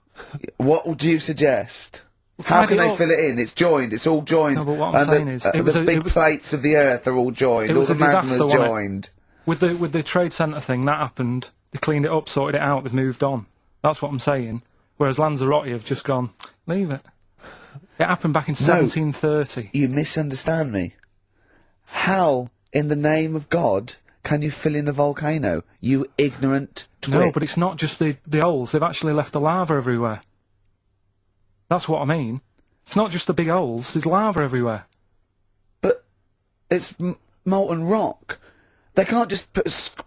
What would you suggest? How tidy can they up. fill it in? It's joined. It's all joined. No, but what I'm saying is, the big plates of the earth are all joined. it All was the a disaster, magma's wasn't it? joined. With the trade centre thing, that happened. They cleaned it up, sorted it out, they've moved on. That's what I'm saying. Whereas Lanzarote have just gone, leave it. It happened back in 1730. You misunderstand me. How, in the name of God, can you fill in a volcano? You ignorant twit. No, but it's not just the holes. They've actually left the lava everywhere. That's what I mean. It's not just the big holes. There's lava everywhere. But it's molten rock. They can't just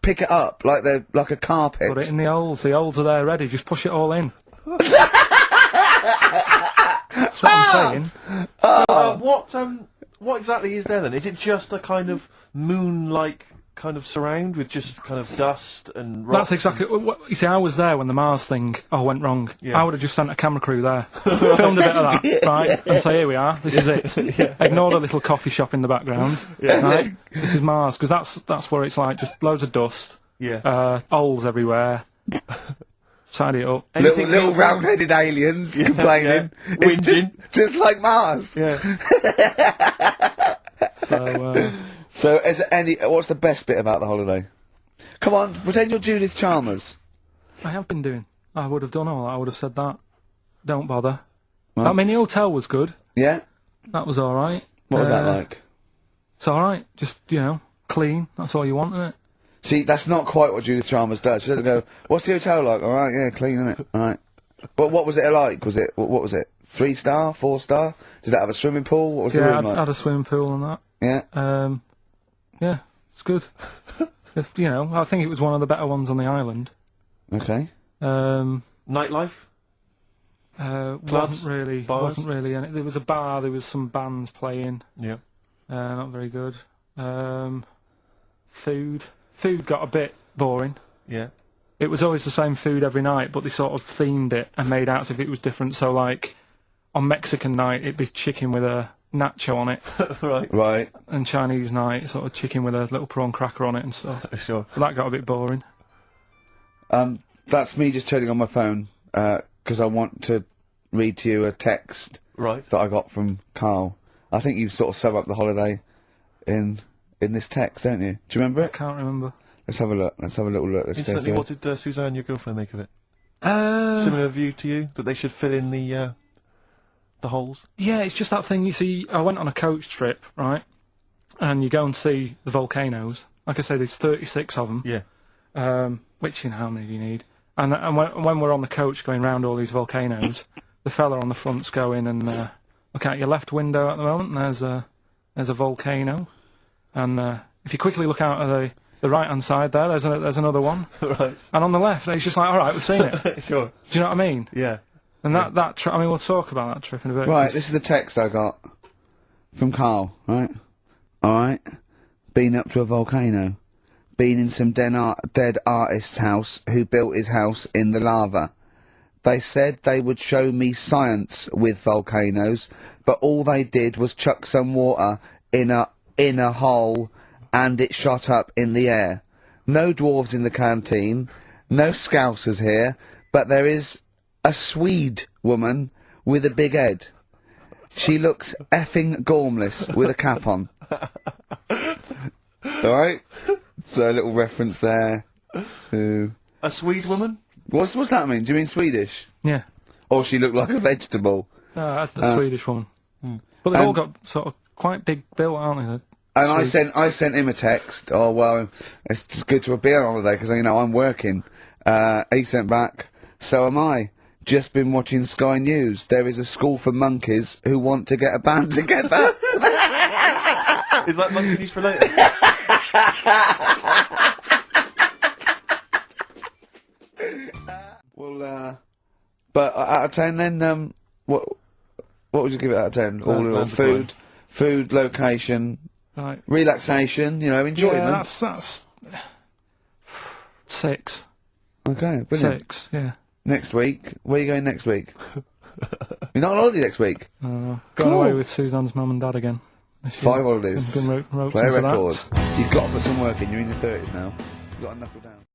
pick it up like they're like a carpet. Put it in the holes. The holes are there ready. Just push it all in. That's what I'm saying. What exactly is there then? Is it just a kind of moon-like kind of surround with just kind of dust and rocks? That's exactly what you see. I was there when the Mars thing went wrong. Yeah. I would have just sent a camera crew there, filmed a bit of that, right, and say, "Here we are. This is it." Ignore the little coffee shop in the background. Right, this is Mars because that's where it's like just loads of dust, holes everywhere. Tidy it up. Little round-headed aliens complaining. It's Whinging. just like Mars. Yeah. So, is there what's the best bit about the holiday? Come on, pretend you're Judith Chalmers. I have been doing. I would have done all that. I would have said that. Don't bother. Right. I mean, the hotel was good. Yeah? That was all right. What was that like? It's all right. Just clean. That's all you want, isn't it? See, that's not quite what Judith Chalmers does. She doesn't go, what's the hotel like? All right, yeah, clean, isn't it? All right. But what was it like? Was it, what was it? 3-star? 4-star? Did it have a swimming pool? What was the Yeah, room like? had a swimming pool and that. Yeah? Yeah, it's good. If, you know, I think it was one of the better ones on the island. Okay. Nightlife? Clubs? Bars? Wasn't really any. There was a bar, there was some bands playing. Yeah. Not very good. Food got a bit boring. Yeah. It was always the same food every night, but they sort of themed it and made out as if it was different. So, like, on Mexican night, it'd be chicken with a nacho on it. Right. Right. And Chinese night, sort of chicken with a little prawn cracker on it and stuff. Sure. But that got a bit boring. That's me just turning on my phone, 'cause I want to read to you a text Right. that I got from Karl. I think you sort of sum up the holiday in this text, don't you? Do you remember I it? can't remember. Let's have a look. Let's have a little look. Let's go Instantly, through what it. did Suzanne, your girlfriend, make of it? Similar view to you? That they should fill in the holes? Yeah, it's just that thing, you see, I went on a coach trip, right? And you go and see the volcanoes. Like I say, there's 36 of them. Yeah. Which, you know, how many do you need? And when we're on the coach going round all these volcanoes, the fella on the front's going and look out your left window at the moment, and there's a volcano. And if you quickly look out of the right-hand side there, there's another one. Right. And on the left, it's just like, all right, we've seen it. Sure. Do you know what I mean? Yeah. And that trip, I mean, we'll talk about that trip in a bit. Right, this is the text I got from Karl, right? Alright. Been up to a volcano. Been in some dead artist's house who built his house in the lava. They said they would show me science with volcanoes, but all they did was chuck some water in a hole and it shot up in the air. No dwarves in the canteen, no scousers here, but there is a Swede woman with a big head. She looks effing gormless with a cap on. Alright? So a little reference there to... A Swede woman? What's that mean? Do you mean Swedish? Yeah. Or she looked like a vegetable? A Swedish woman. But they've all got sort of quite big built, aren't they? And I sent him a text. Oh well, it's just good to be on holiday because you know I'm working. He sent back. So am I. Just been watching Sky News. There is a school for monkeys who want to get a band together. Is that monkey news for later? Well, but out of 10 then, what would you give it out of 10? All in all, food, location, Right. relaxation, you know, enjoyment. Yeah, that's 6. Okay, brilliant. 6, yeah. Next week, where are you going next week? You're not on holiday next week? Going Cool. away with Suzanne's mum and dad again. 5 holidays. Gonna rope Play a into that. record. You've got to put some work in. You're in your 30s now. You've got to knuckle down.